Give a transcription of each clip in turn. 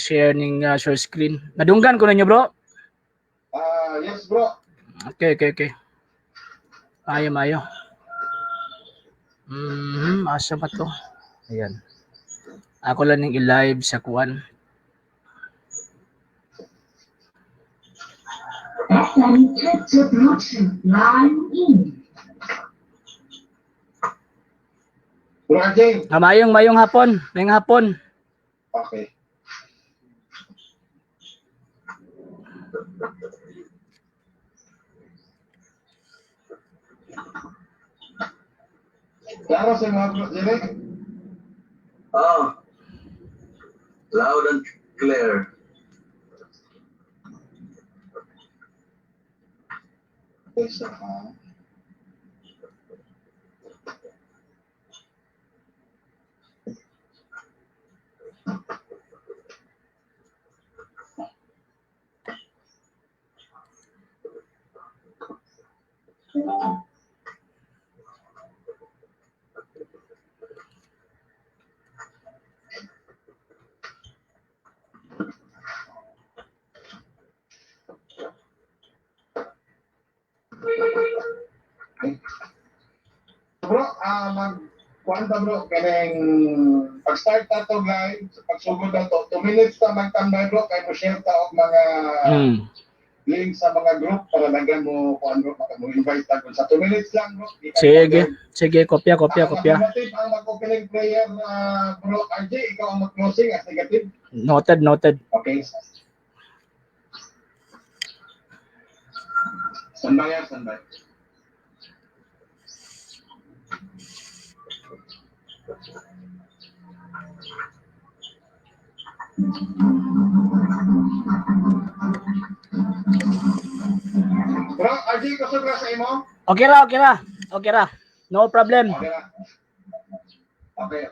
share ning share screen. Nadunggan ko ninyo, bro. Yes, bro. Okay. Mayo. Asa ba to? Ayan. Ako lang ning i-live sa kuan. Bro RJ. Mayong hapon. Mayong hapon. Okay. Klaro sa mga bro, Jerry? Loud and clear. Isa ha. Bro, kuwanta bro, kaneng pag-start na to live, pagsugod na to, 2 minutes na magtambay bro, kaya mo share ta og mga link sa mga group para lagyan mo kung ano, mo invite ta sa 2 minutes lang bro. Sige, kopya. Ang mag-opening prayer na bro RJ, ikaw ang mag-closing as negative. Noted. Okay. Standby. Bro, RJ, kusog ra sa imo? Okay ra. No problem. Okay.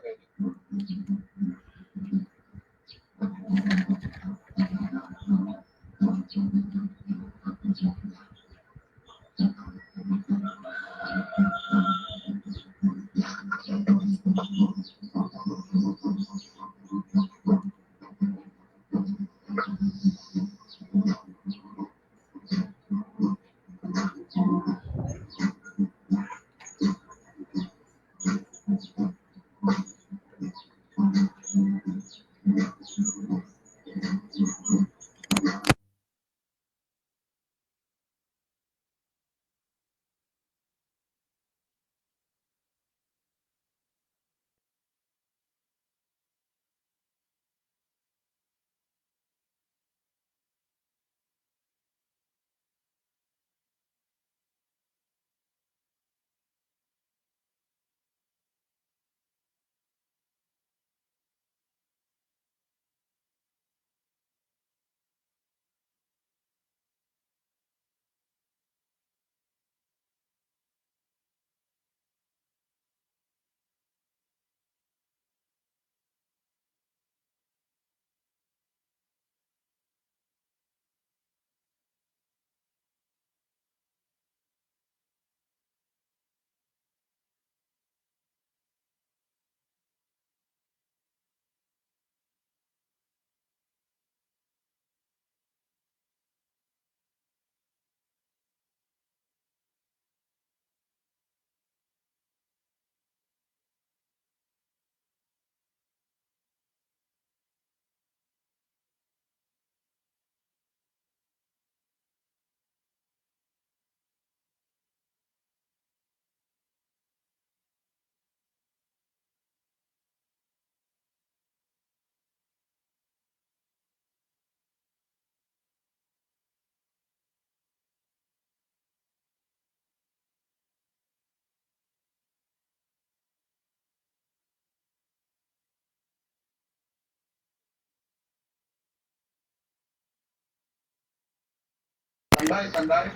Standby.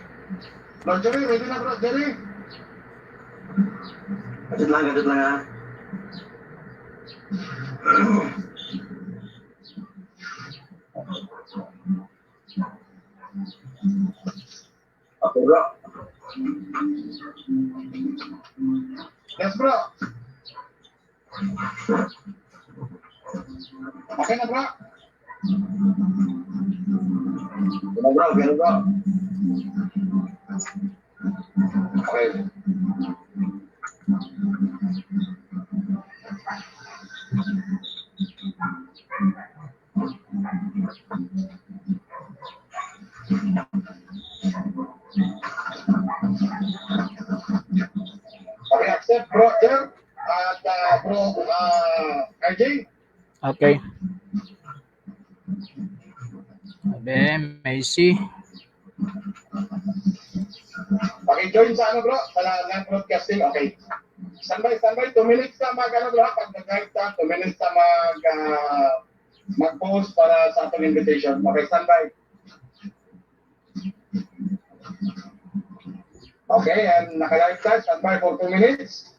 Bro Jerry, ready na bro Jerry? Gadget lang ha. Okay bro. Yes bro. Okay na bro. Kaya bro. Okay. Okay, accept bro, Jer. At bro, RJ. Okay. Sabi, Macy. Paki-join sa ano bro, sa live broadcasting. Okay. Standby. 2 minutes ka mag ano bro, pag nag-live ka, 2 minutes ka mag-post para sa atong invitation. Okay, standby. Okay, and naka-live ka, standby for 2 minutes.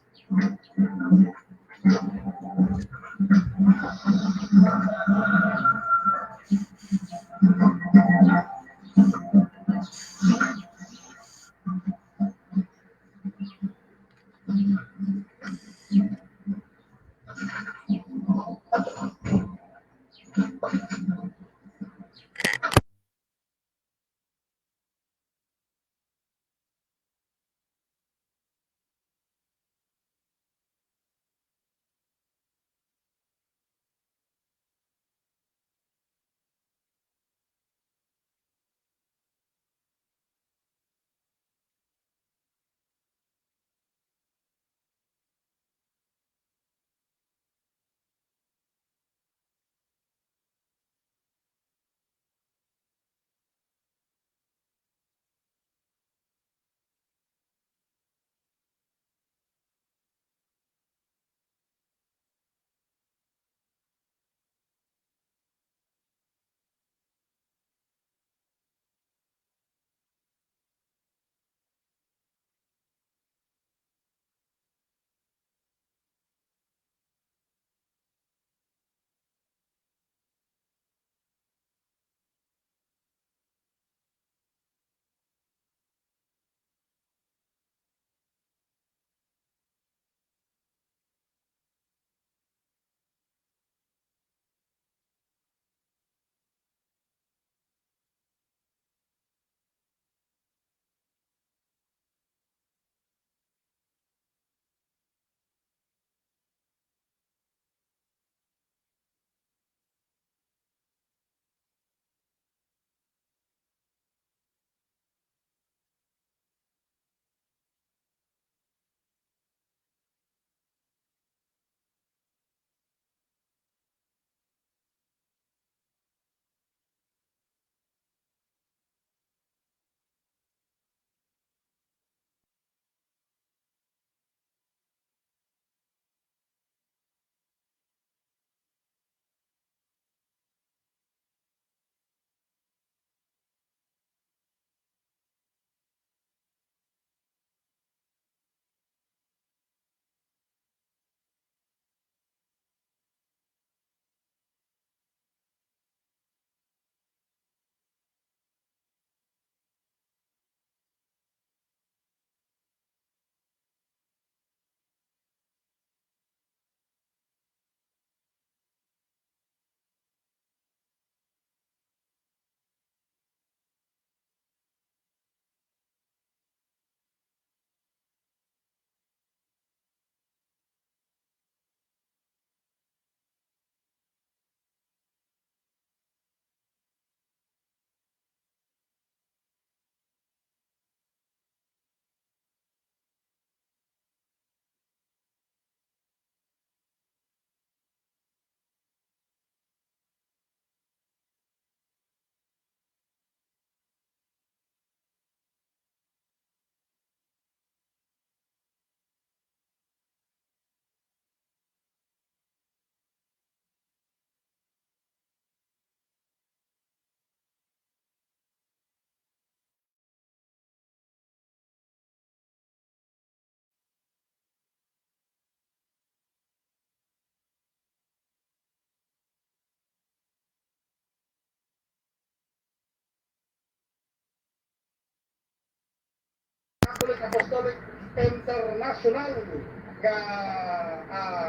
Catholic Apostolic International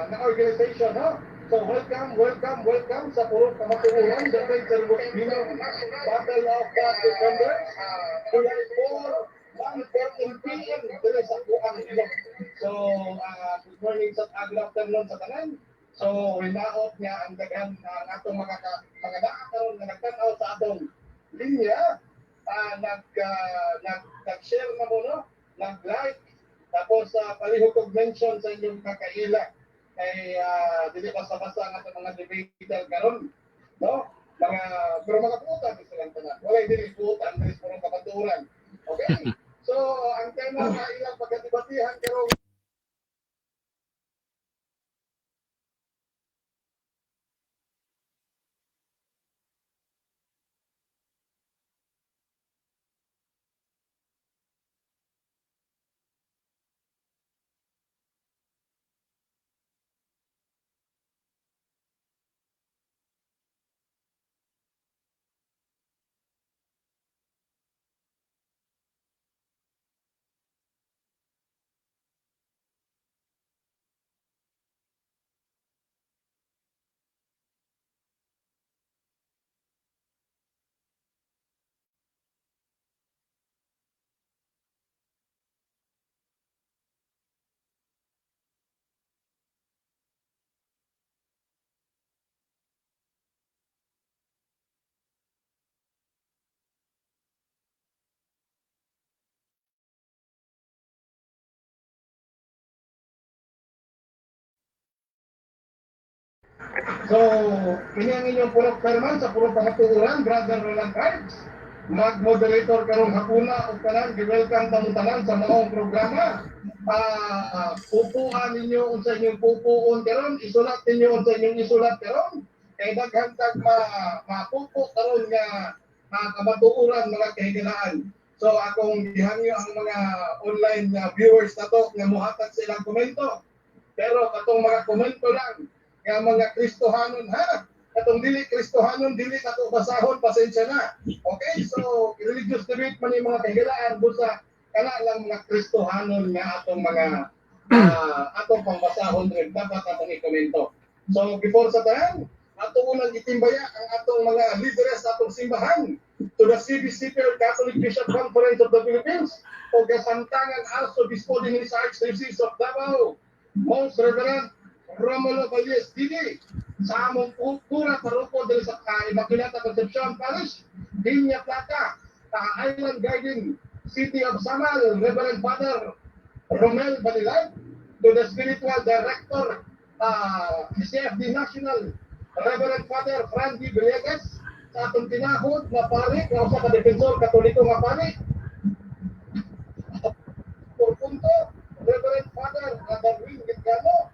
na organization, no? So welcome sa puro kamatuuran, the Prince Bosquino Battle of the Defenders, July 4, 1:14 p.m. Dito sa Kuang Ilog. So, good morning sa good afternoon sa tanan. So, hinaot niya ang daghan ng atong mga naakaroon na nagtanaw sa atong linya, nag-share na mo, no? Nag-like, tapos palihog og mention sa inyong kakaila. Kay dili basta-basta ang atong mga debater karon, no? Pero mga puta gusto lang tanan. Wala dili puta, dili puro kabaturan. Okay? So, ang tema sa ilang pagdebatihan karon So, ini ang inyong purok perman sa purok pamatuuran, Brother Roland Cards. Mag-moderator karong hapuna o kanan, gi-welcome tanan sa maong programa. Pupuan ninyo unsa inyong pupuon karon, isulat ninyo unsa inyong isulat karon. Kay daghan tag mapupo karon nga kamatuuran mga kahigalaan. So akong gihangyo ang mga online viewers nato nga mohatag sa ilang komento. Pero katong mga komento lang nga mga Kristohanon ha, katong dili Kristohanon, dili nato basahon, pasensya na. Okay, so religious debate man yung mga kahigalaan busa kana lang mga Kristohanon nga atong mga atong pangbasahon rin dapat atong i-komento. So before sa tanan, ato unang itimbaya ang atong mga leaders sa atong simbahan to the CBCPL Catholic Bishop Conference of the Philippines o kasamtangan Arsobispo din sa Archdiocese of Davao, Most Reverend Romulo Valdez Didi, sa among pura parupo dito sa Immaculata Concepcion Parish, Dinya Plata, Island Garden, City of Samal, Reverend Father Romel Balilag, to the Spiritual Director, CFD National, Reverend Father Frandy Villegas, sa atong tinahod na pari, na usa ka defensor katoliko nga pari, por punto, Reverend Father Darwin Gitgano,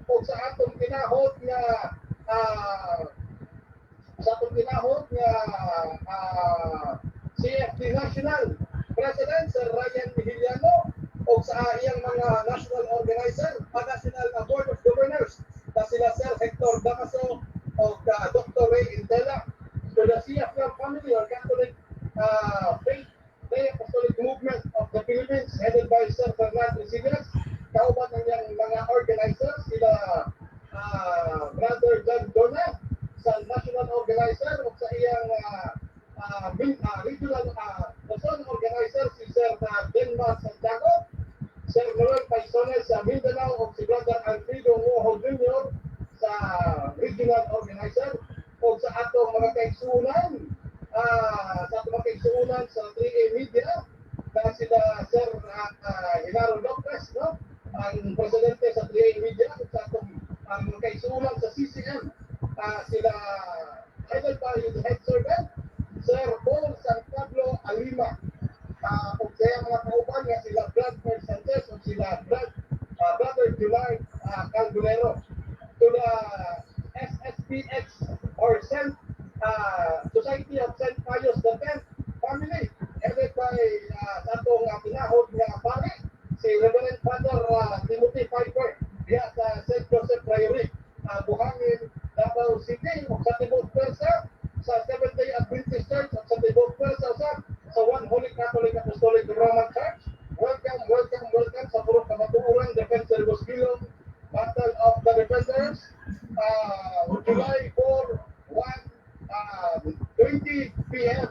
o sa atong tinahod nga CFD National President Sir Ryan Mihiliano o sa iyang mga national organizer, National Board of Governors na sila Sir Hector Damaso o Dr. Ray Intela, to the CFL family or Catholic Faith Apostolic Movement of the Philippines headed by Sir Fernando Resinas, kauban ng iyang mga organizers, sila Brother John Dona, sa national organizer o sa iyang regional national organizer, si Sir Denma Santiago, Sir Noel Paisones sa Mindanao o si Brother Alfredo Moho Jr. sa regional organizer o sa atong mga kaigsuunan sa 3A Media na sila Sir Hilaro Lopez, no? Ang presidente sa 3A Media at sa atong mga kaigsuunan sa CCM, sila headed by the head servant Sir Paul San Pablo Alima, o kaya mga kauban nga sila Brad Sanchez o sila Brother July Calderero, to the SSPX or Society of St. Pius X family headed by atong pinahod nga pare, si Reverend Father Timothy Piper diya sa St. Joseph Priory, Buhangin, Davao City, o sa Tibok Persa, sa Seventh-day Adventist Church at sa Tibok Persa sa One Holy Catholic Apostolic Roman Church. Welcome sa purong kamatuuran, Defense Bosquino, Battle of the Defenders, July 4, 20 p.m.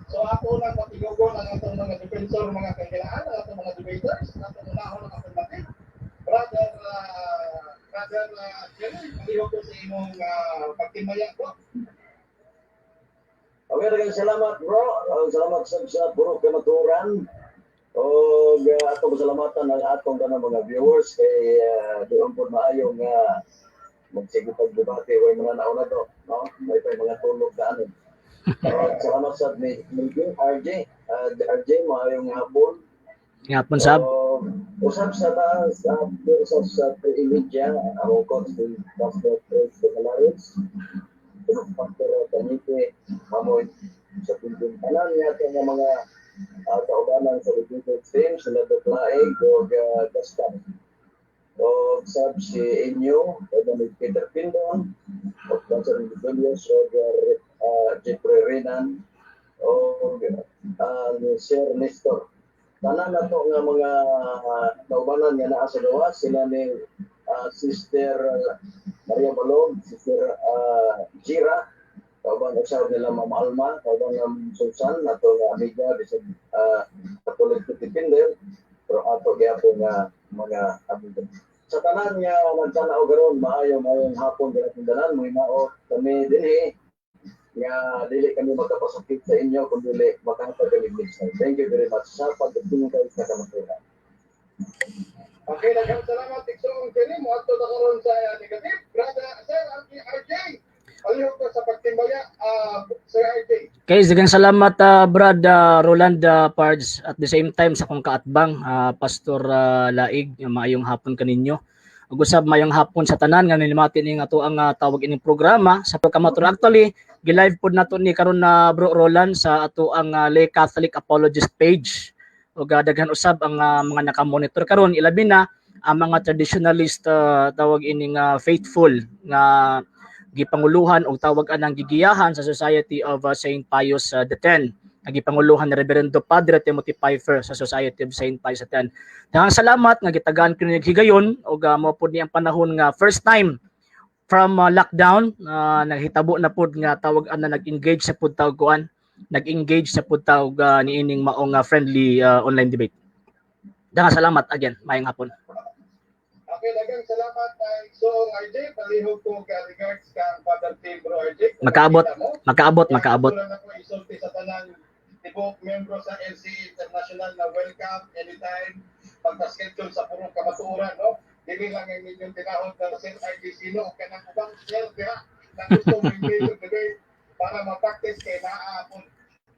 So ako lang matigogo ng atong mga defensor, mga kailangan, ng atong mga debaters, ng atong unahon ng affirmative. Brother Jerry, maliho ko sa imong pagtimaya ko. Okay, daghang salamat bro. Salamat sa puro kamaturan. O atong salamatan ang atong kanang mga viewers kay doon po maayo nga magsige pag-debate way mga nauna to, no? May mga tulog na ano. Salamat sa meeting RJ. RJ maayong hapon. Hapon sab. Usap sa taas sa media ang coach ni Pastor Calaris. Pastor Tanite mamoy sa pindong tanan niya ng mga kaubanan sa Republic Team sila Dotlaeg o Gaston. O sab si Inyo, ni Peter Pindon, o Pastor Julius o Jeffrey Renan o ni Sir Nestor. Tanan na to nga mga kaubanan nga naa sa gawas sila ni Sister Maria Balog, Sister Jira, kauban usaw nila Ma'am Alma, kauban ng Susan, ato nga amiga, bisag Catholic Tipinder, pero ato gyapon nga mga amiga. Sa tanan nga nagtanaw garon maayo-mayong hapon ginatindanan, mo hinaot kami dinhi nga dili kami magkapasakit sa inyo kung dili makakagaligid sa. Thank you very much sa pagtingin kayo sa kamaturan. Okay, daghang salamat Tiksong Jenny mo ato na karon sa negative. Brother Sir RJ, aliho ko sa pagtimbaya Sir RJ. Okay, daghang salamat Brad Roland Pards, at the same time sa kong kaatbang Pastor Laig, maayong hapon kaninyo. Ug usab maayong hapon sa tanan nga nilimati ning ato ang tawag ining programa sa pagkamatur. Actually, gi-live pod nato ni karon na Bro Roland sa ato ang Lay Catholic Apologist page. Ug daghan usab ang mga naka-monitor karon, ilabi na ang mga traditionalist tawag ining faithful nga gipanguluhan og tawag anang gigiyahan sa Society of St. Pius X. Nagipanguluhan ni Reverendo Padre Timothy Pfeiffer sa Society of St. Pius X. Daghang salamat nga gitagaan ko ni higayon ug mao pod ni ang panahon nga first time from lockdown naghitabo na pod nga tawag ana nag-engage sa pud tawag kuan, nag-engage sa pud tawag niining maong friendly online debate. Daghang salamat again, mayong hapon. Okay, daghang salamat kay Song RJ, palihog ko ka regards kang Father Tim Bro RJ. Makaabot. Wala na ko isulti sa tanan tibok membro sa LCE International na welcome anytime pagka-schedule sa purong kamatuoran, no? Dili lang ang inyong tinahod na Sir RJ Sino o kanang ubang share kaya na gusto mo i-mail today para ma-practice kay naapon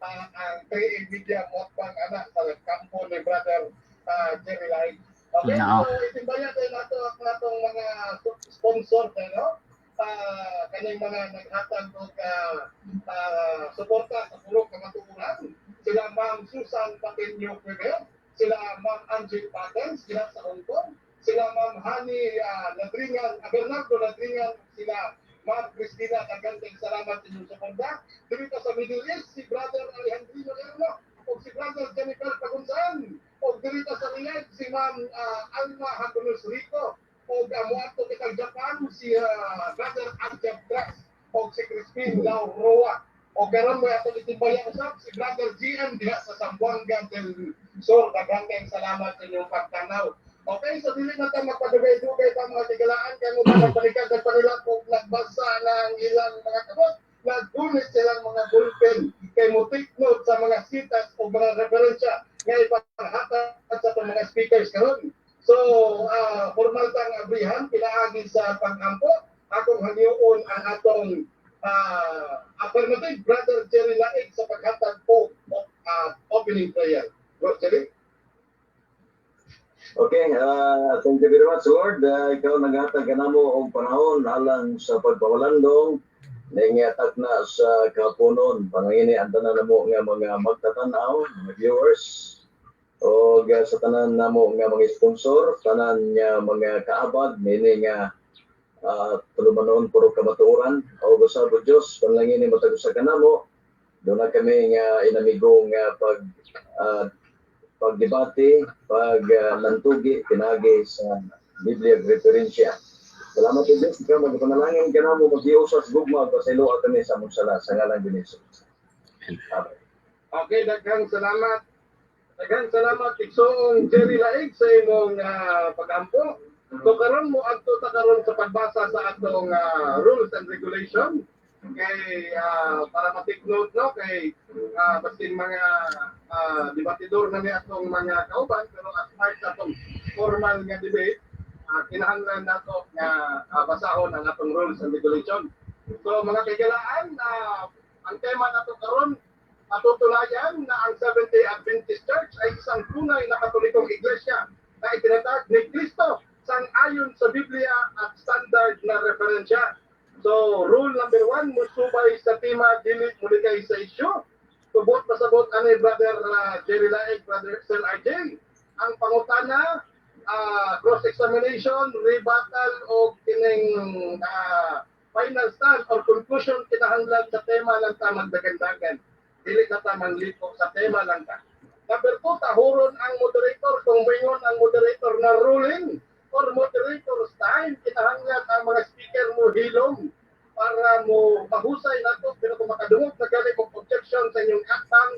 ang 3 media mukbang anak sa kampo ni Brother Jerry Light. Okay, No. so itimbayan tayo natong mga sponsor tayo, kaning mga naghatag og suporta sa purong kamatuoran. Sila Ma'am Susan Patinyo Quevel, sila Ma'am Angie Patens, sila sa Hong Kong, sila Ma'am Hani Bernardo Ladringan, sila Ma'am Cristina Taganteng, salamat sa inyong suporta. Dito sa Middle East, si Brother Alejandrino Lerno, o si Brother Jennifer Pagunsan, o dito sa Riyadh, si Ma'am Alma Hagonos Rico, o amuato kitang Japan, si Brother Anjab Drax, o si Crispin Lau Roa. O karon mo ato itimbaya usap si Brother GM diha sa Zamboanga del Sur. Daghang salamat sa inyong pagtanaw. Okay, so dili na tayo magpadugay-dugay sa mga tigalaan kay mo magbalikan sa kanila kung nagbasa ng ilang mga kabot, naggunit silang mga bulpen kay mo take note sa mga sitas o mga referensya nga ipanghatag sa mga speakers karon. So, formal tang abrihan pinaagi sa pag-ampo atong haniuon ang atong affirmative Brother Jerry Laig sa paghatag po opening prayer. Bro Jerry? Okay, thank you very much Lord. Ikaw naghatag kanamo og panahon alang sa pagpawalandong nangyatag na sa kapunon. Pangini ang tanan namo nga mga magtatanaw, mga viewers, o sa tanan namo nga mga sponsor, tanan nga mga kaabag, meaning nga tulumanon puro kamatuoran, o sa Diyos, panlangini matag sa kanamo. Doon na kami nga inamigo nga pagdebate, paglantugi, pinagi sa Biblia referensya. Salamat po Diyos, ikaw magpanalangin ka na mo, mag-iusas gugma, pasilo at kami sa musala, sa ngalan ni Jesus. Amen. Okay, daghang salamat. Daghang salamat Igsoong Jerry Laig sa imong pag-ampo. So karon mo adto ta karon sa pagbasa sa atong rules and regulation kay para ma-take note no kay basin mga debatidor na ni atong mga kauban pero as part sa atong formal nga debate kinahanglan nato nga basahon ang atong rules and regulation. So mga kaigalaan ang tema nato karon matutulayan na ang Seventh-day Adventist Church ay isang tunay na katolikong iglesia na itinatag ni Kristo sang-ayon sa Biblia at standard na referensya. So, rule number 1, musubay sa tema, dili mulikay sa isyo. Tubot pasabot ani Brother Jerry Laig, Brother Sir RJ. Ang pangutana, cross-examination, rebuttal, o kining final stand or conclusion kinahanglan sa tema ng tamang dagandagan. Dili na tamang liko sa tema lang ta. Number 2, tahuron ang moderator kung mayroon ang moderator na ruling or moderator's time, kinahanglan ang mga speaker mo hilom para mo mahusay nato pero kung makadungog na galing kong objection sa inyong aktang,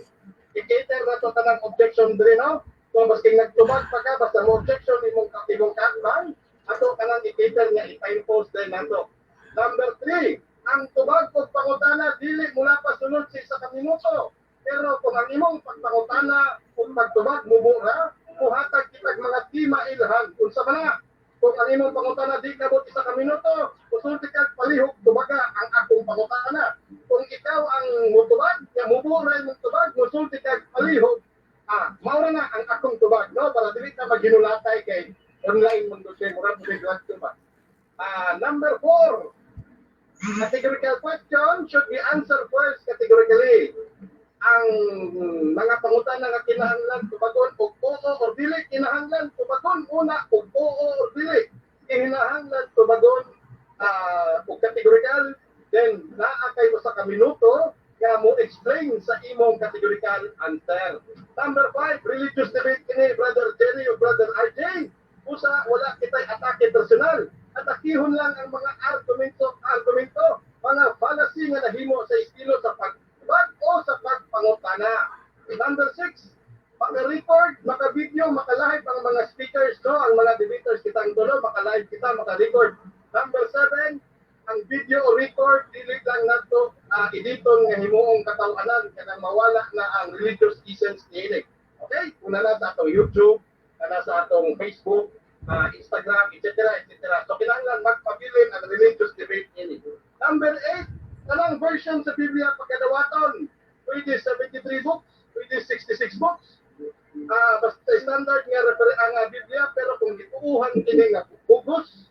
i-cater na to tanang objection din, no? Kung basking nagtubag pa ka, basta mo objection imong aktang, ato kanang i-cater niya, ipa-impose din nato. Number 3, ang tubag o pangutana dili mula pa sunod sa isa ka minuto. Pero kung ang imong pagpangutana o pagtubag mubura, muhatag kitag mga tima ilhan unsa man na. Kung ang imong pangutana di kabot isa ka minuto, usulti kag palihog tubaga ang akong pangutana. Kung ikaw ang mutubag, ya mubura imong tubag, usulti kag palihog. Mao na ang akong tubag, no? Para dili ka maghinulatay kay online mundo siya murag mo tubag. Number 4, categorical question should be answered first categorically. Ang mga pangutana nga kinahanglan tubagon og oo or dili, kinahanglan tubagon una og oo or dili. Kinahanglan tubagon og categorical, then naa kay usa ka minuto nga mo explain sa imong categorical answer. Number 5, religious debate kini Brother Jerry o Brother RJ. Usa wala kitay atake personal. Atakihon lang ang mga argumento, mga fallacy nga nahimo sa estilo sa pagtubag o sa pagpangutana. Number 6, maka-record, maka-video, maka-live ang mga speakers, no? Ang mga debaters kitang tulo, maka-live kita, maka-record. Number 7, ang video o record, dili lang nato editon nga himuong katawanan kanang mawala na ang religious essence niini. Okay? Una na sa atong YouTube, na sa atong Facebook, Instagram, etc. So, kinahanglan magpabilin ang religious debate ini. Number 8, kanang version sa Biblia pagkadawaton. Pwede 73 books, pwede 66 books. Basta standard nga ang Biblia, pero kung gituuhan kini nga bugos,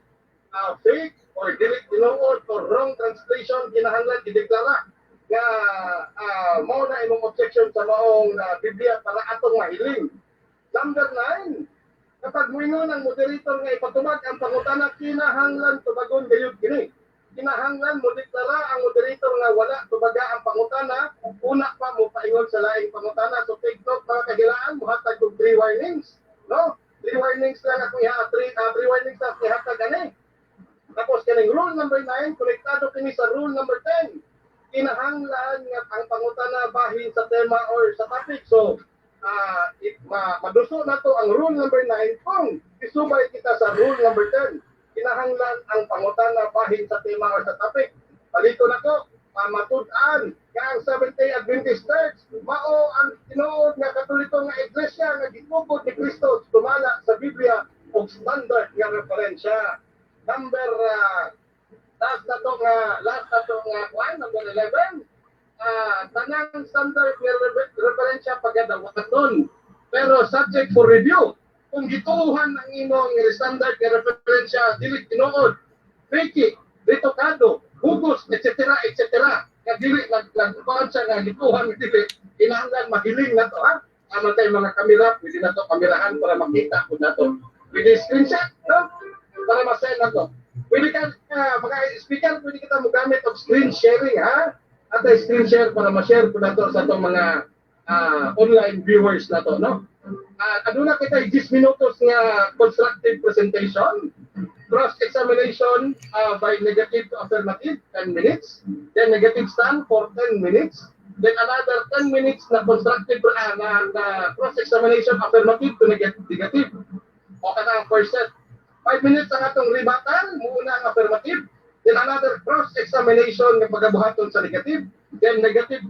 fake, or delete tinuod, or wrong translation, kinahanglan ideklara nga mao na imong objection sa maong Biblia para atong mahiling. Number 9, kapag muingon ang moderator nga ipatubag ang pangutana, kinahanglan tubagon gayud kini. Kinahanglan mo deklara ang moderator nga wala tubaga ang pangutana, una pa mo paingon sa laing pangutana. So take note mga kagilaan, muhatag og 3 warnings, no? 3 warnings lang ako ihatag, 3 warnings lang ihatag ani. Tapos kining rule number 9, konektado kini sa rule number 10. Kinahanglan nga ang pangutana bahin sa tema or sa topic. So maduso na to ang rule number 9 kung isubay kita sa rule number 10. Kinahanglan ang pangutana bahin sa tema o sa topic. Palito na ko, matud-an nga ang Seventh-day Adventist Church mao ang tinuod nga katoliko nga iglesia nga gitugod ni Kristo tumala sa Biblia og standard nga referensya. Number last na to nga number 11, tanang standard nga referensya pagadawaton pero subject for review. Kung gituuhan ang imong standard nga referensya dili tinuod, fake, retokado, hugos, etc. Nga dili nagkuhan siya nga gituuhan dili, kinahanglan mahiling na to, ha? Amatay mga kamera, pwede na to kamerahan para makita ko na to. Pwede screenshot, no? Para masaya na to. Pwede ka, mga speaker, pwede kita magamit of screen sharing, ha? At screen share para ma-share ko na to sa itong mga online viewers na to, no? aduna kita 10 minutos nga constructive presentation, cross-examination by negative to affirmative, 10 minutes, then negative stand for 10 minutes, then another 10 minutes na constructive na cross-examination affirmative to negative. O kada ang first set. 5 minutes ang atong rebuttal, muna ang affirmative, then another cross-examination ng pagabuhaton sa negative, then negative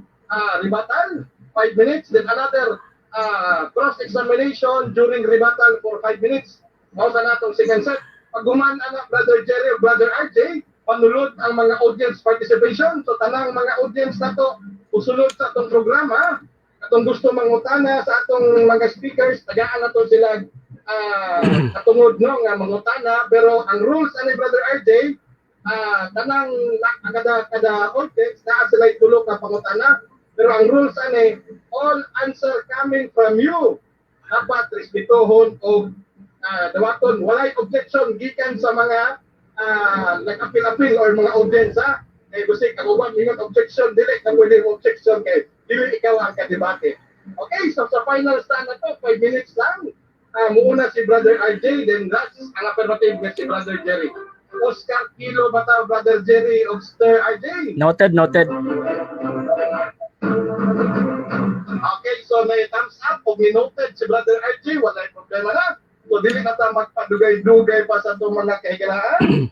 rebuttal, 5 minutes, then another cross-examination during rebuttal for 5 minutes. Mao sa natong second set. Pag guman ang Brother Jerry o Brother RJ, panulod ang mga audience participation. So tanang mga audience na to, usulod sa atong programa, atong gusto mangutana sa atong mga speakers, tagaan na to sila katungod no nga mangutana. Pero ang rules ani Brother RJ, tanang kada audience naa sila tulo ka pangutana. Pero ang rules ani, all answer coming from you dapat respetuhon o dawaton walay objection gikan sa mga nag-apil-apil or mga audience ha. Kay busik ang uban ingon objection dili ka pwede objection kay dili ikaw ang kadebate. Okay, so sa final stand na to 5 minutes lang. Muuna si Brother RJ, then last ang affirmative na si Brother Jerry. Oscar Kilo bata Brother Jerry of Sir RJ. Noted. Okay, so may thumbs up o minoted si Brother RJ, wala yung problema na. So dili na ta magpadugay-dugay pa sa itong mga kahigalaan.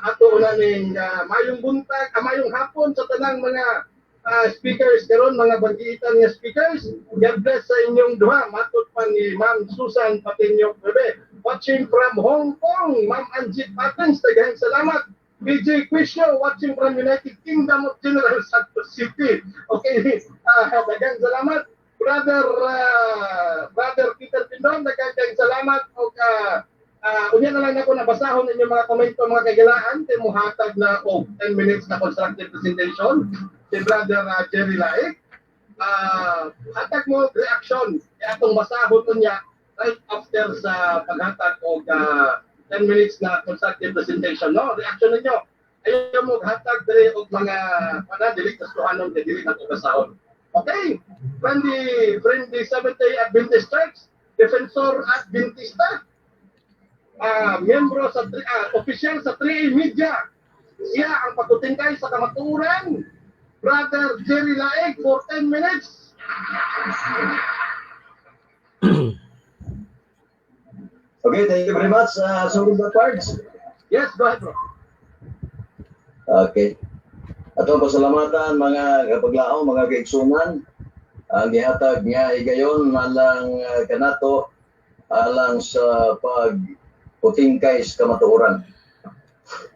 Ato na ning mayong buntag, mayong hapon sa tanang mga speakers karon, mga bagitan nga speakers. God bless sa inyong duha. Matud pa ni Ma'am Susan Patinyok Bebe. Watching from Hong Kong, Ma'am Anjit Patens, daghang salamat. PJ Quisio, watching from United Kingdom of General Santos City. Okay, daghang salamat. Brother Peter Pindon, daghang salamat. Unya na lang ako nabasahon inyong mga komento, mga kagilaan. Muhatag na 10 minutes na constructive presentation. Si Brother Jerry Laik. Hatag mo reaction. Kaya itong basahon niya right after sa paghatag o 10 minutes na constructive presentation, no? Reaction ninyo. Ayaw mo hatag diri og mga dili kastuhanon kay dili nato kasahon. Okay? Friendly Seventh-day Adventist Church, Defensor Adventista, miyembro sa official sa 3A Media. Siya ang pagkutingkay sa kamaturan. Brother Jerry Laig for 10 minutes. Okay, thank you very much. Sunod na parts. Yes, go ahead, bro. Okay. Atong pasalamatan mga kapaglaong, mga kaigsunan. Ang gihatag nga higayon alang kanato alang sa pagputingkay sa kamatuoran.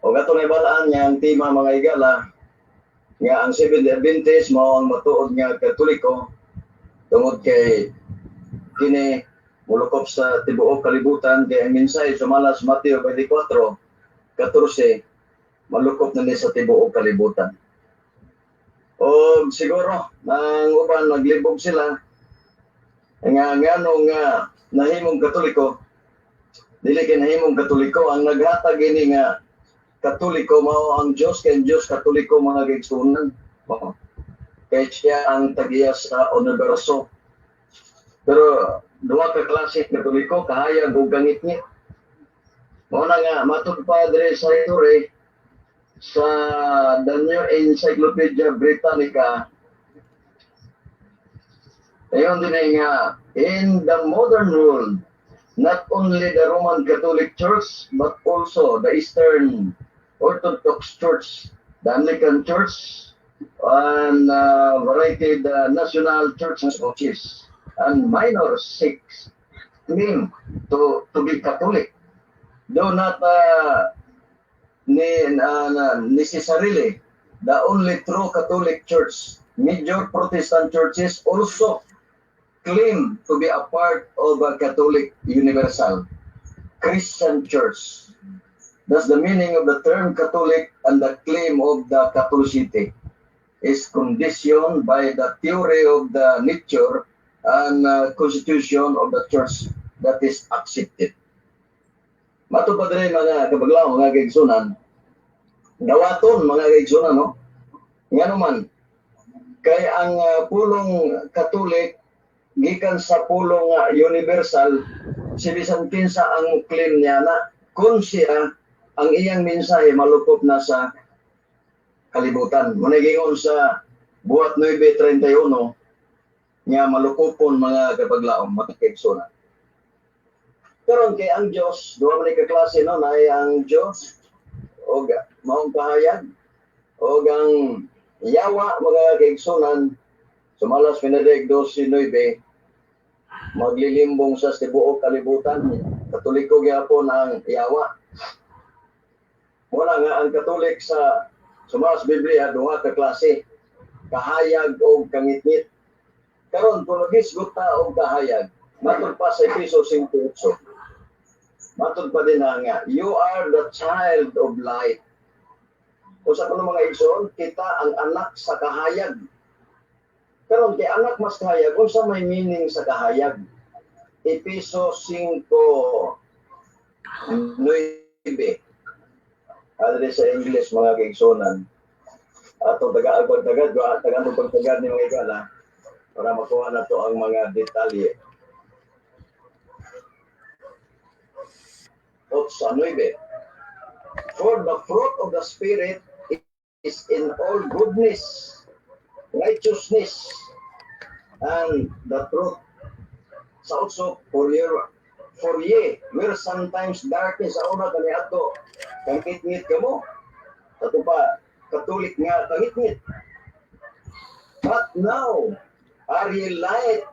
O katong ibalaan nga ang tema mga higala nga ang Seventh-day Adventist mao ang matuod nga Katoliko tungod kay kini mulukop sa tibuok kalibutan kay ang mensahe sa malas Mateo 24:14 malukop na ni sa tibuok kalibutan. O siguro ang uban naglibog sila nga nganong nahimong Katoliko, dili kay nahimong Katoliko ang naghatag ini nga Katoliko mao ang Dios kay Dios Katoliko mga kaigsunan. Kay siya ang tagiya sa universo. Pero duha ka klase Katoliko kahayag ug gangit-ngit. Mao na nga matud Padre Saitore sa The New Encyclopedia Britannica. Ayon din nga, in the modern world, not only the Roman Catholic Church, but also the Eastern Orthodox Church, the Anglican Church, and variety the national churches and minor sects claim to be Catholic. Do not necessarily the only true Catholic Church. Major Protestant churches also claim to be a part of a Catholic Universal Christian Church. Thus, the meaning of the term Catholic and the claim of the Catholicity is conditioned by the theory of the nature and constitution of the Church that is accepted. Matupad rin mga kabaglaw, mga kaigsunan, dawaton mga kaigsunan, no? Nga naman, kay ang pulong Katolik gikan sa pulong nga universal, si bisan kinsa ang claim niya na kung siya ang iyang mensahe malupot na sa kalibutan. Managingon sa buhat 9:31 nga malupopon mga kapaglaom, mga kaigsoon. Karon kay ang Dios, duha man ka klase no, na ang Dios o maong kahayag o ang yawa mga kaigsunan. Sumalas Benedict 12:9 maglilimbong sa tibuok kalibutan. Katoliko gyapon ang yawa. Muna nga ang Katolik sa sumalas Biblia duha ka klase, kahayag o kangitngit. Karon kung nagisgot ta og kahayag, matod pa sa Efeso 5:8. Matod pa din nga, you are the child of light. Kung sa kuno mga igsoon, kita ang anak sa kahayag. Karon kay anak mas kahayag, kung sa may meaning sa kahayag. Efeso 5:9. Adre sa English mga kaigsonan. Ato taga-agwag taga-ano pagtagad ni mga igala para makuha na to ang mga detalye. Sa 9. For the fruit of the Spirit is in all goodness, righteousness, and the truth. Sa also, for ye, where sometimes darkness sa una kaniadto, kangit-ngit ka mo. Ato pa, Katolik nga, kangit-ngit. But now, are ye light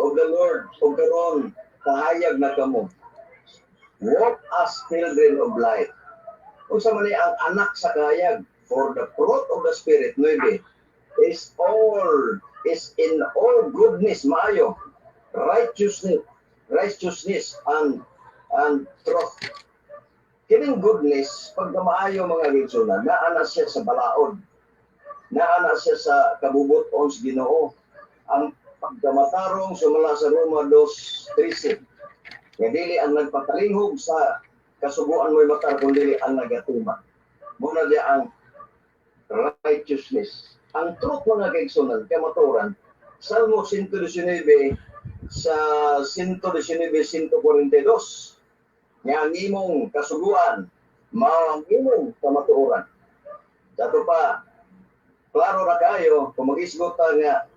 of the Lord, o karon, kahayag na kamo. Walk as children of light. Kung sa mali ang anak sa kahayag, for the fruit of the Spirit, 9, is in all goodness, maayo, righteousness and truth. Kining goodness, pag maayo mga gigsunan, naana siya sa balaod, naana siya sa kabubuton sa Ginoo. Ang pagkamatarong sumala sa Roma 2:13, nga dili ang nagpakalinghog sa kasubuan mo'y matar, kung dili ang nagatuma. Muna dia ang righteousness. Ang truth mga kaigsunan, kamaturan, Salmo 119 sa 119:142, nga ang imong kasuguan, mao ang imong kamatuoran. Dato pa, klaro na kayo, kung mag-isgot nga,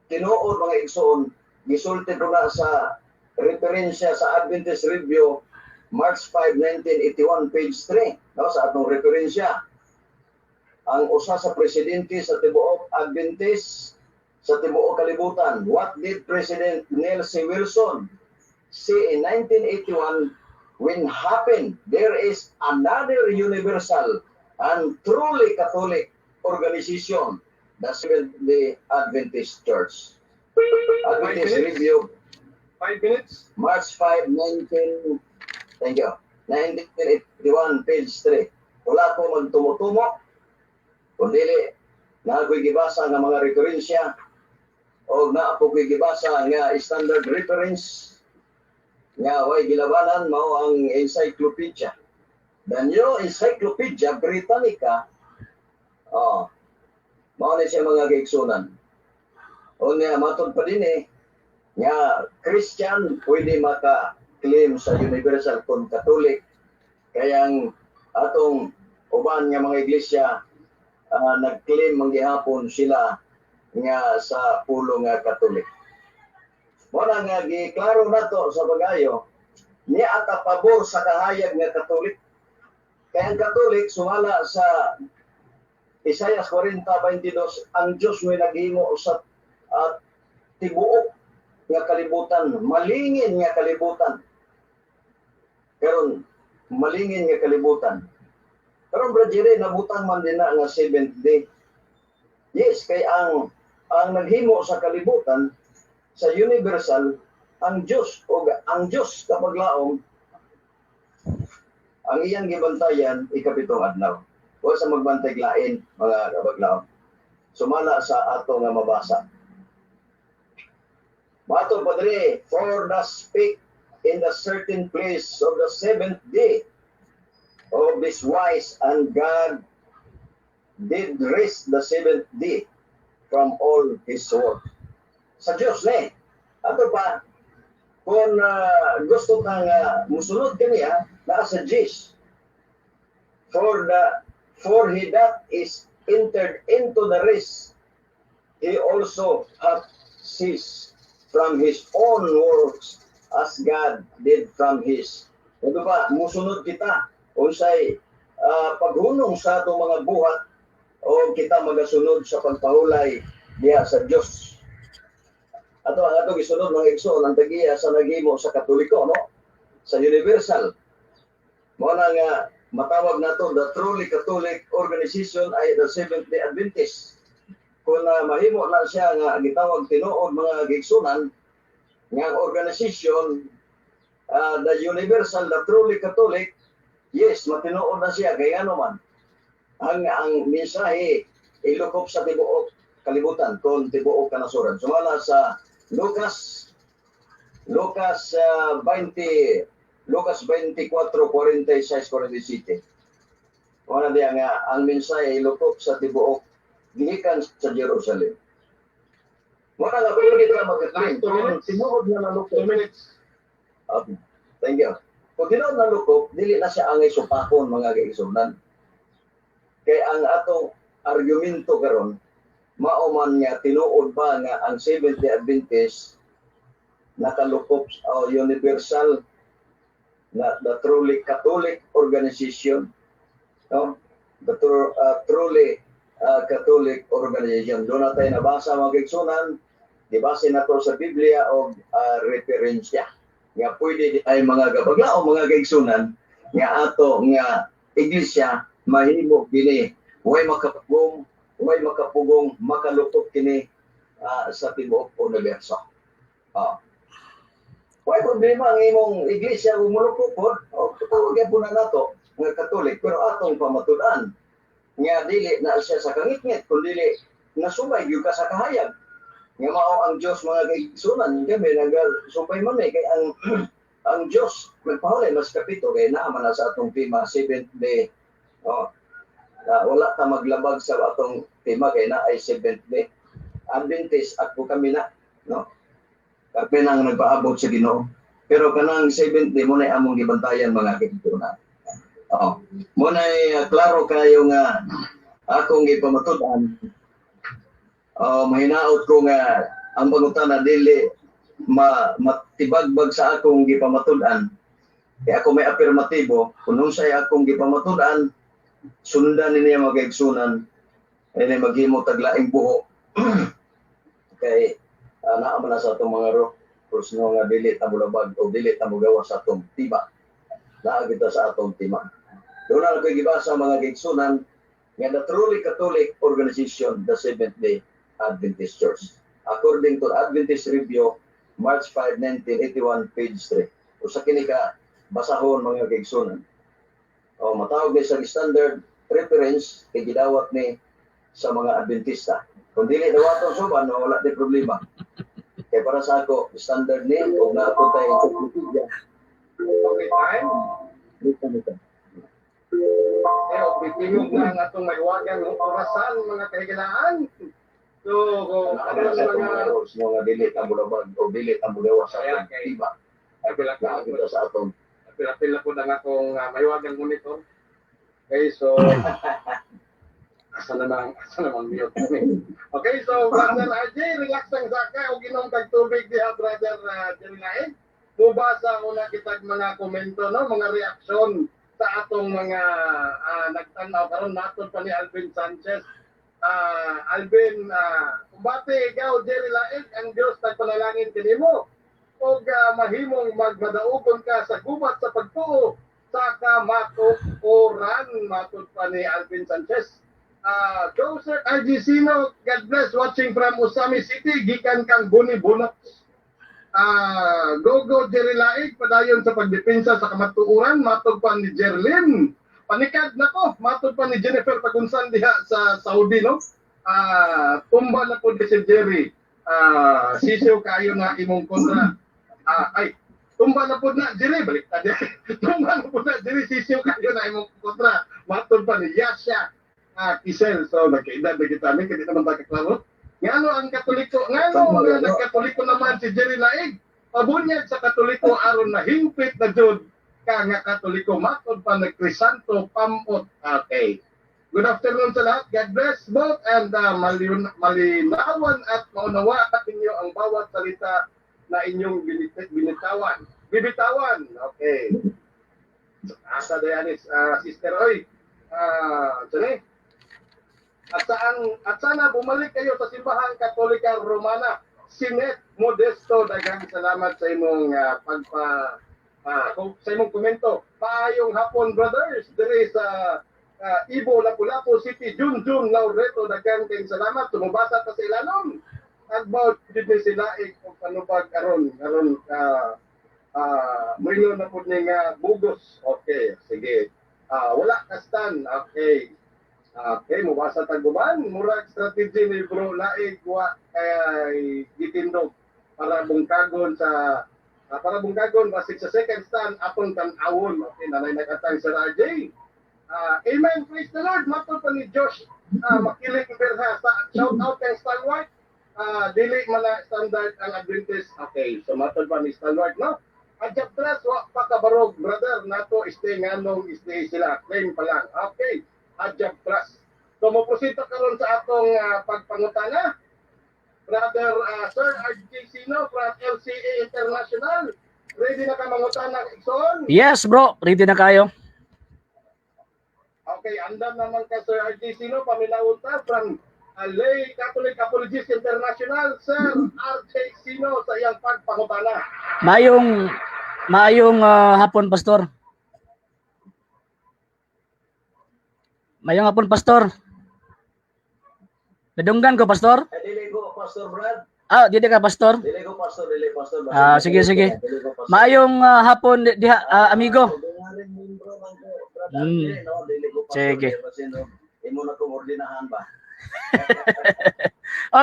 tinuod mga igsoon, gisulti ko na sa referensya sa Adventist Review, March 5, 1981, page 3, no, sa atong referensya. Ang usa sa presidente sa tibuok Adventist sa tibuok kalibutan, what did President Neil C. Wilson say in 1981 when happened? There is another universal and truly Catholic organization, the Seventh-day Adventist Church. Adventist Review, 5 minutes? March 5, 1981, page 3. Wala ko magtumutumo, kundi na ako'y gibasa ng mga referensya o na ako'y gibasa nga standard reference nga way gilabanan mao ang encyclopedia. The New Encyclopedia Britannica, mao ni siya mga kaigsunan. O nga matod pa din nga Christian pwede maka-claim sa universal kung Catholic. Kaya ang atong uban nga mga iglesia nag-claim manggihapon sila nga sa pulo nga Catholic. Muna nga giklaro nato sa pagayo, niya ata pabor sa kahayag nga Catholic. Kaya ang Catholic sumala sa Isaiah 40:22, ang Diyos may naghimo sa tibuok nga kalibutan, malingin nga kalibutan. Karon malingin nga kalibutan. Pero Brajire, nabutang man din na nga 7th day. Yes, kay ang naghimo sa kalibutan, sa universal, ang Diyos, o ang Diyos kapag laom, ang iyang gibantayan, ikapitong adlaw. O sa magbantay lain, mga kapag laom. Sumala sa ato nga mabasa. Mato Padre, for the speak in the certain place of the 7th day, of this wise, and God did rest the 7th day from all his work. Sa Diyos Ato pa, kung gusto kang musunod kaniya, nasa Gis. For he that is entered into the rest, he also hath ceased from his own works as God did from his. Ito pa, musunod kita, unsay paghunong sa atong mga buhat, o kita magasunod sa pagpahulay diha sa Dios. Ato ang atong gisunod mga igsoon ang tagiya sa naghimo sa Katoliko, no? Sa Universal. Mo na nga matawag nato the truly Catholic organization ay the Seventh-day Adventist. Kung mahimo na siya nga gitawag tinuod mga gigsunan nga organization, the Universal, the truly Catholic, yes, matinuod na siya kaya man. Ang mensahe ilukop sa tibuok kalibutan kung tibuok kanasuran. Sumala sa Lucas 24, 46, 47. Wala diya nga ang mensahe ilukop sa tibuok gikan sa Jerusalem. Wala nga kung kita mag-claim. Tinuod na nalukop. 2 minutes. Okay. Thank you. Kung tinuod na lukop, dili na siya angay supakon mga kaigsunan. Kaya ang atong argumento karon mauman nga tinuod ba nga ang Seventh-day Adventist nakalukop o universal na the truly Catholic organization, no? The truly Catholic organization. Doon na tayo nabasa mga kaigsunan, dibase na to sa Biblia o referensya nga pwede ay mga gabagla o mga kaigsunan nga ato nga iglesia mahimo kini way makapugong makalukop kini sa tibuok universo. Way problema ang imong iglesia kung mulukop po, tawagyan po na nato nga Katolik, pero atong pamatud-an nga dili na siya sa kangit-ngit, kung dili nasubay yung ka sa kahayag. Nga mao ang Diyos mga kaigsunan, kami nag-subay man kay ang Diyos magpahulay mas kapito kay naaman na sa atong tema 7th day. Wala ta maglabag sa atong tema kay na ay 7th day. Adventist at po kami na, no? Kami nang nagpaabot sa Ginoo. Pero kanang 7th day mo na among gibantayan mga kaigsunan. Mo na klaro kayo nga akong ipamatud-an. Mahinaot ko nga ang pangutana dili matibagbag sa akong gipamatud-an. Kaya ako may afirmatibo, kung unsay akong gipamatud-an, sundan niya mga kaigsunan, ay maghimo taglaing buho. Kay naaman na sa atong mga kurso nga dili ta mulabag o dili ta mugawa sa atong tiba. Naa kita sa atong tima. Doon na ko'y gibasa mga kaigsunan nga the truly Catholic organization, the Seventh-day Adventist Church. According to Adventist Review, March 5, 1981, page 3. O sa kini ka basahon mga kaigsunan. Matawag ni sa standard reference kay gidawat ni sa mga Adventista. Kung dili dawaton suban, wala di problema. Kaya para sa ako, standard ni o na ako tayo encyclopedia. Okay, time. Dito. Bitingog na ang atong maiwagang orasan mga kahigalaan. So, kung ano mga dili ang bulabag o dili ang bulawa sa atong tiba. Kita sa atong pila po na nga akong maiwagang monitor. Okay, so asa namang mute. Okay, so Brother RJ, relax lang sa ka o ginom kag tubig diha Brother Jerry Lain. Mubasa una kitag mga komento, no, mga reaksyon sa atong mga nagtanaw karon naton pa ni Alvin Sanchez. Alvin, kumbate ikaw Jerry Lain, ang Dios nagpanalangin kanimo og mahimong magmadaugon ka sa gubat sa pagtuo sa kamatuoran, matud pa ni Alvin Sanchez. Joseph Argisino, God bless, watching from Usami City, gikan kang Buni-Bunot. Go Jerry Laig, padayon sa pagdepensa sa kamatuoran, matod pa ni Jerlyn. Panikad na ko, matod pa ni Jennifer Pagunsan diha sa Saudi, no? Tumba na po di si Jerry. Sisiw kayo na imong kontra. Tumba na po na Jerry, balik na diya. Tumba na po na Jerry, sisiw kayo na imong kontra. Matod pa ni Yasha Kisel. So, nagkaedad na kita. May naman tayo kaklaro. Ngano ang Katoliko, ngano nga nagkatoliko naman si Jerry Laig, pabunyag sa Katoliko aron na hingpit na jud ka nga Katoliko matod pa nagkrisanto pamot. Okay. Good afternoon sa lahat. God bless both and malinawan at maunawa ninyo ang bawat salita na inyong binitawan. Bibitawan. Okay. Asa Dayanis, sister oy. Sani? At sana bumalik kayo sa Simbahang Katolika Romana. Sinet Modesto, daghang salamat sa imong sa imong komento. Paayong hapon, brothers. Diri sa Ibo, Lapu-Lapu City, Junjun, Laureto, daghang kayong salamat. Sumubasa pa sa ilanom. About dito sila kung panubag karon Milo na po nga bugos. Okay, sige. Wala kastan. Okay. Okay, mubasa taguban. Murag strategy ni Bro Laig wa kay gitindog para bungkagon basig sa second stand atong tan-awon. Okay, nanay nakatang sa Rajay. Amen. Praise the Lord. Matod pa ni Josh. Makilig berha sa shout out kay Stalwart. Dili man na standard ang Adventist. Okay, so matod pa ni Stalwart, no? Adjap tras wa pa kabarog, brother, nato stay nganong stay sila. Claim pa lang. Okay. Adjap tras. So mo prosito karon sa atong pagpangutana. Brother Sir RJ Sino from LCA International. Ready na ka mangutana, Ikson? Yes, bro. Ready na kayo. Okay, andam naman ka Sir RJ Sino, paminawon ta from Lay Catholic Apologist International. Sir RJ Sino sa iyang pagpangutana. Mayong hapon, Pastor. Mayong hapon, Pastor. Nadunggan ko, Pastor? Dili ko, Pastor Brad. Dili ka, Pastor? Dili ko, Pastor. Sige. Mayong hapon, amigo. Sige. Imo na kong ordinahan ba?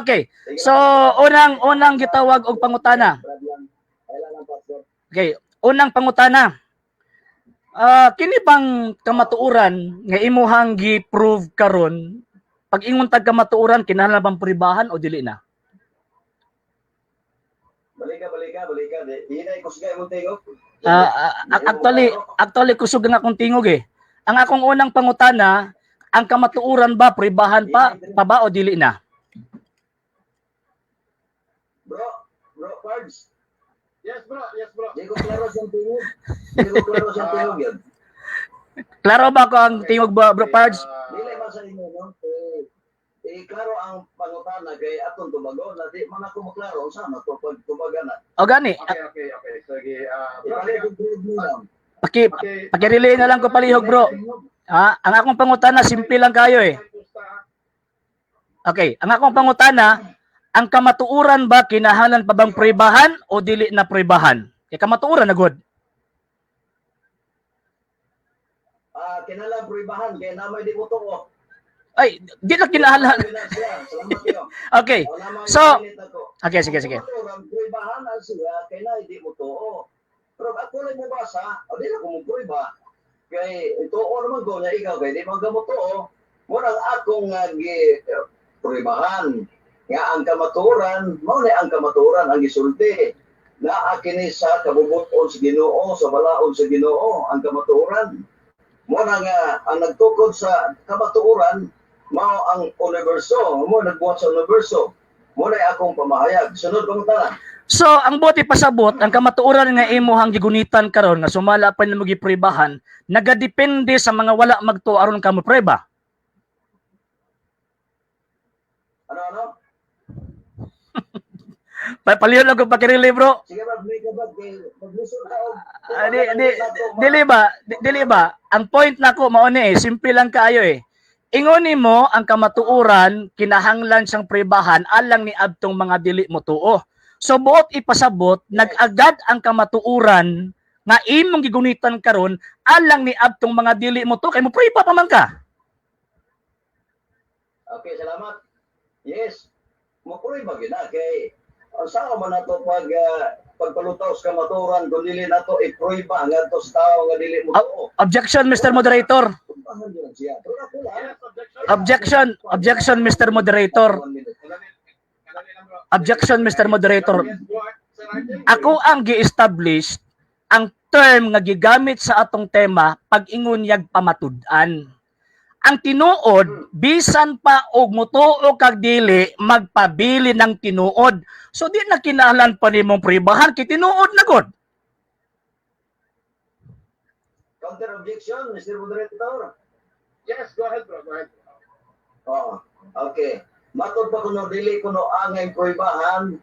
Okay. So, unang gitawag og pangutana. Okay, unang pangutana. Kini bang kamatuoran nga imuhang gi-prove karon pag ingon tag kamatuoran kinahanglan bang pribahan o dili na? Balika. Hinay ko sigay mo tingog. Actually kusog nga akong tingog eh. Ang akong unang pangutana, ang kamatuoran ba pribahan pa ba o dili na? Bro, Pards. Yes, bro. Di ko klaro siyang tingog yun. Klaro ba ko ang tingog bro Pards? Dili man sa inyo, no? Klaro ang pangutana kay atong tubago na di man ako maklaro sa na to pag tubagan na. O gani. Okay. Sige, Paki-relay na lang ko palihog, bro. Ang akong pangutana simple lang kayo eh. Okay, ang akong pangutana, ang kamatuoran ba kinahanglan pa bang pribahan o dili na pribahan? Kay kamatuoran na god. Kinahanglan pribahan kay namay di mo tuo. Ay, di na kinahanglan. Okay. So, okay, sige. Pribahan na siya kay na di mo tuo. Pero ako lang mo basa, o di na ko mo priba. Kay tuo naman ko na ikaw kay di man gamot tuo. Murang akong pribahan. Nga ang kamaturan, mao ni ang kamaturan ang gisulti. Na kini sa kabubuton sa Ginoo, sa balaod sa Ginoo ang kamaturan. Muna nga ang nagtukod sa kamaturan mao ang universo, mo nagbuhat sa universo. Muna akong pamahayag. Sunod kong tanan. So, ang buti pasabot, ang kamatuoran nga imuhang gigunitan karon nga sumala pa nimo gipribahan, nagadepende sa mga wala magtuo aron ka mo preba. Ano? Paliyon lang ko pakirili, bro. Sige ba, maglisod ka og Dili ba? Ang point nako mao ni simple lang kaayo eh. Ingoni mo ang kamatuoran kinahanglan siyang pribahan alang ni adtong mga dili mo tuo. So buot ipasabot nag-agad ang kamatuoran nga imong gigunitan karon alang ni adtong mga dili mo tuo kay mo priba pa man ka. Okay, salamat. Yes. Mo priba gina kay saan man nato pagpalutaw sa kamaturan kung dili nato i-proiba ngadto sa tao nga dili mo tuo. Objection, Mr. Moderator. Objection, Mr. Moderator. Objection, Mr. Moderator. Yes, go ahead, Sir RJ. Ako ang gi-establish ang term nga gigamit sa atong tema pag-ingon yag pamatud-an. Ang tinuod, bisan pa og mutuo kag dili, magpabili ng tinuod. So di na kinahanglan pa nimong pribahan, kay tinuod na gud. Counter objection, Mr. Moderator. Yes, go ahead, bro. Go ahead. Oo. Okay. Matod pa kuno dili kuno angay proibahan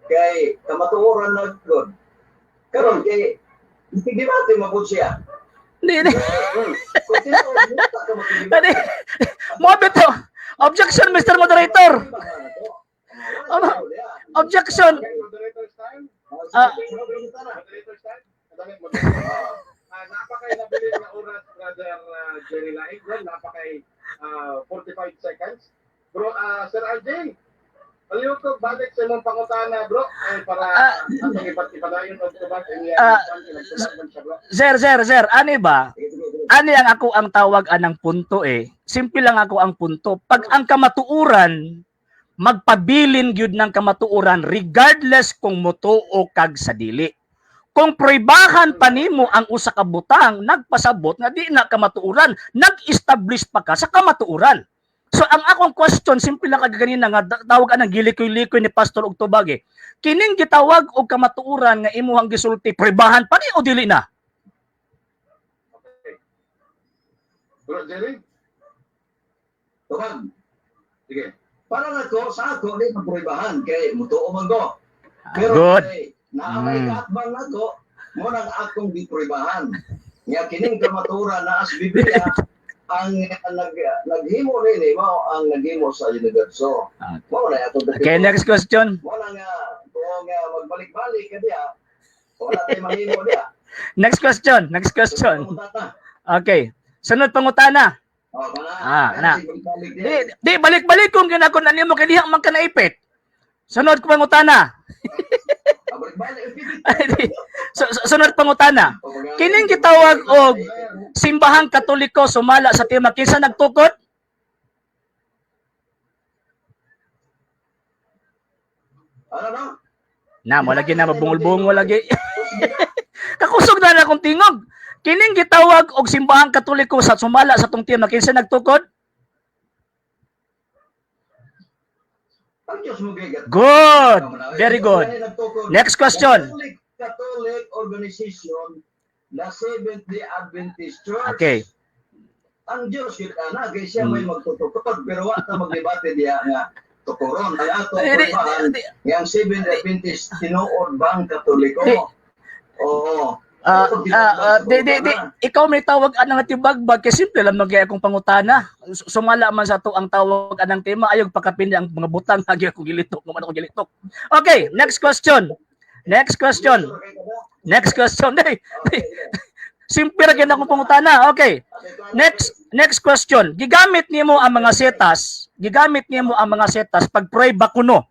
kay kamatuoran na gud. Karon kay itigibate mapud siya. Hindi. Kung tinuod mo ta ka Hindi. makigibate. Mo bito. Objection, Mr. Moderator. Objection. Okay, moderator's time. Moderator's time. Madali, moderator. Napakay nabilis na oras, Brother Jerry Laig. Bro, napakay 45 seconds. Bro, Sir RJ, aliw ko, balik sa mong pangutana, bro. Ay, para atong ipadayon o tubag. Sir, ani ba? Ani ang ako ang tawag anang punto eh. Simple lang ako ang punto. Pag ang kamatuuran, magpabilin gyud ng kamatuuran regardless kung mutuo kag sa dili. Kung proibahan pa nimo ang usa ka butang, nagpasabot nga di na kamatuuran, nag-establish pa ka sa kamatuuran. So ang akong question, simple lang kagaganina nga tawag anang gilikoy-likoy ni Pastor og tubag eh. Kining gitawag og kamatuuran nga imuhang gisulti, proibahan pa ni o dili na? Okay. Bro, Jerry? Tuman. Sige. Para na ko sa ako di magproibahan kay mutuo man ko. Pero Good. naamay kaatbang na ko mo nang akong giproibahan. Nga kining kamaturan na as Biblia ang naghimo rin mo ang naghimo sa universo. Mo na ato. Okay, next question. Mo na nga kung magbalik-balik ka diya. Wala tay mahimo diya. Next question. Okay. Sunod pangutana. Oh, Ana. Di balik-balik kung ginakon nimo kay diha man ka naipit. Sunod ko pangutana. Sunod pangutana. Kining gitawag og simbahang Katoliko sumala sa tema kinsa nagtukod? Ano no? Na mo lagi na mabungol-bungol lagi. Kakusog na akong tingog. Kining gitawag og simbahang Katoliko sa sumala sa tong tema kinsa nagtukod? Good. Very good. Next question. Catholic organization, the Seventh-day Adventist Church. Okay. Ang Diyos kita na, kaya siya may magtutukod, pero wata maglibate diya nga tukuron. Ay ato, yung Seventh-day Adventist, tinuod bang Katoliko? Oo. Ikaw may tawag anang tibagbag kasi simple lang magay akong pangutana. Sumala man sa to ang tawag anang tema ayog pakapin ang mga butang agi akong gilitok, mo man akong gilitok. Okay, next question. Simple ra gyud akong pangutana. Okay. Next question. Gigamit nimo ang mga setas pag pray bakuno.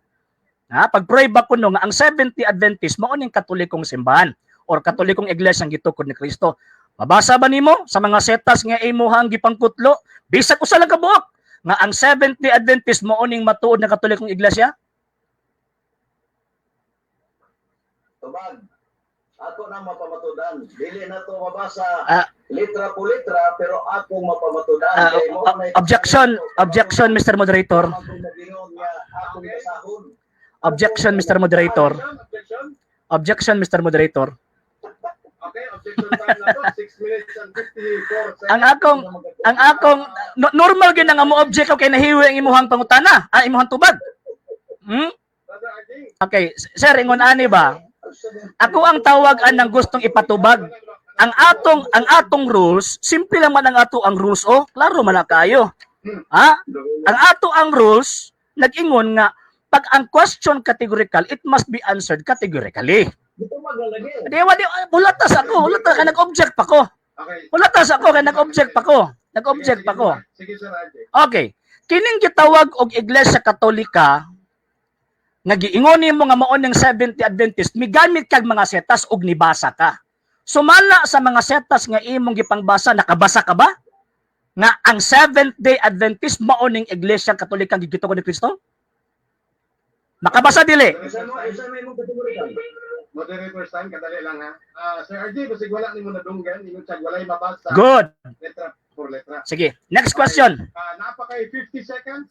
Pag pray bakuno nga ang Seventh-day Adventist mao ning Katolikong simbahan or Katolikong iglesia ang gitukod ni Kristo. Mabasa ba nimo sa mga setas nga imuhang gipangkutlo bisag usa lang ka buok nga ang Seventh-day Adventist mao ning matuod na Katolikong iglesia? Tubag. Ako na mapamatudan. Dili na to mabasa litra po litra pero ako mapamatudan. Objection, Mr. Moderator. Objection, Mr. Moderator. Objection, Mr. Moderator. Okay, objection time na to, 6 minutes and 54 seconds. Ang akong normal gyud nga mo object kay nahiwi ang imuhang pangutana, imuhang tubag. Okay, sir, ingon ani ba? Ako ang tawagan ng gustong ipatubag. Ang atong rules, simple lang man ang ato ang rules klaro man na kayo. Ang ato ang rules nag-ingon nga pag ang question categorical, it must be answered categorically. Hulatas ako kay nag-object pa ko. Sige, Sir RJ. Okay. Kining gitawag og Iglesia Katolika nga giingon nimo nga mao ning Seventh-day Adventist, migamit kag mga setas og nibasa ka. Sumala sa mga setas nga imong gipangbasa, nakabasa ka ba? Nga ang Seventh-day Adventist mao ning Iglesia Katolika nga gitukod ni Kristo? Makabasa dili. Isa mo imong kategorya. Moderator time, kadali lang ha. Sir RJ, basig wala ni mo nadunggan, ingon siya walay mabasa. Good. Letra por letra. Sige. Next question. Napa kay 50 seconds.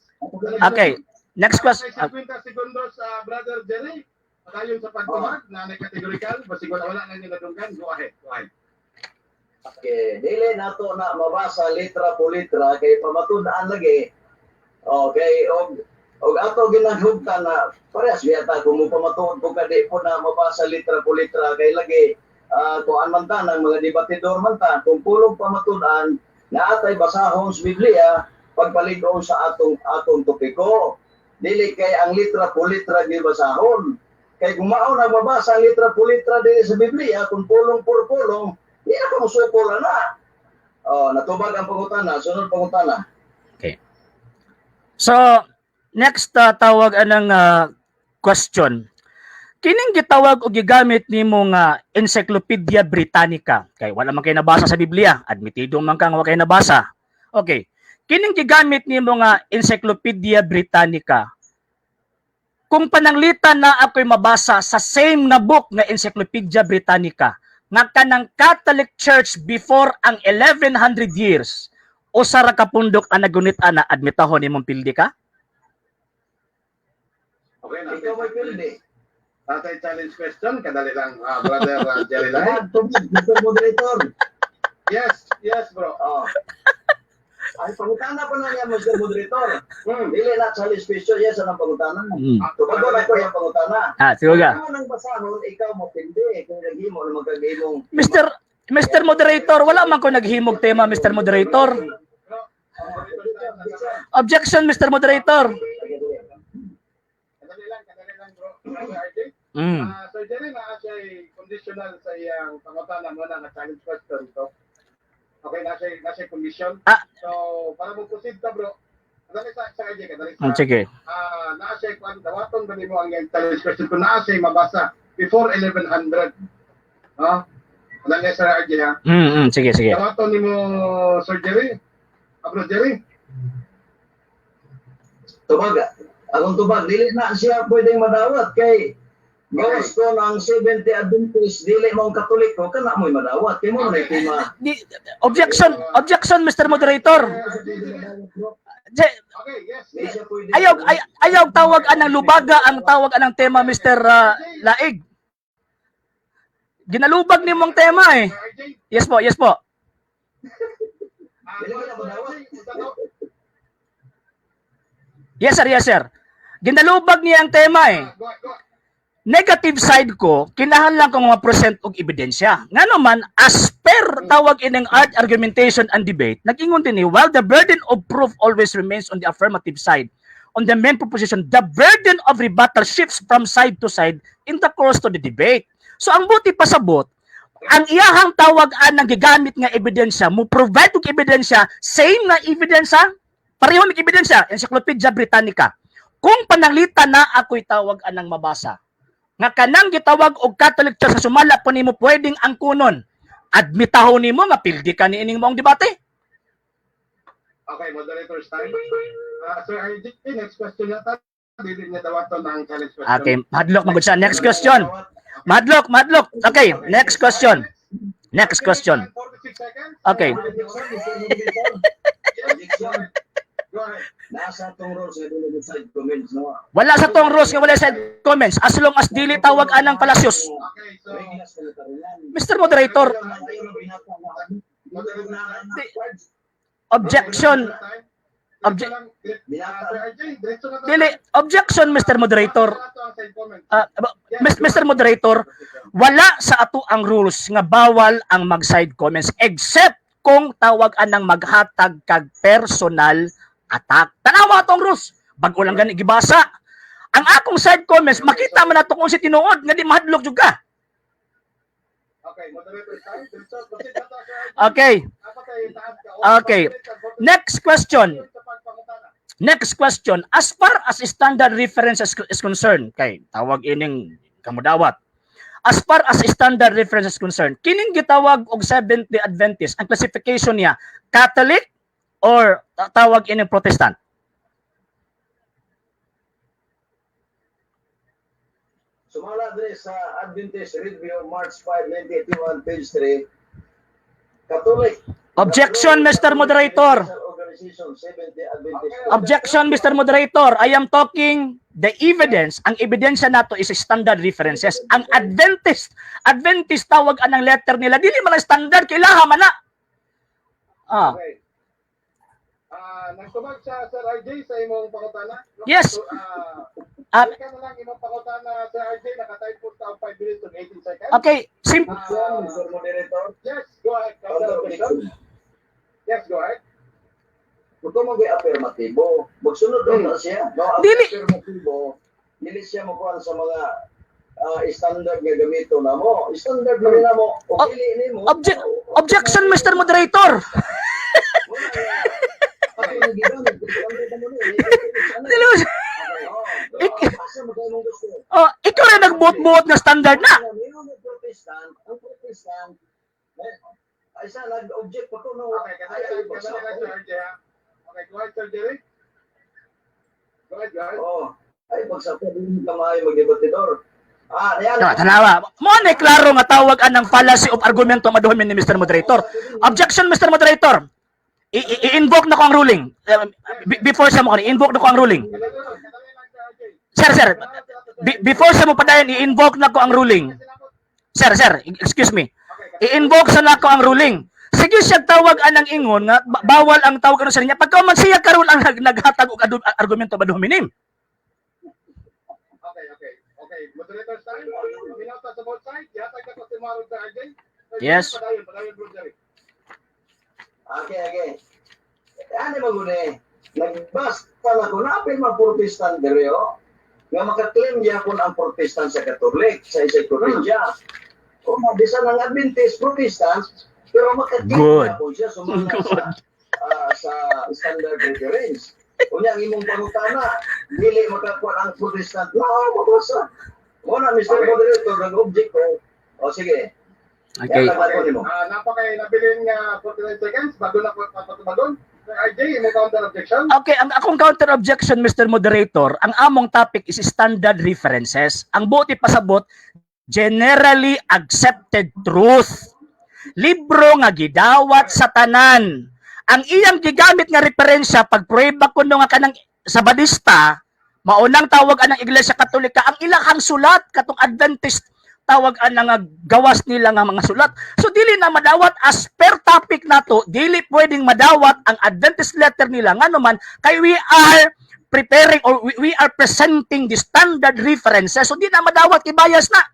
Okay. Next question. 50 segundos, Brother Jerry. Padayon sa pagtumag na categorical, basig wala na ni nadunggan. Go ahead. Okay, dili nato na mabasa litra po litra kay pamatud-an lagi. Okay, og ato ginahugtan na parehas biyata kung mo pamatuod ko kadi po na mabasa litra po litra kay lagi kuan man ta ng mga debatidor man ta kung pulong pamatud-an na atay basahon sa Biblia pagpalig-on sa atong topiko. Dili kay ang litra po litra gibasahon. Kay kung mao na mabasa ang litra po litra dili sa Biblia kung pulong por pulong di na mo supol na. Natubag ang pangutana, sunod pangutana. Okay. So, next tawag anang question. Kining gitawag o gigamit nimo nga Encyclopedia Britannica. Kay wala man kay nabasa sa Biblia, admitido man kang wala kay nabasa. Okay. Kining gigamit nimo nga Encyclopedia Britannica. Kung pananglitan na ako'y mabasa sa same na book nga Encyclopedia Britannica, nga kanang Catholic Church before ang 1100 years, o sa rakapundok ang nagunit ana admitahon nimong pildi ka? Okay na. Ikaw may pildi. Tatay challenge question, kadali lang, Brother Jerry Lai. Mr. Moderator. Yes, bro. Ang pangutana pa na niya, Mr. Moderator. Dili na challenge question, yes, ang pangutana. Tumago na ko yung pangutana. Sige ga. Kung nang basahon, ikaw mo pildi. Kung naghimo, naman kagimong. Mr. Moderator, wala man ko naghimog tema, Mr. Moderator. Objection, Mr. Moderator. Kadali lang, bro. Brother RJ. Sir Jerry, na siya conditional sa iyang pangutana mo na challenge question to. Okay, na siya condition. So, para mo proceed ka, bro. Kadali sa RJ, kadali sa. Sige. Na siya kung dawaton ba mo ang challenge question kung na siya mabasa before 1100. Kadali sa RJ ha. Sige. Dawaton ni mo, Sir Jerry. Bro Jerry. Tumaga. Akong tubag, dili na siya pwedeng madawat kay gawas ko ng 70 Adventist, dili mong Katoliko, kana mo'y madawat. Kaya mo na itima. Objection, Mr. Moderator. Okay, yes. Ayaw tawag anang lubaga ang tawag anang tema, Mr. Laig. Ginalubag nimong tema eh. Yes po. Yes sir. Ginalubag niya ang tema eh. Negative side ko, kinahanglan ko mga present og ebidensya. Nga naman, as per tawag ining art argumentation and debate, nag-ingon din while the burden of proof always remains on the affirmative side, on the main proposition, the burden of rebuttal shifts from side to side in the course of the debate. So ang buti pasabot, ang iyahang tawag ang gigamit nga ebidensya, mo provide og ebidensya, same nga ebidensya, pareho ng ebidensya, Encyclopedia Britannica. Kung pananglitan na ako'y tawag anang mabasa, nga kanang gitawag og Catholic Church sa sumala po nimo pwedeng angkunon, admitahon nimo nga pildi ka niining mong debate. Okay, moderator's time. Sir RJ, next question yata. Dili niya dawaton ang challenge question. Okay, madlock magud siya. Next question. Madlock. Okay, next question. 46 seconds. Okay. Go ahead. Nasa tong rules nga dili side comments no. Wala sa tong rules nga wala sa comments as long as dili tawag anang palasyos. Okay, so Mr. Moderator, objection. Dili, objection, Mr. Moderator. Mr. Moderator, wala sa ato ang rules nga bawal ang mag-side comments except kung tawag anang maghatag kag personal attack. Tanawa atong rules. Bago lang gani gibasa. Ang akong side comments, makita man nato kung si tinuod nga di mahadlok jud ka. Okay, moderator time. Okay. Next question. As far as standard reference is concerned, kay tawag ining kamudawat. As far as standard reference is concerned, kining gitawag og Seventh-day Adventist, ang classification niya, Catholic or tawag ining Protestant? Sumala din sa Adventist Review, March 5, 1981, page 3. Catholic. Objection, Mr. Moderator. Organization, 70 Adventist. Objection, Mr. Moderator. I am talking the evidence. Ang ebidensya nato is standard references. Ang Adventist tawag anang letter nila. Dili man ang standard. Kailangan man na. Okay. Nagtubag sa Sir RJ sa imong pangutana? Yes. Balikan na lang imong pangutana, Sir RJ. Nakatype po sa 5 minutes to 18 seconds. Okay. Mr. Moderator. Yes, go ahead. Counter objection. Yes, go ahead. Kung mag-affirmatibo, magsunod na siya. No, ang Dili. affirmatibo, dili siya makuha sa mga standard nga gamito na mo. Standard na rin na mo. O pili ni mo. Objection, Mr. Moderator. Dili mo- ikaw rin nagbuot-buot na standard na. Ang Protestant, ay siya nag-object pa ko no. Okay, kasi lang Sir RJ, ha? Okay, go ahead, Sir Jerry. Go ahead, go ahead. Ay, pagsabi din ka maayo mag-debatidor. Yan. Tanawa. Mo na klaro nga tawag anang fallacy of argumento maduhamin ni Mr. Moderator. Objection, Mr. Moderator. I-invoke na ko ang ruling. Before sa mo kanina, i-invoke na ko ang ruling. Sir. Before sa mo padayon, i-invoke na ko ang ruling. Sir, excuse me. I-invoke sa nako ang ruling. Sige siya tawag anang ingon nga bawal ang tawag ano sa niya. Pagka man siya karon ang naghatag og argumento maduhamin. Okay. Moderator's time. Minota sa both sides. Yatag na ko si Maro sa RJ. Yes. Padayon, Bro Jerry. Okay. Ano maguni? Nagbasta na ko napin mga Protestant dero nga makaklaim gyapon ang Protestant sa Catholic sa Encyclopedia. O mabisa ng Adventist Protestant pero makaklaim Good. gyapon siya sumala sa standard reference. Unya ang imong pangutana, dili makakuha ang Protestant. Mabasa. Muna Mr. Moderator nag-object ko. O sige. Okay. Napakay-nabilin nga 49 seconds bago na patubagon. Sir RJ, mo counter objection? Okay, ang akong counter objection, Mr. Moderator, ang among topic is standard references. Ang buti pasabot, generally accepted truth. Libro nga gidawat sa tanan. Ang iyang gigamit nga referensya pag prueba kuno nga kanang Sabadista, maunang tawag anang Iglesia Katolika, ang ilahang sulat katong Adventist tawag anang gawas nila nga mga sulat. So dili na madawat as per topic nato, dili pwedeng madawat ang Adventist letter nila nganuman kay we are preparing or we are presenting the standard references. So di na madawat kay bias na.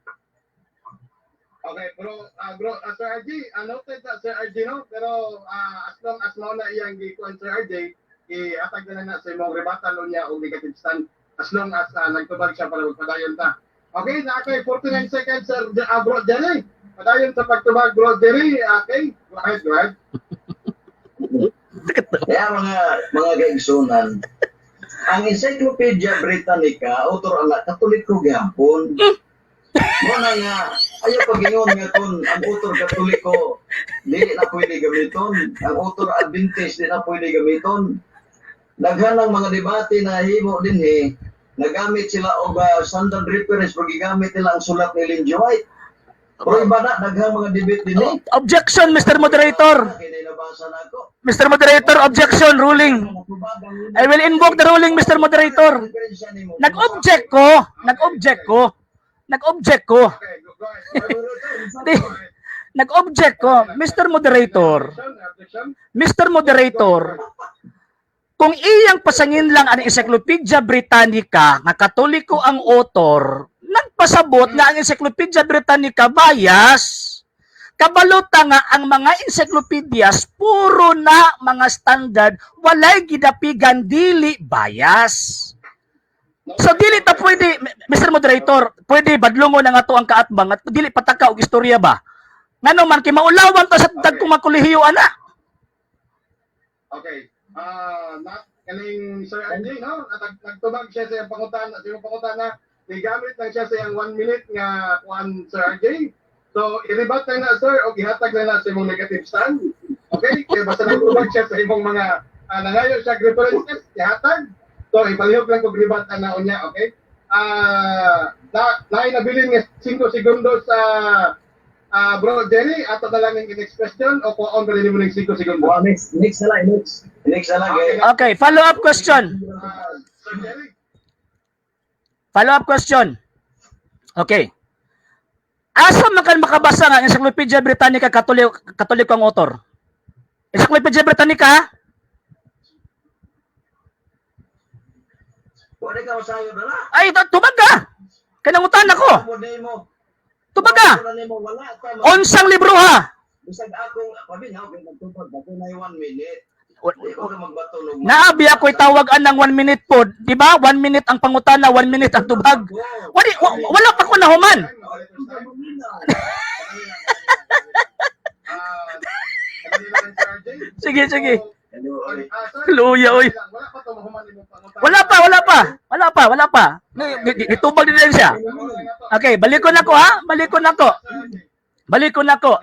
Okay, bro, Sir RJ, noted that Sir RJ, no? Pero as long as mauna iyang gikuan Sir RJ, i-atag na sa imong rebuttal niya o negative stand as long as nagtubag siya para magpadayon ta. Okay, na kay 49 seconds, Sir Bro Jerry. Padayon sa pagtubag, Bro Jerry. Okay, go ahead. Kaya mga kaigsunan, ang Encyclopedia Britannica, autor ang Katoliko gyapon. Muna nga, ayaw pag-ingon nga kung ang autor Katoliko dili na pwede gamiton, ang autor Adventist di na pwede gamiton. Naghanang mga debate na himo din nagamit sila og standard reference pag gigamit nila ang sulat ni Ellen G. White. Pero iba na, daghang mga debate din Objection, Mr. Moderator. Kinabasa na ako. Mr. Moderator, objection, ruling. I will invoke the ruling, Mr. Moderator. Nag-object ko. Okay, go ahead. Nag-object ko. Mr. Moderator. Kung iyang pasangin lang ang Encyclopedia Britannica nga Katoliko ang author, nagpasabot nga ang Encyclopedia Britannica bias. Kabalota nga ang mga encyclopedias puro na mga standard, walay gidapigan dili bias. So dili ta pwede, Mr. Moderator, pwede badlungon na nga to ang kaatbang at dili pataka og istorya ba? Ngano man kay maulawan ta sa dagkong makolehiyo ana. Okay. Kaning Sir RJ, no? Nagtubag siya sa iyang pangutana, gigamit lang siya sa iyang 1 minute nga kuan Sir RJ. So, i-rebut na sir, o ihatag na sa imong negative stand. Okay? Kaya basta nagtubag siya sa imong mga nangayo siya references, ihatag. So, ipalihog lang kung rebut na unya, okay? nabilin nga 5 segundos sa Bro Jerry, ato na lang yung next question o kuwaon pa rin mo ng 5 segundos? Next na lang, next na lang. Okay, follow-up question. Sir Jerry? Follow-up question. Okay. Asa man kan makabasa nga Encyclopedia Britannica Katolikong author? Encyclopedia Britannica? Pwede ka masayo na lang. Ay, tubag ka. Kanangutan ako. Tubag ka. Unsang libro ha? Bisag akong, pabi na ako nagtubag, ako na yung 1 minute. Hindi ko na magbatulog. Naabi ako'y tawagan ng 1 minute po. Di ba? 1 minute ang pangutana, 1 minute ang tubag. Wala pa ko nahuman. Sige, sige. Luya, oy. Wala pa. Ditubag din din siya. Okay, balikon ako ha. Balikon ako.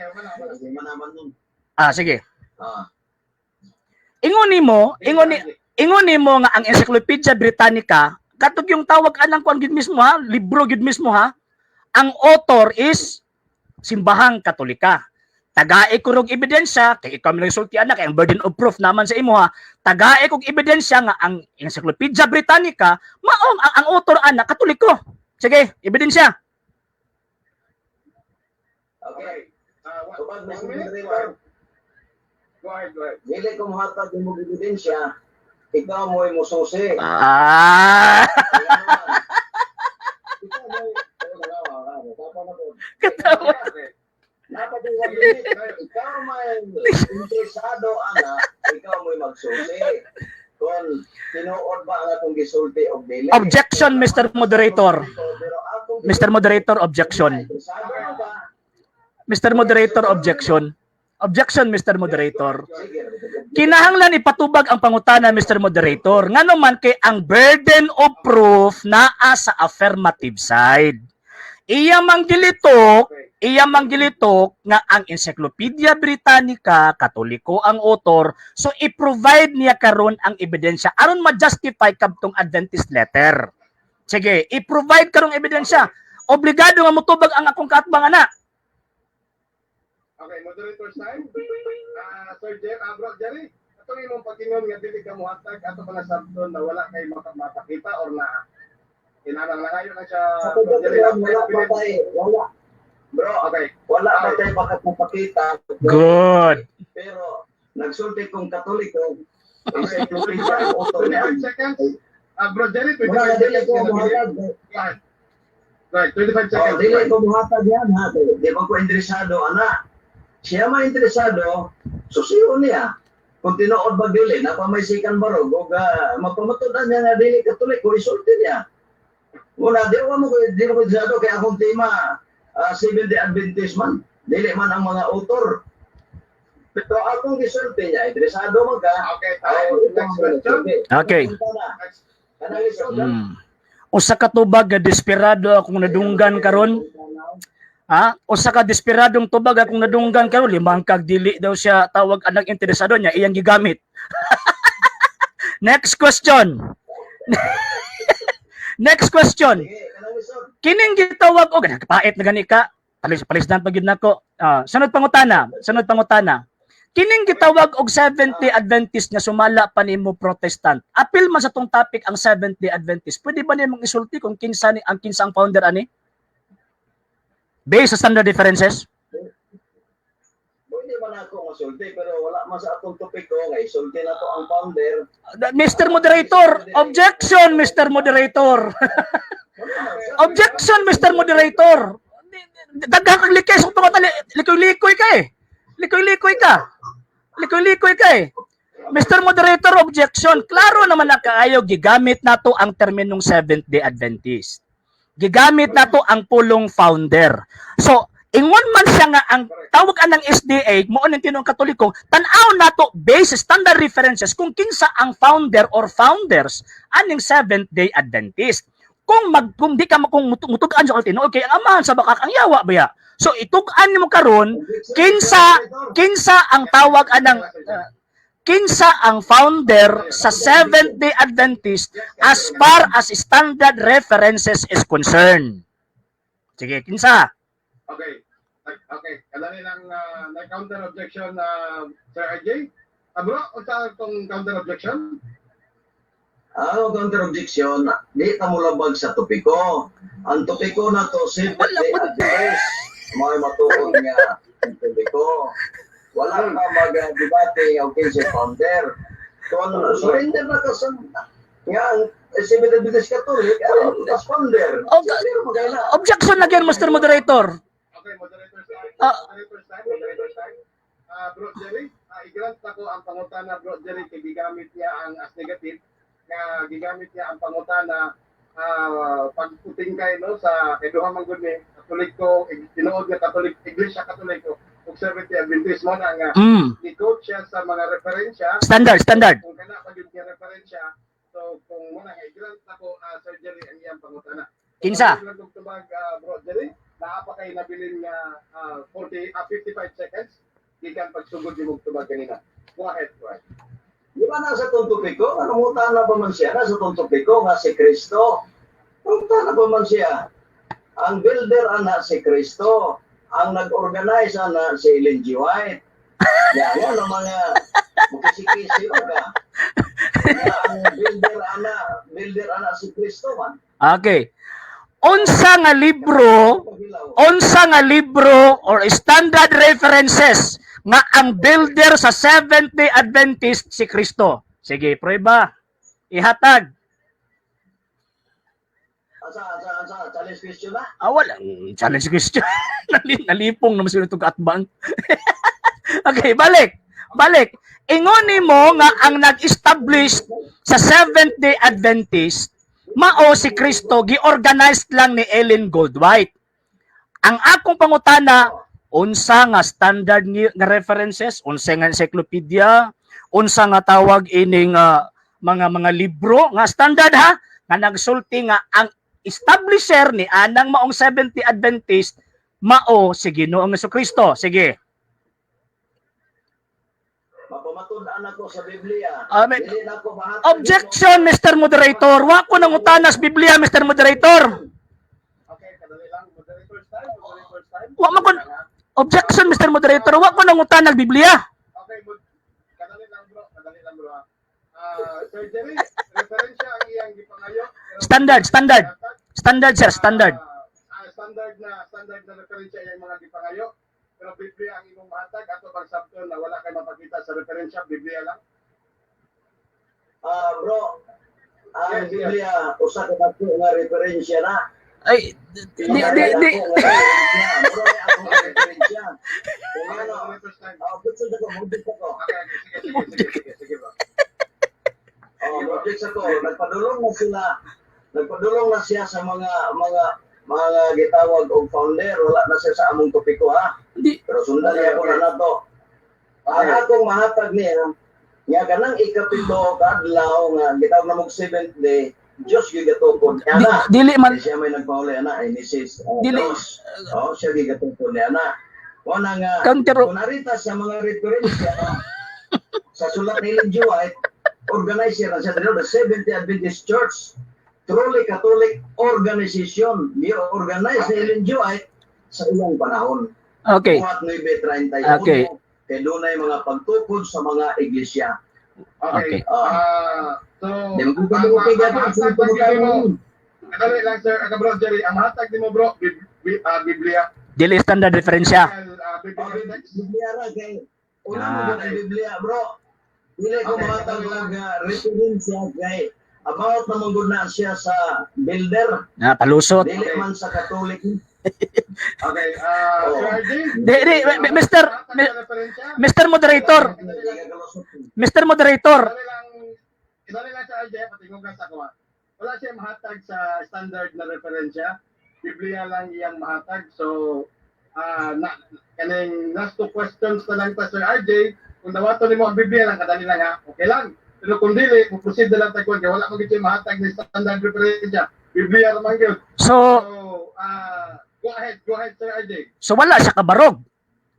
Sige. Ingon nimo nga ang Encyclopedia Britannica katog yung tawag anang kuan gid mismo ha, libro gid mismo ha. Ang author is Simbahang Katolika. Tagae ko rog ebidensya kay ikaw man sulti anak kay ang burden of proof naman sa imo ha. Tagae kog ebidensya nga ang Encyclopedia Britannica maong ang author anak Katoliko. Sige, ebidensya. Okay. Go ahead. Dili ko mahatag yung mga ebidensya, ikaw mo ay mususi. Katawa. Dapat yung 1 minute, ikaw may interesado, anak, ikaw mo ay magsusi. Kung tinuod ba ang atong gisulti o dili. Objection, Mr. Moderator. Mr. Moderator, objection. Mr. Moderator, objection. Objection, Mr. Moderator. Kinahanglan ipatubag ang pangutana, Mr. Moderator. Ngano man kay ang burden of proof naa sa affirmative side. Iya manggilitok nga ang Encyclopedia Britannica Katoliko ang author, so i-provide niya karon ang ebidensya aron ma-justify kadtong Adventist letter. Sige, i-provide karong ebidensya. Obligado nga motubag ang akong kaatbang anak. Okay, moderator's time. Sir Bro Jerry, itong imong pag-ingon nga dili ka muhatag ato pala sabton na wala kay makita or na inanang langayo na siya. Bro Jerry, wala. Bro, okay. Wala pa tayo makapapakita. Good. Pero nagsulti kong Katoliko. Okay, 25 seconds. Bro Jerry, 25 seconds. Right, 25 seconds. Dili ko muhatag yan ha. Di ba ko interesado, anak? Siya interesado, susiyo niya. Kung tinuod ba dili, napamaisikan barog, o mapamatudan niya nga dili Katoliko, isulti niya. Wala, di mo interesado kaya akong tema, Seventh-day Adventist man. Dili man ang mga author. Pero akong isulti niya, interesado man ka. Okay, next question. Okay. Usa ka tubag nga desperado akong nadunggan karon. Usa ka desperadong tubag akong nadunggan karon, 5 kag dili daw siya tawag anang interesado niya iyang gigamit. Next question. Next question. Kining gitawag og nagpait na gani ka. Palis na pagid nako. Sunod pangutana. Kining gitawag og Seventh-day Adventist nga sumala pa nimo Protestant. Apil man sa tong topic ang Seventh-day Adventist. Pwede ba nimong isulti kung kinsa ang founder ani? Based sa standard differences? Pwede man ako masulti, pero wala man sa atong topik ko. Isulti na to ang founder. Mr. Moderator, objection, Mr. Moderator. Objection, Mr. Moderator. Daghang kang likay sa tungo tali. Likoy-likoy ka eh. Likoy-likoy ka eh. Mr. Moderator, objection. Klaro naman na kaayo, gigamit nato ang terminong Seventh-day Adventist. Gigamit nato ang pulong founder. So, ingon man siya nga ang tawag anang SDA, mo ning tinong Katoliko, tan-aw nato based standard references kung kinsa ang founder or founders aning Seventh-day Adventist. Kung di ka mutugan sa Altino, okay, ang amahan sa bakak ang yawa ba ya? So itugan nimo karon kinsa ang tawag anang kinsa ang founder sa Seventh-day Adventist as far as standard references is concerned? Sige, kinsa? Okay. Okay. Kadali lang na counter objection Sir RJ. Bro, unsa tong counter objection? Ang counter objection, di ta mo labag sa topiko. Ang topiko na to, Seventh-day Adventist. May matuod nga ang topiko. Wala pa mag-debate o kinsa founder. Kung surrender na ka sa nga ang Seventh-day Adventist Catholic, as founder. Objection again, Mr. Moderator. Okay, moderator's time. Bro Jerry, i-grant na ko ang pangutana, Bro Jerry, kay gigamit niya ang as negative, nga gigamit niya ang pangutana pagputing kay no sa Eduha Mangguni, Katoliko, tinuod nga Katolik, Iglesia Katoliko, ug Seventh-day Adventist mo na nga ni-quote siya sa mga referensya. Standard. Kung kana pag yung referensya, so kung muna nga i-grant na ko Sir Jerry ang iyang pangutana. Kinsa? Bro Jerry, naapa kay nabilin nga 55 seconds gikan pagsugod ni mong tubag kanina. Go ahead. Di ba nasa itong topiko? Nanungutan na pa man siya? Nasa itong topiko nga si Kristo. Nanungutan na pa man siya? Ang builder ana si Kristo. Ang nag-organize ana si Ellen G. White. Yan ang mga mukisi-kisi ka. Ang builder ana si Kristo man. Okay. Unsa nga libro or standard references nga ang builder sa Seventh-day Adventist si Kristo? Sige, prueba. Ihatag. Challenge question na? Wala. Challenge question. Nalipong naman sila itong katbang. Okay, balik. Ingoni mo nga ang nag-establish sa Seventh-day Adventist, mao si Kristo, gi-organized lang ni Ellen Goldwhite. Ang akong pangutana, unsa nga standard nga references, unsa nga encyclopedia, unsa nga tawag ining mga libro nga standard ha, nga nagsulti nga ang establisher ni anang maong Seventh-day Adventist mao si Ginoong Jesucristo. Sige. Mapamatun-an ako sa Biblia. Dili na ako objection, Mr. Moderator. Wa ko nangutanas Biblia, Mr. Moderator. Okay, kadali lang. Moderator's time. Wa man ko objection, Mr. Moderator. Wa ko nangutanas Biblia. Okay, kadali lang bro. Sir Jerry, referensya ang iyang gipangayo. Standard, sir, standard. Standard na referensya iyang mga gipangayo. Pero Biblia ang imong mahatag ato bang sabton na wala kay mapakita sa referensya, Biblia lang. Bro, ang Biblia usa ka nato nga referensya na. Ay, di. Bro, ako nga referensya. Kung ano, gusto na ko, mundit ako. Sige bro. Mundit ako, nagpadulong na siya sa mga gitawag og founder, wala na siya sa among topiko ha. Pero sundan niya ko na nato. Ang akong mahatag niya, nga kanang ikapito kadlaw nga gitawag na mong 7th day, Diyos gigatukod niya na. Dili man siya may nagpauli ana, Inisis. Dili. Siya gigatukod niya na. Wala nga, Kantero. kung narita sa mga referensya sa sulat ni Ellen G. White, organizer na siya the Seventh-day Adventist Church, truly Catholic organization, ni-organize ni Ellen G. White sa ilang panahon. Okay. Buhat 9:31. Okay. Kaya doon ay mga pagtukod sa mga iglesia. Okay. So, kadali lang sir, bro Jerry, ang mahatag nimo bro, Biblia. Dili standard referensya. Biblia ra kay una mo ang Biblia, bro. Dili ko mahatag og referensya kay about na mangguna siya sa builder. Palusot. Dili man sa Catholic. Okay, Mr. Moderator. Mr. Moderator. Kadali lang sa RJ, patingugan sa kuha. Wala siya mahatag sa standard na referensya. Biblia lang iyang mahatag. So, kaning last two questions na lang ta Sir RJ. Kung dawato nimo ang Biblia lang, kadali lang ha. Okay lang. Pero kung dili, proceed na lang tagwan. Kaya wala magiging siya mahatag ni standard referensya. Biblia naman yun. So, Go ahead Sir RJ. So wala siya kabarog.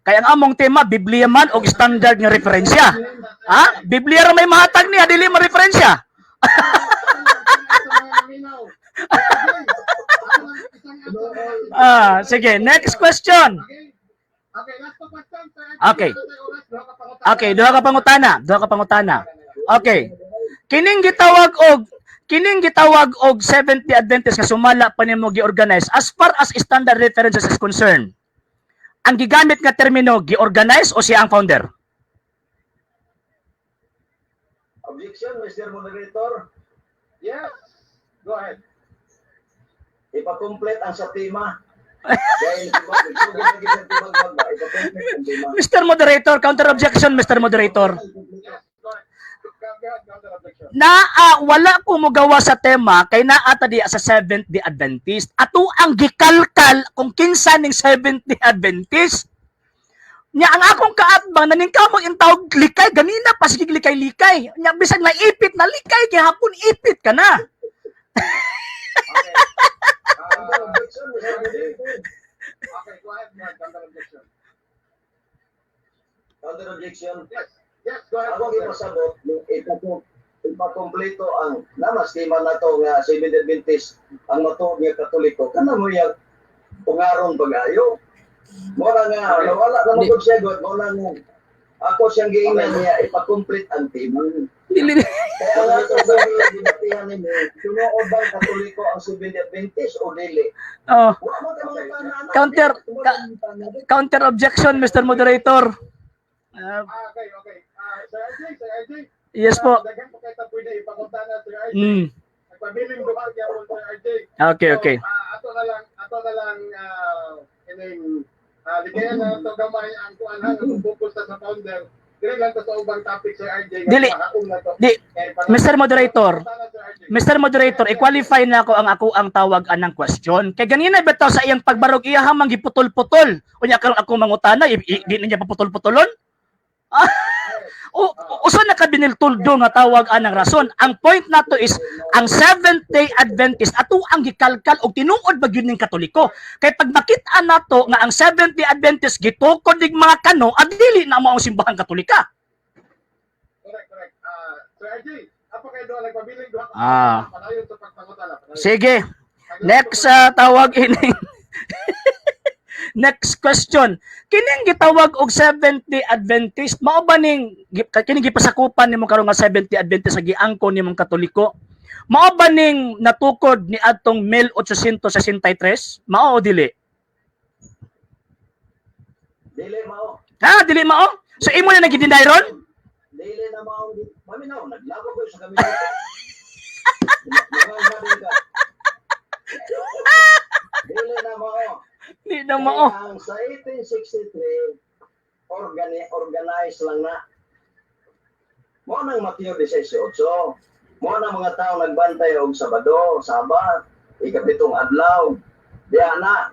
Kaya ang among tema Biblia man og standard nga referensya. Ha? Biblia ra may mahatag niya dili mo referensya. Sige, next question. Okay. Okay, duha ka pangutana. Okay. Kining gitawag og Seventh-day Adventist nga sumala pa nimo gi-organize as far as standard references is concerned. Ang gigamit nga termino gi-organize o siya ang founder? Objection, Mr. Moderator. Yes. Go ahead. Ipa-complete ang sa tema. Mr. Moderator, counter objection, Mr. Moderator. Wala ko mogawa sa tema kay naata diya sa Seventh-day Adventist. Ato ang gikalkal kung kinsa ning Seventh-day Adventist. Nya ang akong kaatbang naning kamo yung tawag likay ganina pa sige likay-likay. Nya bisag na ipit na likay kay hapon ipit ka na. Okay, go ahead, counter objection. Counter objection. Yes, go ahead. Ako ipasabot, ipakompleto ang namastima na to nga Seventh-day Adventist ang matuod nga Katoliko. Kana mo yung pungaron pag-ayo. Mura nga, wala na mo siya God, mura nga. Ako siyang giingan niya, ipakomplete ang tema. Kaya nga ito sa binatihan ninyo, sunood bang Katoliko ang Seventh-day Adventist o dili? Oh. Counter objection, Mr. Moderator. Okay. Sir RJ. Yes po. Daghan po kayo pwede ipangutana, Sir RJ. Nagpabiling dumaan niya po, Sir RJ. Okay. Ato na lang, ligayan na ito gamay ang kuanhan na focus sa founder. Dili lang to sa ubang topic, Sir RJ. Mr. Moderator, i-qualify na ako ang tawag anang question. Kay ganina bitaw sa iyang pagbarog iya hamang giputol-putol. Unya karon ako mangutana, di niya paputol-putolon? Usa na kabiniltuldo nga tawag anang rason. Ang point nato is ang Seventh-day Adventist ato ang gikalkal og tinuod ba gyud ning Katoliko. Kay pag makita nato nga ang Seventh-day Adventist gitukod ning mga kano adili na mao ang simbahang Katolika. Correct. Sir RJ, apa kayo doon nagpabiling duha padayon sa pagpangutana. Sige. Next tawag ining next question. Kining gitawag og Seventh-day Adventist, mao ba ning kining gipasakupan nimo karon nga Seventh-day Adventist sa giangkon nimong Katoliko? Mao ba ning natukod ni adtong 1863? Mao o dili? Dili mao. Dili mao? So imo na nagidinay ron? Dili na mao. Maminaw, naglago ko sa kami. Dili na mao. Di na mao. Ang sa 1863, organize lang na. Mo nang Mateo 18. Mo nang mga tao nagbantay og Sabado, Sabat, ikapitong adlaw. Diya na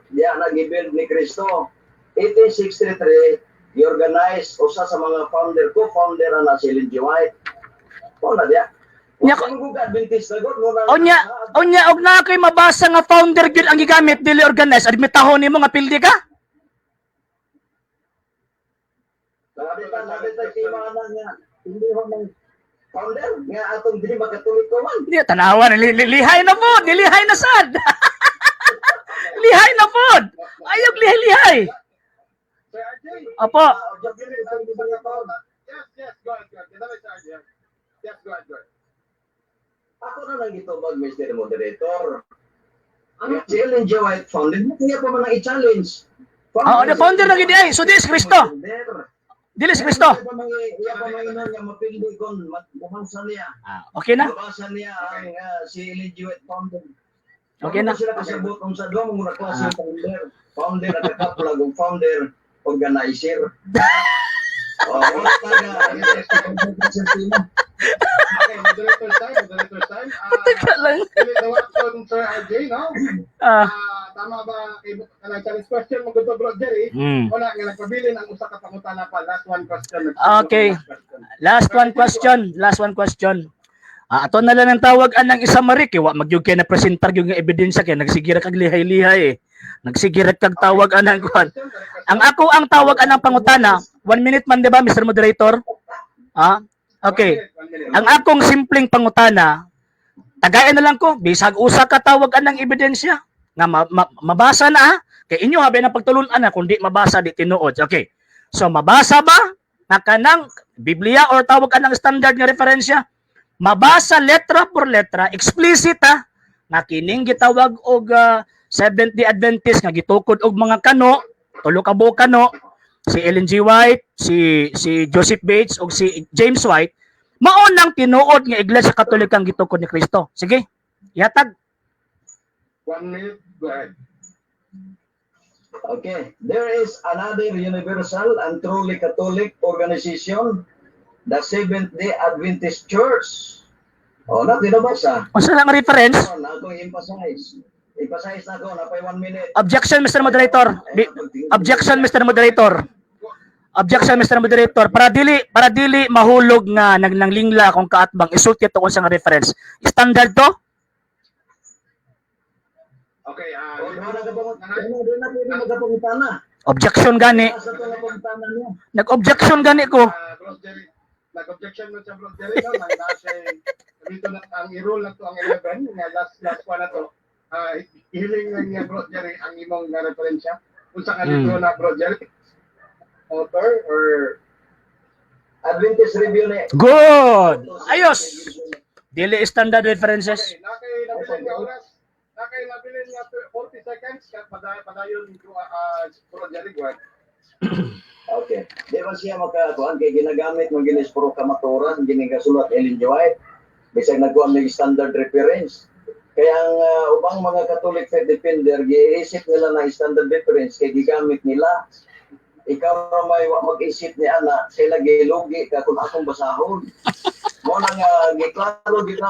gibuild ni Kristo. 1863, i-organize usa sa mga co-founder na si Ellen G. White. Mo na diya. Onya og na kay mabasa nga founder gyud ang gigamit dili organize admitahon nimo nga pildi ka? Sabi ta kay mga nga hindi ho ng founder nga atong dili makatuliko man. Di tanawan lihay na po, dilihay na sad. Lihay na po. Ayog lihay. Sir RJ. Opo. Yes, go ahead. Yes, go ahead. Ako na lang itubag, Mr. Moderator. Ang si Ellen G. White founder, kaya pa man ang i-challenge. The founder na gid ay, so dis Kristo. Dili si Kristo. Iya pa man inon nga mapildi kon mabasa niya. Okay na? Mabasa niya ang si Ellen G. White founder. Okay na. Sila kasabot kung sa duwa mong klase founder. Founder at kaplag og founder organizer. Wala taga. Okay, moderator time. Teka lang. Sir RJ, no? Tama ba kanang challenge question mo gud bro Jerry? Wala nga nagpabilin ang usa ka pangutana pa. Last one question. Okay. Last one question. Ato na lang ang tawag anang isa marik wa magyug kay na presentar yung ebidensya kay nagsigira kag lihay-lihay Nagsigira kag tawag anang kuan. Ang ako ang tawag anang pangutana, 1 minute man di ba Mr. Moderator? Okay. Ang akong simpleng pangutana, tagayan na lang ko, bisag usa ka tawag anang ebidensya nga mabasa na kay inyo habi na pagtulunan na kundi mabasa di tinuod. Okay. So mabasa ba na kanang Biblia or tawag anang standard nga referensya? Mabasa letra por letra, explicit nga kining gitawag og Seventh-day Adventist nga gitukod og mga kano, tulo ka buok kano, si Ellen G. White, si Joseph Bates ug si James White, mao nang tinuod nga Iglesia Katolikang gitukod ni Kristo. Sige, yatag. 1 minute, go ahead. Okay, there is another universal and truly Catholic organization, the Seventh-day Adventist Church. Na tinabasa. Unsa lang reference? Ako emphasize. Emphasize na ako, napay 1 minute. Objection, Mr. Moderator. Objection, Mr. Moderator. Objection, Mr. Moderator. Para dili mahulog nga nagnanglingla kung kaatbang isulti to unsa nga reference. Standard to? Okay, Objection gani. Nag-objection gani ko. Nag-objection mo sa Bro Jerry, no? Dito na ang i-roll na to ang 11, nga last one na to. Hiling nga Bro Jerry ang imong nga referensya. Kung sa kanito na Bro Jerry, author or Adventist Review ni. Good. Ayos. Dili standard references. Okay, nabilin nga oras. Nabilin nga 40 seconds. Padayon Bro Jerry, go ahead. Okay. Di ba siya makakuan kay ginagamit mo ginis puro kamaturan, ginigasulat Ellen G. White. Bisag nagkuhan may standard reference. Kaya ang ubang mga Catholic faith defender, giisip nila na standard reference kay gigamit nila. Ikaw na may mag-isip ni Ana, sila gilugi ka kung akong basahon. Mo na nga, giklaro dito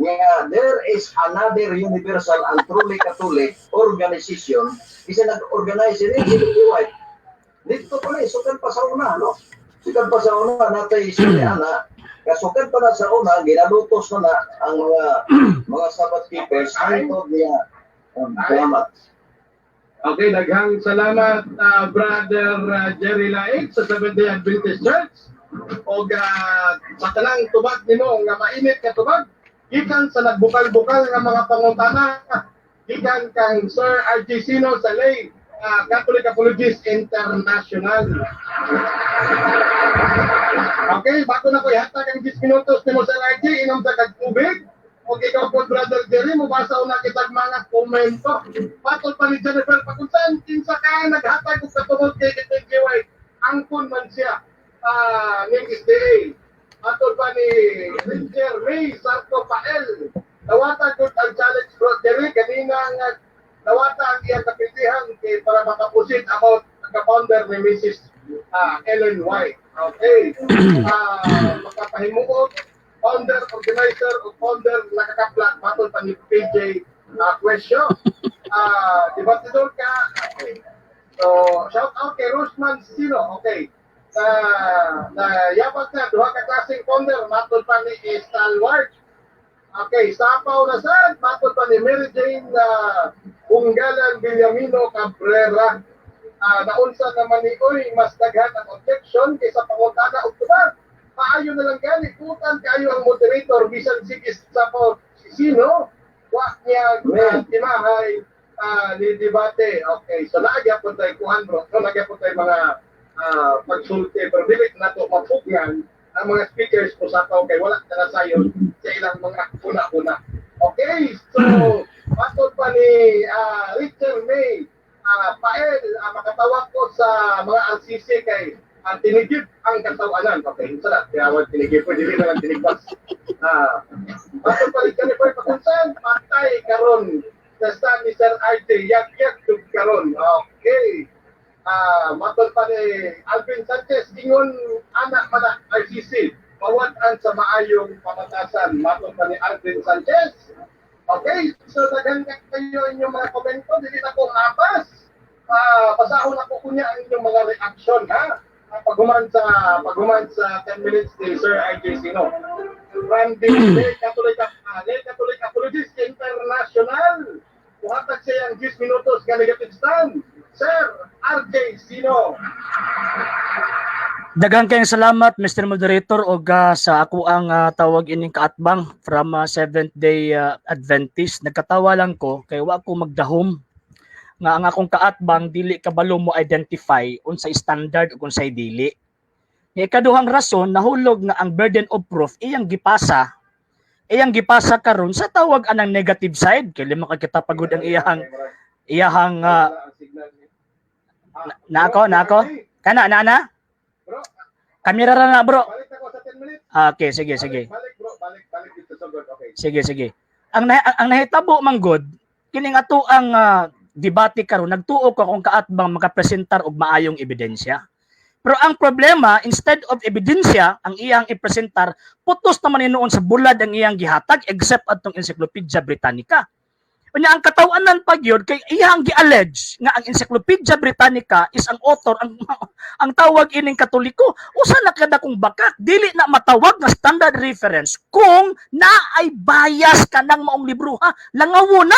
nga there is another universal and truly Catholic organization. Isa nag-organize rin, Ellen G. White. Dito pa rin, sukan pa sa una, no? Sukan pa sa una, natay si Ana. Kasukan pa na sa una, ginalutos na ang mga Sabbath keepers. Hantod niya. Salamat. Okay, daghang salamat Brother Jerry Laig sa Seventh-day Adventist Church. O sa tanang tubag nimo nga mainit ka tubag, gikan sa nagbukal-bukal nga mga pangutana, gikan kang Sir R.J. Sino sa Lay Catholic Apologists International. Okay, bago na ko ihatag ang 10 minutos ni mo sa RJ, inom sa kagtubig. O ikaw po, Brother Jerry, mabasa na kitag mga komento. Patol pa ni Jennifer, pakunsan, kinsa ka, naghatag sa tungod kay Kiteng angkon man siya ng SDA. Patol pa ni Richard May Sarko Pael. Tawatan ko ang challenge, Bro Jerry, kanina nga nawata ang iyang kapitihan para makapusit about ang founder ni Mrs. Ellen White. Okay. Makapahimuot, founder, organizer, o founder nakakaplat matol pa ni PJ question. Debatidor ka. Okay. So, shout out kay Rosman Sino. Okay. Yapat na, duha ka klaseng founder, matol pa ni Stalwart. Okay, sapaw na sad, matol pa ni Mary Jane Unggalan Villamino Cabrera. Naunsa naman ni Uy, mas daghan ang objection kaysa pangutana o tubag. Paayo na lang gani, putan kayo ang moderator, bisan sige sapaw sino, wak niya timahay ni debate. Okay, so nagya po tayo kuhan bro, so nagya po tayo mga pagsulti, pero bilik na ito mapugnan ang mga speakers po sa tao kay wala na sayon sa ilang mga una-una. Okay, so patod pa ni Richard May Pael, makatawag ko sa mga RCC kay tinigib ang katawanan. Okay, isa kaya wala tinigib po, hindi na lang tinigbas. Patod pa ni Jennifer Pakunsan, patay karon sa ni Sir RJ, yak-yak karon. Okay. Matol pa ni Alvin Sanchez, ingon anak mana RCC, mawatan sa maayong pamatasan. Matol pa ni Alvin Sanchez. Okay, so daghan kayo inyong mga komento, dili na ko napas. Pasahon ako kunya ang inyong mga reaction, ha? Paghuman sa 10 minutes ni Sir RJ Sino. Randy Le Catholic Apologist International. Buhatag siya ang 10 minutos ka negative stand. Sir RJ Sino. Daghang kayong salamat Mr. Moderator og sa ako ang tawag ining kaatbang from Seventh Day Adventist. Nagkatawa lang ko kay wa ko magdahom nga ang akong kaatbang dili kabalo mo identify unsay standard ug unsay dili. Nga ikaduhang rason nahulog nga ang burden of proof iyang gipasa karon sa tawag anang negative side kay lima ka kita pagud ang iyahang nako kana Bro, kamera ra na bro. balik ako sa 10 minutes. Okay, sige. Balik bro, balik dito sa good. Okay. Sige. Ang nahitabo manggod kining ato ang debate karon nagtuo ko kung kaatbang makapresentar og maayong ebidensya. Pero ang problema, instead of ebidensya ang iyang ipresentar, putos naman inoon sa bulad ang iyang gihatag except atong Encyclopedia Britannica. Unya ang katawanan pa gyud kay iyang gi-allege nga ang Encyclopedia Britannica is ang author ang tawag ining Katoliko usa na kada kung bakak dili na matawag nga standard reference kung naay bias kanang maong libro ha langawon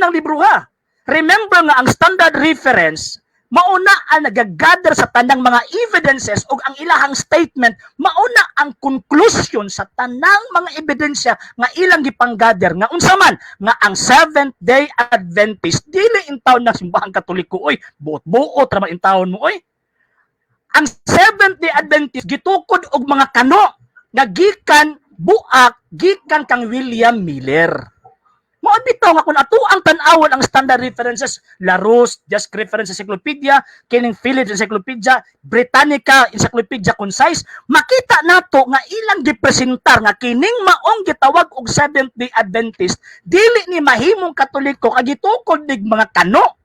ang libro ha. Remember nga ang standard reference mauna ang nagagather sa tanang mga evidences o ang ilahang statement, mauna ang conclusion sa tanang mga ebidensya nga ilang gipanggather nga unsa man nga ang Seventh Day Adventist dili in taon ng simbahang Katoliko oy buot-buot ra man in taon mo oy. Ang Seventh Day Adventist gitukod og mga kano nga gikan kang William Miller. Mao bitaw nga kun ato ang tan-awon ang standard references Larousse Just Reference Encyclopedia, kining Phillips Encyclopedia, Britannica Encyclopedia Concise, makita nato nga ilang gipresentar nga kining maong gitawag og Seventh-day Adventist dili ni mahimong Katoliko kag gitukod nig mga kano.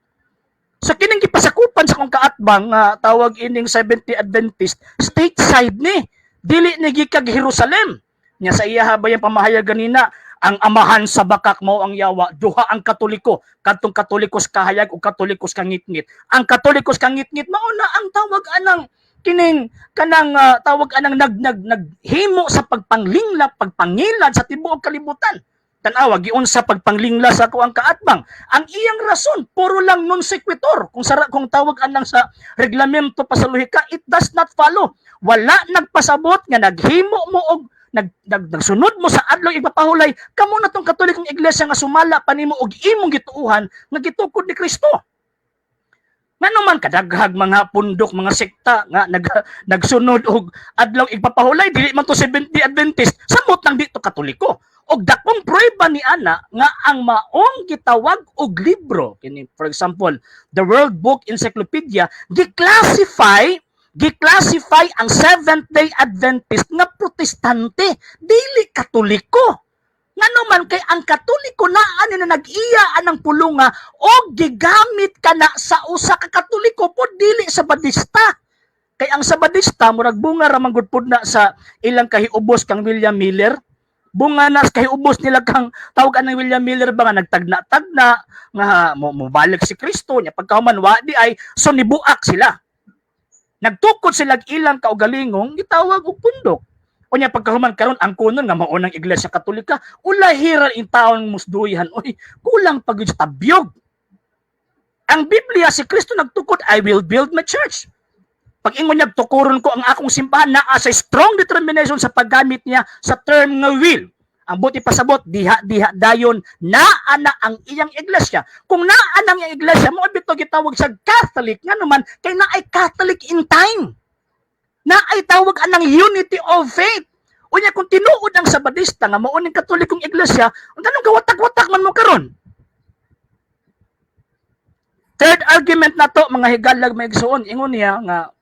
So kining gipasakupan sa kong kaatbang nga tawag ining Seventh-day Adventist stateside ni dili ni gikag Jerusalem. Nya sa iya habayang pamahayag ganina ang amahan sa bakak mao ang yawa, duha ang Katoliko, kadtong Katolikos kahayag ug Katolikos kangitngit. Ang Katolikos kangitngit mao na ang tawag anang kining kanang tawag anang naghimo sa pagpanglingla, pagpangilad sa tibuok kalibutan. Tan-awa giun sa pagpanglingla sa ako ang kaatbang. Ang iyang rason puro lang non sequitur. Kung tawag anang sa reglamento pasaluhika, it does not follow. Wala nagpasabot nga naghimo mo og nagsunod mo sa adlaw ipapahulay kamo na tong Katolikong iglesia nga sumala panimo og imong gituuhan nga gitukod ni Kristo. Ngano man kadaghag mga pundok, mga sekta nga nagsunod og adlaw ipapahulay dili man to Seventh-day Adventist, samot nang dito Katoliko. Og dakong prueba ni ana nga ang maong gitawag og libro kini for example the World Book Encyclopedia giclassify ang Seventh-day Adventist nga protestante, dili Katoliko. Ngano man kay ang Katoliko naa ni na nag-iya anang pulunga o gigamit kana sa usa ka Katoliko po dili Sabadista. Kay ang Sabadista murag bunga ra man gud pud na sa ilang kahiubos kang William Miller. Bunga na sa kahiubos nila kang tawag anang William Miller ba nga nagtagna-tagna nga mobalik si Kristo nya pagkahuman wa di ay so nibuak sila. Nagtukod sila ilang kaugalingong gitawag og pundok. Unya pagkahuman karon ang kunon nga mao nang Iglesia Katolika, ulahiran in taon musduyan oy, kulang pag sa tabyog. Ang Biblia si Kristo nagtukod, I will build my church. Pag ingon niya tukuron ko ang akong simbahan naa sa strong determination sa paggamit niya sa term nga will. Ang buti pasabot diha dayon naa na ang iyang iglesia. Kung naa na ang iyang iglesia mo bito gitawag sa Catholic nga naman kay naay Catholic in time. Naay tawag anang unity of faith. Unya kung tinuod ang Sabadista nga mao ning Katolikong iglesia, untanong gawatak-watak man mo karon. Third argument na to mga higalag may igsuon ingon niya nga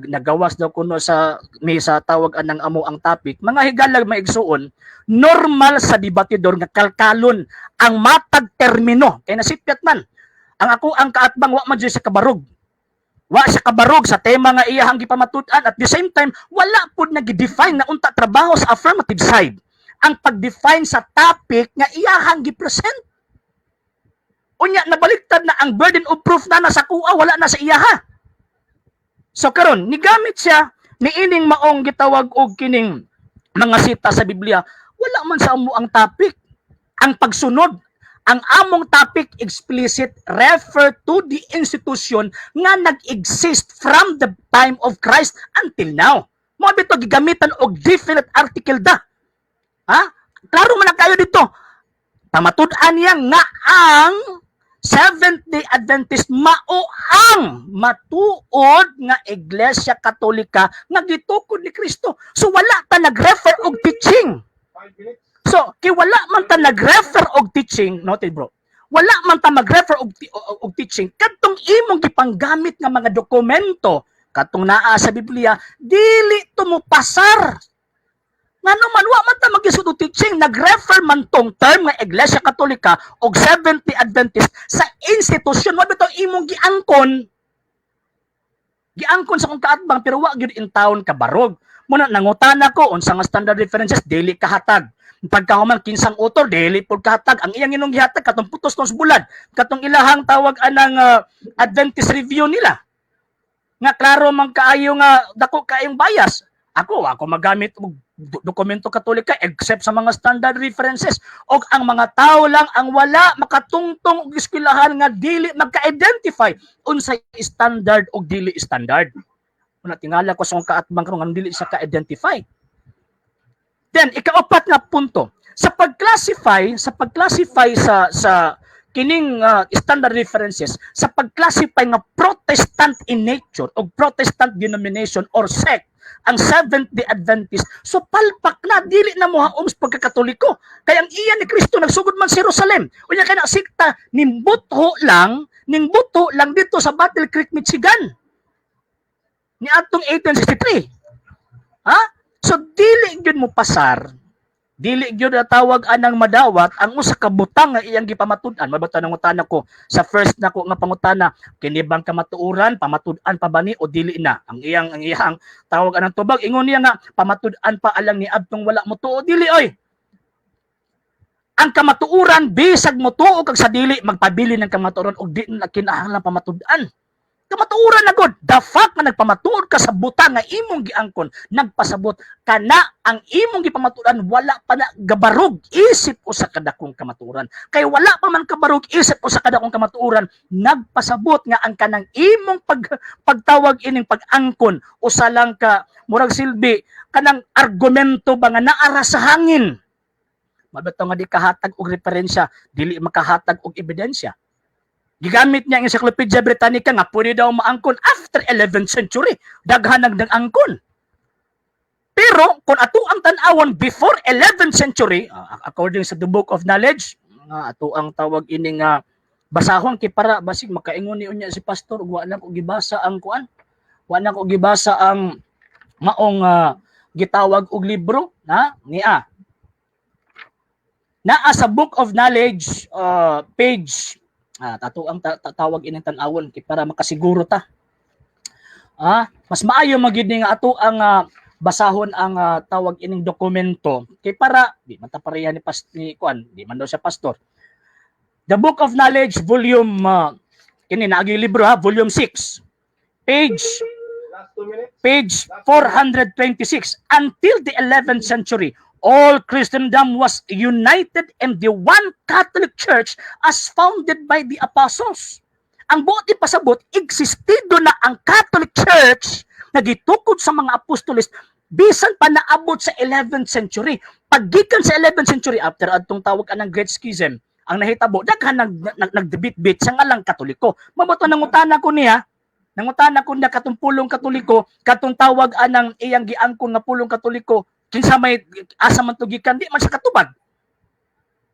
nagawas daw kuno sa mesa tawag anang amo ang topic mga higalag maigsuon normal sa debatidor nga kalkalon ang matag termino kay nasipyat man ang ako ang kaatbang wa man sa kabarog sa tema nga iyahang gipamatud-an at the same time wala pud nagidefine na unta trabaho sa affirmative side ang pag-define sa topic nga iyahang gipresent unya nabaliktad na ang burden of proof na nasa kuha wala na sa iyaha. So karon nigamit siya niining maong gitawag og kining mga sita sa Biblia, wala man sa amo ang topic. Ang pagsunod, ang among topic explicit refer to the institution nga nag-exist from the time of Christ until now. Mo bito gigamitan og definite article da. Ha? Klaro man na kayo dito. Pamatud-an niya nga ang Seventh-day Adventist mao ang matuod nga Iglesia Katolika nga gitukod ni Kristo. So wala ta nag-refer og teaching. 5 minutes. So, wala man ta nag-refer og teaching, noted bro, wala man ta mag-refer og teaching, katong imong gipanggamit nga mga dokumento, katong naa sa Biblia, dili to mo pasar. Nga naman, wala man ta mag-isud og teaching, nag-refer man tong term nga Iglesia Katolika og Seventh-day Adventist sa institusyon, wala bitaw imong giangkon sa kong kaatbang, pero wag yun in town kabarog. Muna, nangutana ko, unsa nga standard references, dili kahatag. Pagkahuman kinsang author dili pud kahatag ang iyang inong gihatag katong putos nos bulad katong ilahang tawag anang Adventist review nila nga klaro man kaayo nga dako kaayong bias. Ako magamit og dokumento Katolika except sa mga standard references og ang mga tao lang ang wala makatungtong og eskwelahan nga dili magka-identify unsay standard og dili standard. Una tingala ko sa kaatbang karon nga dili siya ka-identify. Then ikaapat nga punto, sa pag-classify sa kining standard references, sa pag-classify nga Protestant in nature o Protestant denomination or sect ang Seventh-day Adventist, so palpak na dili na mo haom sa pagkakatoliko. Kaya ang iya ni Kristo nagsugod man sa Jerusalem. Unya kay na sikta nimbutho lang dito sa Battle Creek, Michigan. Ni atong 1863. Ha? So, dili gyud mo pasar, dili gyud tawag anang madawat ang usa ka butang nga iyang gipamatud-an. Mabata nang utana ko sa first nako nga pangutana, kini bang kamatuoran, pamatud-an pa ba ni o dili na? Ang iyang tawag anang tubag ingon niya nga pamatud-an pa alang ni adtong wala mo tuo dili oy. Ang kamatuoran bisag mo tuo kag sa dili magpabili ng kamatuoran og di na kinahanglan pamatud-an. Kamatuoran na god, the fact na nagpamatuod ka sa butang nga imong giangkon, nagpasabot kana ang imong gipamatuoran wala pa na gabarog isip o sa kadakong kamatuoran. Kay wala pa man kabarog isip o sa kadakong kamatuoran, nagpasabot nga ang kanang imong pagtawag ining pag-angkon o salang ka murag silbi kanang argumento ba nga naara sa hangin. Mabato nga di kahatag og referensya, dili makahatag og ebidensya. Gigamit niya ang Encyclopedia Britannica nga pwede daw maangkon after 11th century. Daghan nagdang-angkon. Pero kung ato ang tan-awon before 11th century, according sa the Book of Knowledge, ato ang tawag ining basahon kay para basig makaingon niya si pastor wa na ko gibasa ang kuan. Wa na ko gibasa ang maong gitawag og libro na niya. Naa sa Book of Knowledge page ato ang tawag ining tan-awon kay para makasiguro ta. Mas maayo magid nga ato ang basahon ang tawag ining dokumento kay para di man ta pareha ni kuan, di man daw siya pastor. The Book of Knowledge volume kini naagi libro volume 6. Page 426 until the 11th century. All Christendom was united in the one Catholic Church as founded by the apostles. Ang buot ipasabot, existido na ang Catholic Church na gitukod sa mga apostoles bisan pa naabot sa 11th century. Paggikan sa 11th century, after atong tawag anang Great Schism, ang nahitabo, daghan nagdebit-bit sa ngalang Katoliko. Mabuto nangutana ko niya katong pulong Katoliko, katong tawag anang iyang giangkon nga pulong Katoliko, kinsa may asa man tugikan di man sa katubag.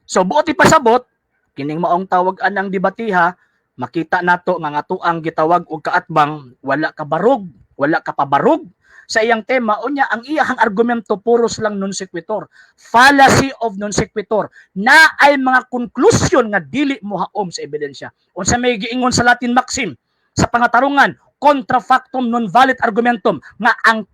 So buot ipasabot kining maong tawag anang debatiha, makita nato nga ato ang gitawag og kaatbang wala ka pabarog sa iyang tema. Unya ang iyang argumento puros lang non sequitur, fallacy of non sequitur, na ay mga conclusion nga dili mohaom sa ebidensya. Unsa may giingon sa Latin maxim sa pangatarungan, contra factum non valid argumentum, nga ang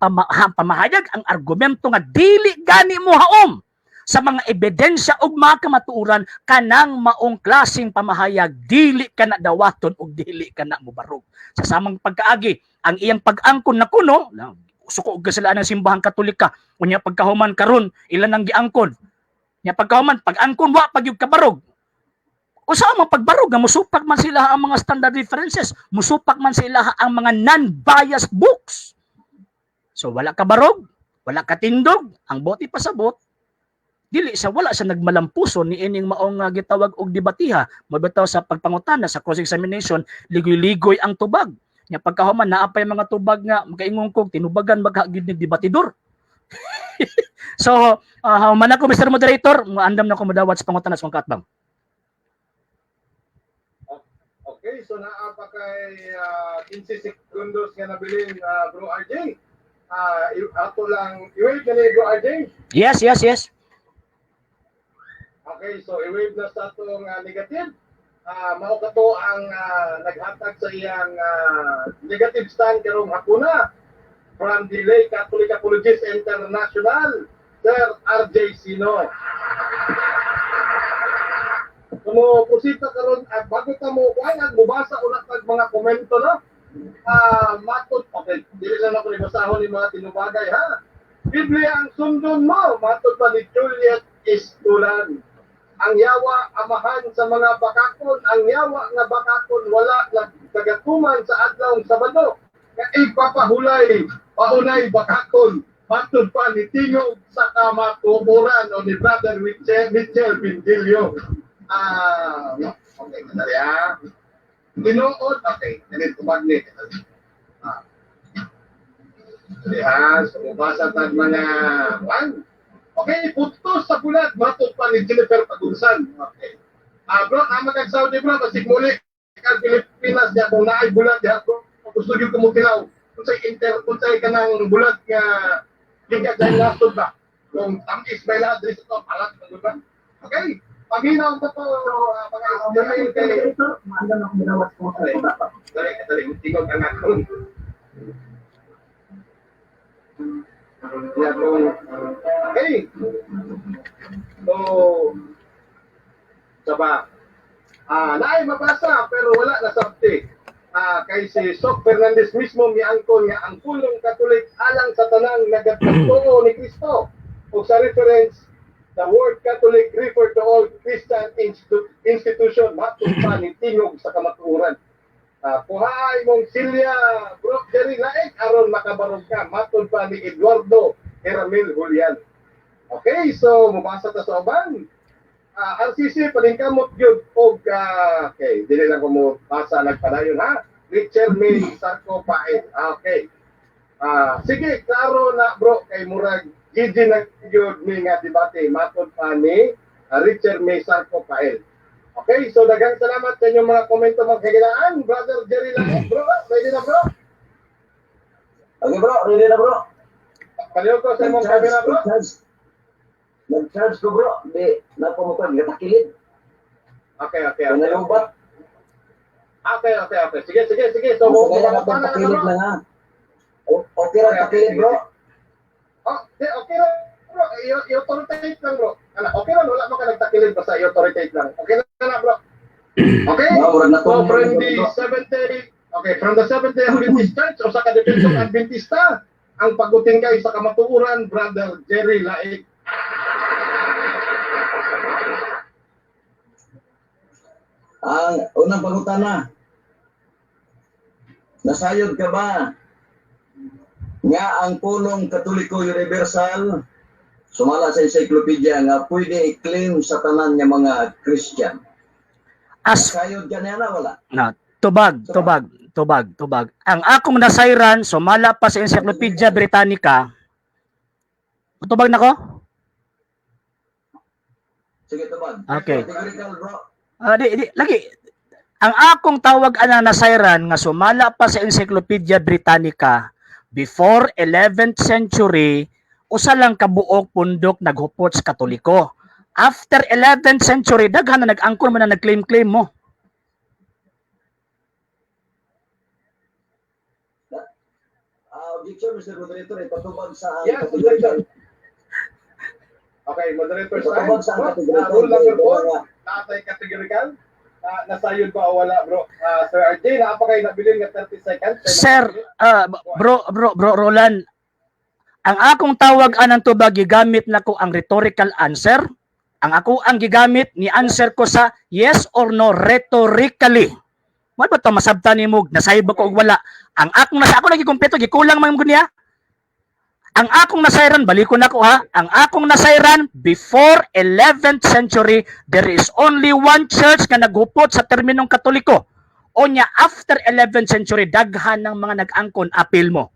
pamahayag ang argumento nga dili gani mo haom sa mga ebidensya ug mga kamatuoran, kanang maong klaseng pamahayag dili kana dawaton ug dili kana mobarog. Sa samang pagkaagi ang iyang pag-angkon na kuno suko og kasalanan ng simbahang Katolika. Unya pagkahuman karon ilan ang giangkon. Nya pagkahuman pag-angkon wa pagyud kabarog. Usa man pagbarog nga musupak man sila ang mga standard references, musupak man sila ang mga non-biased books. So wala ka barog, wala ka tindog, ang bote pasabot. Dili sa wala sa nagmalampuson ni ining maong gitawag og debatiha, mabitaw sa pagpangutana sa cross examination, ligoy-ligoy ang tubag. Nya pagkahuman naapay mga tubag nga makaingon kog tinubagan maghagid ni debatidor. So, man ako Mr. Moderator, maandam na ko madawat sa pangutana sa mga katbang. Okay, so naa pa kay 15 sekundos nga nabiling Bro RJ. Ato lang i-wave na ni Bro RJ. Yes. Okay, so i-wave na sa atong negative. Mao kato ang naghatag sa iyang negative stand karong hapuna from the Lay Catholic Apologists International, Sir RJ Sino. Kumo pusita karon bago ta mo kuan magbasa ulat kag mga komento no. Matud okay, dili lang ako ibasahon ni mga tinubagay ha. Biblia ang sundon mo, matud pa ni Juliet Istulan. Ang yawa amahan sa mga bakakon, ang yawa nga bakakon wala nagkagatuman sa adlaw Sabado. Kay ipapahulay paunay bakakon matud pa ni Tingog sa kamatuburan o ni Brother Mitchell Pintilio. Okay, kadali ha. Tinuod, okay, ganito magnet. Kadali so mabasa tag mga one. Okay, putos sa bulat, matod pa ni Jennifer Pagunsan. Okay. Bro, naman kag Saudi bro, masig muli kag Pilipinas niya kung naay bulat niya bro. Gusto gyud ko mo tilaw. Kung say kanang bulat nga ligat dahil nasod ba. Kung tamis ba lahat dito to, palat ng ba? Okay. Paginaw mo to mga isdamay kay ito, maandam ako minawas ko sa dapat. Dali, tingog ang akon. Okay. So, saba. Naay mabasa pero wala na sabti. Kay si Sok Fernandez mismo miangkon nga ang pulong Katolik alang sa tanang nagatagtuo ni Kristo. O sa reference, the word Catholic refer to all Christian institution matod pa ni tingog sa kamatuoran. Kuhaay mong Silya Bro Jerry Laik aron makabarog ka matod pa ni Eduardo Eramil Julian. Okay, so mabasa ta sa uban. RCC paningkamot gyud og okay, dili lang ko mo basa nagpadayon ha. Richard May Sarko Paet. Okay. Sige, klaro na bro kay murag gigi na gyud ni nga debate matod pa ni Richard May Sarko Paet. Okay, so daghang salamat sa inyong mga komento mga kagilaan. Brother Jerry Laik, bro, ready na bro? Okay bro, ready na bro. Paliw ko sa imong camera bro. Nag-charge ko bro, di napamukan, gatakilid. Okay. Nalubat. Okay. Sige. So, Masaya na pagtakilid lang ha. Okay lang takilid bro. Okay lang bro. I-authoritate lang bro. Okay lang, wala mo ka nagtakilid basta i-authoritate lang. Okay na bro. Okay? So, from the Seventh-day Adventist Church o sa Kadepensong Adventista, ang paguting kay sa kamatuuran, Brother Jerry Laik. Ang unang pangutana, nasayod ka ba nga ang pulong Katoliko Universal sumala sa encyclopedia nga pwede i-claim sa tanan nga mga Christian? Nasayod ka niya na wala? Na, tubag. Ang akong nasayran, sumala pa sa Encyclopedia Britannica. Tubag na ko? Sige, tubag. Okay. Categorical, bro. Lagi. Ang akong tawag ana nasayran nga sumala pa sa Encyclopedia Britannica before 11th century usa lang kabuok pundok naghupot sa Katoliko. After 11th century daghan na nag-angkon man na nag-claim mo. Objection, Mr. Moderator, ipatubag sa Yes, categorical. Okay, moderator Ipatubag sa sign. categorical. Rule number 4, naatay categorical. Nasayod ba o wala, bro? Sir RJ, naapa kayo nabilin nga 30 seconds? Sir, bro Roland, Ang akong tawag anang tubag gigamit nako ang rhetorical answer. Ang ako ang gigamit ni answer ko sa yes or no rhetorically. Mo ba to masabtan nimo nasayod ba ko og wala? Ang akong nasa ako lagi kumpleto gikulang man mo niya. Ang akong nasayran baliko nako ha. Ang akong nasayran before 11th century there is only one church nga naghupot sa terminong Katoliko. O nya after 11th century daghan ng mga nag-angkon apil mo.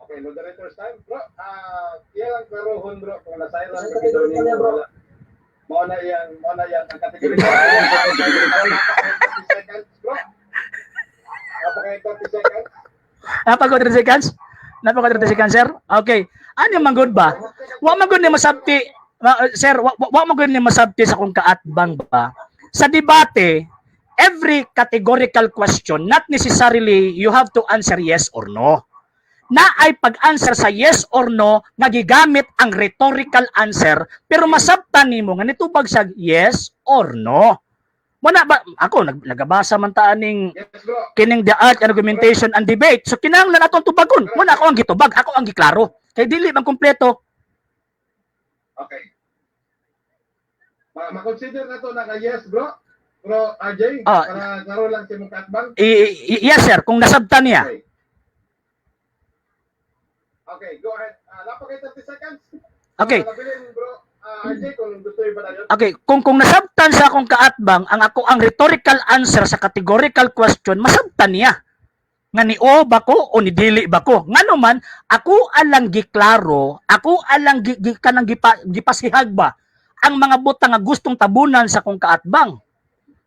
Okay, moderator's time. Bro, iyan ang klarohon bro, kung nasayran Sa ka kategory dito niya, bro. Mao na yan, ang kategory. 30 seconds, bro. Napaka 30 seconds. Napag 30 seconds? Napag 30 seconds, sir? Okay. Ano man good ba? Wa man good ni masabti, sir, wa man good ni masabti sa kung kaatbang ba? Sa debate, every categorical question, not necessarily you have to answer yes or no. Na ay pag-answer sa yes or no, nagigamit ang rhetorical answer, pero masabtan nimo nga nitubag sa yes or no. Muna ba ako nagabasa man ta aning Yes, bro. kining the art and argumentation and debate. So kinahanglan atong tubagon. Muna ako ang gitubag, ako ang giklaro. Kay dili man kompleto. Okay. Ma-consider na to na ka yes, bro. Bro, RJ, Ah. para klaro lang si mong katbang. Yes sir, kung nasabtan niya. Okay. Okay, go ahead. Napaka 30 seconds. Okay. Nabilin, bro. RJ, kung gusto yung badayon. Okay, kung nasabtan sa akong kaatbang ang ako ang rhetorical answer sa categorical question, masabtan niya. Nga ni o ba ko o ni dili ba ko. Ngano man ako alang giklaro, ako alang kanang gipasihag ba ang mga butang nga gustong tabunan sa akong kaatbang.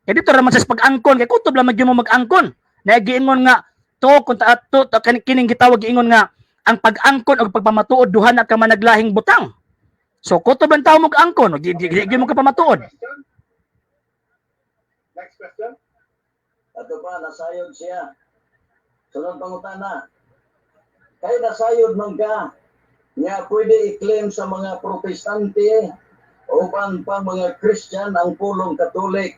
Kaya dito raman sa pag-angkon, kay kutob lang mo mag-angkon. Nagiingon nga to kung kining gitawag giingon nga ang pag-angkon o pagpamatuod duha na ka managlahing butang. So kutob lang tao mag-angkon, di mo ka pamatuod. Next question. Ato pa, nasayod siya. Sunod pangutana. Kaya nasayod man ka, nga pwede i-claim sa mga protestante o pa mga Christian ang pulong Katolik.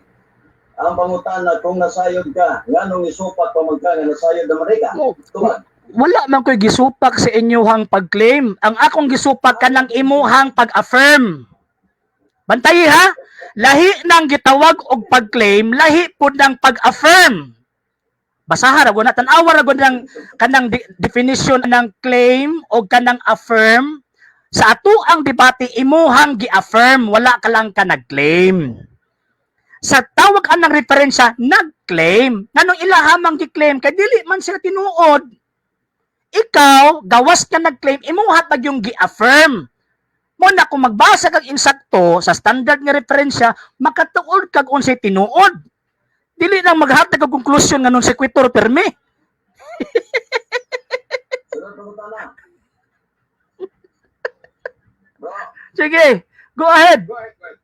Ang pangutana, kung nasayod ka, nga nung isupat pa man ka nga nasayod naman ka. Tuman. Wala man ko'y gisupak sa inyuhang pag-claim. Ang akong gisupak kanang imuhang pag-affirm. Bantayi ha? Lahi nang gitawag og pag-claim, lahi pud nang pag-affirm. Basaha ra na tan-awa ra ng kanang definition ng claim o kanang affirm. Sa ato ang debate imuhang gi-affirm, wala ka lang ka nag-claim. Sa tawag anang referensya, nag-claim. Nganong ilahamang gi-claim kay dili man sila tinuod. Ikaw, gawas ka nag-claim, imuhat pag yung gi-affirm. Muna kung magbasa kag insakto sa standard nga referensya, makatuod kag unsay tinuod. Dili lang maghatag kag konklusyon nga nung sequitur permi. Sunod pangutana. Bro, Sige, go ahead. Go ahead, go ahead.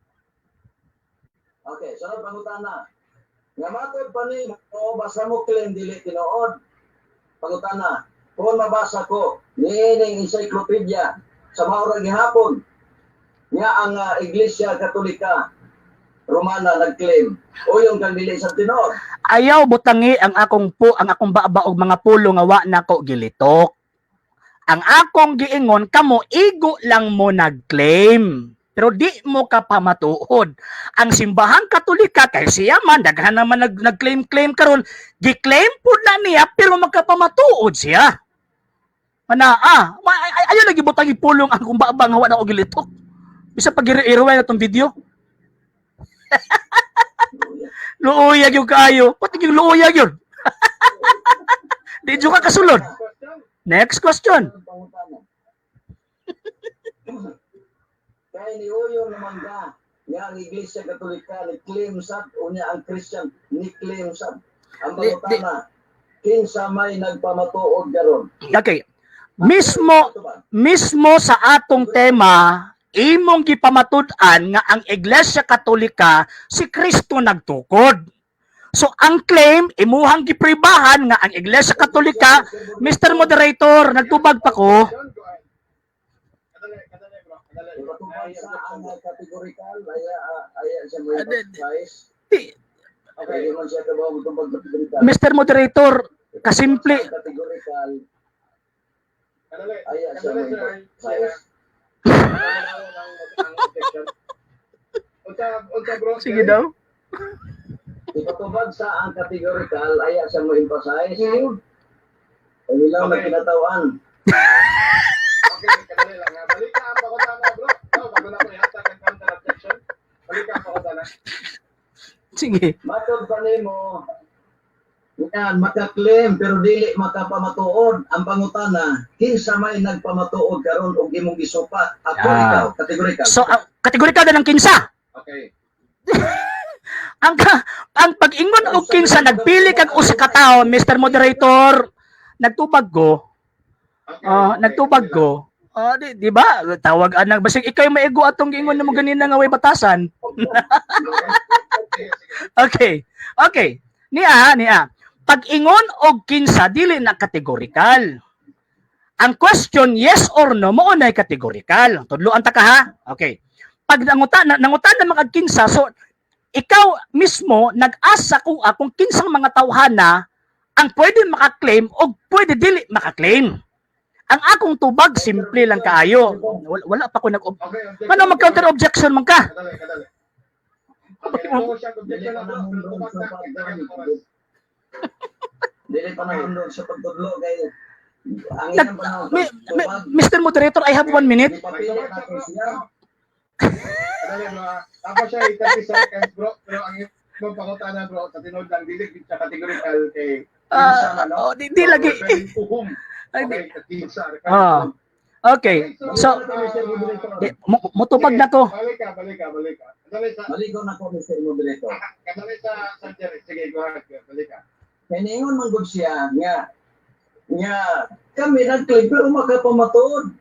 okay, sunod pangutana. Nga matod pa ni mo, basa mo claim dili tinuod. Pangutana, kung mabasa ko, niining encyclopedia sa maurang gihapon, nga ang Iglesia Katolika Romana nag-claim o yung kang dili sa tinuod. Ayaw butangi ang akong baba og mga pulo nga wa nako gilitok. Ang akong giingon kamo igo lang mo nag-claim. Pero di mo ka pamatuod. Ang simbahang Katolika kay siya man daghan naman nag-claim karon, gi-claim pud na niya pero magkapamatuod siya. Ana ayaw lagi butang ipulong ang kung baba nga wa na og gilitok. Bisa pag i-rewind na tong video. Luuyag yung kayo. Pati yung luuyag yun. Di ka kasulod. Next question. Kaya niuyo naman ka nga ang Iglesia Katolika ni claim sad o niya ang Christian ni claim sad. Ang pangutana, kinsa may nagpamatuod karon. Okay. Mismo sa atong tema, imong gipamatud-an nga ang Iglesia Katolika si Kristo nagtukod. So ang claim imuhang gipribahan nga ang Iglesia Katolika, Mr. Moderator, nagtubag pa ko. Ipatubay sa ang categorical aya siya mo guys. Okay, man siya kabaw mo tubag categorical. Mr. Moderator, kasimple, Categorical Kadali. Aya siya Kadali, mo sir. emphasize. Ang objection. Unsa bro? Sige daw. Ipatubag sa ang categorical, aya siya mo emphasize. Ang ilaw na Okay. kinatawan. Okay, kadali lang. Balik ka ang pakutana bro. No, bago na ko i-hashtag ang counter objection. Balik ka ang pakutana. Sige. Matod pa nimo. Yan, makaklaim pero dili makapamatuod. Ang pangutana, kinsa may nagpamatuod karon og imong gisupat? Ako ikaw, categorical. So, kategorikal na ng kinsa. Okay. Ang pag-ingon og kinsa nagpili kag usa ka tawo, Mr. Moderator, nagtubag ko. Okay. Nagtubag ko. Di ba? Tawag anang basig ikaw yung maigo atong giingon nimo ganina nga way batasan. Okay, sige. Okay. Niya. Pag-ingon og kinsa dili na kategorikal. Ang question yes or no mao na kategorikal. Tudloan ta ka ha. Okay. Pag nangutan na mga kinsa, so ikaw mismo nag-asa kung akong kinsang mga tawhana ang pwede makaklaim o pwede dili makaklaim. Ang akong tubag simple lang kaayo. Wala pa ko nag Okay, objection. Ano mag-counter objection man ka? Kadali. Okay, ano siyang objection na bro? Pero tumagtak, kita ka sa oras. Dili pa naman doon sa pagtudlo kay ang Nag, ilang panahon. Mr. Moderator, I have 1 minute. Ipapili natin siya. Kadali bro. Tapos siya 30 seconds bro. Pero ang ibang pakutana bro, sa tinod lang, dili sa categorical kay Di lagi. Uhum. Ay, Okay, kinsa. Okay. So, mutubag na to. Balik ka. Maligo na ko, Mr. Moderator. Kadali sa surgery. Sige, go ahead. Balik ka. Hiningon man gud siya nga kami nag-claim pero makapamatuod.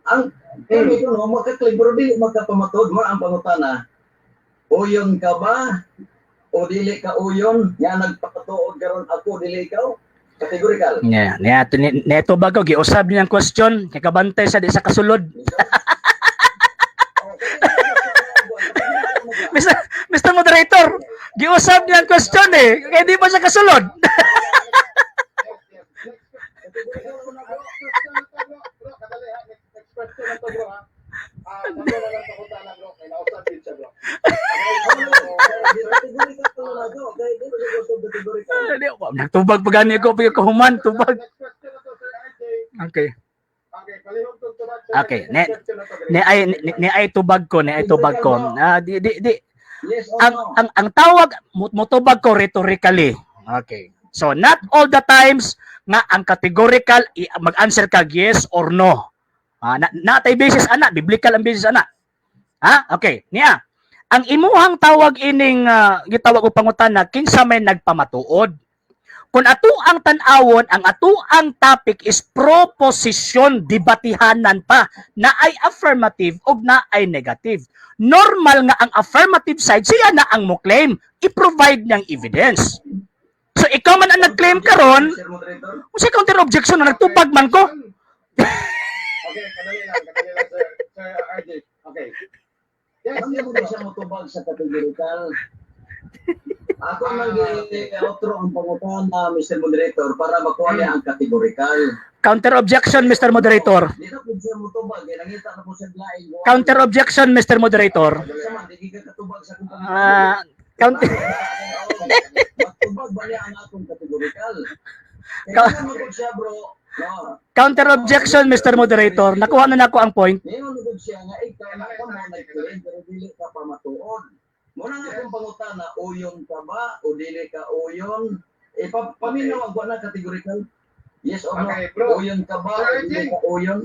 Ang kami kuno maka-claim pero di makapamatuod mo ang pangutana. Uyon ka ba? O dili ka uyon? Nga nagpakatuod karon ako dili ikaw? Categorical. Neto bago giusab niyang question kay kabantay sa di sa kasulod. Mr. Moderator, giusab niyang question kay di pa siya kasulod. Nagtubag pa gani ko pag kahuman tubag. Okay. Okay, ni ay tubag ko. Di Yes or ang no? ang tawag motubag ko rhetorically. Okay. So not all the times nga ang categorical mag-answer ka yes or no. Natay basis ana, biblical ang basis ana. Okay. Niya. Ang imuhang tawag ining gitawag og pangutana kinsa may nagpamatuod. Kung ato ang tan-awon, ang ato ang topic is proposition, debatihanan pa na ay affirmative o na ay negative. Normal nga ang affirmative side, siya na ang mo claim. I-provide niyang evidence. So ikaw man ang nag-claim karon, Mr. Moderator. kung sa counter objection na nagtubag man ko. Okay, kadali lang, Sir RJ. Okay. Yes, Ano mo siya motubag sa categorical? Ako nag-outro ang pangutana, Mr. Moderator, para makuha niya ang categorical. Counter objection, Mr. Moderator. Di na po siya motubag, nangita na po siya laing. Counter objection, Mr. Moderator. Sama, di ka katubag sa kung Counter Magtubag ba niya ang atong categorical? Kaya naman siya, bro. No. Counter objection, Mr. Moderator. Nakuha na nako ang point. Ngayon naman siya nga, ikaw na ka mo nag-claim pero dili ka pa matuon. Muna nga kung pangutana, uyon ka ba o dili ka uyon? Paminaw ang buwan na categorical. Yes or no? Okay, bro. Uyon ka ba o Sir, dili RJ. ka uyon?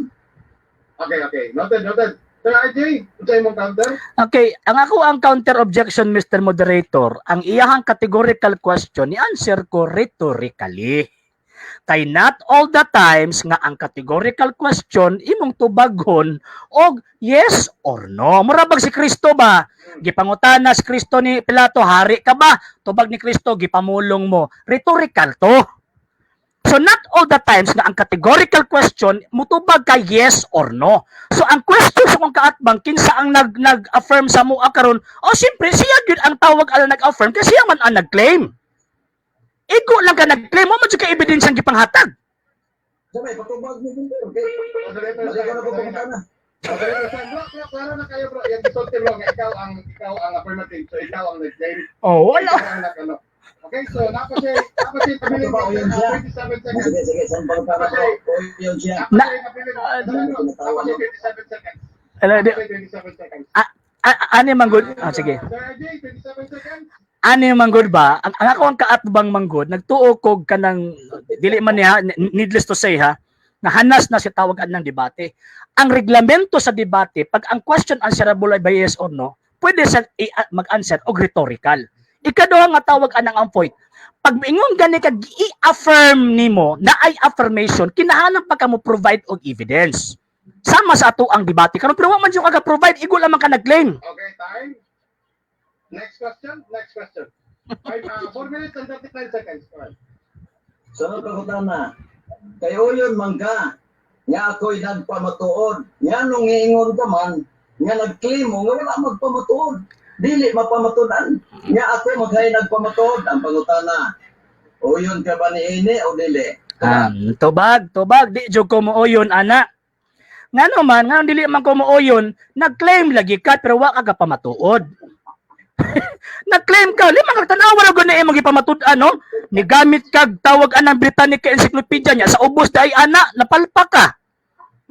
Okay. Noted. Sir RJ, ito yung counter? Okay, ang counter objection, Mr. Moderator, ang iyahang categorical question, i-answer ko rhetorically. Kay not all the times nga ang categorical question imong tubagon og yes or no. Murabag si Kristo ba? Gipangutana si Kristo ni Pilato, hari ka ba? Tubag ni Kristo, gipamulong mo. Rhetorical to. So not all the times nga ang categorical question mutubag ka yes or no. So ang question sa kung kaatbang kinsa ang nag-affirm sa mua karon, siyempre siya gyud ang tawag ala nag-affirm kasi siya man ang nag-claim. Ego lang ka nag-claim mo man ka evidence ang gipanghatag. Sabay, patubag mo dito. Okay. Moderator Balik ko na po sign. pagkana. Moderator sign. Bro, klaro na kayo bro. Yung gisulti bro, nga ikaw ang affirmative. So ikaw ang nag-claim. Oh, wala. Ikaw ang nag-ano. Okay, so napasay pabiling Patubag yun siya. 27 seconds. Sige, sige. Saan pagkana ko? O yun siya. Napasay pabiling 27 seconds. Ano, di- Napasay 27 seconds. Ani manggod? Ah, sige. Sir RJ, 27 seconds. Ani manggod ba? Ang ako ang kaatbang manggod, nagtuo kog kanang dili man niya needless to say ha, nahanas na si tawagan ng debate. Ang reglamento sa debate, pag ang question answerable ay by yes or no, pwede sa mag-answer og rhetorical. Ikaduha nga tawag anang ang point. Pag ingon gani ka i-affirm nimo na ay affirmation, kinahanglan pa ka mo provide og evidence. Sama sa ato ang debate. Karon pero wa man jud ka provide, igol lamang ka nag-claim. Okay, time. Next question. 4 minutes and 39 seconds. Alright. Sunod pagkana. Kayo yun, mangga. Nga ako'y nagpamatuod. Nga nung iingon ka man, nga nag-claim mo, nga wala magpamatuod. Dili mapamatudan. Nga ako maghay nagpamatuod. Ang pangutana. O yun ka ba ni Ine o dili? Tubag, di jud ko mo oyon ana. Nga naman, nga dili man ko mo oyon, nag-claim lagi ka pero wa ka pamatuod. Nag-claim ka, lima ka tanawa ra gud na imong gipamatud ano? Nigamit kag tawag anang Britannica Encyclopedia niya sa ubos day ana, napalpa ka.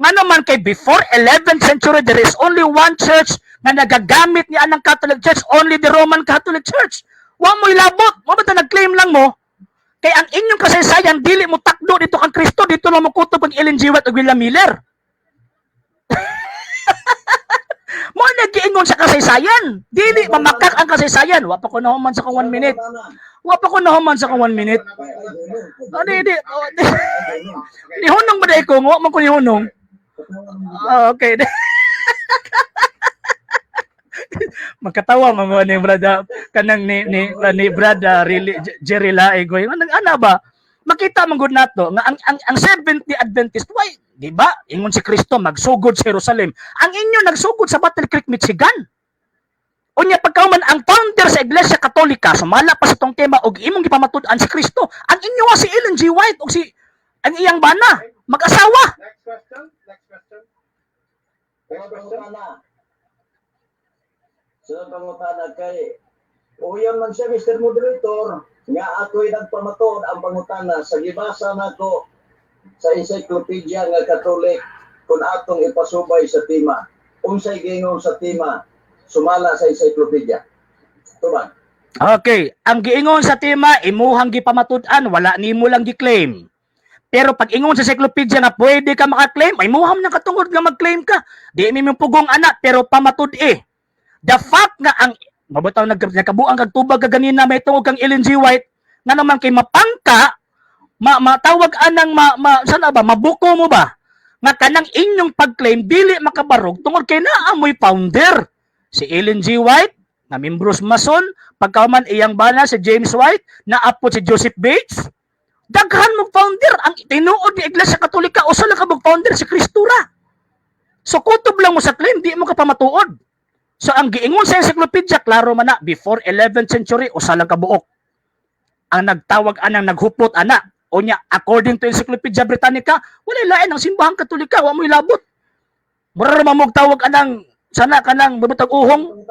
Nga naman kay before 11th century there is only one church nga nagagamit ni anang Catholic Church, only the Roman Catholic Church. Wa mo ilabot, mo ba nag-claim lang mo? Kay ang inyong kasaysayan dili mo takdo dito kang Kristo, dito lang mo kutob ang Ellen G. White ug William Miller. Mo nagiingon sa kasaysayan. Dili mamakak ang kasaysayan. Wa pa ko nahuman sa kong 1 minute. Wa pa ko nahuman sa kong 1 minute. Di. Nihunong ba dahil ko? Wa man ko nihunong. Okay. Magkatawa mga ni Brad kanang ni Brad really Jerry Laegoy. Ana ba? Makita man gud nato nga ang Seventh-day Adventist why, di ba? Ingon si Kristo magsugod sa Jerusalem. Ang inyo nagsugod sa Battle Creek, Michigan. Unya pagkauman ang founder sa Iglesia Katolika sumala pa sa tong tema og imong gipamatud-an si Kristo. Ang inyo si Ellen G. White og si ang iyang bana mag-asawa. Next question. Sunod pangutana kay uyon man siya, Mr. Moderator, nga ako'y nagpamatuod ang pangutana sa gibasa nako sa encyclopedia nga Katolik kung atong ipasubay sa tema. Unsay gingon sa tema sumala sa encyclopedia. Tubag. Okay, ang giingon sa tema imuhang gipamatud-an, wala nimo lang gi-claim. Pero pag ingon sa encyclopedia na pwede ka maka-claim, ay muham na katungod nga mag-claim ka. Di mi pugong anak pero pamatud The fact nga ang mabutaw nagkabuang kag tubag kaganina may tungod kang Ellen G. White nga naman kay mapangka matawag anang sana ba mabuko mo ba nga kanang inyong pag-claim dili makabarog tungod kay naamoy founder si Ellen G. White na membros mason pagkaman iyang bana si James White na apo si Joseph Bates daghan mo founder ang tinuod ni Iglesia Katolika usa lang ka founder si Kristura so kutob lang mo sa claim di mo ka pamatuod. So ang giingon sa encyclopedia klaro man na before 11th century usa lang ka buok ang nagtawag anang naghupot ana unya according to Encyclopedia Britannica wala lain ang simbahang Katolika wa mo ilabot mura ra mamog tawag anang sana kanang bubutag uhong.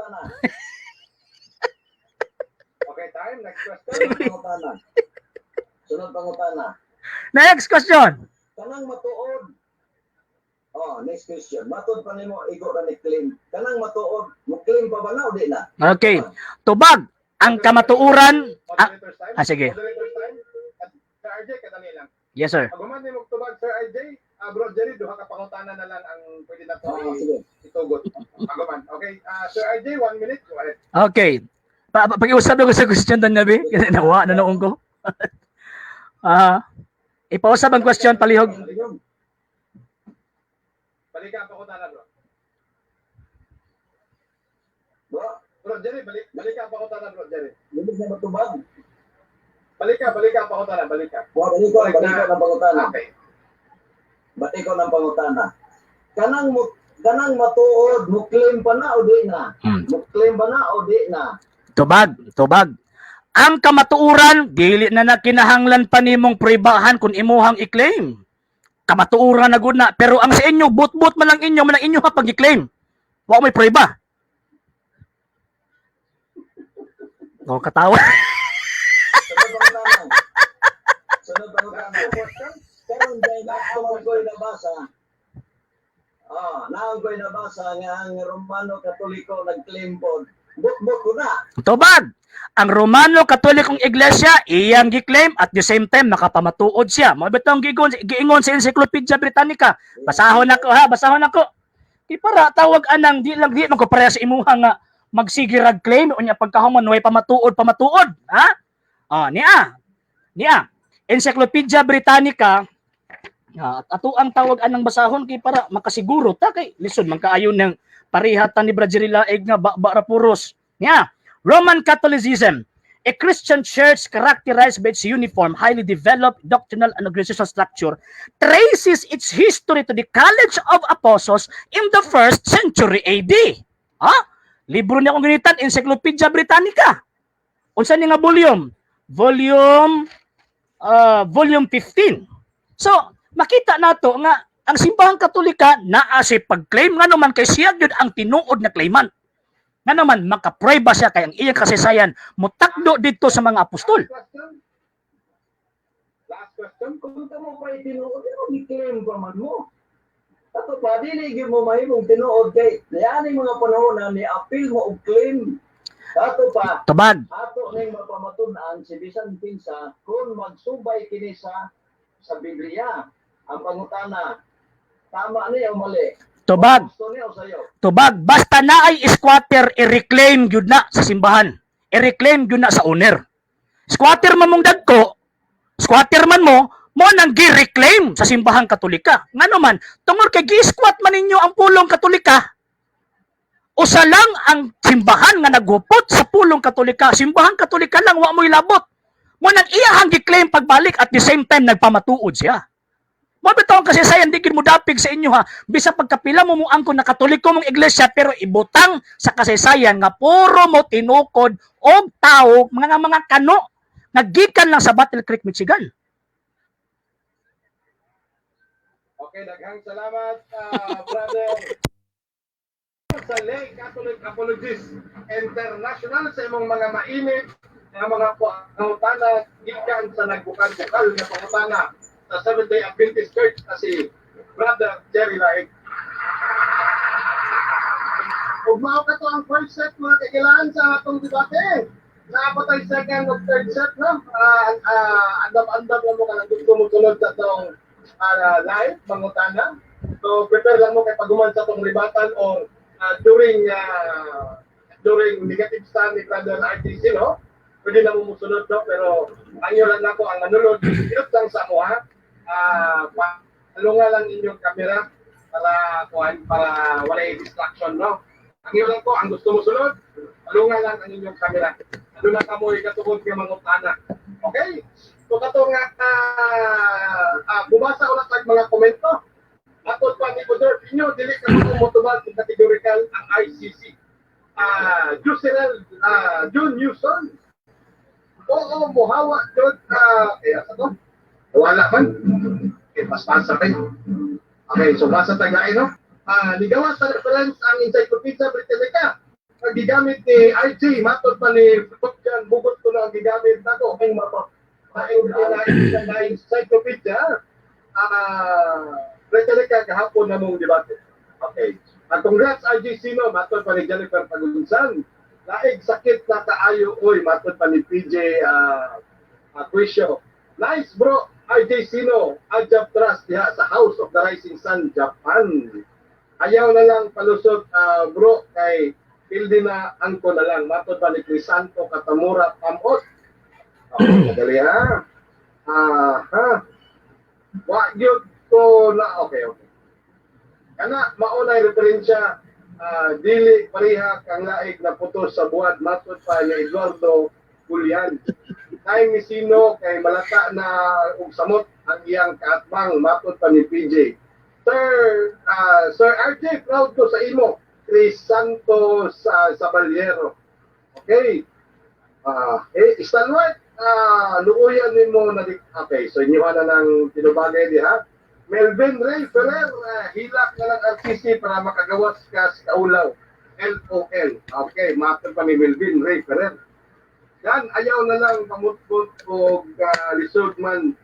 Okay, time. Next question. Sunod pangutana. Next question. Kanang matuod. Oh, next question. Matuod pa nimo igo ra ni claim. Kanang matuod, mo claim pa ba na o di na? Okay. Tubag ang kamatuuran. Moderator's time. Sige. Moderator's time. Sir RJ, kadali lang. Yes sir. Pag human mo tubag, Sir RJ, Bro Jerry, duha ka pangutana na lang ang pwede na Oo, sige. itugot. Paghuman. Okay, Sir RJ, 1 minute. Go ahead. Okay. Pag-iusap ko sa question dan nabi kasi nawa na noong ko. Ipausap ang question palihog. Balik ka ang pangutana, bro. Bro, Bro Jerry, balik ka ang pangutana, Bro Jerry. hindi na matubag. Balik ka ang pangutana, balik ka. Wa balik ko ng pangutana. Okay. Bati ko ng pangutana. Kanang matuod, mo claim pa na o di na? Mo claim ba na o di na? Tubag. Ang kamatuuran dili na kinahanglan pa nimong pribahan kung imuhang i-claim. kamatuuran na gud na. Pero ang sa inyo, but man lang inyo ha pag-claim. Wa may prueba. O katawa. Sunod ang tanong. Karon dahil ako ko'y nabasa. Naang ko'y nabasa nga ang Romano Katoliko nag-claim po. But ko na. Tubag. Ang Romano Katolikong Iglesia iyang gi-claim at the same time nakapamatuod siya. Mo bitong giingon sa Encyclopedia Britannica. Basahon ako. Di para tawag anang di man ko pareha sa imuha nga magsige rag claim unya pagkahuman way pamatuod. Ha? Niya. Encyclopedia Britannica at ato ang tawag anang basahon kay para makasiguro ta kay lisod man kaayon ng parihatan ni Brajeri Laig nga bara puros. Niya. Roman Catholicism, a Christian church characterized by its uniform, highly developed doctrinal and organizational structure, traces its history to the College of Apostles in the 1st century AD. Libro niya kung ganitan, Encyclopedia Britannica. Unsa ni nga volume? Volume 15. So, makita nato nga ang simbahang Katolika naa si pag-claim nga naman kay siya gyud ang tinuod na claimant. Nga naman makaprueba siya kay ang iyang kasaysayan mutakdo dito sa mga apostol. Last question. Kung mo pa itinuod, i-claim pa man mo. Ato pa, dili mo mahimong tinuod kay nayaning mga panahon na ni-appeal mo og claim. Ato pa, Tubag. ato ning mapamatun-an si bisan kinsa kung magsubay kini sa Biblia. Ang pangutana, tama niya o mali? Tubag. Gusto niya o sayo? Tubag, basta na ay squatter, i-reclaim yun na sa simbahan. I-reclaim yun na sa owner. Squatter man mong dagko, squatter man mo nang gi-reclaim sa simbahang Katolika. Nga naman, tungod kay gi-squat man ninyo ang pulong Katolika, usa lang ang simbahan nga naghupot sa pulong Katolika. Simbahang Katolika lang, wa mo ilabot. Mo nang iyahang gi-claim pagbalik at the same time nagpamatuod siya. Mabitaw kasi sayan di mo dapig sa inyo ha. Bisa pagkapila mo angkon na Katoliko mong iglesia pero ibutang sa kasaysayan nga puro mo tinukod og tao mga kano naggikan lang sa Battle Creek, Michigan. Okay, daghang salamat, brother. Sa Lay Catholic Apologists International sa imong mga mainit nga mga pangutana gikan sa nagbukal-bukal nga pangutana sa Seventh-day Adventist Church na si Brother Jerry Laig. Ug mao ka to ang first set mga kailangan sa atong debate. Naapatay second ug third set no. Andam-andam lang mo kanang gusto mo sunod sa tong live mangutana. So prepare lang mo kay paguman sa tong libatan or during negative stand ni Brother RTC no. Pwede na mo musunod no pero angyo lang nako ang manunod dito lang sa mo ha. Alunga lang inyong camera para wala distraction, no? Ang iyo lang ko, ang gusto mo sunod, alunga lang ang inyong camera. Ano na kamo ikatugod ng mga utana. Okay? So kato nga, bumasa ulit ang mga komento. Atod pa ni Brother, inyo, dili ka motobal ng categorical ang ICC. June Newson. Oo, muhawa, June, kaya sa to? Wala man. Okay, pas-pasa kayo. Okay, so basa tayo no? Ligawan sa reference ang Encyclopedia Britannica. Ang gigamit ni RJ, matod pa ni Dr. Bugot ko na ang gigamit na ko. Ang Encyclopedia Britannica kahapon na mong debate. Okay. Congrats RJ Sino, matod pa ni Jennifer Pagunsan. Laig sakit na kaayo, oy, matod pa ni PJ Quisio. Nice bro, RJ Sino, Ajab Trust diha sa House of the Rising Sun, Japan. Ayaw na lang palusot, bro, kay pildi na angko na lang. Matod pa ni Crisanto Katamura Pamot. Okay, madali ha. Yun ko na, okay. Kana, maunay referensya, dili pariha kang laig na putos sa buhat. Matod pa ni Eduardo Julian. Kay Misino, kay malata na samot ang iyang kaatbang, matod pa ni PJ. Sir RJ, proud ko sa imo. Chris Santos Sabaliero. Okay. Stanwart, luuyan ni mo na okay, so inyo na ng tinubagay di ha. Melvin Ray Ferrer, hilak na lang RCC para makagawas ka sa kaulaw. LOL. Okay, master pa ni Melvin Ray Ferrer. Yan, ayaw na lang pamutpot o lisod man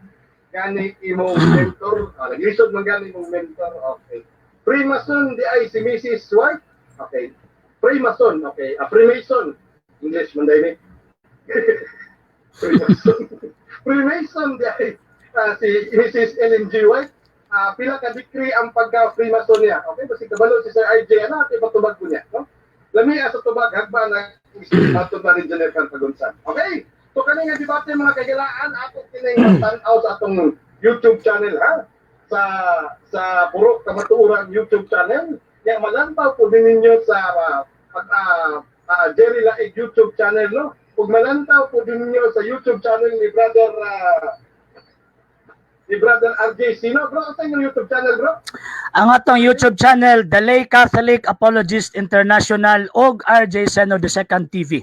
gani imong mentor. Naglisod man gani imong mentor. Okay. Freemason, di ay si Mrs. White. Okay. Freemason, okay. Freemason. English man dahil eh. Freemason. Freemason, di ay si Mrs. Ellen G. White. Pila ka decree ang pagka-Freemason niya. Okay, basi kabalo si Sir RJ, ano, ati patubag ko niya, no? Lami sa tubag, hagba na matod na rin General Pagunsan. Okay, so kanina debate mga kagilaan, ako kining tanaw sa atong YouTube channel, ha? Sa Purok Kamatuoran YouTube channel. Yang malantaw po din ninyo sa Jerry Laig YouTube channel, no? Kung malantaw po din ninyo sa YouTube channel ni Brother RJ Sino, bro. Ano yung YouTube channel, bro? Ang atong YouTube channel, The Lay Catholic Apologist International og RJ Seno II TV.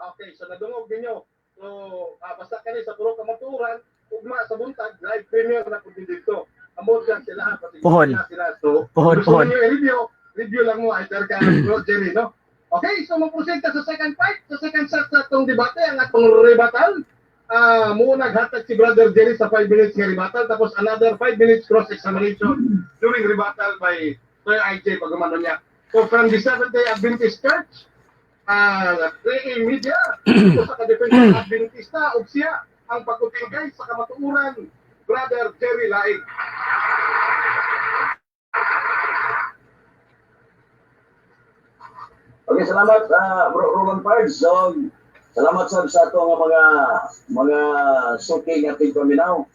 Okay, so nadungog ninyo. So, basta kani sa Purok Kamatuoran, ugma sa buntag, live premiere na po din dito. Amod yan sila, pati Puhon. sila. So, Puhon. review lang mo, ay terka, bro, Jerry, no? Okay, so mag-proceed ka sa second part, sa second set sa itong debate, ang atong rebuttal. Muna naghatag si Brother Jerry sa 5 minutes ng rebuttal, tapos another 5 minutes cross-examination during rebuttal by Sir IJ pagumano niya. So from the Seventh-day Adventist Church, media, ito sa ka-defensive Adventista, o siya ang pagkutingkay sa kamatuuran, Brother Jerry Laig. Okay, salamat Bro Roman Pards. So, salamat sa ato nga mga suking ating paminaw.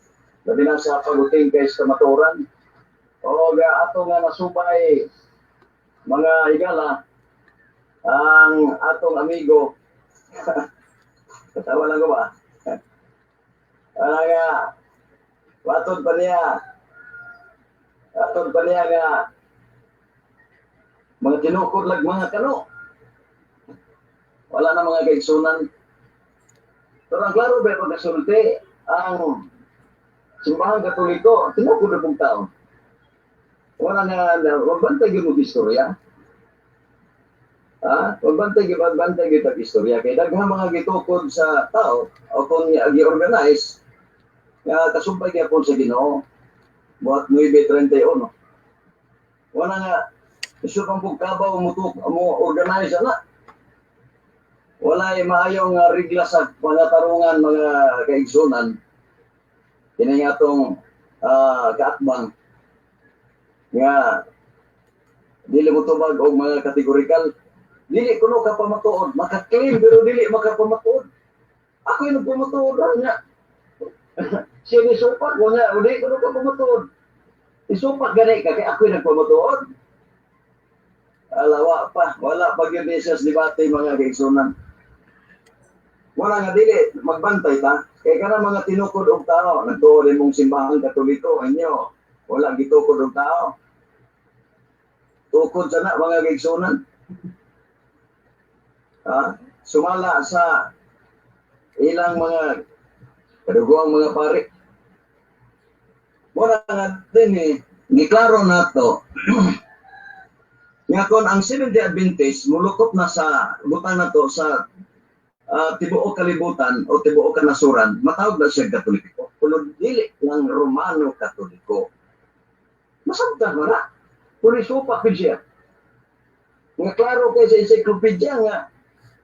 Labi na sa paguting kay sa kamatuoran. O ato nga nasubay mga higala ang atong amigo. Katawa lang ko ba? Wala nga. Watod pa niya nga mga tinukod lag mga kano. Wala na mga kaigsunan. Pero ang klaro ba pagkasulti, ang simbahan Katoliko, tinukod na pong tao. Wala nga, magbantay yung istorya. Magbantay yung istorya. Kaya daghang mga gitukod sa tao, o kung i-organize, kasumpay kaya po sa Ginoo, buhat 9:31. Wala nga, iso pang pagkabaw mo organize na. Wala maayong regla sa mga tarungan, mga kaigsunan. Kini nga itong kaatbang nga dili mo tubag o mga kategorikal. Dili kuno ka pamatuod. Makaklaim pero dili makapamatuod. Ako yung nagpamatuod nga. Siya ni supat mo nga. Dili kuno ka pamatuod. Isupat gani ka kaya ako yung nagpamatuod. Alawa pa. Wala pag yung sa debate mga kaigsunan. Wala nga dili, magbantay ta. Kaya ka na mga tinukod og tao. Nagtuod mong simbahan Katoliko, inyo. Wala gitukod og tao. Tukod sana mga kaigsunan. Sumala sa ilang mga kaduguang mga pari. Wala nga din giklaro na to. Nga kon ang Seventh-day Adventist, mulukop na sa, butang na to sa tibuok kalibutan o tibuok kanasuran, matawag na siya Katoliko. Kung dili lang Romano Katoliko. Masabta mo na. Kung isupa ko siya. Nga klaro kayo sa encyclopedia nga,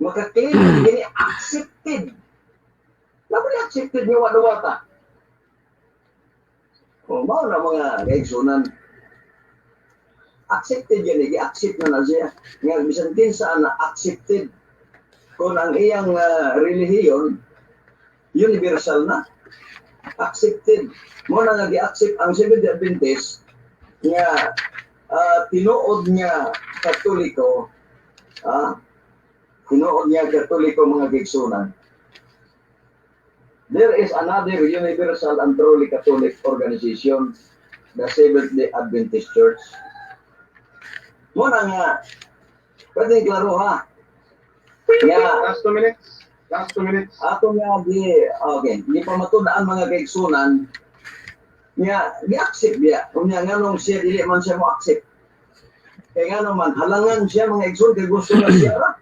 makaklaim ini accepted. Naman accepted niya wala-wata. O, mao na mga kaigsunan. Accepted yan, i-accept na siya. Nga, bisan din saan na accepted. Kung ang iyang relihiyon, universal na, accepted. Muna nga i-accept ang Seventh-day Adventist nga tinuod niya Katoliko, tinuod niya Katoliko mga kaigsunan. There is another universal and truly Catholic organization, the Seventh-day Adventist Church. Muna nga, pwede klaro ha. Last 2 minutes. Ato nga di pa matudaan mga kaigsunan Nya gi-accept dia. Unya nganong siya dili man siya mo accept. Kaya nga naman, halangan siya mga igsoon kay gusto na siya ra.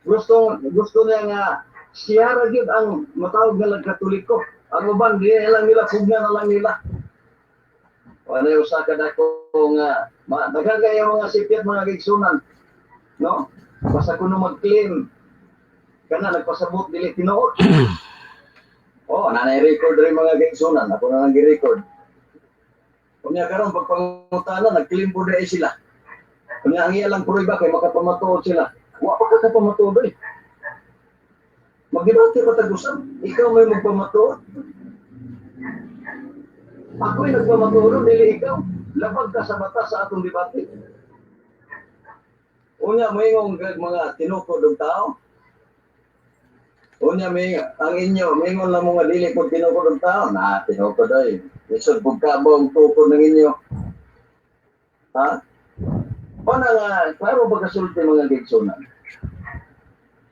Gusto niya nga siya ra gyud ang matawag nga Katoliko. Ang uban di lang nila pugna na lang nila. Wala usa ka dako nga daghan kayo mga sipyat mga igsunan. No? Basta kuno mag-claim kana nagpasabot dili tinuod. Nanay-record rin mga igsunan. Ako na lang gi-record. Kunya karon pagpangutana nag-claim po dai sila. Kunya ang ilang prueba kay makapamatuod sila. Wa pa ka pamatuod eh. Magdebate pa tagusan. Ikaw may magpamatuod. Ako'y nagpamatuod, dili ikaw. Lapag ka sa mata sa atong debate. Unya may mga tinukod ng tao. Unya may ang inyo, may lang mga dili po tinukod ng tao. Tinukod ay. Isod pagkabong tukod ng inyo. Ha? Paano nga, klaro ba kasulti mga gigsunan?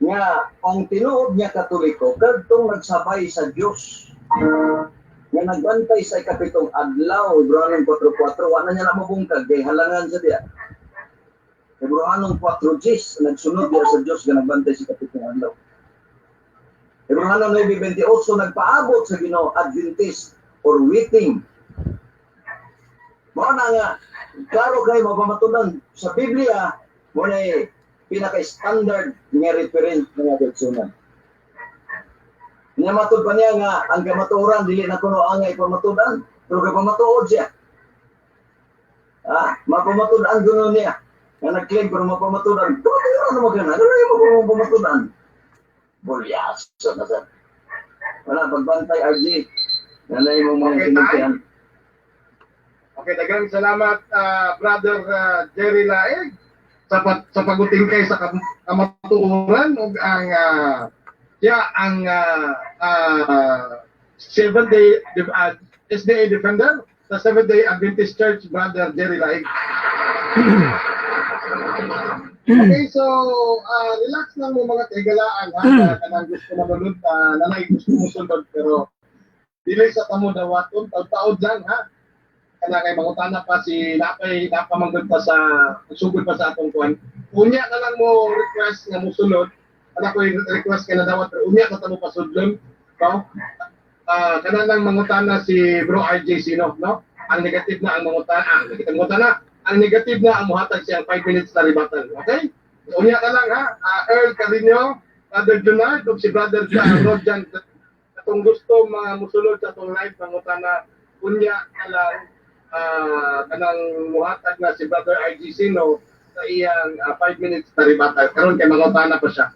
Nga, ang tinuod niya Katoliko, kadtong nagsabay sa Diyos. Nga nagbantay sa ikapitong adlaw, Hebreanong 4:4, wala niya na mabungkag, kay halangan sa diya. Hebreanong 4:10, nagsunod niya sa Diyos, nga nagbantay sa ikapitong adlaw. Hebreanong 9:28, nagpaabot sa Ginoo, Adventist, or waiting. Mga nga, klaro kayo mapamatunan sa Biblia, muna pinaka-standard nga reference nga gagsunan. Niyamatod pa niya nga, ang kamatuoran, dili na kuno ang ipamatudan, pero kapamatuod siya. Mapamatudan kuno niya. Nga nag-claim pero mapamatudan. Pamatudan naman ka na, ano yung mapamatudan? Bulyaso na sa. Wala, pagbantay, RG. Nanay mo mga kinitihan. Okay, daghang salamat Brother Jerry Laig sa paguting kay sa kamatuoran ug ang Seventh Day SDA Defender sa Seventh Day Adventist Church, Brother Jerry Laig. Okay, so relax lang mo mga tigalaan ha, kanang gusto na manunod, nanay gusto mo sunod pero dili sa tamo dawaton, taud-taud lang ha. Kana kay mangutana pa si napamanggod pa sa sugod pa sa atong kuan. Unya na lang mo request nga mosulod. Ana ko request kay na dawat unya ka tamo pasudlon. No? Kana lang mangutana si Bro RJ Sino, no? Ang negative na ang mangutana, ang negative na ang muhatag siyang 5 minutes na ribatan. Okay? Unya na lang ha. Earl Carino, Brother Junard, ug si Brother Rodjan kung gusto mga musulod sa itong live, mangutana, unya na lang kanang muhatag na si Brother RG Sino sa iyang 5 minutes na ribatan. Karon kay mangutana pa siya.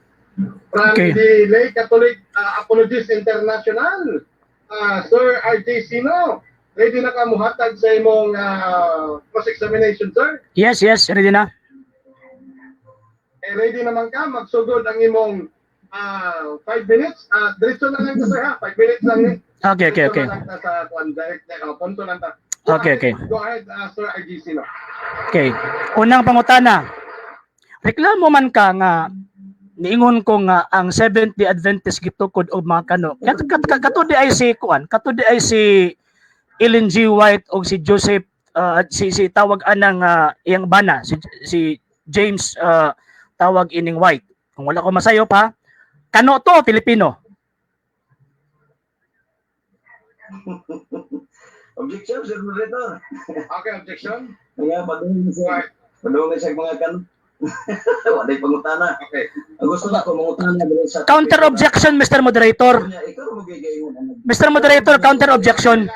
From the Lay Catholic Apologists International, Sir RG Sino, ready na ka muhatag sa imong cross-examination, sir? Yes, ready na. Ready naman ka, magsugod ang imong 5 minutes. Diretso na lang ka, sir, ha? 5 minutes lang eh. Okay. Diretso na lang ka sa punto lang ta. Okay. Go ahead, Sir RG Sino. Okay. Unang pangutana. Reklamo man ka nga niingon ko nga ang Seventh-day Adventist gitukod og mga kano. Katudi ay si kuan, katudi ay si Ellen G. White o si Joseph si tawag anang iyang bana si James tawag ining White. Kung wala ko masayo pa, kano to Filipino? Objection, Sir Moderator. Okay, objection. Kaya padungin siya mga kan. Waday pangutana. Okay. Ang gusto na ko mangutana diri sa Counter objection, Mr. Moderator. Ikaw mo gigayon. Mr. Moderator, counter objection.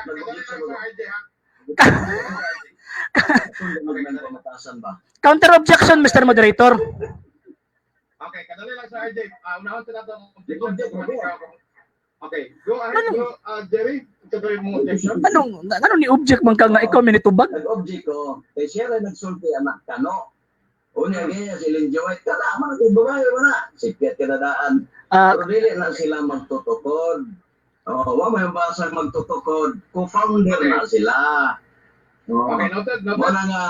Counter objection, Mr. Moderator. Okay, kadali lang sa RJ. Unahon sa nato objection. Okay, go ahead, Jerry. Ituloy mo objection. Ano ni object man ka nga ikaw minitubag? Nag-object ko, kay siya rin nagsulti anak kano. Unya ganyan, si Ellen G. White, kada man kay babae mo na. Sipiat kinadaan. Pero dili na sila magtutukod. Wa may basa magtutukod. Co-founder na sila. Okay, noted. Wala nga.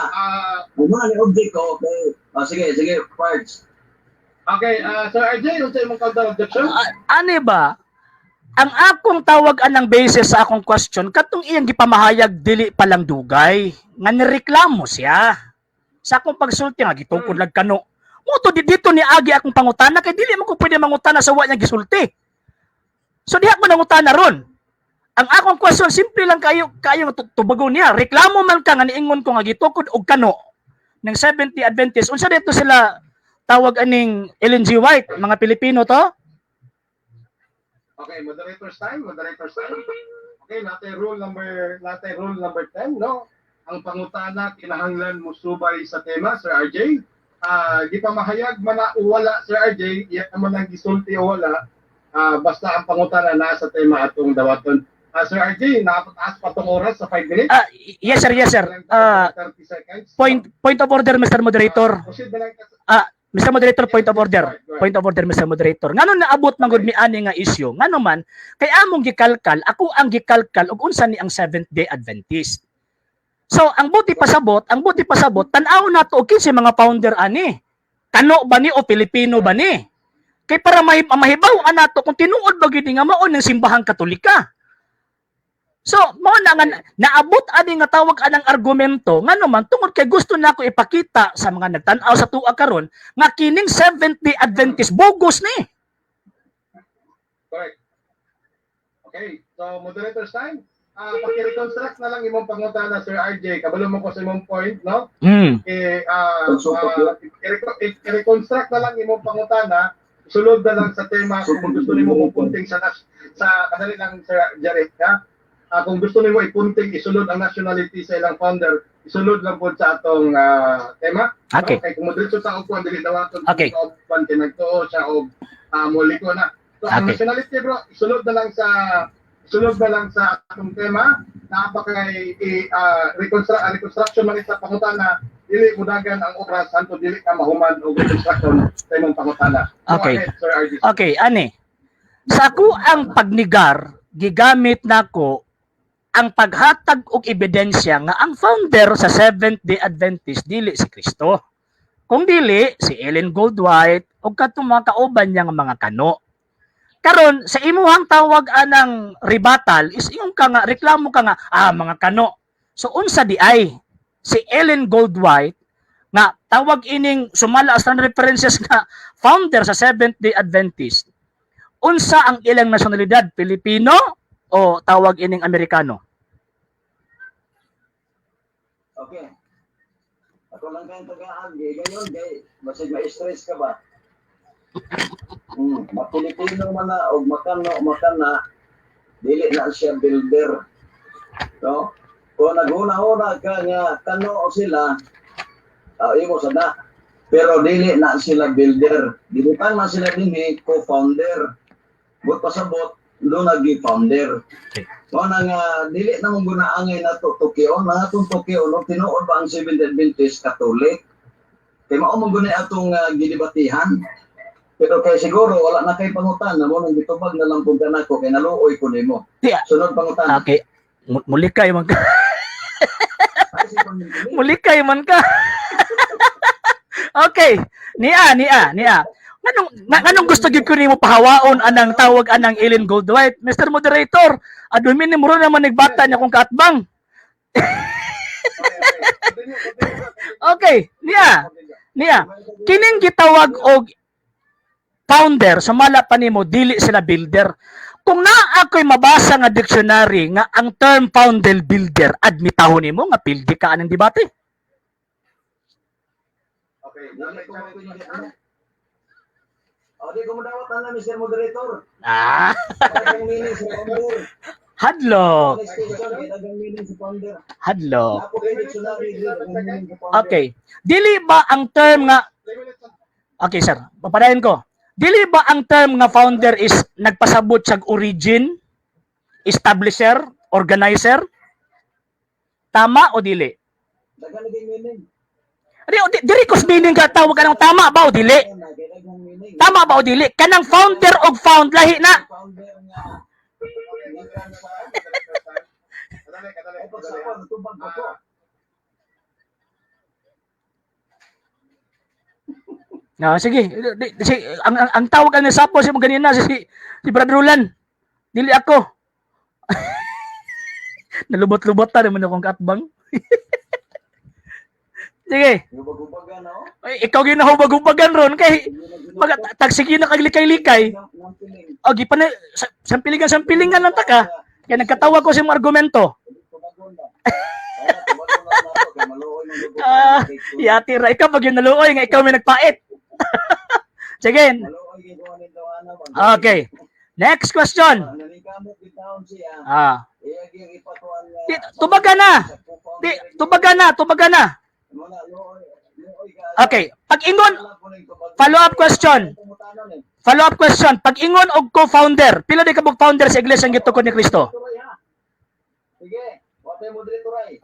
Wala ni object ko. Okay. Sige, parts. Okay, Sir RJ, yung sa imong counter objection? Ano ba? ang akong tawag anang basis sa akong question, katong iyang gipamahayag dili palang dugay, nga nireklamo siya. Sa akong pagsulti nga gitungkod lag kano. Mo to dito ni agi akong pangutana kay dili man ko pwede mangutana sa wa niya gisulti. So diha ko nangutana ron. Ang akong question simple lang kayo tubagon niya. Reklamo man ka nga niingon ko nga gitukod og kano ng 70 Adventist. Unsa dito sila tawag aning Ellen G. White, mga Pilipino to? Okay, moderator's time. Okay, natin rule number 10, no? Ang pangutana kinahanglan mo subay sa tema, Sir RJ. Di pa mahayag man na wala, Sir RJ, iya man ang gisulti o wala. Basta ang pangutana nasa tema atong dawaton. Sir RJ, napataas pa tong oras sa 5 minutes? Yes sir. 30 seconds. Point of order, Mr. Moderator. Proceed na lang ka. Mr. Moderator, point of order. Point of order, Mr. Moderator. Ngano naabot man gud mi ani nga issue? Ngano man kay among gikalkal, ako ang gikalkal og unsa ni ang Seventh-day Adventist. So, ang buti pasabot, tan-aw nato og kinsa mga founder ani. Kano ba ni o Pilipino ba ni? Kay para mahibaw nato kung tinuod ba gid nga mao ng simbahang Katolika. So, mo na nga naabot ani nga tawag anang argumento ngano man tungod kay gusto nako ipakita sa mga nagtan-aw sa tuwa karon nga kining Seventh-day Adventist bogus ni. Correct. Okay, so moderator's time. Paki-reconstruct na lang imong pangutana, Sir RJ. Kabalo mo ko sa imong point, no? I-reconstruct na lang imong pangutana, sulod na lang sa tema kung gusto nimo mupunting sa kadali lang, Sir Jared, ha? Kung gusto nimo ipunting isulod ang nationality sa ilang founder, isulod lang po sa atong tema. Okay. Okay, kung moderito sa upuan, dili dawaton Okay. sa upuan, kinagtuo siya o muliko na. So, ang Okay. nationality, bro, isulod na lang sa atong tema. Napakay reconstruction man sa pangutana, dili mudagan ang oras santo dili ka mahuman og reconstruction sa imong pangutana. Go Okay. ahead, Sir RJ. Okay, ani. Sa ako ang pagnigar, gigamit nako ang paghatag og ebidensya nga ang founder sa Seventh-day Adventist dili si Kristo. Kung dili si Ellen Goldwhite o katong mga kauban niya nga mga kano. Karon sa imuhang tawag anang rebuttal is yung ka nga reklamo ka nga mga kano. So unsa di ay si Ellen Goldwhite nga tawag ining sumala sa references nga founder sa Seventh-day Adventist. Unsa ang ilang nasyonalidad? Pilipino o tawag ining Amerikano? Okay. Ako lang kayong taga-agi. Ngayon, basig ma-stress ka ba? Mapilipino man na, o makana, dili na siya builder. No? Kung naguna-una ka nga, kano sila, imo sana. Pero dili na sila builder. Dili pa man sila din co-founder. But pasabot, doon nag-founder. Okay. So nga dili na mong gunaangay na to Tokyo, na atong Tokyo no tinuod ba ang Seventh-day Adventist Catholic? Kay mao mong gunay atong gidibatihan. Pero kay siguro wala na kay pangutan na mo nang gitubag na lang kung kanako kay naluoy ko nimo. Yeah. Sunod pangutan. Okay. Muli kay man ka. Muli kay man ka. Okay. Nia. Nganong gusto gyud ko nimo pahawaon anang tawag anang Ellen Goldwhite? Mr. Moderator, admin ni muro naman nagbata niya kung kaatbang. Okay, Nia. Kining gitawag og founder, sumala pa nimo dili sila builder. Kung naa ako'y mabasa nga dictionary nga ang term founder builder, admitahon nimo nga pildi ka anang debate. Okay, Di ko madawat na Mr. Moderator. Hadlo. Okay. Dili ba ang term nga Okay, sir. Papadayon ko. Dili ba ang term nga founder is nagpasabot sa origin, establisher, organizer? Tama o dili? Dili ko meaning ka tawag ka ng tama ba o dili? Tama ba o dili? Kanang founder og found lahi na. Sige. Ang tawag ang sapo si ganina si Brother Roland. Dili ako. Nalubot-lubot ta naman akong kaatbang. Sige. Hubag-hubagan, no? Ay, ikaw ginahubag-hubagan ron kay tagsige na kaglikay-likay. O gipan sampilingan lang ta ka. Kaya nagkatawa ko sa mga argumento. Yati ra ikaw pag yung naluoy nga ikaw may nagpait. Sige. Okay. Next question. Tubaga na. Tubaga na. Okay, pag-ingon, follow-up question. Pag-ingon og co-founder, pila di ka bug founder sa Iglesia ng Gitukod ni Kristo? Sige, wate mo dito ray.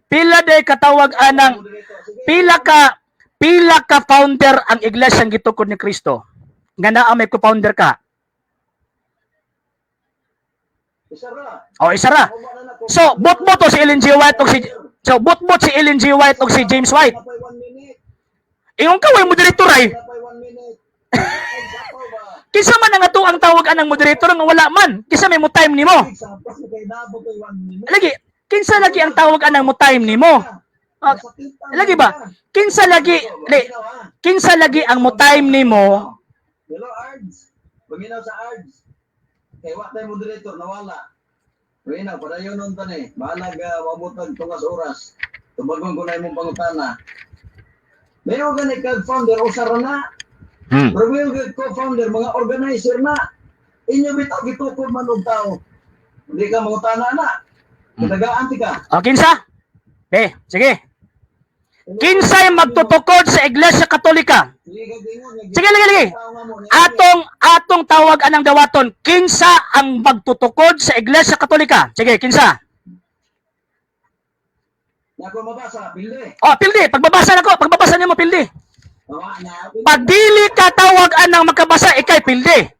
Pila di katawag anang pila ka founder ang Iglesia ng Gitukod ni Kristo? Nga naa may co-founder ka? Isa ra. So, bot-bot si Ellen G. White og si Ellen G. White og si James White. Ingon ka way moderator ay. Kinsa man nga to ang tawag anang moderator nga wala man. Kinsa may mo time nimo? Lagi, kinsa lagi ang tawag anang mo time nimo? Lagi ba? Kinsa lagi ang mo time nimo? Hello Ards. Paminaw sa Ards. Kay wa tay moderator nawala. Wala padayon nun tan eh. Balag mabutag tungas oras. Tubagon ko na imong pangutana. Meron gani kag-founder o sarana. Pero meron co-founder, mga organizer na. Inyo bitaw gitukod man og tao. Hindi ka mangutana na. Katagaan ti ka. Kinsa? Sige. Kinsay magtutukod sa Iglesia Katolika? Sige, lagi. Atong tawag anang dawaton. Kinsa ang magtutukod sa Iglesia Katolika? Sige, kinsa? Nako mabasa, pilde. Pilde. Pagbabasa niyo mo, pilde. Pag dili ka tawag anang makabasa, ikay pilde.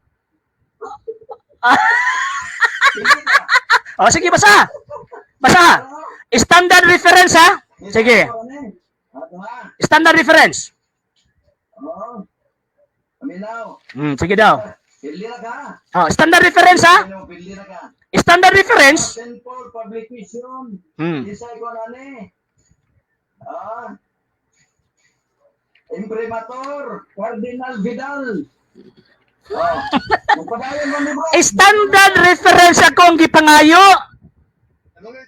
Sige, basa. Standard reference, ha? Sige. Standard reference. Aminaw. Sige daw. Pilde na ka. Standard reference, ha? Pilde na ka. Standard reference. St. Paul Publication. Isay ko na ni. Imprimatur, Cardinal Vidal. Magpadayon mo ni bro. Standard reference akong gipangayo. Kadali.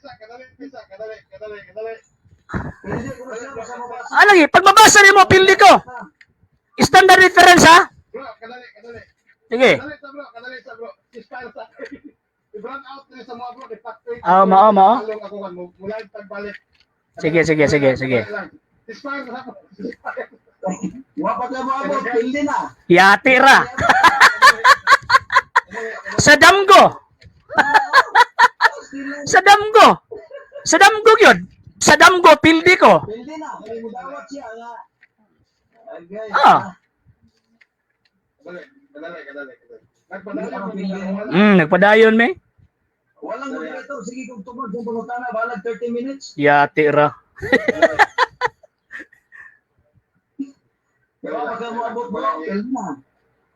Pilde ko na siya basta mabasa. Lagi, pagbabasa niyo mo, pilde ko. Standard reference, ha? Bro, kadali. Sige. Kadali sa bro. Style sa. I-brand out na sa mga bro. I-factory. Mao. Along ako kan. Mula yung pagbalik. Sige. Style sa. Wapat na mo abot, pilde na. Yati ra. Sa damgo yun. Sa damgo, pildi ko. Pilde na. Kaya mo dawat siya nga. Agay. Kadali. Nagpadayon, me. Walang moderator. Sige kung tungkol kung pangutana. Balag 30 minutes. Yati ra. Kaya pagka mo abot bro, pilde na.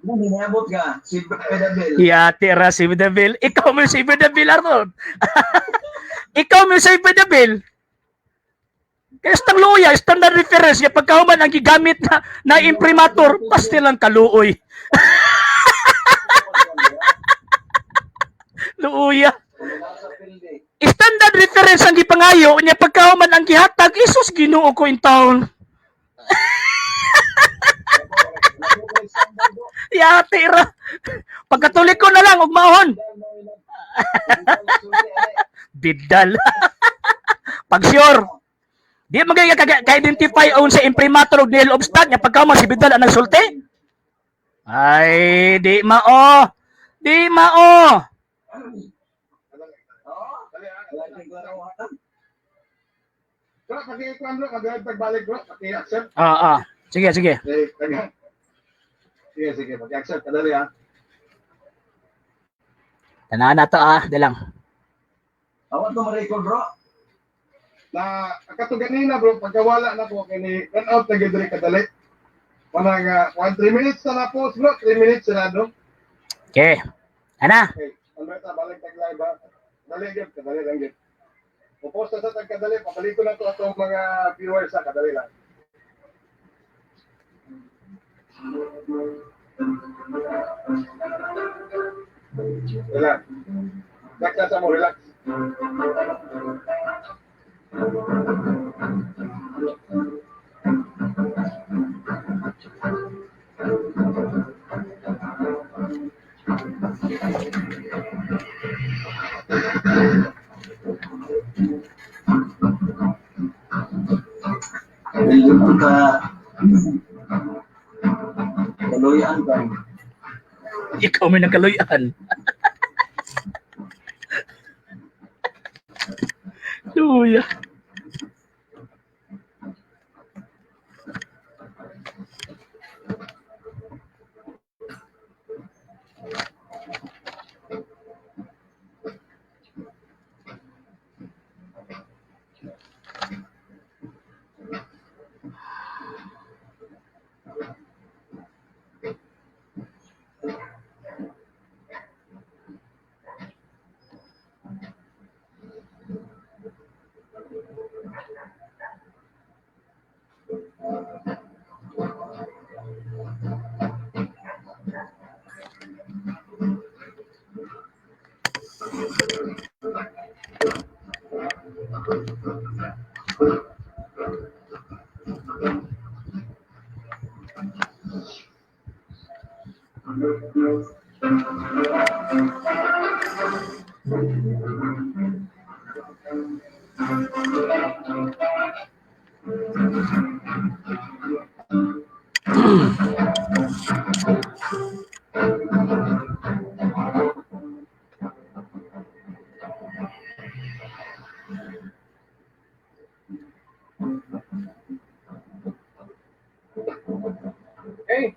Ano, niniabot ka? Si Pedabel. Yati ra si Bedabel. Ikaw mo si Bedabel, Arnold. Ikaw mo si Bedabel. Kaya stang luya, standard reference. Kaya pagkahuman ang gigamit na imprimatur, pastil ang kaluoy. Luuya. Standard reference ang gipangayo niya pagkahuman ang gihatag, Isus Ginoo ko in town. Yati ra. Pagkatulik ko na lang, ugmahon. Bidal. Pag sure. Di magay ka-identify on sa imprimatur og nail obstat nya pagkahuman si Bidal ang nagsulti. Ay, di mao. Bro, pag-i-kuhan bro. Pagbalik bro. Pag-i-accept. Sige. Sige. Pag-i-accept. Kadali ha. Tanahan na to dalang. Awat ko ma-record bro. Na katuganina bro, pagkawala na po kini run out na gid kadali. Manang 3 minutes na na post bro, 3 minutes na do. Okay. Ana. Okay. Mamaya balik tag live ba? Dali gyud, kadali lang gyud. Post sa tag kadali, pabalik ko na to atong mga viewers sa kadali lang. Relax. Relax sa mo, relax. Medyo ka kaluyan ka. Ikaw may nagkaluyan. Luya. Okay.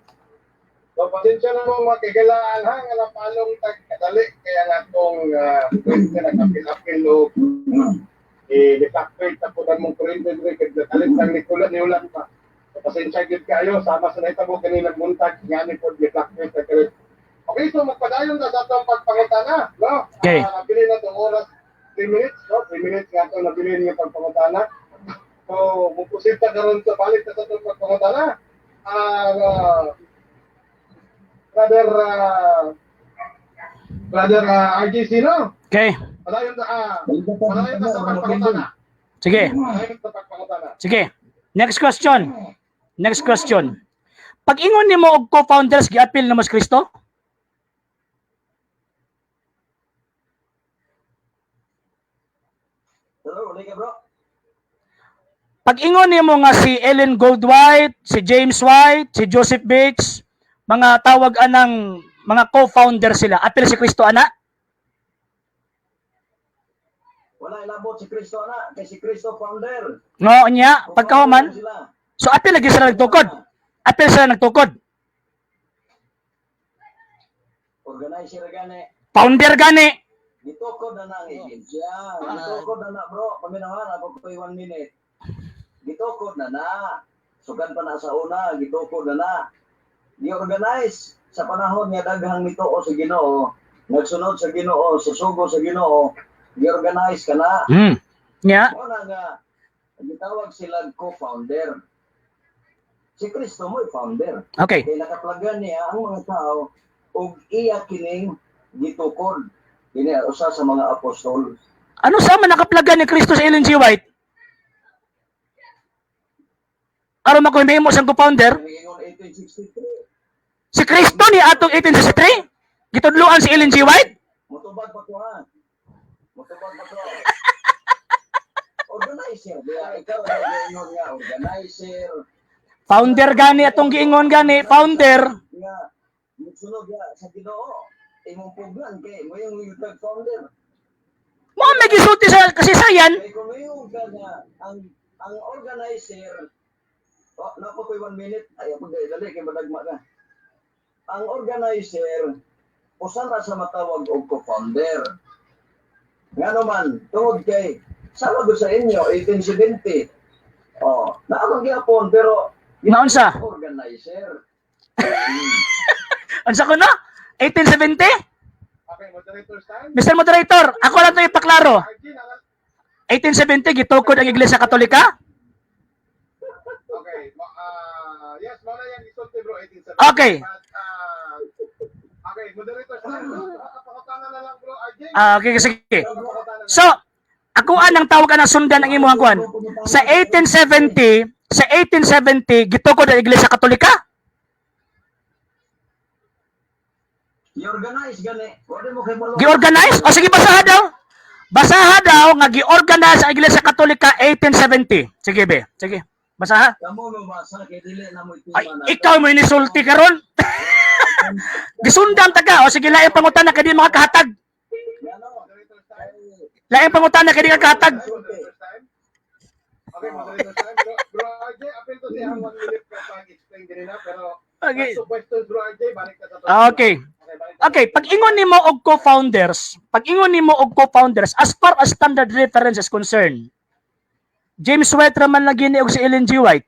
So, pasensya na mo makigalaan ha, nga napalong tag-kadali, kaya nga itong pwede na kapil-apil o i-defactoid na po na mong kurente doon, kaya natalit ng Nicola, niulan pa. So, pasensya gid kayo, sama sa naita mo kanina buntag, nga ni po defactoid na kurente. Okay, so magpadayon na sa itong pagpangutana, no? Okay. Nabili na itong oras, 3 minutes, no? 3 minutes nga ito nabili niyo pagpangutana. So, mupusita ka rin sa balik na sa itong pagpangutana. Brother RGC, no? Okay. Padayon na sa pagpangutana. Sige. Padayon sa pagpangutana. Sige. Next question. Next question. Pag ingon nimo og co-founders giapil na mas Kristo? Hello, ulit ka bro. Pag ingon nimo nga si Ellen Goldwhite, si James White, si Joseph Bates, mga tawag anang mga co-founder sila, apil si Kristo ana? Wala ilabot si Kristo na, kay si Kristo founder. Ngo nya pagkahuman. Sila. So apil lagi sila nagtukod. Apil sila nagtukod. Organizer gani. Founder gani. Gitukod na na ang agensya. Gitukod na na bro. Paminawan ako ko 1 minute. Gitukod na na. Sugan pa na sa una, gitukod na na. Gi-organize sa panahon nga daghang nituo sa Ginoo. Nagsunod sa Ginoo, susugo sa Ginoo. Gi-organize ka na. Nya. Muna nga, gitawag sila co-founder. Si Kristo mo'y founder. Okay. Kaya nakaplagan niya ang mga tao ug iya kining gitukod. Kini usa sa mga apostol. Ano sa man nakaplagan ni Kristo sa Ellen G. White? Aron makuhimo sang co-founder? Ingon 1863. Si Kristo ni atong 1863? Gitudloan si Ellen G. White? Mutubag pa ko ha. Mutubag pa ko. Organizer. Diya, ikaw ingon nga organizer. Founder gani atong giingon gani, founder. Nga, nagsunod nga sa Ginoo. Imong puglan kay mo yung YouTube founder. Mo may gisulti sa kasaysayan. Kay kung mayroon ka nga, ang organizer, napo ko 1 minute, ayaw ko dali, kay madagma ka. Ang organizer, usan na sa matawag og co-founder. Nga naman, tungod kay, sama ko sa inyo, 1870. Naamang gyapon, pero, Naunsa? organizer. Unsa ko no? 1870? Okay, Okay, moderator's time. Mr. Moderator, ako lang ito ipaklaro. RG, nangal- 1870, gitukod ang Iglesia Katolika? Okay, yes, wala yan isulti bro, 1870. Okay. But, okay, moderator's time. Pakatanan na lang bro, RG. Okay, sige. Pakatanan na. So, ako anang tawag ka na sundan ang imuhang kuan. Sa 1870, gitukod ang Iglesia Katolika? I-organize gani. Wala mo kay malo. Giorganize? O sige, basaha daw. Basaha daw nga giorganize ang Iglesia Katolika 1870. Sige, be. Sige. Basaha. Kamo mo basa kay dili na mo Ay, ituman. ikaw mo inisulti karon. Gisundan ta ka. O sige, laing pangutana kay di makakahatag. Moderator's time. Laing pangutana kay di makakahatag. Moderator's time. Okay, moderator's time. Bro RJ, apel to siya 1 minute ka pag-explain ganina, pero Okay. so questions bro RJ, balik ka sa Okay. balik ka. Okay, pag ingon nimo og co-founders, as far as standard reference is concerned, James White raman lagi ni og si Ellen G. White.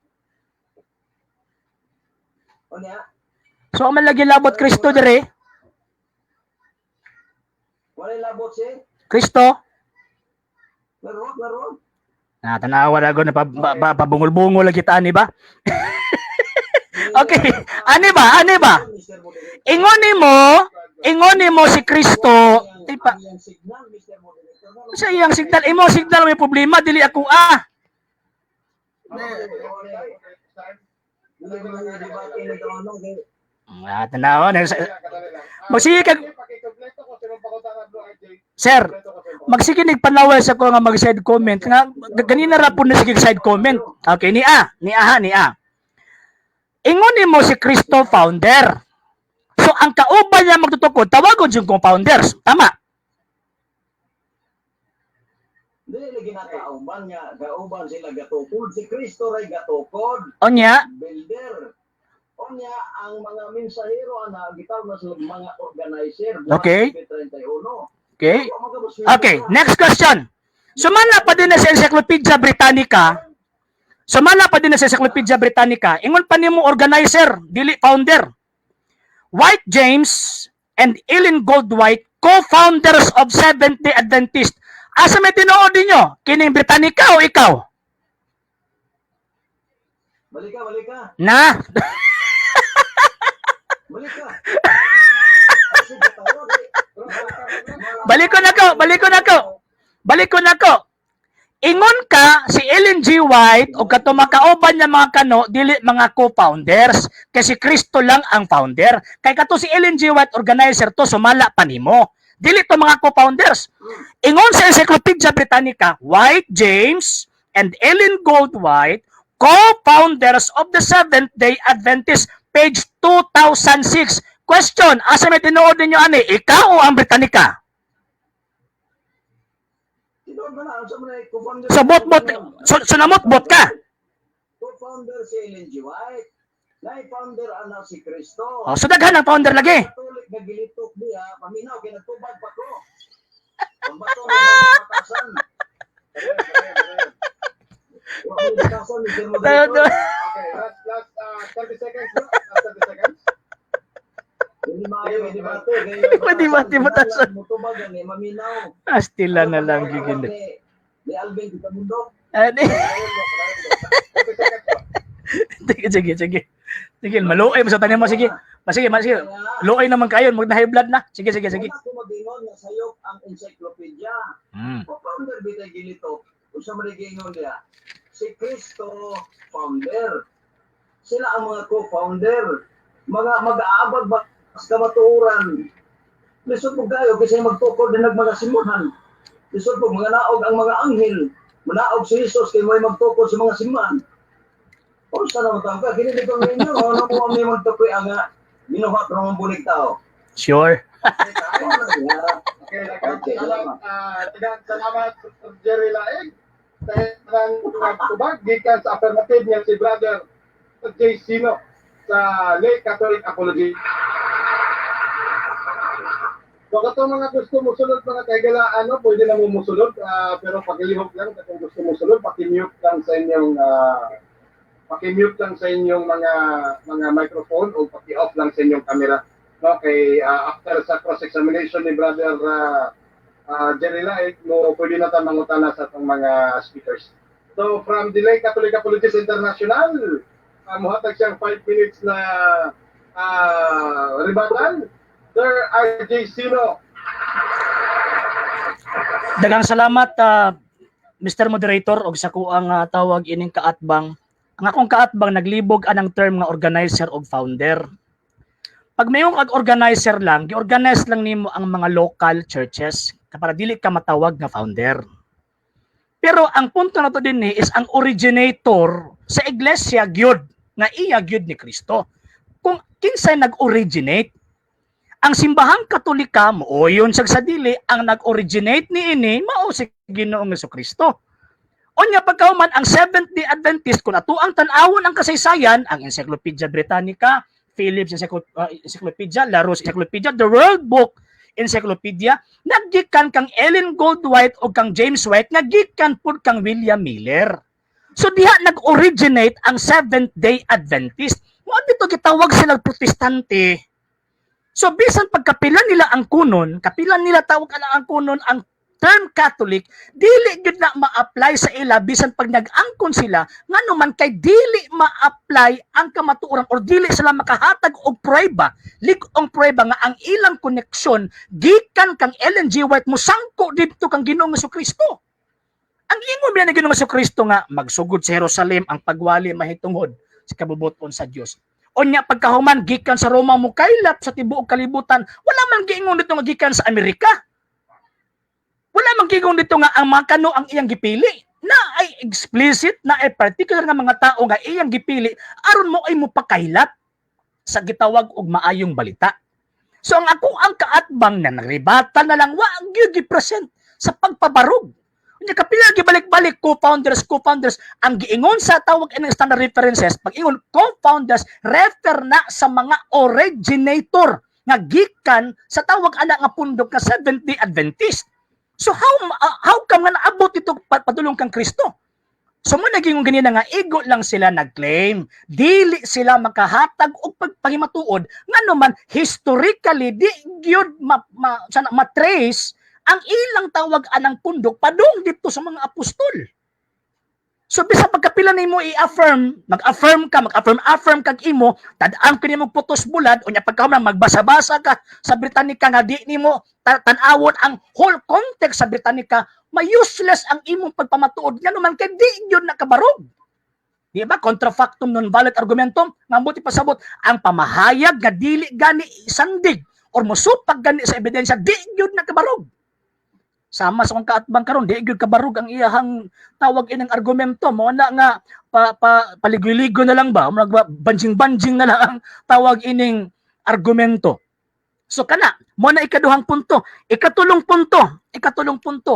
Unya, So man lagi labot Kristo dire, wala labot si. Kristo. Laro. Tanawa na na pabungol-bungol lagi ta ani ba? Okay, ani ba? Mr. Moderator. Ingon nimo si Kristo, tipa Ang signal, Mr. Moderator. sa iyang signal, imo signal may problema dili ako Dili mo na debate ni Tono kay tanawa na magsige kag Sir, magsige nagpanawal sa ko nga mag-side comment nga ganina ra pud na sige side comment. Okay, ni A. Ingon nimo si Kristo founder. So ang kauban niya magtutukod tawagon yung co-founders. Tama. dili lagi nakauban niya, gauban sila gatukod. Si Kristo ray gatukod, Onya, builder. Onya ang mga mensahero ana gitar na sila mga organizer. Okay. 31. okay. Okay, next question. Sumala pa din na sa Encyclopedia Britannica. Ingon pa nimo organizer, dili founder. White James and Ellen Goldwhite, co-founders of Seventh-day Adventist. Asa may tinuod ninyo? Kining Britannica o ikaw? Balika. Na? Balika. Balik ko na ko. Ingon ka si Ellen G. White o katumakaoban niya mga kano, dili mga co-founders. Kasi Kristo lang ang founder. Kay kato si Ellen G. White, organizer to, sumala pa nimo. Dili to mga co-founders. Ingon sa Encyclopedia Britannica, White James and Ellen Goldwhite, co-founders of the Seventh-day Adventist, page 2006. Question, asa may tinuod ninyo ani? Ikaw o ang Britannica? So namot-bot ka. Co-founder si Ellen G. White. Founder ana si Kristo. So daghan ang founder lagi. Katolik na gilitok diha, paminaw kay nagtubag pa ko. Ang bato na matasan. Matasan ni Mr. Moderator. Okay, last 30 seconds bro. Last 30 seconds. Hindi maayo may debate. Debate, matasan. Mutubag ni maminaw. Astila na lang gigin. Ni Alvin kita mundo. Ani. 30 seconds bro. Sige, maluoy mo sa tanim mo, sige. Sige. Luoy naman kayo, mag-high blood na. Sige. Wala ko magingon nga sayop ang encyclopedia. Co-founder bitay gilito. Usa man gingon dia. Si Kristo founder. Sila ang mga co-founder. Mga mag-aabag ba sa kamatuoran. Lisod mo kayo kasi magtukod din mga simuhan. Lisod mo mga naog ang mga anghel. Manaog si Jesus kay may magtukod sa mga simuhan. O sana mo tangka, kinilig ko ninyo, ano mo may magtukoy ang binuhat ng mga bulig tao. Sure. Okay, salamat Jerry Laing. Sa tubag, gikan sa affirmative niya si Brother J. Sino sa Lay Catholic Apology. So kato mga gusto mo sulod mga kaigala, pwede na mo musulod, pero pag-ilihok lang, kung gusto mo sulod, pakimute lang sa inyong mga microphone o paki-off lang sa inyong camera. Okay, after sa cross-examination ni Brother Jerry Laik, mo pwede na tayo mangutana sa itong mga speakers. So, from Delay Catholic Apologies International, muhatag siyang 5 minutes na rebuttal. Sir RJ Sino. Daghang salamat, Mr. Moderator, og sa kuang tawag ining kaatbang. Ang akong kaatbang naglibog anang term nga organizer og founder. Pag mayong organizer lang, gi-organize lang nimo ang mga local churches para dili ka matawag nga founder. Pero ang punto na to din is ang originator sa iglesia gyud nga iya gyud ni Kristo. Kung kinsay nag-originate, ang simbahang Katolika mo yon sa dili ang nag-originate niini mao si Ginoong Jesucristo. Unya pagkahuman ang Seventh-day Adventist kung ato ang tan-awon ang kasaysayan, ang Encyclopedia Britannica, Phillips Encyclopedia, Larousse Encyclopedia, The World Book Encyclopedia, naggikan kang Ellen Goldwhite o kang James White, naggikan pud kang William Miller. So diha nag-originate ang Seventh-day Adventist. Mo dito gitawag sila protestante. So bisan pagkapilan nila ang kunon, kapilan nila tawag ang kunon ang term Catholic, dili gyud na ma-apply sa ila bisan pag nag-angkon sila nganuman kay dili ma-apply ang kamatuoran or dili sila makahatag og prueba, lig-ong prueba nga ang ilang koneksyon gikan kang Ellen G. White mo sangko didto kang Ginoong Jesucristo. Ang ingon biya ni Ginoong Jesucristo nga magsugod sa Jerusalem ang pagwali mahitungod sa kabubuton sa Dios. Unya pagkahuman gikan sa Roma mo kaylap sa tibuok kalibutan, wala man giingon dito nga gikan sa Amerika. Wala man giingon dito nga ang mga kano ang iyang gipili. Na ay explicit, na ay particular nga mga tao nga iyang gipili aron mo ay mo pakaylap sa gitawag og maayong balita. So ang ako ang kaatbang na nagribata na lang wa gyud gi-present sa pagpabarog. Unya kapila gibalik-balik co-founders ang giingon sa tawag ining standard references, pag ingon co-founders refer na sa mga originator nga gikan sa tawag ana nga pundok nga Seventh-day Adventist. So how come nga naabot ito padulong kang Kristo? So mo naging ganina nga ego lang sila nag-claim. Dili sila makahatag og pagpahimatuod nganuman historically di gyud matrace ang ilang tawag anang pundok padung dito sa mga apostol. So bisa pagkapila nimo i-affirm, mag-affirm kag imo, tad-ang kini mo putos bulad unya pagkahuman magbasa-basa ka sa Britannica nga di nimo tan-awon ang whole context sa Britannica, may useless ang imong pagpamatuod nganuman kay di gyud nakabarog. Di ba? Contrafactum non valid argumentum, mabuti pasabot ang pamahayag nga dili gani sandig or mosupag gani sa ebidensya di gyud nakabarog. Sama sa kong kaatbang karon di gyud kabarog ang iyahang tawag inang argumento mo na nga paligoy-ligo na lang ba banjing-banjing na lang ang tawag ining argumento. So kana mo na ikaduhang punto, ikatulong punto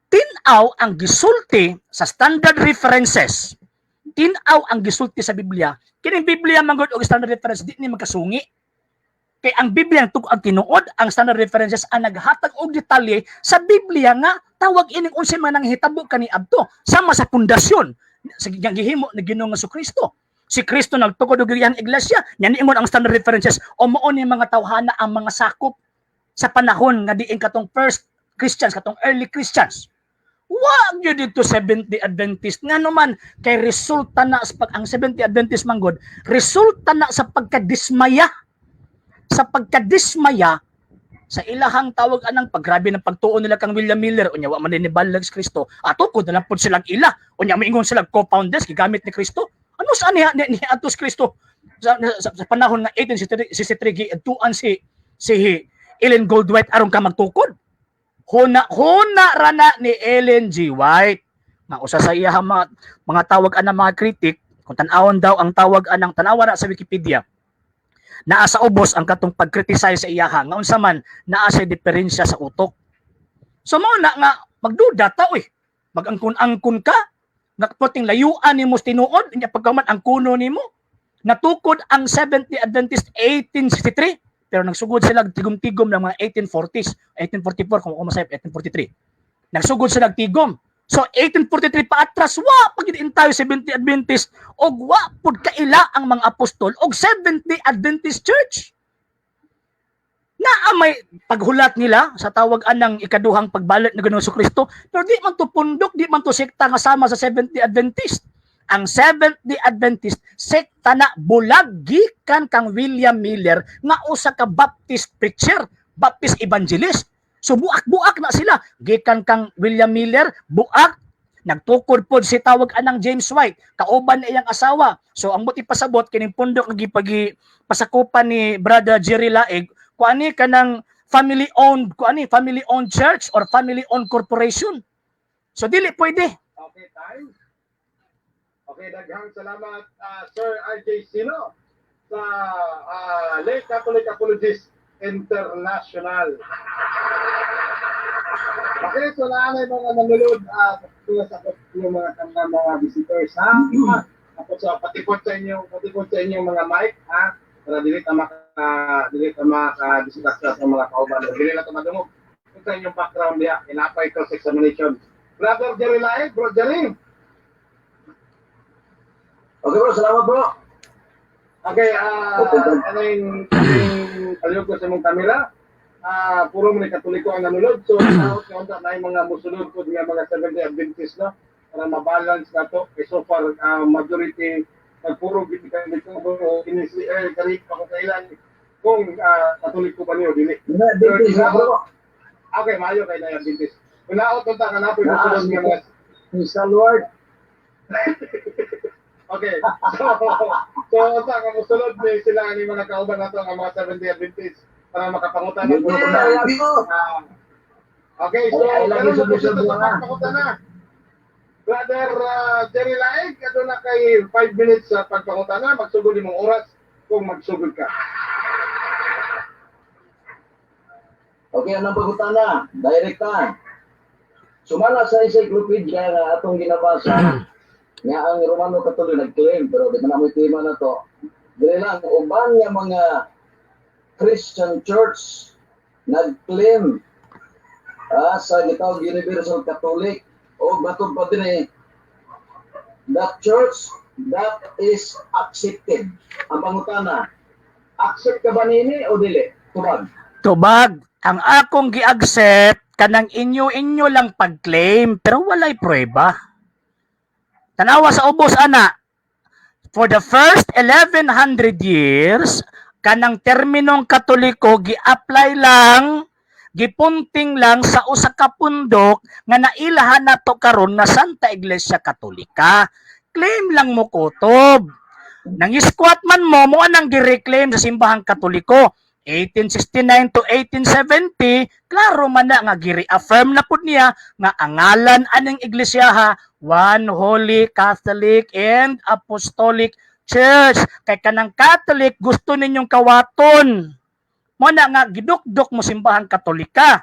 tinaw ang gisulti sa standard references, tinaw ang gisulti sa Biblia, kining Biblia manggod og standard reference di ni magkasungi. Kay ang Biblia ang tinuod, ang standard references ang naghatag og detalye sa Biblia nga tawag ining unsay man nang hitabo kaniadto sama sa pundasyon sa gihimo ni Ginoong Jesucristo. Si Kristo nagtukod og iyang iglesia, nya niingon ang standard references o mao ni mga tawhana ang mga sakop sa panahon nga diin katong first Christians, katong early Christians. Wa gyud dito Seventh-day Adventist nganuman kay resulta na sa ang Seventh-day Adventist manggod, resulta na sa pagkadismaya sa ilahang tawag anang paggrabe ng pagtuon nila kang William Miller unya wa man ni balag sa Kristo ato ko na lang pud silang ila unya moingon sila co-founders gigamit ni Kristo ano saan ni atos Kristo sa panahon nga 1863 giadtuan si Ellen Goldwhite aron ka magtukod huna rana ni Ellen G. White nga usa sa iya mga tawag anang mga kritik kung tan-awon daw ang tawag anang tanawa na sa Wikipedia naa sa ubos ang katong pag-criticize sa iyaha nga unsa man naa sa diferensya sa utok. So mao na nga magduda ta mag-angkon-angkon ka nga puting layuan nimo tinuod nya pagkaman ang kuno nimo natukod ang Seventh-day Adventist 1863 pero nagsugod sila tigom-tigom ng mga 1840s 1844 kung masayop 1843 nagsugod sila tigom. So 1843 pa atras wa pagid tayo Seventh-day Adventist og wa pud kaila ang mga apostol og Seventh-day Adventist Church. may paghulat nila sa tawag anang ikaduhang pagbalik ng Ginoong Kristo, pero di man to pundok, di man to sekta nga sama sa Seventh-day Adventist. Ang Seventh-day Adventist sekta na bulag gikan kang William Miller nga usa ka Baptist preacher, Baptist evangelist. So buak-buak na sila. Gikan kang William Miller, buak. Nagtukod pod si tawag anang James White, kauban na iyang asawa. So ang buti pasabot kining pundok nga gipagi pasakupan ni Brother Jerry Laig, kuani kanang family owned church or family owned corporation. So dili pwede. Okay, time. Okay, daghang salamat Sir RJ Sino sa Lake Catholic Apologist International. Okay, so naanay mga nanonood sa yung mga visitors ha. Tapos patipot sa inyo mga mic ha. Para dili ta maka-discuss sa mga kauban. Dili na ta madungog. Sa inyong background diya, inapay cross-examination. Brother Jerry Laig, Bro Jerry. Okay bro, salamat bro. Okay, aning kaliyog ko sa mong kamera. Puro mga Katoliko ang nanulod. So, naot na yung mga musunod po ng mga Seventh-day Adventist, no? Para mabalance na to. So far, majority, puro Katoliko o initially, karip ako kailan kung Katoliko ba niyo, dili. Adventist na bro. Okay, mayo kayo na yung Adventist. Kung naot na nga napoy musunod ng mga... Sa Lord. Okay, so sa mga musunod sila ni mga kauban na to ang mga Seventh-day Adventist para makapangutan ng okay, so karon mo siya makapangutan na. Brother Jerry Laig, adto na kay 5 minutes sa pagpangutan na, magsugod imong oras kung magsugod ka. Okay, anong pagutana? Direkta. Sumala sa encyclopedia nga atong ginabasa nga ang Romano Katoliko nag-claim, pero di man mo tema na to. Dili lang, uban nga mga Christian Church nag-claim sa gitawag Universal Catholic o batod pa din that church that is accepted. Ang pangutana, accept ka ba nini o dili? Tubag. Tubag, ang akong gi-accept kanang inyo lang pag-claim pero walay prueba. Tanawa sa ubos ana. For the first 1100 years, kanang terminong Katoliko gi-apply lang, gipunting lang sa usa ka pundok nga nailahan nato karon na Santa Iglesia Katolika. Claim lang mo kutob. Nang iskwat man mo anang gi-reclaim sa simbahang Katoliko. 1869 to 1870, klaro man na nga gi-reaffirm na pud niya nga ang ngalan aning iglesia One Holy Catholic and Apostolic Church. Kay kanang Catholic gusto ninyong kawaton. Mo na nga gidukdok mo simbahang Katolika.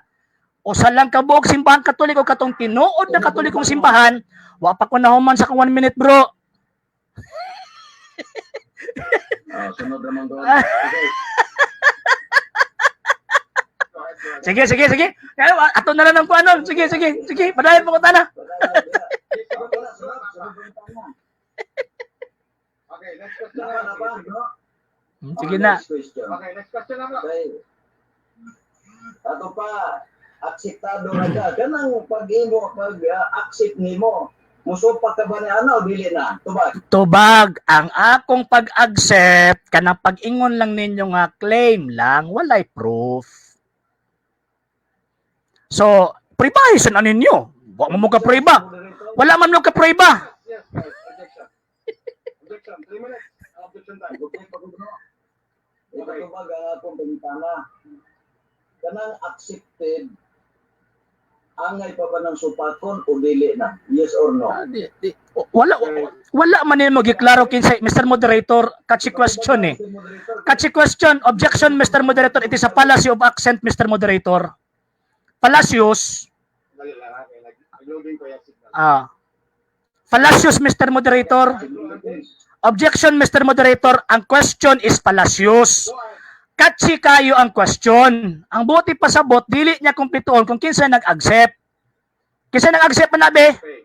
O sa lang kabuok simbahang Katoliko katong tinuod na Katolikong simbahan, wa pa ko nahuman sa 1 minute bro. Sunod naman doon. Okay. Sige. Ato na lang ng kuanon. Sige. Padayon po ko tana. Okay, next question na. Sige na. Okay, next question na. Ato pa, akseptado na ka. Kanang pag-accept nimo, musupak ka ba ni ano o dili na? Tubag, ang akong pag-accept, kanang pag-ingon lang ninyo nga claim lang, walay proof. So, pribahisan na ninyo. Huwag mo ka-priba. Wala man mo ka-priba. Yes, guys. Objection. 3 minutes. Objection time. Ito ba ang akong pagintana? Kanang accepted, angay pa ba ng supakon o dili na? Yes or no? Wala man nimo giklaro kinsay Mr. Moderator, catchy question eh. Catchy question, objection Mr. Moderator, it is a fallacy of accent Mr. Moderator. Fallacious. Dali lang ha. Nag-loading ko yung signal. Fallacious Mr. Moderator. Objection Mr. Moderator, ang question is fallacious. Catchy kayo ang question. Ang buti pasabot, dili niya kumpletuon kung kinsa nag-accept. Kinsa nag-accept man nabe? Okay.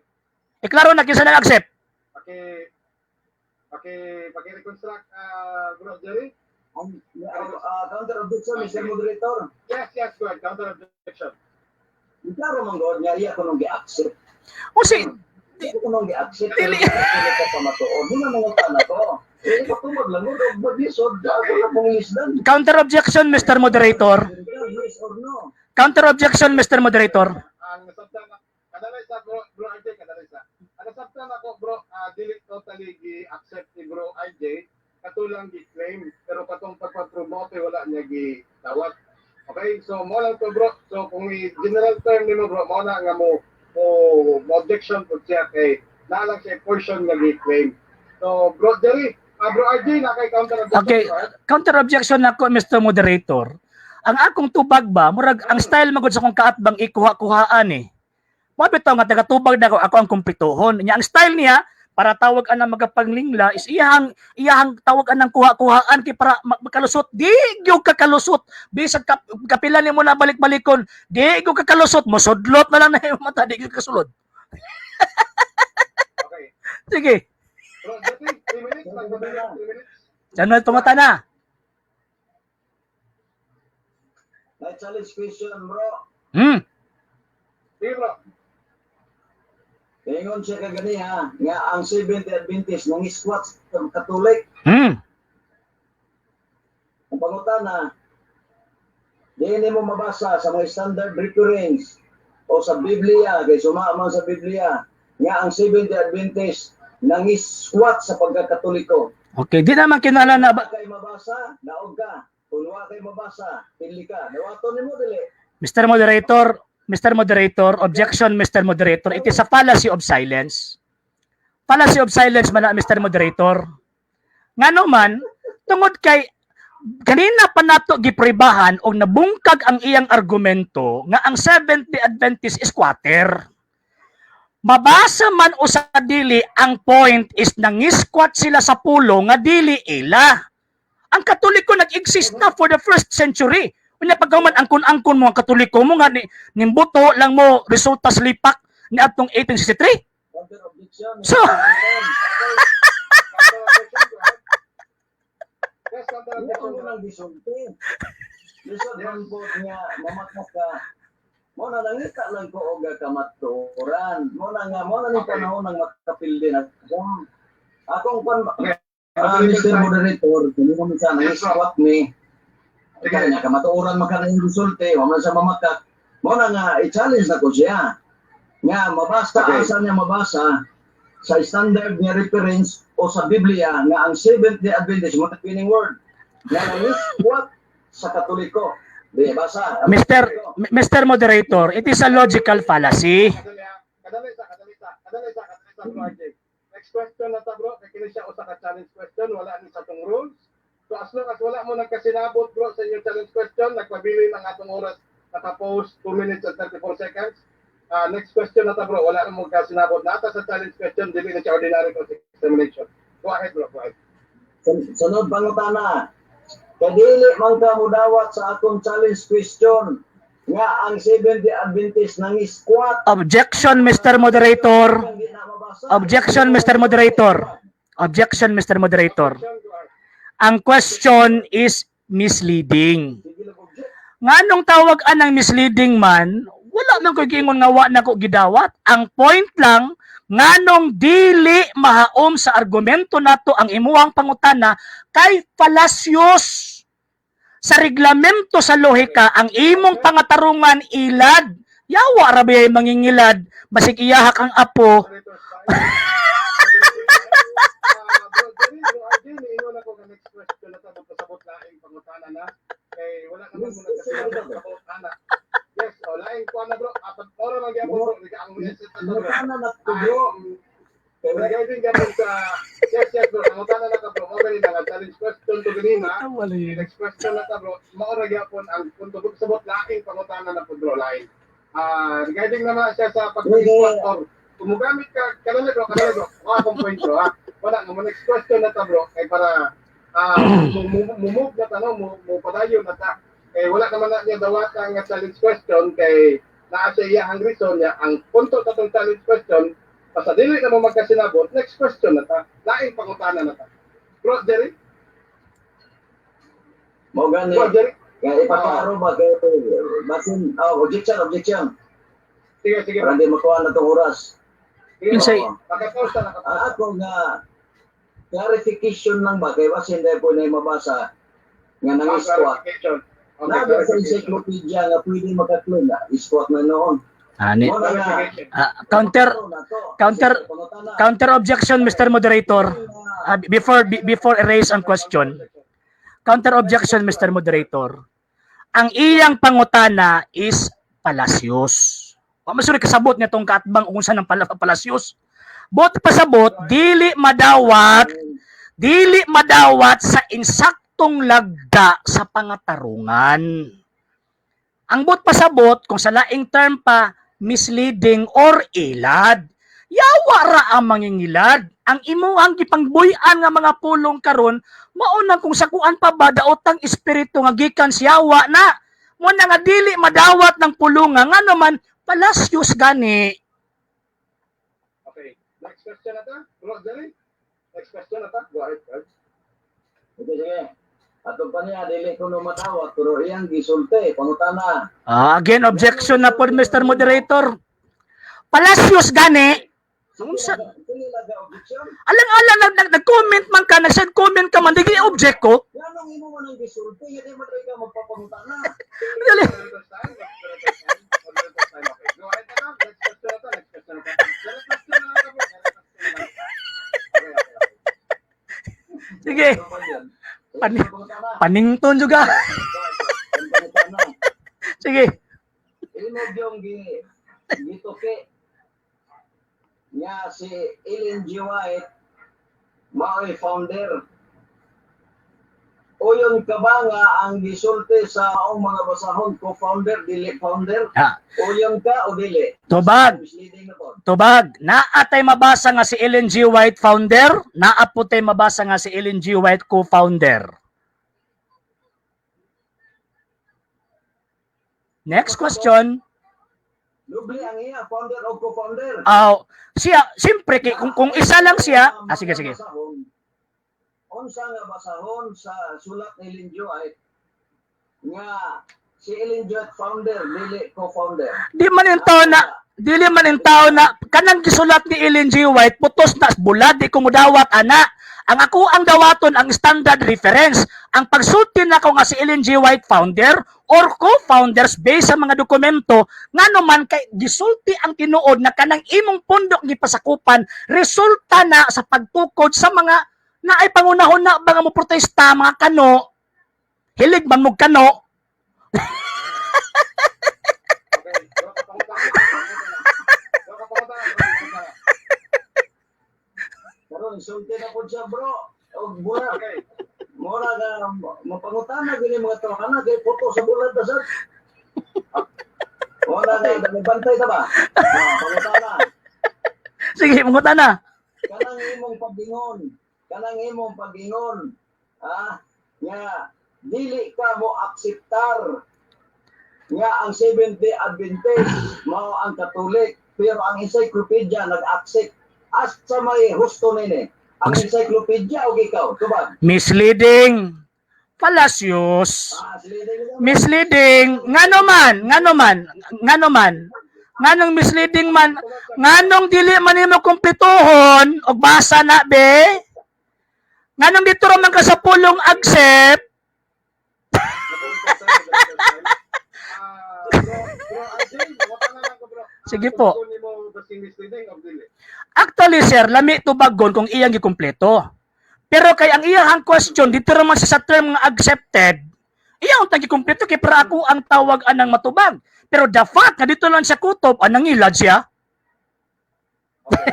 Iklaro na kinsa nag-accept. Paki-reconstruct, Bro Jerry. Counter objection, Mr. Moderator. Yes, go ahead. Counter objection. Klaro man God nga iya ko nung gi-accept. O si, Hindi ko nung gi-accept. Hindi ko pa matuon. Hindi na mga tana ko. Hindi ko tumag lang. Huwag mag-lisod. Ako na pong lisdan. counter objection, Mr. Moderator. Yes or no? Counter objection, Mr. Moderator. Ang nasabtan na, kadalay sa bro RJ, kadalay sa. Ang nasabtan ako bro, dili totally gi-accept ni bro RJ, katulang gi-claim, pero katong pagpapromote wala niya gi-tawat. Okay, so mo lang to bro. So kung general term nimo bro, mo na nga mo objection po siya kay nalang siya portion nga gi-claim. So bro Jerry, bro RJ na kay counter objection. Okay, counter objection ako, Mr. Moderator. Ang akong tubag ba, murag ang style magud sa kong kaatbang ikuha-kuhaan eh. Mo bitaw nga taga-tubag na ako ang kumpletuhon. Nya ang style niya para tawag anang magapanglingla is iyahang tawag anang kuha-kuhaan kay para makalusot. Di gyud kakalusot. Bisag kapila nimo na balik-balikon. Di gyud kakalusot, mosudlot na lang na yung mata, di gyud kasulod. Okay. Sige. Bro, 3 minutes lang, 3 minutes. Diyan tumata na. May challenge question, bro. Sige bro. Ingon siya kagani ha, nga ang 70 Adventist nang squat sa Katolik. Ang pangutana, di mo mabasa sa mga standard reference o sa Biblia, kay sumama sa Biblia, nga ang 70 Adventist nang squat sa pagkakatoliko. Okay, di naman kinala na ba? Kay mabasa, naog ka. Kung wala kay mabasa, pili ka. Nawato nimo dili. Mr. Moderator, objection, Mr. Moderator. It is a fallacy of silence. Fallacy of silence man na, Mr. Moderator. Ngano man, tungod kay kanina pa nato gipribahan og nabungkag ang iyang argumento nga ang 70 Adventist is squatter. Mabasa man o sa dili, ang point is nangisquat sila sa pulo nga dili ila. Ang Katoliko nag-exist na for the 1st century. Unya pagkaman angkon-angkon mo ang Katoliko mo nga nimbuto lang mo resulta sa lipak ni atong 1863. Counter objection. So, Yes, counter Ano objection. mo nang gisulti? Lisod man po niya, mamakas ka. Mo na nangita lang ko og kamaturan. Mo na ni panahon ng makapildi na. Akong pan Mr. Moderator, kung mo minsan nang-squat ni kaya kamaturan maka ng resulte, wala sa mamakak. Mo na nga i-challenge na ko siya. Nga mabasa asa niya mabasa sa standard nga reference o sa Biblia nga ang Seventh-day Adventist mo meaning word nga nang-squat sa Katoliko. Di basa. Mr. Moderator, it is a logical fallacy. Kadali sa bro RJ. Next question na ta bro, kay kini siya usa ka challenge question, wala ni sa tong rules. So as long as wala mo nagkasinabot bro sa inyong challenge question, nagpabili ng atong oras naka-post 2 minutes and 34 seconds. Next question na ta bro, wala na mo kasinabot nata sa challenge question, dili na siya ordinary examination. Go ahead bro, go ahead. Sunod pangutana. Kadili man ka mudawat sa akong challenge question nga ang 70 Adventist nang squat. Objection, Mr. Moderator. Objection, Mr. Moderator. Objection, Mr. Moderator. Ang question is misleading. Nganong tawag anang misleading man, wala man ko giingon nga wa na ko gidawat. Ang point lang, nganong dili mahaom sa argumento nato ang imuhang pangutana kay falasyos. Sa reglamento sa lohika, ang imong pangatarungan ilad. Yawa rabi ay mangingilad, basig iyahak ang apo. Bro, RJ, niingon ako ng next question na ta sabot laing pangutana na. Kay wala naman mo nagkasinabot anak. Yes, laing ko na bro. Apat ora man gyapon bro, ang message na to. Ano na to bro? Regarding gapon sa yes bro, pangutana na ka bro. Mo gani na challenge question to ganina. Next question na ta bro. Mao ra gyapon ang punto sabot laing pangutana na po bro laing. Regarding naman siya sa pag-squat, kumugamit ka, kanala bro, akong point bro ha. Wala, next question na ta bro, kay para mumove na tanong, padayon na ta. Kay wala naman na niya dawat ang challenge question, kay naa siya iyahang reason niya, ang punto ta tong challenge question, basta dili na mo magkasinabot, next question na ta, laing pangutana na ta. Bro, Jerry? Mo gani. Bro, Jerry. Kaya ipaklaro ba kay basin objection. Sige, sige. Para di makuha na itong oras. Sige, Insay- nakapause na, nakapause. Ako nga clarification lang ba kay basin dahil po na mabasa nga nang squat. Clarification. Okay, Naga sa clarification. encyclopedia nga pwede makatloy na squat na noon. Ani. Mo na nga. Counter objection, Mr. Moderator. Before erase ang question. Counter objection, Mr. Moderator. Ang iyang pangutana is palasyos. Masuri kasabot niya tong kaatbang unsa ng palasyos. Bot pasabot dili madawat sa insaktong lagda sa pangatarungan. Ang bot pasabot kung sa laing term pa misleading or ilad. Yawa ra ang mangingilad. Ang imuhang gipangbuy-an nga mga pulong karon maunang kung sakuan pa ba daotang espiritu nga gikan sa yawa na mo na nga dili madawat ng pulungan nga naman palasyos gani. Okay. Next question na ta. Bro, Jerry. Next question na ta. Go ahead, guys. Sige. Atong pa niya, dili ko no matawat, pero iyang gisulti, pangutana. Again, objection na po, Mr. Moderator. Palasyos gani. Unsa? Dili laga objection. Alang-alang nag-comment man ka, nag-send comment ka man, di object ko. Ganong imo man ang gisulti, hindi mo rin ka magpapangutana. Dali. Moderator's time. Moderator's time. Okay. Go ahead na ta. Next question na ta. Next question na ta. Next question na ta, bro. Next question na ta. Okay, okay. Sige. Ano ba yan? Pani- Pangutana. Panington juga. Pangutana. Sige. Inog yung gituki niya si Ellen G. White, mao'y founder. O yung ka ba nga ang gisulti sa ang mga basahon, co-founder, dili founder? Ha, O yung ka o dili? tubag. Misleading na po. Tubag. Naa tay mabasa nga si Ellen G. White founder, naa po tay mabasa nga si Ellen G. White co-founder. Next question. Lubli ang iya, founder o co-founder. Siya, siyempre, kung isa lang siya, sige, sige. Unsa nga basahon sa sulat ni Ellen G. White nga si Ellen G. White founder, dili co-founder. Dili man yung tao na, kanang gisulat ni Ellen G. White, putos na bulad, di ko mudawat, ana. Ang ako ang dawaton, ang standard reference. Ang pagsulti na ko nga si Ellen G. White founder or co-founders based sa mga dokumento, nga naman kay gisulti ang tinuod na kanang imong pundok gipasakupan, resulta na sa pagtukod sa mga na ay pangunahon na mga mo protesta, mga kano, hilig man mo kano. Okay. Bro, kapangutana. Karon sulti na po siya, bro. O mura. Okay. Mura na mapangutana gini mga tawhana kay puto sa bulad ta sir. Mura na dami bantay ta ba? Pangutana. Sige, mungutan na. Kanang imong pagingon. Nga dili ka mo akseptar nga ang Seventh-day Adventist mao ang Katolik, pero ang encyclopedia nag-accept. Asa may husto nini? Ang encyclopedia o ikaw? Tubag? Misleading. Palasyos. Misleading. Misleading. Nganong misleading man. Nganong dili man nimo kumpletuhon og basa na be. Nganong dito ra man ka sa pulong accept. Bro, Arjun, kapangutana lang ko, bro. Sige po. Kung mo basing misleading o dili? Actually sir, lami tubagon kung iyang gikumpleto. Pero kay ang iyang question dito ra man sa term nga accepted. Iyang tagi kumpleto kay para ako ang tawag anang matubag. Pero the fact nga dito lang siya kutob anang ilad siya. Okay.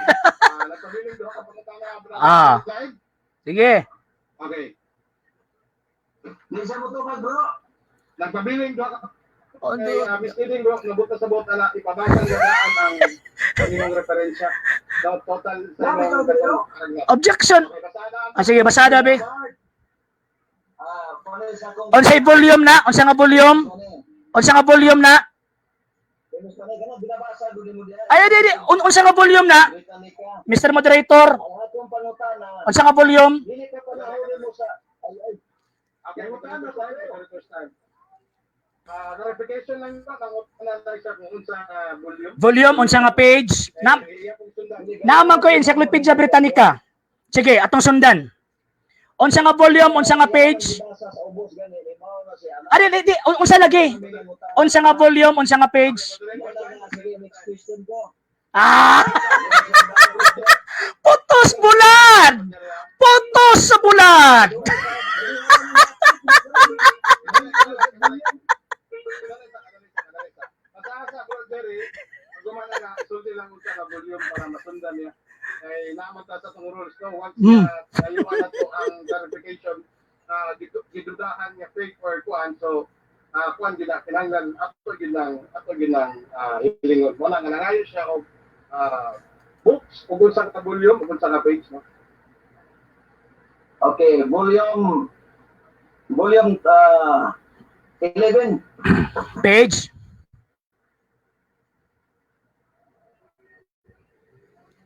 Nagpabiling doon kapangutana, bro. Ah. Slide? Sige. Okay. Di sa mo tubag, bro. Nagpabiling doon Hindi. misleading, bro. Nabuta sa bot ala ipabasa gadaan ang inyong referensya. So, total sa inyong Objection. Okay, basada ang Sige, basada be. Panis akong... Unsay volume na? Unsa nga volume? Unsa nga volume na? Binabasa ko din mo diyan. Ay, di. Unsa nga volume na? Britannica. Mr. Moderator, Ang atong pangutana, unsa nga volume? dili ka panahon mo sa... Ay, Okay, magkano sa very first time? Verification lang ito, nangutan na siya kung unsa volume. Volume, unsa nga page. Iya kong sundan. Naaman ko yung Encyclopedia Britannica. Sige, atong sundan. Unsa nga volume, unsa nga page. Basa sa ubos gani, limaw na siya. Di, unsa lagi? Unsa nga volume, unsa nga page. Wala na, sige, next question ko. Ah! Putos bulad! Putos sa bulad! Sa Jerry, gumana na sulti lang unsa ka volume para masundan niya. Ay naamot sa tong rules no once ayuan na to ang verification gidudahan niya fake or kuan so kuan gid kinahanglan ato gid lang hilingon mo na nga nangayo siya og books ug unsa ka volume ug unsa ka page no. Okay, volume 11. Page.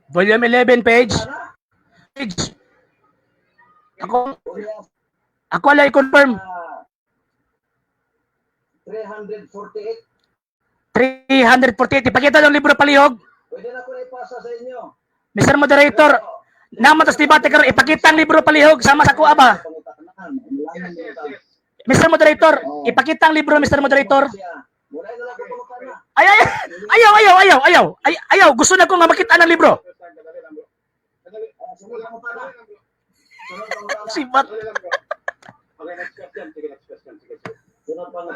Volume 11 page. Page. Ako lang i-confirm. 348. 348. Ipakita ng libro palihog. Pwede na ko na ipasa sa inyo. Mr. Moderator, naman tas debate karon ipakita ang libro palihog sama sa kuha ba? Mr. Moderator, ipakita ang libro Mr. Moderator. Ayaw. Gusto na ko nga makita ang libro. Sibat. Okay, next question. Sige, next question. Sige. Sunod pa na.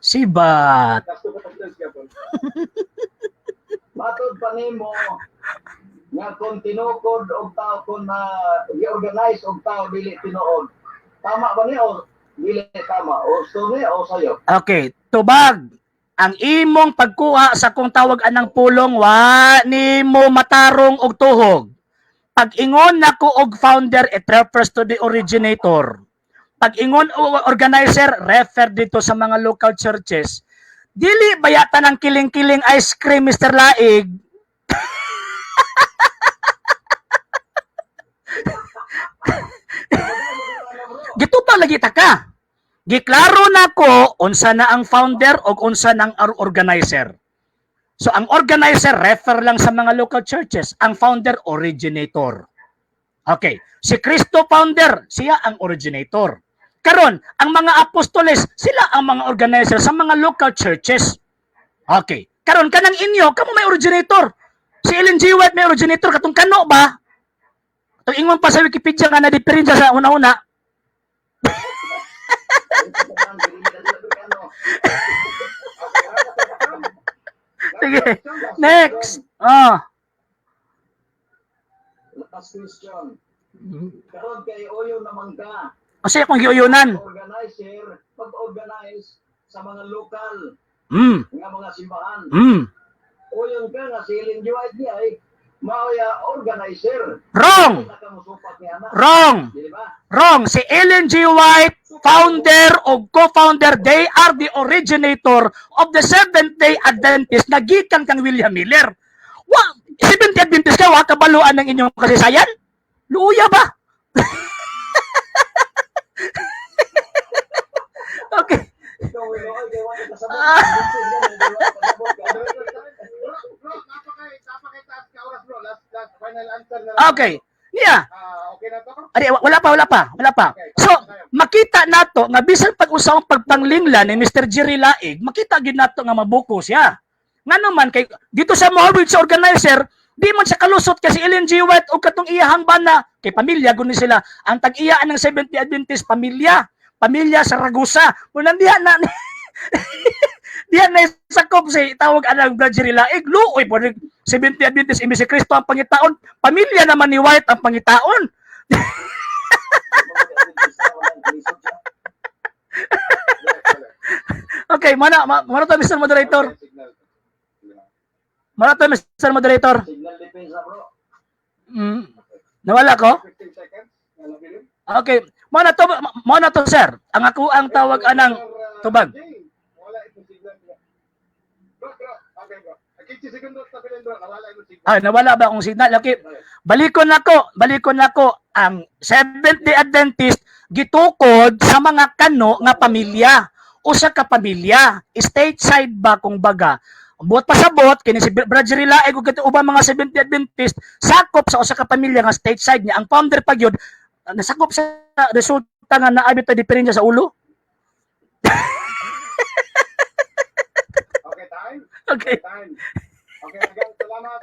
Sibat. Matod pa nimo nga kung tinukod og tao kung i-organize og tao dili tinuod. Tama ba ni o dili tama? O story o sayo? Okay, tubag. Ang imong pagkuha sa kung tawag anang pulong wa nimo matarong og tuhog. Pag ingon nako og founder, it refers to the originator. Pag ingon og organizer, refer dito sa mga local churches. Dili bayata ng kiling-kiling ice cream, Mr. Laig. Gito pa lagi ta ka. Giklaro na ko unsa na ang founder o unsa na ang organizer. So ang organizer refer lang sa mga local churches, ang founder originator. Okay, si Kristo founder, siya ang originator. Karon, ang mga apostoles, sila ang mga organizer sa mga local churches. Okay. Karon kanang inyo, kamo may originator. Si Ellen G. White may originator katong kano ba? Ito ingon pa sa Wikipedia nga na-diferensya sa una-una. Sige. Next. Last question. Karon kay oyo naman ka. Kasi akong giuyunan. Organizer, pag-organize sa mga lokal nga mga simbahan. Oyon ka nga si Ellen G. White niya ay maoya organizer. Wrong. Wrong. Si Ellen G. White, founder o co-founder, they are the originator of the Seventh-day Adventist na gikan kang William Miller. Seventh-day Adventist ka, kabaluan ng inyong kasaysayan? Luya ba? Okay. Okay. Yeah. Okay na to? Wala pa. So, makita nato nga bisan pag-usawang pagpanglingla ni Mr. Jerry Laig, makita gid nato nga mabuko siya. Ngano man kay dito sa Mohawk sa organizer, di man sa kalusot kasi Ellen G. White o katong iyahang bana kay pamilya guni sila. Ang tag-iyaan ng Seventh-day Adventist pamilya sa Ragusa. Mulan diha na diha na sakop si tawag anang Jerry Laig. Luoy po Seventh-day Adventist imbis si Kristo ang pangitaon. Pamilya naman ni White ang pangitaon. Okay, mana to Mr. Moderator. Mana to Mr. Moderator. Signal depensa bro. Nawala ko? 15 seconds. Okay, mana to sir. Ang ako ang tawag anang tubag. Wala ito signal. Bro. Okay bro. 80 segundos na pilin bro, nawala yung signal. Nawala ba akong signal? Okay. Balikon nako ang Seventh-day Adventist gitukod sa mga kano nga pamilya. Usa ka pamilya, stateside ba kung baga. Buot pasabot kini si Brad Laig ug ubang mga Seventh-day Adventist sakop sa usa ka pamilya nga stateside niya. Ang founder pa gyud nasakop sa resulta nga naabot ta diferensya sa ulo. Okay, time? Okay. Time. Okay, nagang salamat.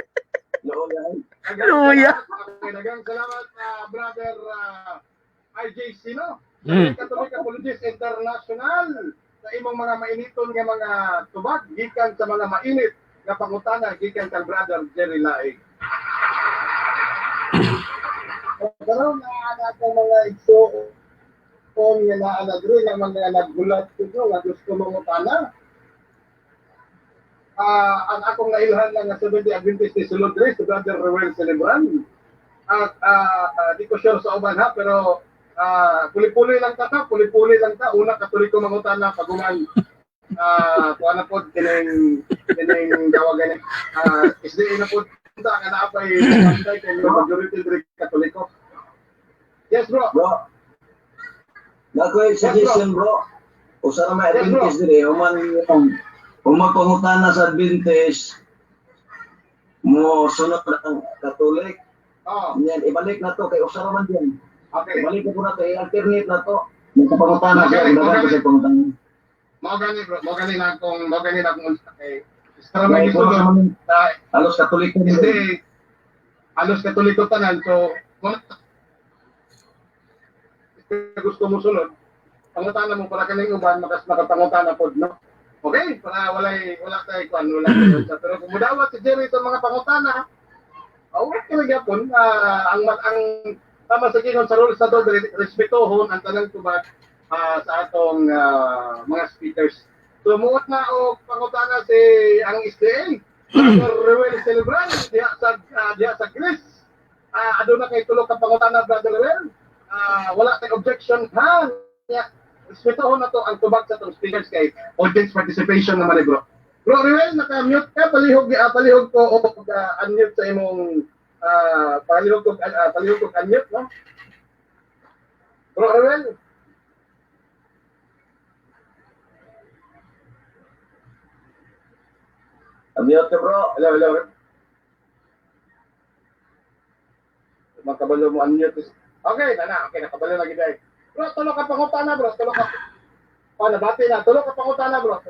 Luya. Okay, nagang salamat, brother RJ Sino. Mm. Catholic Apologist International sa imong mga mainiton nga mga tubag gikan sa mga mainit nga pangutana gikan kang brother Jerry Laig. Karon na nato mga igso kung nga naanagri nga mga naggulat ko nga gusto mangutana. Ang akong nailhan lang nga Seventh-day Adventist ni Sulod Res, si Brother Ruel Celebran. At di ko sure sa uban ha, pero puli-puli lang ta. Una Katoliko mangutana paguman kuha na po tining gawagan SDA na po punta ka na apay manday kay majority diri Katoliko. Yes bro. Bro, nakoy suggestion bro. Usa na may Adventist dire, kung magpangutana sa Adventist, mo sunod ang Katolik. Yan, ibalik na to kay usa man diyan. Okay. Ibalik ko na to, i-alternate na to. Magpangutana siya, dagan ko sa pangutana. Mao gani na akong kay Stramay sulod. Halos Katolik din. Hindi halos Katoliko tanan so gusto mo sulod. Pangutana mo para kaning uban makapangutana pod no. Okay, para wala tayo wala tayo sa pero kung mudawat si Jerry sa mga pangutana, okay lang yapon ang tama sa ginon sa rules sa do respetuhon ang tanang tubag sa atong mga speakers. So muot na og pangutana si ang SDA, Ruel Celebran diha sa Chris. Aduna kay tulo ka pangutana Brother Ruel. Wala tay objection ha. Respetuhon na to ang tubag sa itong speakers kay audience participation naman bro. Bro Ruel, naka-mute ka, palihog ko o unmute sa imong palihog ko unmute, no? Bro Ruel? Unmute ka bro. Hello. Makabalo mo unmute. Okay, nakabalo na gid. Bro, tulo ka pangutana bro, nabati na, tulo ka pangutana bro,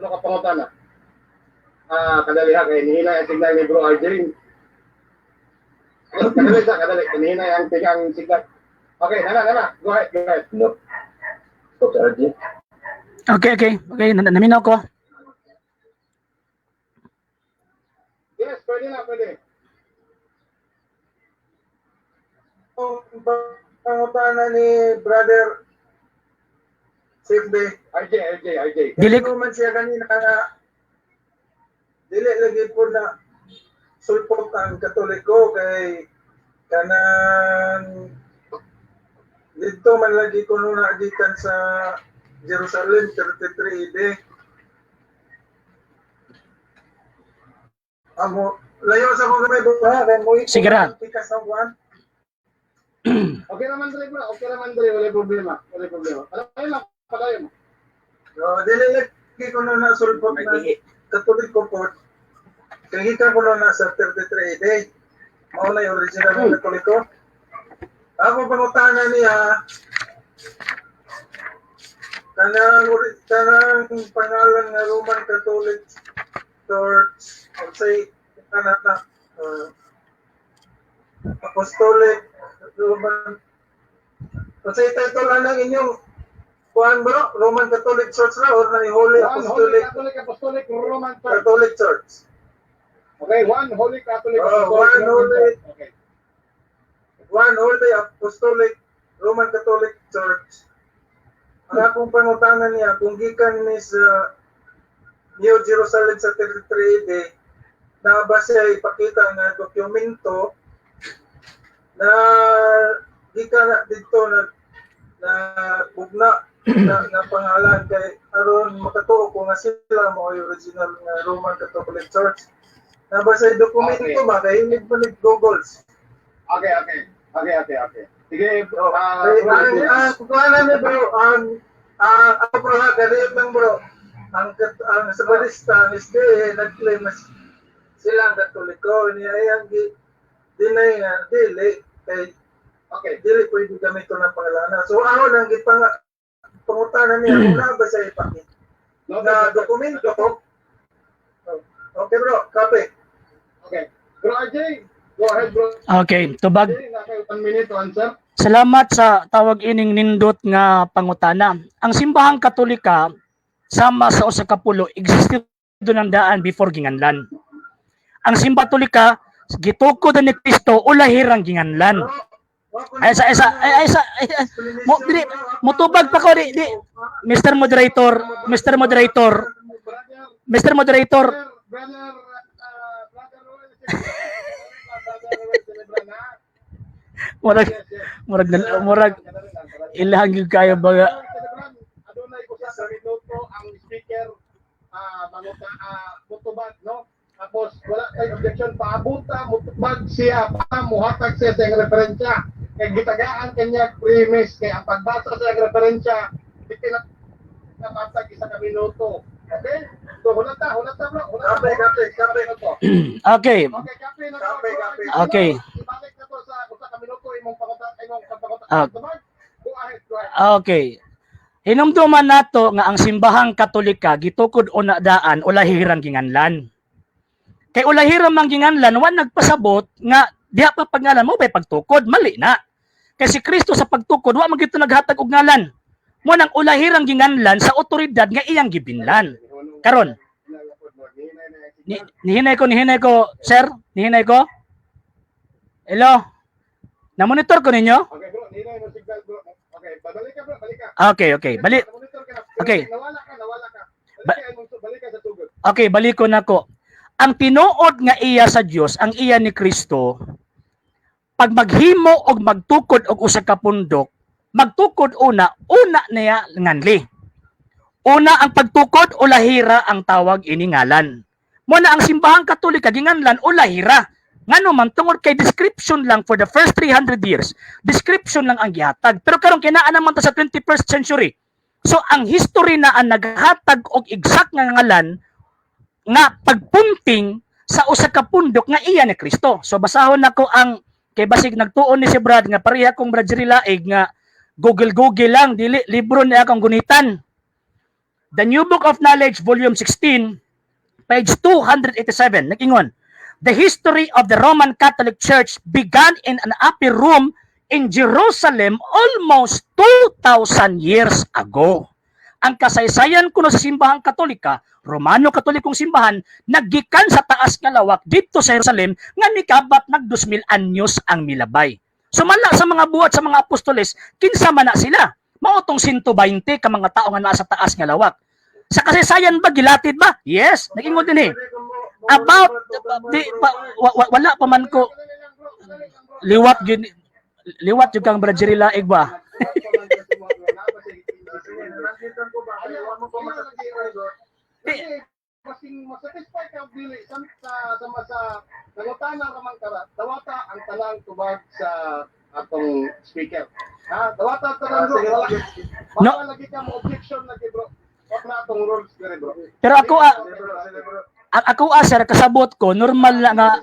kadali ha, kaya nihinay ang signal ni bro RJ. Kadali, nihinay ang signal. Okay, nana, go ahead. No. Stop RJ. Okay, naminaw ko. Yes, pwede. Pangutana ni Brother Safety. RJ. Dili Man siya ganina nga dili lagi po na sulpot ang Katoliko kay kanang dito man lagi kuno na gikan sa Jerusalem 33 AD. Amo layo sa mga may buha kay mo Sige ra. Okay naman Dre, wala problema. Padayon mo. No, dili lagi kuno na sulpot na Katoliko po. Kaya kita ko na sa 33 AD. Mao na yung original ng Katoliko. Ako pangutana niya, kanang pangalan ng Roman Catholic Church, say, Apostolic Roman, say, title lang inyong kuhan bro, Roman Catholic Church na or na Holy Apostolic Roman Church. Catholic Church. Okay, one Holy Catholic One Holy Apostolic Roman Catholic Church. Ang akong pangutanan niya, kung gikan ni sa New Jerusalem sa 33 AD, na ba siya ipakita nga dokumento na gikan na dito na bugna na pangalan kay aron makatuo ko nga sila mo original nga Roman Catholic Church. Nabasa yung dokumento Okay. ba? Kaya hindi pa nag-googles. Okay. Sige, Kukuha na niya bro, ako bro ha, ganyan lang bro. Ang sa balista, is nag-claim na sila ang katoliko, niyayang dinay nga, dili, kay okay. dili pwede gamito ng pangalanan. So ako nang pangutanan niya, kung nabasa ipakit na dokumento. Okay bro, copy. Okay. Bro Ajay, go ahead bro. Okay, tubag. Ajay, naka 1 minute to answer. Salamat sa tawag ining nindot nga pangutana. Ang simbahang Katolika sama sa usa ka pulo existed ng daan before ginganlan. Ang simbahan Katolika gitukod ni Kristo ulahirang ginganlan. Mutubag pa ko di Mr. Moderator, Mr. Moderator, Mr. Moderator. Brother Murag ilang gyud kayo baga. Adunay ko sa minuto ang speaker mutubag no. Tapos wala kay objection paabuta mutubag siya pa muhatag siya sa referensya. Kay gitagaan kanya premise kay ang pagbasa sa referensya dipila matag isa ka minuto. Okay? So hulata bro. Copy. Okay. Okay, copy na Copy. Okay. Ibalik na to sa usa ka minuto imong pagpakota. Ah. Go ahead. Okay. Hinumduman nato nga ang simbahang Katolika gitukod una daan ulahirang ginganlan. Kay ulahirang mang ginganlan wa nagpasabot nga diha pa pangalan mo bay pagtukod mali na. Kay si Kristo sa pagtukod wa man gito naghatag og ngalan. Mo nang ulahirang ginganlan sa otoridad nga iyang gibinlan. Karon nihinay ko sir, nihinay ko. Hello. Na-monitor ko ninyo? Okay bro, nilay mo signal bro. Okay, balik ka bro, balik ka. Okay. Balik. Monitor ka na. Okay. Nawala ka. Balik ka sa tugod. Okay, balik ko na ko. Ang tinuod nga iya sa Dios, ang iya ni Kristo, pag maghimo og magtukod og usa ka pundok, magtukod una niya nganli. Una ang pagtukod o lahira ang tawag iningalan. Muna ang simbahang Katolika ginganlan o lahira. Ngano man tungod kay description lang for the first 300 years. Description lang ang gihatag. Pero karon kinaan naman ta sa 21st century. So ang history na ang naghatag og exact nga ngalan nga pagpunting sa usa ka pundok nga iya ni Kristo. So basahon nako ang kay basig nagtuon ni si Brad nga pareha kong Brad Laig nga Google lang dili libro ni akong gunitan. The New Book of Knowledge volume 16 page 287 nagingon, the history of the Roman Catholic Church began in an upper room in Jerusalem almost 2,000 years ago. Ang kasaysayan kuno sa simbahang Katolika, Romano-Katolikong simbahan, naggikan sa taas nga lawak dito sa Jerusalem nga mikabat nag 2,000 anyos ang milabay. Sumala sa mga buhat sa mga apostoles, kinsa man na sila. Maotong 120 ka mga tao nga naa sa taas nga lawak. Sa kasaysayan ba gilatid ba? Yes, nagingon din about wala pa man ko liwat jud kang Brad Laig ba. Masing masatisfy ka dili sa nangutana ramang kara dawata ang tanang tubag sa atong speaker. Dawata tanang bro. Wala lagi ka mo objection lagi bro. Wala atong rules dire bro. Pero ako sir kasabot ko normal lang nga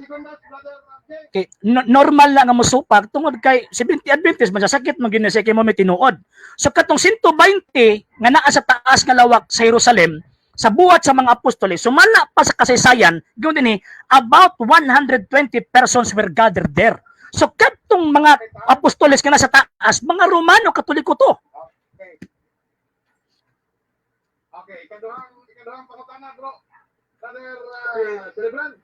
normal lang nga musupag tungod kay 70 Adventist masasakit man gyud sa kay mo may tinuod. So katong 120 nga naa sa taas nga lawak sa Jerusalem sa buhat sa mga apostoles, sumala pa sa kasaysayan, gawin din about 120 persons were gathered there. So katong mga apostoles nga nasa taas, mga Romano Katoliko to. Okay, ikaduhang pangutana bro. Brother Celebran.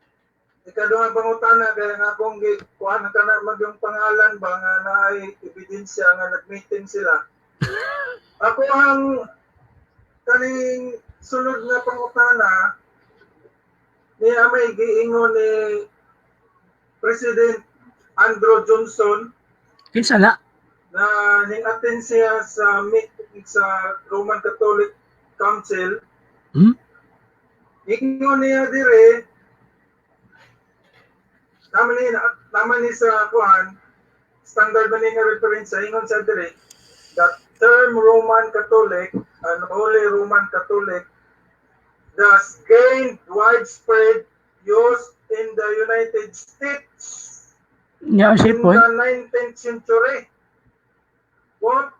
Ikaduhang pangutana kaya nga kung kuha ka na magyong pangalan ba nga naay ebidensya nga nag-meeting sila. Ako ang kaning sulod nga pangutana niya may giingon ni President Andrew Johnson Kinsa na? na ning-attend siya sa meeting sa Roman Catholic Council. Ingon niya dire naman ni sa kuan standard man nga reference sa ingon sa dire that term Roman Catholic and Holy Roman Catholic thus gained widespread use in the United States Yeah, si in point. the 19th century, both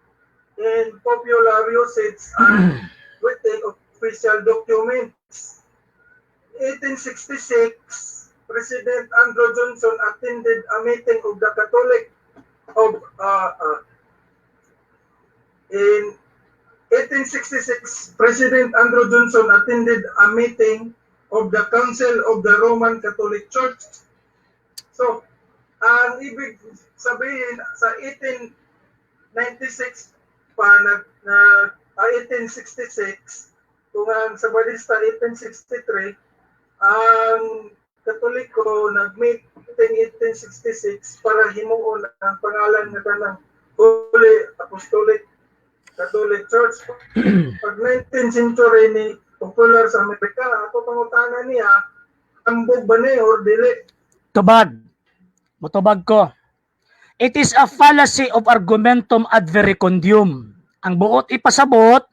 in popular usage and written official documents. 1866, President Andrew Johnson attended a meeting of the Catholic of in 1866, President Andrew Johnson attended a meeting of the Council of the Roman Catholic Church. So, ang ibig sabihin sa 1896 pa 1866 kung ang Sabadista 1863 ang Katoliko nag-meeting 1866 para himuon ang pangalan nga tanang Holy Apostolic Catholic Church. Pag 19th century ni popular sa Amerika, ako pangutanan niya ambog ba ni or dili? Tubag. Mutubag ko. It is a fallacy of argumentum ad verecundium. Ang buot ipasabot,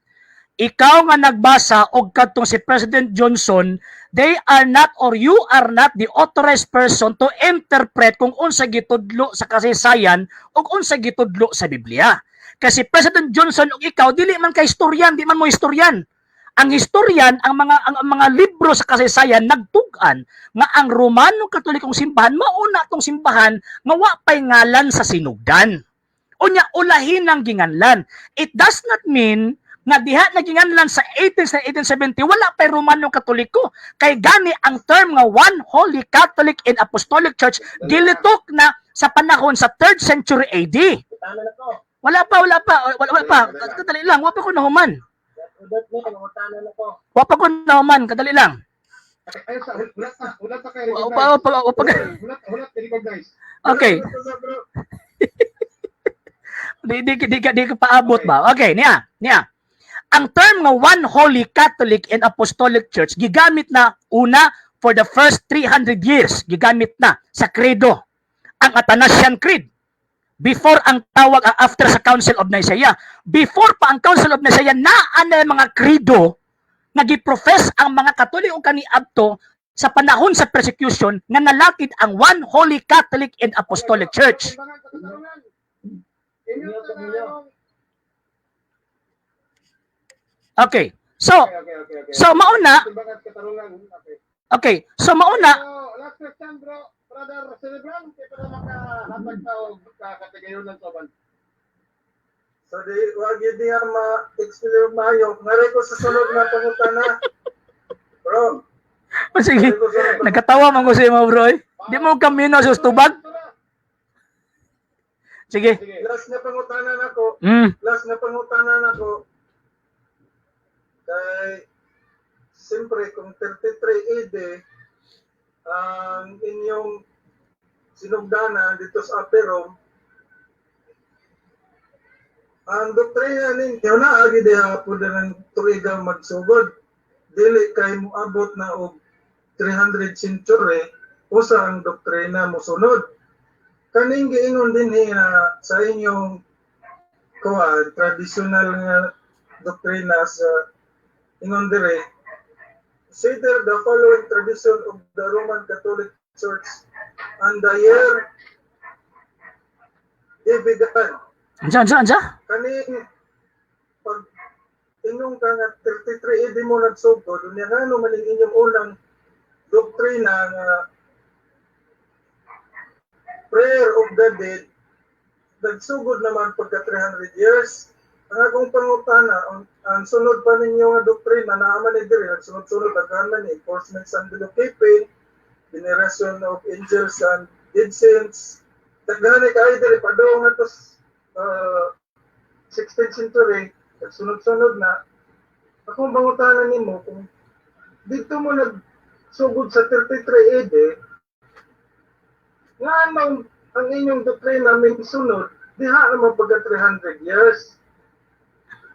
ikaw nga nagbasa og kadtong si President Johnson, they are not or you are not the authorized person to interpret kung unsa gitudlo sa kasaysayan ug unsa gitudlo sa Biblia. Kasi President Johnson ug ikaw dili man ka historian, di man mo historian. Ang historian, ang mga libro sa kasaysayan nagtug-an nga ang Romano Katolikong simbahan mauna tong simbahan nga wa pay ngalan sa sinugdan. Unya ulahin ang ginganlan. It does not mean nga diha naginganlan sa 1870 wala pay Romano Katoliko kay gani ang term nga One Holy Catholic and Apostolic Church gilitok na sa panahon sa 3rd century AD. Wala pa. Kadali lang, wa pa ko nahuman. Wa pa ko nahuman, kadali lang. Ay, ulat pa kayo. Ulat, recognize. Okay. Di ka paabot ba? Okay, niya. Ang term nga One Holy Catholic and Apostolic Church gigamit na una for the first 300 years. Gigamit na sa credo. Ang Athanasian Creed. Before ang tawag after sa Council of Nicaea. Before pa ang Council of Nicaea, naa mga credo nga giprofess ang mga Katoliko kaniadto sa panahon sa persecution nga nalakid ang One Holy Catholic and Apostolic Church. Okay. So mauna. Okay. So mauna. Last question, bro. Brother Celebran, kita na makahatag tao kakatigayon ng soban. So di wag yun niya ma-explain mayo. Ngayon ko sa sunod na pangutana. Bro. Sige. Nagkatawa man ko sa imo, bro. Di mo kamino sa tubag. Sige. Last na pangutanan ako. Kay siyempre kung 33 AD ang inyong sinugdanan dito sa Aperom, ang doktrina ninyo na agi diha po ng tuigang magsugod. Dili kay moabot na og 300 century usa ang doktrina mo sunod. Kaning giingon din sa inyong traditional nga doktrina sa ingon dire, consider the following tradition of the Roman Catholic Church and the year they began. Ansa? Kaning pag inyong nga 33 AD mo nagsugod, unya nga no maning inyong unang doktrina nga prayer of the dead, nagsugod naman pagka 300 years. Ang akong pangutana, ang sunod pa ninyo nga doktrina na aman ni diri, nagsunod-sunod aghanan ni enforcement San Keeping, veneration of angels and dead saints. Daghan ni kay diri padung nga to 16th century, nagsunod-sunod na. Akong pangutana nimo kung dito mo nagsugod sa 33 AD, nga ang inyong doktrina may sunod, diha naman pagka 300 years.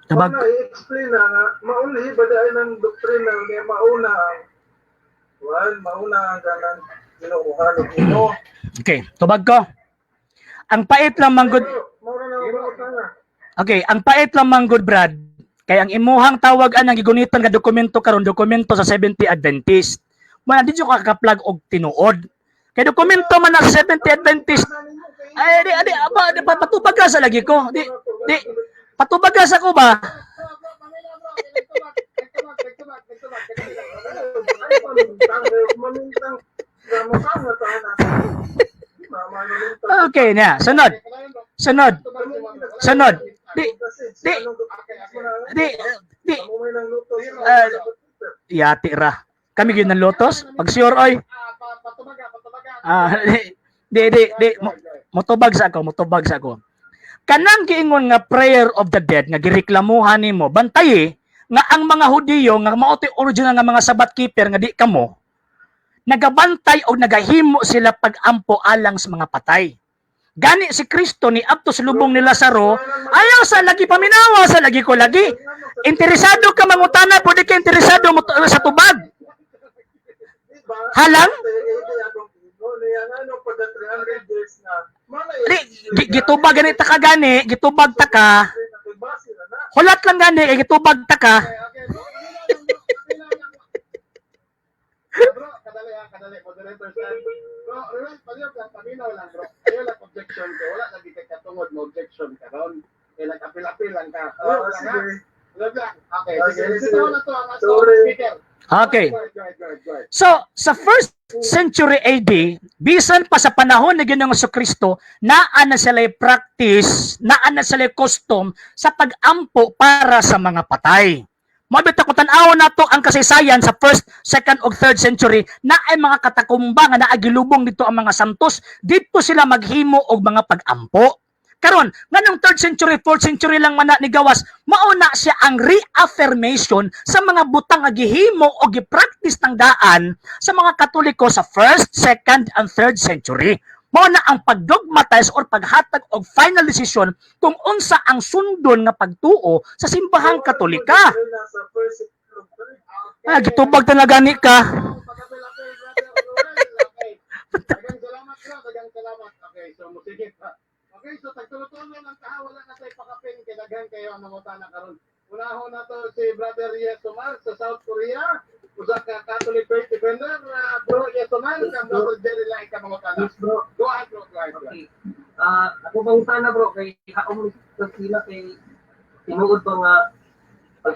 Tabag. Kung i-explain na nga, maunhi ba dahil ng doktrina niya mauna ang kanang Ginuuhalog ino. Okay, tubag ko. Ang pait lang manggod. Mura na ang utana. Okay, ang pait lang manggod Brad. Kay ang imuhang tawag ang gigunitan nga dokumento karon dokumento sa 70 Adventist. Mo di ka kakaplag og tinuod. Kay dokumento man na sa 70 Adventist. Ay di aba di patubag ka sa lagi ko. Di patubag ka sa ko ba? Okay na. Sunod. Di yati ra. Kami gyud ng lotos. Pag sure oy. Motubag sa ako. Kanang giingon nga prayer of the dead nga gireklamuhan nimo, bantay nga ang mga Hudiyo nga mao ti original nga mga Sabbath keeper nga di kamo nagabantay o nagahimo sila pag-ampo alang sa mga patay. Gani si Kristo ni abto sa lubong ni Lazaro, ayaw sa lagi paminawa, sa lagi ko lagi. Interesado ka mangutana, pwede ka interesado sa tubag. Halang? Gitubag gani ta ka gani, gitubag ta ka. Hulat lang gani, gitubag ta ka. Bro, kadali, moderator stand. Bro, relax pa lang, paminaw lang bro. Ayaw lang objection ko, wala lagi ka katungod mo objection ka ron. Kaya nag-apil-apil lang ka. Sige. Okay, sige. Sino na to ang speaker? Okay. Go ahead. So, sa 1st century AD, bisan pa sa panahon ni Ginoong Kristo, naan na sila practice, naan na sila custom sa pag-ampo para sa mga patay. Mabit ako tanaw na to ang kasaysayan sa 1st, 2nd ug 3rd century na ay mga katakumba nga naagilubong dito ang mga santos, dito sila maghimo og mga pag-ampo. Karon, nganong 3rd century, 4th century lang man ni gawas, mauna siya ang reaffirmation sa mga butang nga gihimo o gipractice ng daan sa mga Katoliko sa 1st, 2nd, and 3rd century. Mauna ang pagdogmatize or paghatag og final decision kung unsa ang sundon nga pagtuo sa simbahang Katolika. Gitubag talaga ni ka. Dagang salamat. Okay, so musigit pa. Okay, so tagtulutulong lang ka, wala na tayo pakapin, kailangan kayo ang mangutana karon. Unahon na to si Brother Yesuman sa South Korea. Usa ka Catholic faith defender, bro Yesuman, kang Brother Jerry lang ka mangutana. Bro. Go ahead, bro. Okay. Ako bang sana bro kay haom sa sila kay tinuod ba nga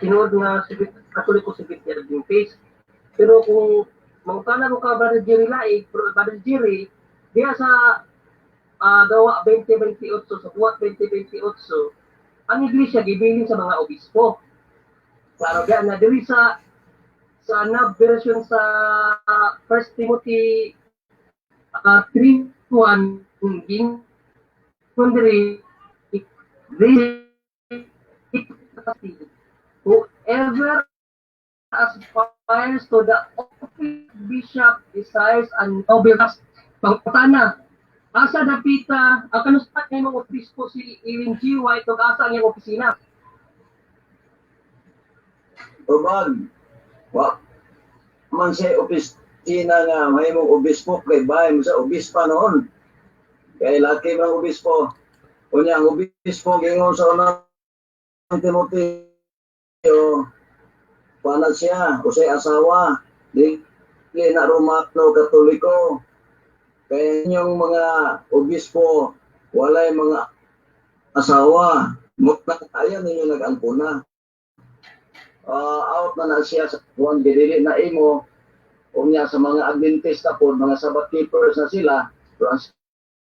tinuod nga Katoliko si Peter yung face. Pero kung mangutana ko ka Brother Jerry Laig, Brother Jerry, diya sa gawa 2028 sa buwan 2028 ang iglesia gibilin sa mga obispo. Klaro ga na diri sa NAB version sa 1 Timothy 3:1 ging kundiri whoever aspires to the office bishop desires and noble task. Pangutana asa dapita kanustat nga imong obispo si Iwin G. White ug asa ang iyang opisina? Ubag, man siya opisina nga may mong obispo kay bahay mo sa obispa noon. Kay laki mga obispo. Kunya ang obispo gingon sa unang Timothy panag siya, usay asawa, di na Romato Katoliko. Kaya inyong mga obispo, walay mga asawa, ayan ninyo nag-ampuna. Out na siya sa buwan, didili na imo, unya sa mga Adventista po, mga Sabbath keepers na sila,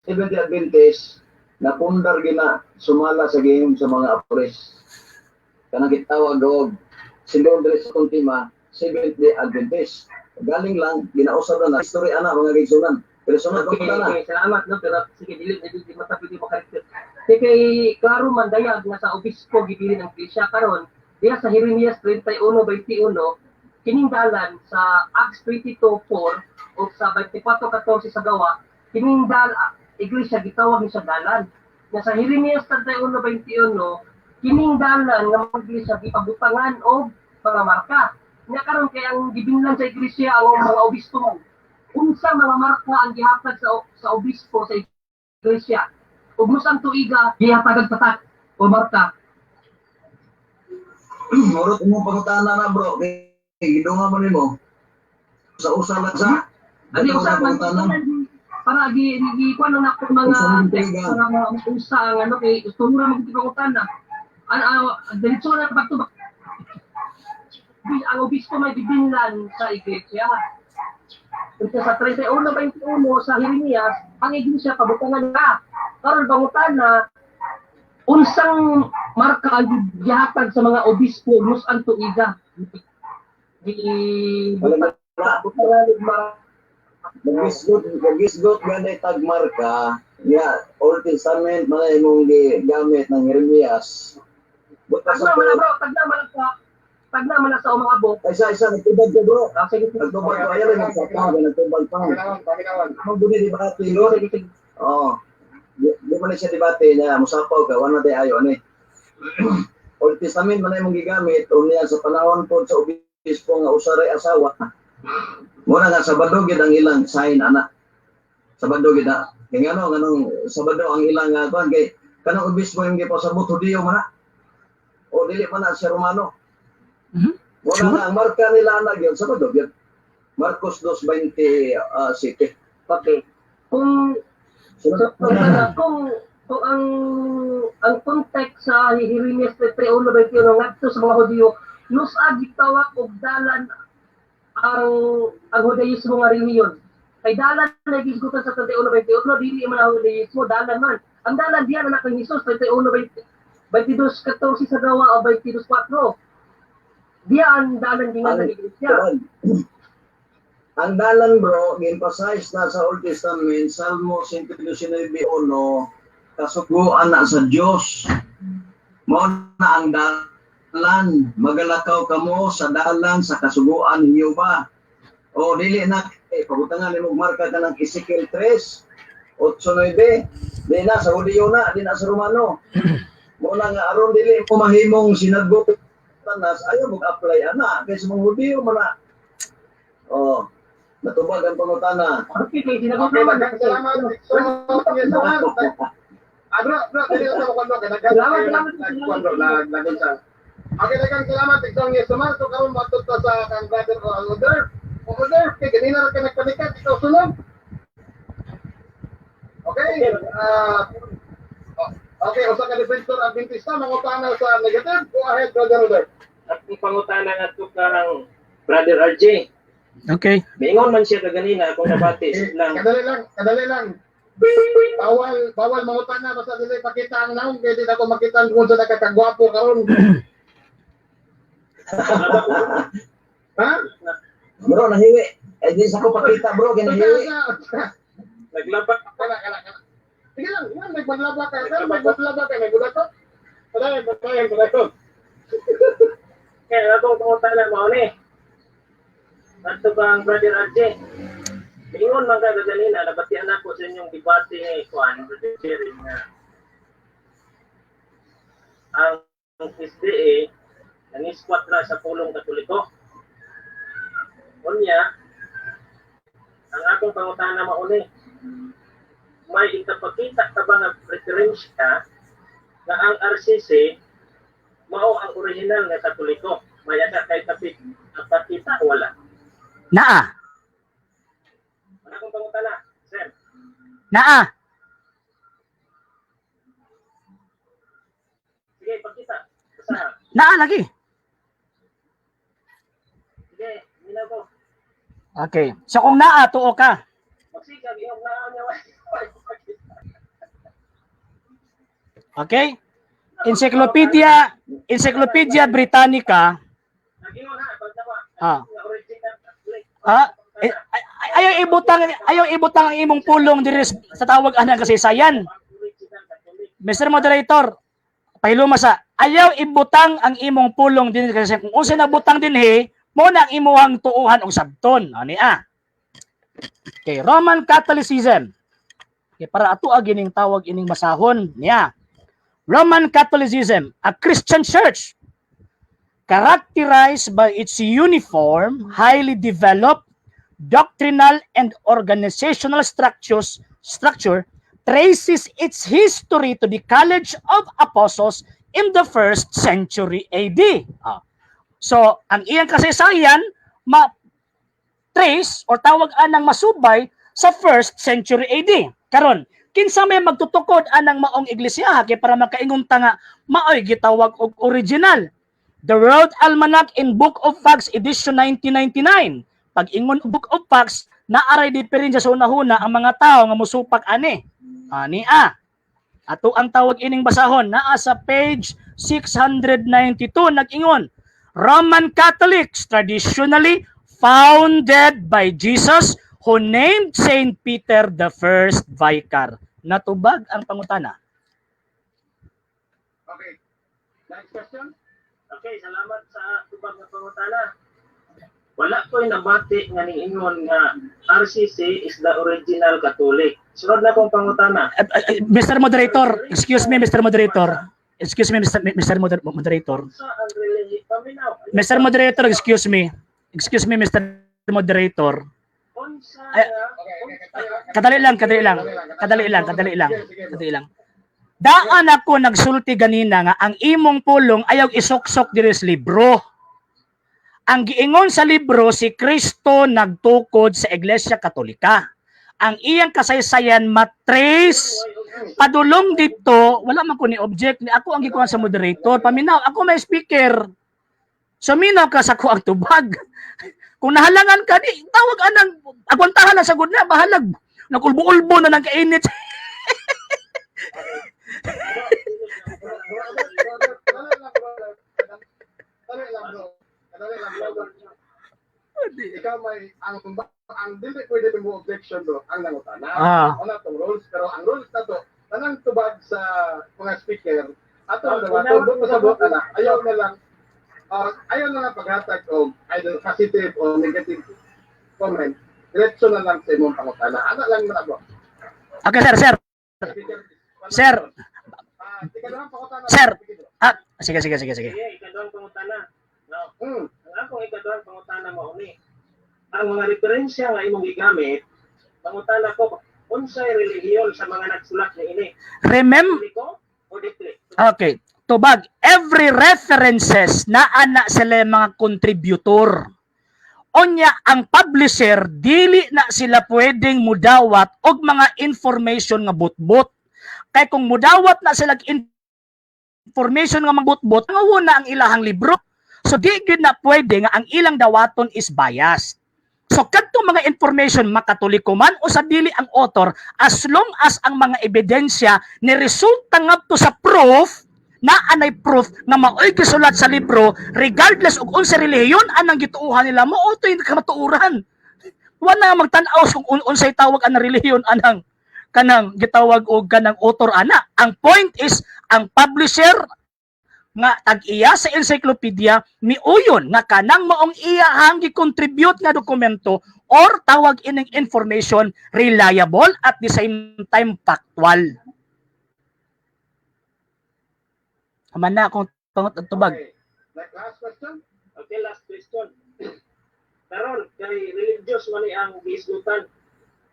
70 Adventist, na pundar gina sumala sa gihim sa mga apres. Kanang gitawag og Sindondres sa Kuntima, 70 Adventist. Galing lang, ginausap na history ana mga gigsunan. Pero sunod Okay, na. salamat no, pero sige dili matapili mo karakter. Kay klaro man dayag nga sa obispo gibilin ang iglesia karon, diya sa Jeremias 31:21, kining dalan sa Acts 22:4 o sa 24:14 sa gawa, kining iglesia gitawag ni sa dalan. Nga sa Jeremias 31:21, kining dalan nga mga iglesia gipabutangan og mga marka. Nya karon kay ang gibinlan sa iglesia ang mga obispo mo. unsa mga marka ang gihatag sa obispo sa iglesia. Ug musang tuiga gihatag patak o marka. Murot mo pangutana na bro. Gidunga mo nimo. Sa usa lang sa. Ani usa man para kuan na ako mga text para mga usa ang ano kay gusto mo ra magtipangutana. Ano diretso na pagtubak. Ang obispo may bibinlan sa iglesia. Ito sa 31:21 sa Jeremias, ang iglesia pabutangan na. Karon pangutana unsang marka ang gihatag sa mga obispo mus ang tuiga. Nagisgot ganay tagmarka niya Old Testament man imong gigamit ng Jeremias. Butas Tagna man bro, tagna man sa mga abot. isa nagtubag ka bro. Kasi Nagtubag ka ayan nagsaka nagtubag pa. Mong dili di ba tilo? Oo. Di man siya debate na musapaw ka wala day ayo ani. Old Testament man imong gigamit unya sa panahon pod sa obispo nga usaray asawa. Muna nga Sabado gid ang ilang sign anak. Sabado gid na. Kay nganong Sabado ang ilang kuan kay kanang obispo yung gipasabot Hudiyo man na. O dili man na siya Romano. Muna nga ang marka nila anak yun Sabado gid. Marcos 2:27. okay. Kung ang context sa Jeremias 31:21 ngadto sa mga Hudiyo, nus gitawag og dalan ang Judaismo nga reliyon. Kay dalan na gisgutan sa 31:21 dili man ang Judaismo dalan man. Ang dalan diyan anak ni Jesus 31:22 sa gawa o 22:4. Diyan ang dalan dingan ng iglesia. Ang dalan bro, gi-emphasize na sa Old Testament, Salmo 119:1, kasuguan na sa Dios. Mao na ang dalan, magalakaw kamo sa dalan sa kasuguan ni Jehova. O dili na pabutangan nimo marka ka ng Ezekiel 3:8-9. Di na sa Hudiyo na, di na sa Romano. Mo na nga aron dili mo mahimong sinagot tanas ayaw mag-apply ana kay sa mga Hudiyo man na. Oh, natubag ang pangutana. Okay, kay sinagot Okay, naman. salamat. Bro, dili ko kuno kay Okay, daghang salamat iksong yes naman so karon matud ta sa kang brother ko order. Order kay ganina ra ka nagpanikat ikaw sunod. Okay, okay, usa ka defensor Adventista mangutana sa negative. Go ahead, brother Order. At kung pangutana nga ito karang Brother RJ, Okay. maingon man siya kaganina kung nabati lang. Kadali lang. Bawal mangutana basta dili pakita ang naong kay di na ko makita kung sa nakakagwapo karon. Ha? Bro, nahiwi. Eh, di sa ko pakita bro, kinahiwi. Naglabak Kala. Sige lang, yan, nagmaglaba ka. Pero nagmaglaba ka, nagbudat ko. Padayon. kaya atong pangutana mo ni. Ato bang Brother RJ? Ingon man ka kaganina, nabatian ako sa inyong debate ni Juan, Brother Jerry, nga ang SDA nangiskwat na sa pulong Katoliko. Unya, ang atong pangutana mauni, may ikapakita ka ba nga preference ka na ang RCC mao ang original nga Katoliko? May ata kay kapakita wala. Naa. Ano akong pangutana, sir? Naa. Sige, pagkita. Basta, Naa lagi. sige, minaw ko. Okay. So kung naa, tuo ka. Magsikag, iyong naan niya. Okay? Encyclopedia Britannica. Nag-ingon ha, pagtawa. Ah. Ang original Catholic. Ayaw ibutang ang imong pulong diri sa tawag ana kasaysayan. Ang original Catholic. Mr. Moderator, pahiluma sa ayaw ibutang ang imong pulong din kasi kung unsa nabutang dinhi mo na ang imuhang tuuhan og sabton ani Okay, Roman Catholicism. Okay, para ato gining tawag ining masahon niya. Roman Catholicism, a Christian church characterized by its uniform, highly developed doctrinal and organizational structure traces its history to the College of Apostles in the 1st century AD. So, ang iyang kasaysayan, trace or tawag anang masubay sa 1st century AD. Karon, kinsa may magtutukod anang maong iglesia kay para makaingon ta nga maoy gitawag og original. The World Almanac in Book of Facts edition 1999. Pag ingon Book of Facts, naaray diferensya sa unahuna ang mga tao nga mosupak ani. Ato ang tawag ining basahon naa sa page 692 nag-ingon, Roman Catholics traditionally founded by Jesus who named Saint Peter the first vicar. Natubag ang pangutana. Okay. Next question. Okay, salamat sa tubag na pangutana. Wala ko'y nabati nga niingon nga RCC is the original Catholic. Sunod na kong pangutana. Mr. Moderator, excuse me Mr. Moderator. Excuse me Mr. Moderator. Sa ang religi, paminaw. Mr. Moderator, excuse me. Excuse me Mr. Moderator. Unsa Ay, Kadali lang. Daan ako nagsulti ganina nga ang imong pulong ayaw isuksok diri sa libro. Ang giingon sa libro si Kristo nagtukod sa Iglesia Katolika. Ang iyang kasaysayan matrace padulong dito, wala man ko ni object ni ako ang gikuha sa moderator. Paminaw, ako may speaker. So minaw ka sa ko ang tubag. Kung nahalangan ka di, tawag anang agwantahan na sagud na bahalag. Nakulbo-ulbo na nang kainit. Ikaw may ang dili pwede mo objection do ang nangutana. Wala tong rules pero ang rules na to tanang tubag sa mga speaker ato na matubag sa bot na ayaw na lang paghatag o either positive o negative comment. Diretso na lang sa imong pangutana. Ana lang na bro. Okay, sir. Sir. Sir. Sige. Sige, ikaduhang pangutana. No. Ang akong ikaduhang pangutana mo ni. Ang mga referensya nga imong gigamit, pangutana ko, unsay relihiyon sa mga nagsulat ni ini? Remember. Okay. Tubag, every references na ana sila mga contributor. Onya ang publisher dili na sila pwedeng mudawat og mga information nga butbot. Kay kung mudawat na sila information nga magbutbot, nga una ang ilahang libro. So di gid na pwede nga ang ilang dawaton is biased. So kadto mga information makatoliko man o sa dili ang author, as long as ang mga ebidensya ni resulta ngadto sa proof na anay proof nga maoy gisulat sa libro regardless og unsa relihiyon anang gituuhan nila mo utoy kamatuuran. Wala magtan-aw kung unsay tawag ang relihiyon anang kanang gitawag og kanang author ana. Ang point is ang publisher nga tag-iya sa encyclopedia miuyon nga kanang maong iyahang gi-contribute nga dokumento or tawag ining information reliable at the same time factual. Haman na akong tubag. Okay. Last question. Okay, last question. Karon kay religious man ang giisgutan.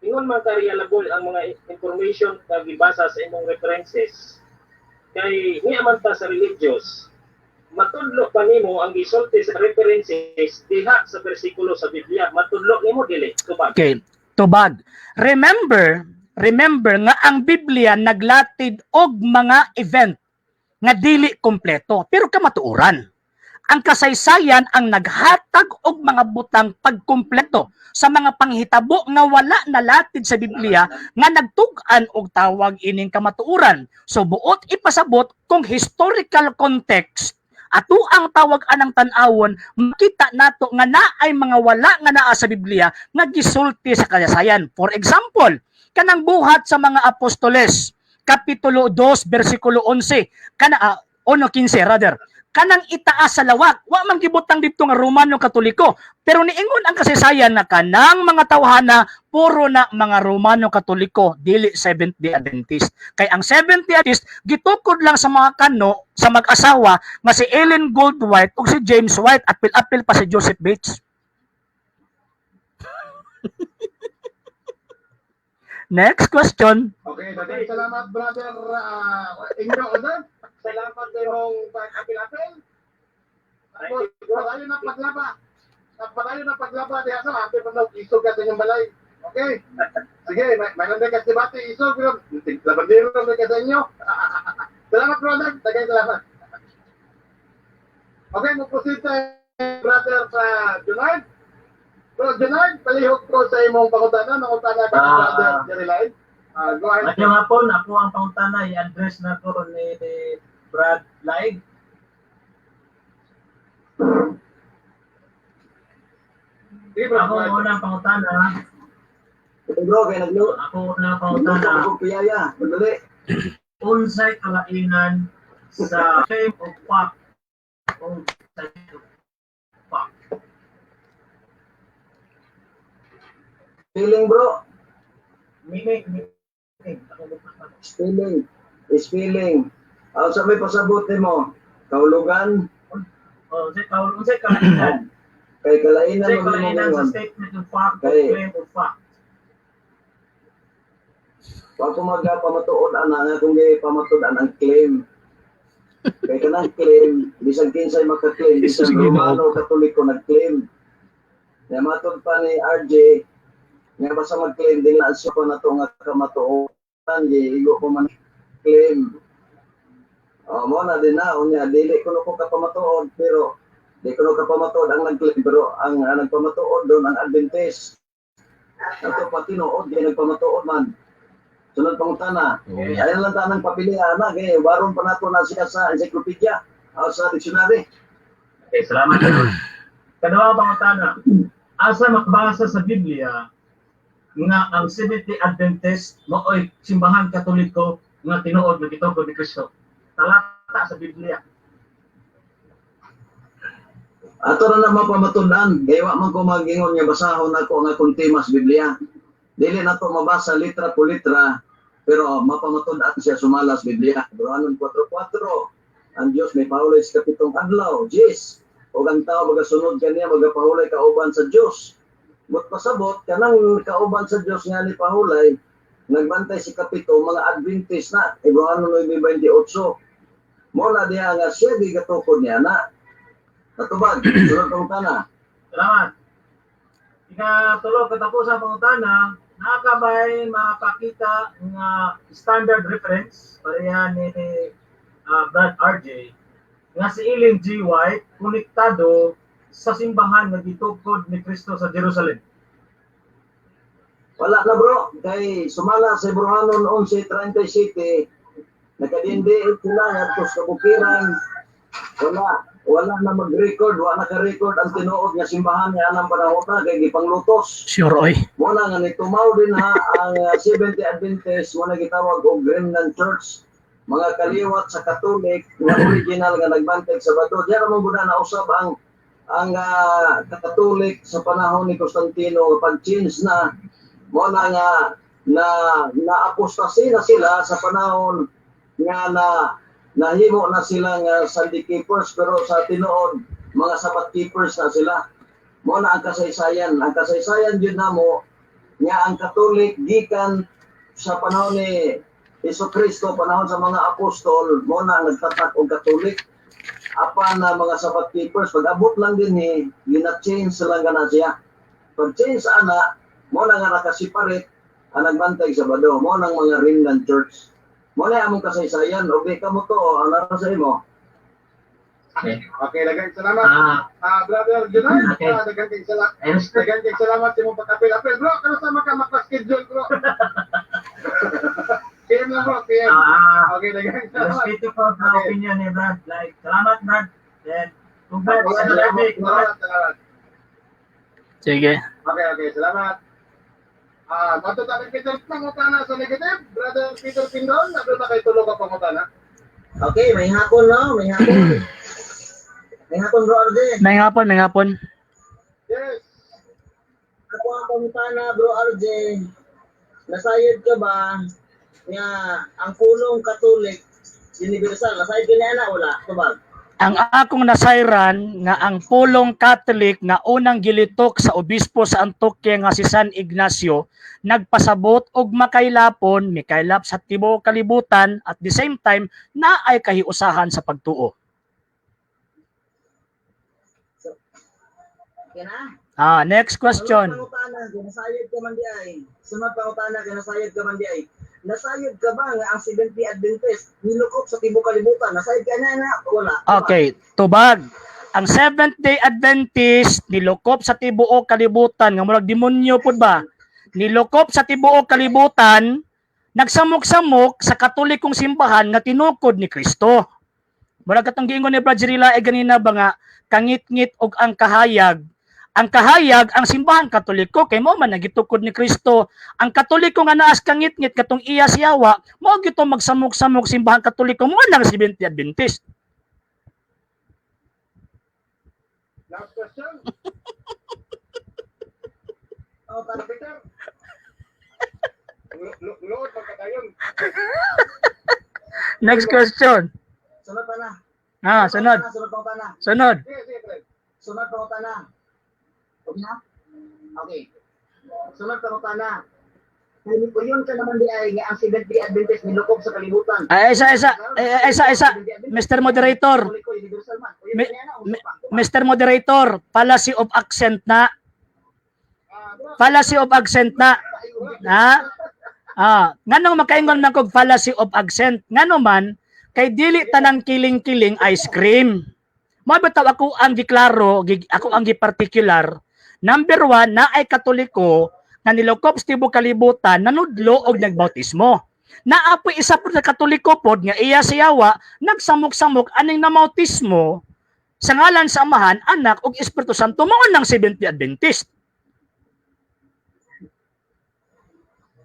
Ingon man ka reliable ang mga information nga gibasa sa imong references. Kay niya man ta sa religious, matudlo pa nimo ang gisulti sa references diha sa bersikulo sa Biblia. Matudlo nimo dili tubag. Okay, tubag. Remember nga ang Biblia naglatid og mga event nga dili kompleto pero kamatuoran. Ang kasaysayan ang naghatag og mga butang pagkumpleto sa mga panghitabo nga wala nalatid sa Biblia nga nagtug-an og tawag ining kamatuoran. So buot ipasabot kung historical context ato ang tawag anang tan-awon, makita nato nga naay mga wala nga naa sa Biblia nga gisulti sa kasaysayan. For example, kanang buhat sa mga apostoles, Kapitulo 2, versikulo 11, 15 rather. Kanang itaas sa lawak, wa man gibutang dito nga Romano Katoliko. Pero niingon ang kasaysayan na kanang mga tawhana puro na mga Romano Katoliko, dili Seventh-day Adventist. Kay ang Seventh-day Adventist gitukod lang sa mga kano sa mag-asawa nga si Ellen Goldwhite ug si James White at apil pa si Joseph Bates. Next question. Okay, daghang salamat brother Ingro Odan. Salamat sa imong pag-apil-apil. Tapos, padayon na paglaba. Padayon na paglaba diha sa api pa isog ka sa inyong balay. Okay? Sige, may nanday ka debate isog pero labandero na ka sa inyo. Salamat brother, daghang salamat. Okay, mo-proceed tayo brother sa Junard. Bro, Junard, palihog ko sa imong pangutana, mangutana ka brother Jerry Lai. Go ahead. Ngayong hapon, ako ang pangutana, i-address na ko ni Brad Laig. Sige bro, Ako go ahead. unang pangutana, Bro, kaya nagluto. ako unang Nagluto pangutana, ako piyaya. Madali. unsay kalainan sa claim of fact o claim of fact. Feeling, bro. Meaning. Spilling. Spilling. Sa may pasabot mo, kaulugan, Unsay kalainan. kay kalainan Unsay mo kalainan sa mo statement of fact o Kay- claim of fact. Pag kumaga pamatuod ana nga kung di pamatuod ang claim. Kay kanang claim, bisag kinsay maka-claim, bisag Jesus, Romano Katoliko nag-claim. Na matod pa ni RJ, nga basta mag-claim din na siya pa na to nga kamatuod. Di igo ko man claim. Mo na din na unya dili ko ko kapamatuod pero di ko kapamatuod ang nag-claim pero ang nagpamatuod doon ang Adventist. Ato pati nood di nagpamatuod man. Sunod pangutana. Ayan lang tanang papilian na kay waron pa nato na siya sa encyclopedia o sa dictionary. Okay, salamat. Kadua pangutana. Asa makabasa sa Biblia nga ang Seventh-day Adventist mao'y simbahan Katoliko nga tinuod nga gitugot ni Kristo. Talata sa Biblia. Ato na naman pamatudan, kay wa man ko magingon nga basahon ako nga kung temas Biblia. Dili nato mabasa litra po litra, pero mapamatudan siya sumalas Biblia. Romanon 4:4. Ang Dios may pahulay sa kapitong adlaw, Jis. O ang tao magasunod kaniya magapahulay kauban sa Dios. But pasabot kanang kauban sa Dios nga ni pahulay, nagbantay si kapito mga Adventist na. Romanon 9:28. Mo na diha nga siya gigatukod niya na. Natubag, sunod pangutana. Salamat. Ikatulo katapusan pangutana, nakakabay makakita nga standard reference pareha ni Brad RJ nga si Ellen G. White konektado sa simbahan nga gitukod ni Kristo sa Jerusalem. Wala na bro, kay sumala sa Hebrewanon 11:37, nakadindi sila nga sa bukiran. Wala na mag-record, wala na ka-record ang tinuod nga simbahan nga anang panahon na kay gipanglutos. Sure, oy. Muna nga nitumaw din ha ang Seventh-day Adventist muna gitawag og Remnant Church. Mga kaliwat sa Katolik nga original nga nagbantay sa Sabado. Diyan mo guna na usab ang Katolik sa panahon ni Constantino pag-change na muna nga na apostasy na sila sa panahon nga nahimo na sila nga Sunday keepers pero sa tinuod mga Sabbath keepers na sila. Mo na ang kasaysayan yun na mo nga ang Katolik gikan sa panahon ni Jesucristo, panahon sa mga apostol, mo na ang nagtatak og Katolik. Apan na mga Sabbath keepers pag-abot lang din gina-change sila nga na siya. Pag-change ana, mo na nga nakaseparate ang nagbantay sa Sabado, mo nang mga Remnant Church. Mo na among kasaysayan, okay ka mo to, ano sa imo? Okay, daghang salamat. Brother Junard, Okay. daghang salamat sa imong pag-apil-apil. Bro, kano sa maka-schedule bro? PM lang bro, PM. Okay, daghang salamat. Respeto ko sa opinion ni Brad. Like, salamat Brad. And congrats sa Salamat, Olympic. salamat. Sige. Okay, salamat. Matutapin Peter pangutana sa negative. Brother Peter Pindon, nato na kay tulog ang pangutana. Okay, may hapon, no? May hapon. May hapon, bro RJ. May hapon. Yes. Ako ang pangutana, bro RJ. Nasayod ka ba nga ang pulong Katolik universal? Nasayod ka na wala? Tubag. Ang akong nasayran nga ang pulong Catholic nga unang gilitok sa obispo sa Antioquia nga si San Ignacio nagpasabot og makaylapon, mikaylap sa tibuok kalibutan at the same time naay kahiusahan sa pagtuo. Next question. Sunod pangutana, kinasayod ka man di ay. Sunod pangutana, kinasayod ka man di ay. Nasayod ka ba nga ang Seventh Day Adventist nilukop sa tibuok kalibutan? Nasayod ka na? Wala. Okay, tubag. Ang Seventh Day Adventist nilukop sa tibuok kalibutan nga murag demonyo pud ba? Nilukop sa tibuok kalibutan, nagsamok-samok sa Katolikong simbahan nga tinukod ni Kristo. Murag katong giingon ni Brad Jirila ganina ba nga kangit-ngit og ang kahayag. Ang kahayag, ang simbahan Katoliko, kay mo man nagitukod ni Kristo. Ang Katoliko nga naas kangit-ngit, katong iya siyawa, mo gito magsamok-samok simbahan Katoliko, mo nang Seventh Day Adventist. Last question. Peter. Load magkatayon. Next question. Sunod pa na. Sunod. Sunod pangutana. Sunod. Sige, Fred. Sunod pangutana. Okay na? Okay. Sunod pangutana. Yun ka naman di ay nga ang Seventh Day Adventist nilukop sa kalibutan. Isa. Mr. Moderator. Mr. Moderator, fallacy of accent na. Fallacy of accent na. Nganong makaingon man kog fallacy of accent? Ngano man kay dili tanan kiling-kiling ice cream. Mabitaw ako ang giklaro, ako ang gipartikular. Number 1, na ay Katoliko na nilukop sa tibuok kalibutan, nanudlo og nagbautismo. Naapoy isa po sa Katoliko pod nga iya siyawa, nagsamok-samok aning namautismo sa ngalan sa Amahan, Anak ug Espiritu Santo mao nang Seventh Day Adventist.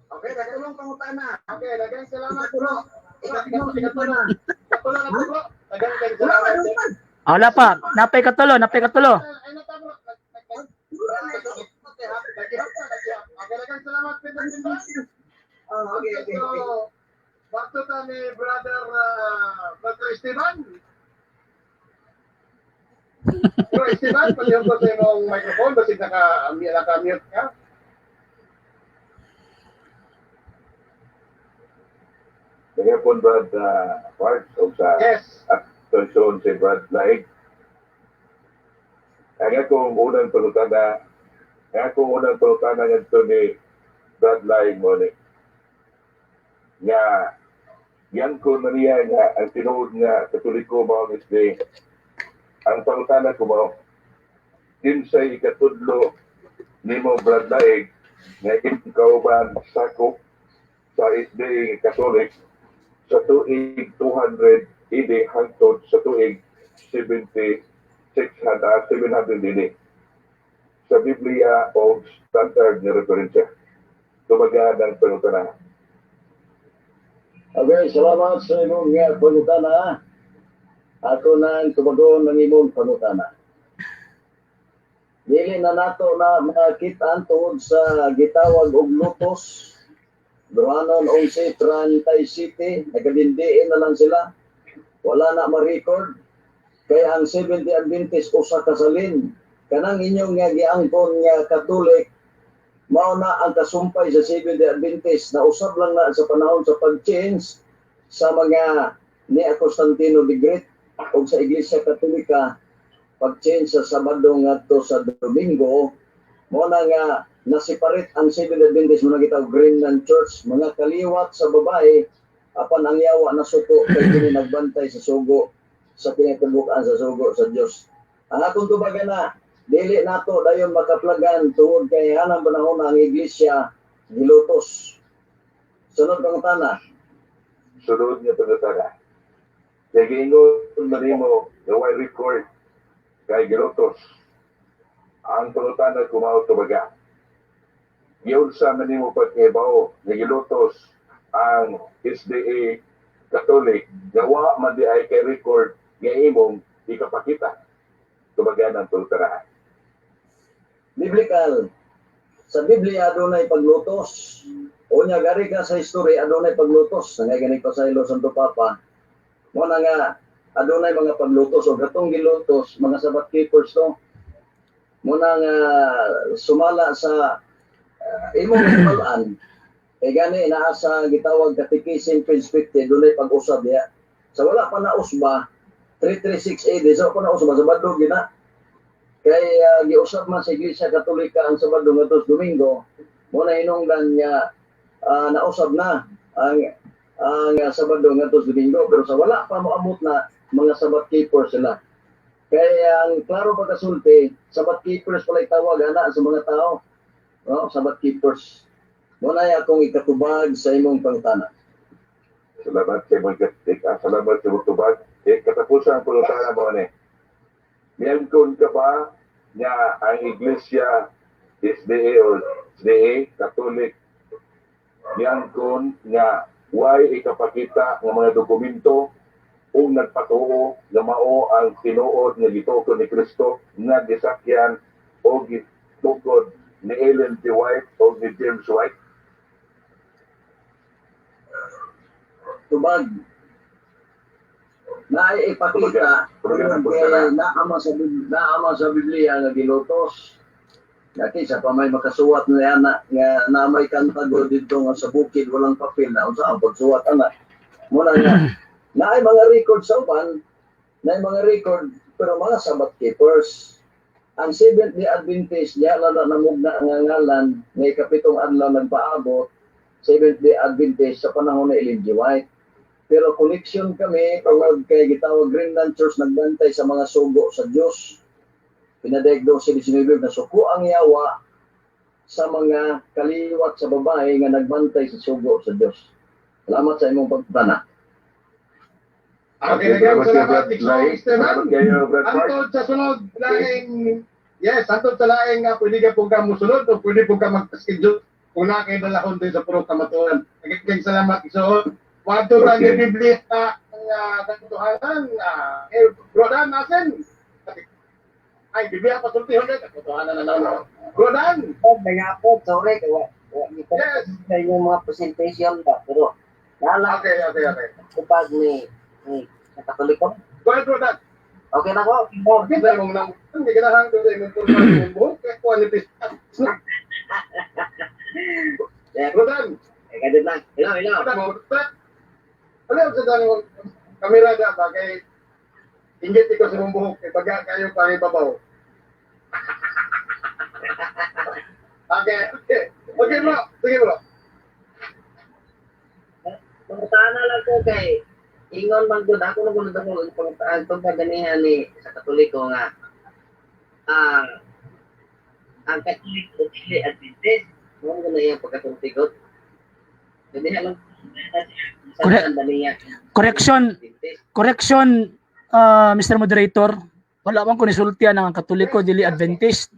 Okay, dagang pangutana. Okay, dagang salamat bro. Ikatulong Katulang na bro. Dagang salamat. Wala pa, napay katulo. Ay na ta bro. Okay, dagang salamat Peter. Okay. So, bakto ta ni brother Esteban. Bro Esteban, palihan ko sa imong microphone basig naka-mute ka. Kaya po Brad Park o sa Yes. atensyon si Brad Laig. Ang akong unang palutana ngadto ni Brad Laig mo ni nga yan ko na niya nga ang tinuod nga Katoliko mao ni ang palutana ko mo kinsay ikatudlo nimo Brad Laig nga kauban sakop sa SDA Katolik sa tuig 200 idi hangtod sa tuig 700 idi sa Biblia o standard na referensya. Tumaga ng panutana. Okay, salamat sa imong pangutana. Ato nang tumagon ng imong pangutana. Dili na nato na makita tungod sa gitawag og lutos. Duhanon 11:37, nagkalindiin na lang sila. Wala na ma-record. Kaya ang Seventh Day Adventist usa ka salin. Kanang inyong nga giangkon nga Katolik, mao na ang kasumpay sa Seventh Day Adventist na usab lang na sa panahon sa pag-change sa mga ni Constantino the Great o sa Iglesia Katolika, pag-change sa Sabado ngadto sa Domingo, mo na nga nasiparit ang Seventh Day Adventist mo na gitawag Greenland Church, mga kaliwat sa babae, apan ang yawa na suko kay kini nagbantay sa sugo, sa pinakabukaan sa sugo sa Dios. Ang atong tubagan na, dili nato dayon makaplagan tungod kay hanang panahon ang iglesia gilutos. Sunod pangutana. Sunod nga panutana. Kaya giingon na nimo nga way record kay gilutos. Ang panutana kumao tubaga. Giunsa man nimo pagkibaw nga gilutos ang SDA Catholic nga wa man di ay kay record nga imong ikapakita. Tubaga ng tultarahan. Biblical. Sa Biblia adunay paglutos. Unya gari ka sa history adunay paglutos. Nga gani pa sa Ilo Santo Papa. Mo na nga adunay mga paglutos o gatong gilutos mga sabat keepers no muna nga sumala sa imong himalaan kay gani naa sa gitawag katikisin perspective dunay pag-usab diha sa wala pa na usba 336A di sa pa na usba Sabado gina kay giusab man sa Iglesia Katolika ang Sabado ngadto Domingo muna hinungdan niya nausab na ang Sabado ngadto Domingo pero sa wala pa moabot na mga sabat keepers sila. Kaya ang klaro pagkasulti, sabat keepers pala itawag ana sa mga tao. No? Sabat keepers. Muna akong ikatubag sa imong pangutana. Salamat kay mga katik. Salamat sa tubag. Katapusan ang pangutana mo ni. Miyangkon ka ba nga ang Iglesia SDA o SDA, Catholic, miyangkon nga why ikapakita ng mga dokumento kung nagpatuo na mao ang tinuod nga gitukod ni Kristo nga gisakyan o gitukod ni Ellen G. White o ni James White? Tubag. Na ipakita naama sa Biblia nga gilutos. Dati sa pamay makasuwat na yan nga na may kanta do dito nga sa bukid walang papel na unsa ang pagsuwat ana. Muna nga na ay mga record sa upan, na ay mga record, pero mga sabat keepers. Ang Seventh-day Adventist, diya lala namugna nga ngalan, nga ikapitong adlaw nagpaabot, Seventh-day Adventist sa panahon ni Ellen G. White. Pero connection kami, tawag kay gitawag Greenland Church, nagbantay sa mga sugo sa Diyos. Pinadaigdo si 19 na suko ang yawa sa mga kaliwat sa babae nga nagbantay sa sugo sa Diyos. Salamat sa imong pagtana. Okay, salamat Esteban. Antod sa sunod laing antod sa laing nga pwede ka pong ka musunod o pwede pong ka mag-schedule kung na kayo dalahon din sa purong kamatuan. Nagiging salamat isoon. Wato lang yung Biblia ang katotohanan. Bro Dan, nasin? Ay, Biblia pasultihon din. Katotohanan na naman. Bro Dan! Nangapot, sorry. Yes. Yung mga presentation ba? Pero, Okay. kapag ni sa Katoliko. Go ahead, Bro Dan. Okay na ko. Hindi ba mong nang hindi ka na hang doon sa imong purong ng buhok? Kaya kuha ni Pista. Bro Dan! Kadit lang. Hello. Ano sa dami mong kamera na ba? Kay inggit ikaw sa mong buhok. Kay baga kayo pangibabaw. Okay, bro. Sige, bro. Pangutana lang ko kay ingon man gud ako nagulod ako ang pagpaganihan ni sa Katoliko nga ang Katoliko dili Adventist mo na yung pagkatutikot. Jadi lang Correction, Mr. Moderator. Wala man ko nisultian ang Katoliko dili Adventist.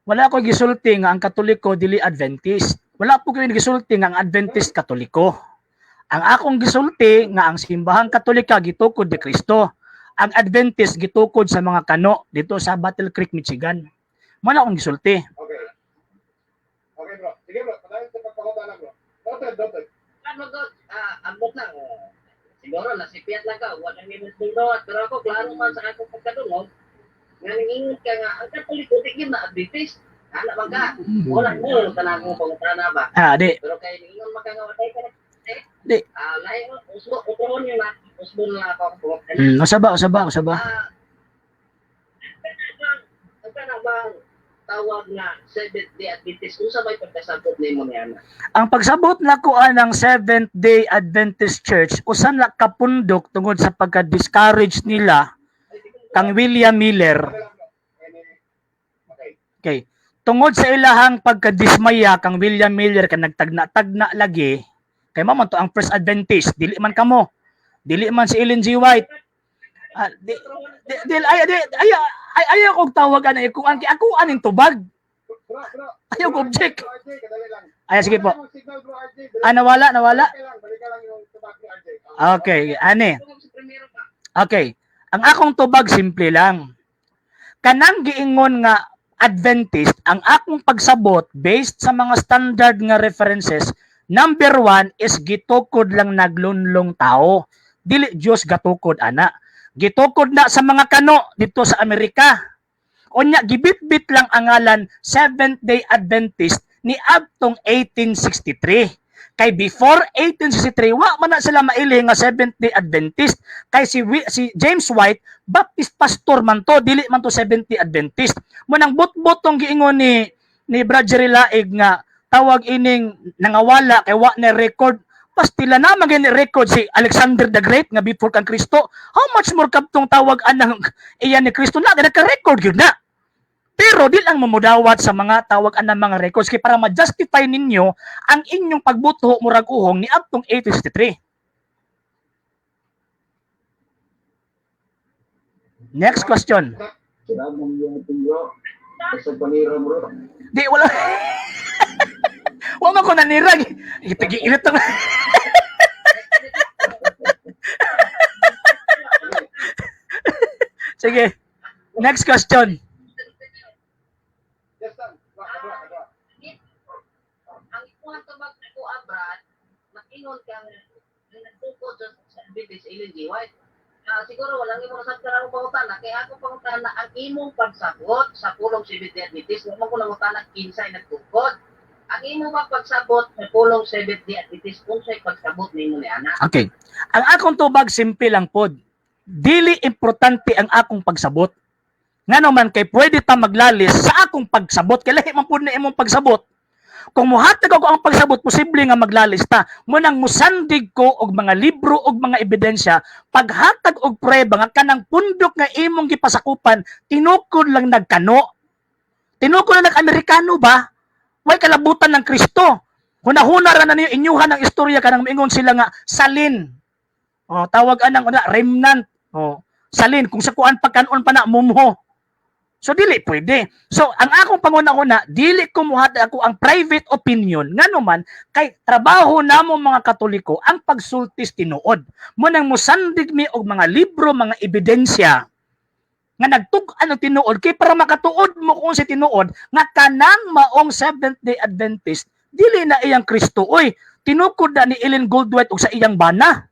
Wala ko gisulti nga ang Katoliko dili Adventist. Wala po ko gisulti nga ang Adventist Katoliko. Ang akong gisulti nga ang simbahang Katolika gitukod ni Kristo. Ang Adventist gitukod sa mga kano dito sa Battle Creek, Michigan. Wala akong gisulti. Okay, bro. Sige, bro. Padayon sa pagpakutana, bro. Noted. Ambot lang. Siguro nasipiat lang ka. Wala nang minus pero ako klaro man sa akong pagkadungog. Nga ningingot ka nga, ang Katoliko di na Adventist. Anak man ka. Wala mo tanang mo pangutana ba? Di. Pero kay ningon makangawatay ka na. Di. Lain usbo niyo na. Usbo na ako. Usaba. Ang kanabang tawag na Seventh-day Adventist kung sabay pagkasabot nimo niya. Ang pagsabot na ko ng Seventh-day Adventist Church usan la kapundok tungod sa pagka-discourage nila kang William Miller. Okay. Tungod sa ilahang pagka-dismaya kang William Miller kang nagtagna-tagna lagi kay man to ang First Adventist dili man kamo. Dili man si Ellen G. White. Ayaw kong tawagan na kung ako aning tubag. Ayaw ko object. Ay, sige po. Nawala. Okay, Okay. Ang akong tubag simple lang. Kanang giingon nga Adventist, ang akong pagsabot based sa mga standard nga references, number 1 is gitukod lang naglunlong tao. dili Dios gatukod ana. Gitukod na sa mga kano dito sa Amerika. Unya gibitbit lang ang ngalan Seventh-day Adventist ni adtong 1863. Kay before 1863 wa man na sila maili nga Seventh-day Adventist. Kay si James White Baptist pastor man to, dili man to Seventh-day Adventist. Mo nang butbot tong giingon ni Brad Jerry Laig nga tawag ining nangawala kay wa na record. Pastila na maging record si Alexander the Great nga before kang Kristo. How much more kaptong tawag anang iyan ni Kristo na naka-record gyud na. Pero di lang mamudawat sa mga tawag anang mga records kay para ma-justify ninyo ang inyong pagbuto murag uhong ni adtong 1863. Next question. Sinabi mo yung ating bro. Sa panira bro. Di wala. Wa man ko nanirag. Ipigilit na. Sige. Next question. Yes, sir. Ang ikuha tabag ko abroad, matingon kang nagtukod sa British LNG White. Siguro walang imong sa karang pangutana kay ako pangutana ang imong pagsabot sa pulong Seventh-day Adventist, wa man ko nangutana kinsay nagtukod. Ang imong pagsabot sa pulong Seventh-day Adventist unsay pagsabot nimo ni ana? Okay. Ang akong tubag simple lang pod. Dili importante ang akong pagsabot. Ngano man kay pwede ta maglalis sa akong pagsabot kay lahi man pud na imong pagsabot. Kung muhatag ako ang pagsabot, posible nga maglalis ta. Munang musandig ko og mga libro og mga ebidensya, paghatag og prueba nga kanang pundok nga imong gipasakupan, tinukod lang nagkano. Tinukod lang nag-Amerikano ba? Way kalabutan ng Kristo. Hunahuna ra na niyo inyuhan ang istorya kanang moingon sila nga salin. Oh, tawag anang remnant. Oh, salin kung sa kuan pagkanon pa na mumho. So dili pwede. So ang akong panguna-una, dili ko muhatag ako ang private opinion ngano man kay trabaho namo mga Katoliko ang pagsultis tinuod. Mo nang musandig mi og mga libro, mga ebidensya nga nagtug-an og tinuod kay para makatuod mo kung si tinuod nga kanang maong Seventh-day Adventist dili na iyang Kristo oy. Tinukod na ni Ellen Goldwhite og sa iyang bana.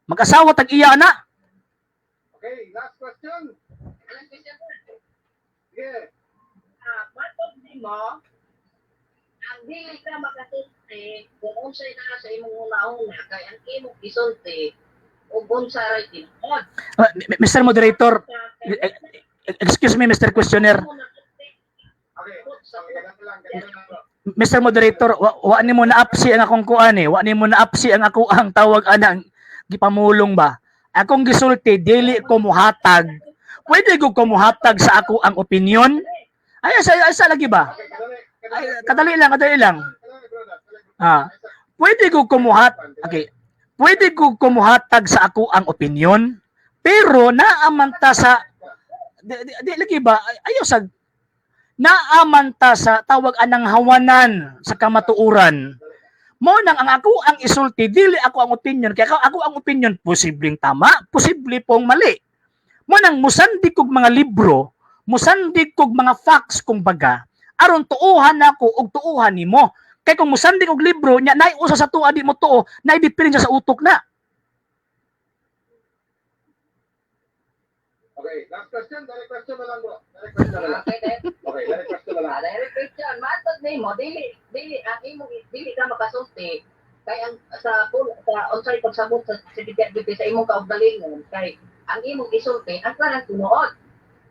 Mag-asawa tag iya na. Okay, last question. Yeah. Matod nimo ang dili ka makasulti kung unsay na sa imong una-una kay ang imong gisulti ug unsa ray tinuod. Mr. Moderator, excuse me Mr. Questioner. Okay, ganito lang. Mr. Moderator, wa ni mo na apsi ang akong kuan eh. Wa ni mo na apsi ang ako ang tawag anang gipamulong ba. Akong gisulti dili ko muhatag. Pwede ko kumuhatag sa ako ang opinion? Ay asa lagi ba? Ay, kadali lang. Pwede ko Okay. Pwede ko kumuhatag sa ako ang opinion, pero naamanta sa di lagi ba? Ayo sa naamanta sa tawag anang hawanan sa kamatuuran. Mo nang ang ako ang isulti, dili ako ang opinion. Kaya ako ang opinion, posibleng tama, posible pong mali. Mo nang musandig kog mga libro, musandig kog mga facts kung baga, aron tuuhan nako og tuuhan nimo. Kay kung musandig og libro nya nay usa sa tuwa di mo tuo, nay diferensya sa utok na. Okay, last question. Direct question na lang bro. Okay, direct question na lang. Direct question, matod nimo dili ang imong dili ka makasulti kay ang sa unsay pagsabot sa sa imong kaugalingon kay ang imong isulti ang karang tinuod.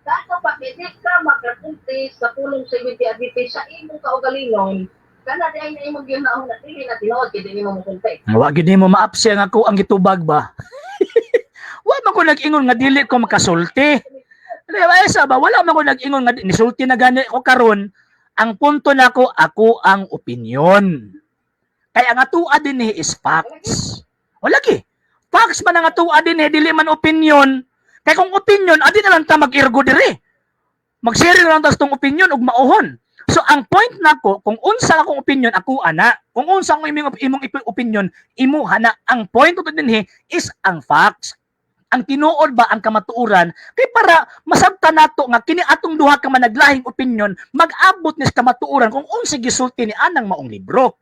Kaso pa hindi ka makasulti sa pulong 70 Adventist sa imong kaugalingon, kana di ay na imong gihunahon na dili na tinuod kay dili mo musulti. Wa gid nimo maapsi ang ako ang gitubag ba. Wa man ko nag-ingon nga dili ko makasulti. Esa ba wala man ko nag-ingon nga nisulti na gani ko karon. Ang punto nako ako ang opinion. Kaya ang atuad din is facts. Wala ki. Facts man ang atuad din dili man opinion. Kaya kung opinion, adi na lang ta mag-ergo diri. Mag-share lang ta tong opinion ug mauhon. So ang point nako, kung unsa akong opinion ako ana, kung unsa ang imong opinion imo hana, ang point ko din is ang facts. Ang tinuod ba ang kamatuuran kay para masabtan nato nga kini atong duha ka managlahing opinion mag-abot ni sa kamatuuran kung unsa gisulti ni anang maong libro.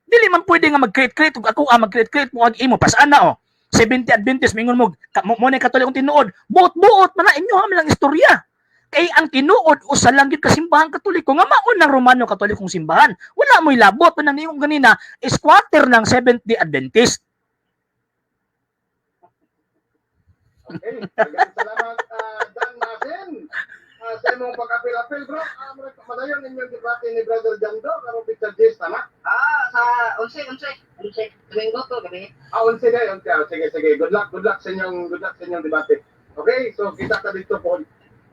Dili man pwede nga mag-create ug ako mag-create mo ag imo pasaan na 70 Adventist mingon mo mo ni Katolikong tinuod. Buot-buot man na inyo ha lang istorya. Kay ang tinuod usa lang gyud ka simbahan Katoliko nga mao nang Romano Katolikong simbahan. Wala mo'y labot man nang ningong ganina squatter ng 70 Adventist. Okay, maraming salamat John Masin. Sa imong pag-apil-apil bro, madayon ninyong debate ni Brother Jando karon Peter Jess tama? Sa 11 Domingo to gabi. 11 day, okay. Sige. Good luck sa inyong debate. Okay, so kita ka dito po.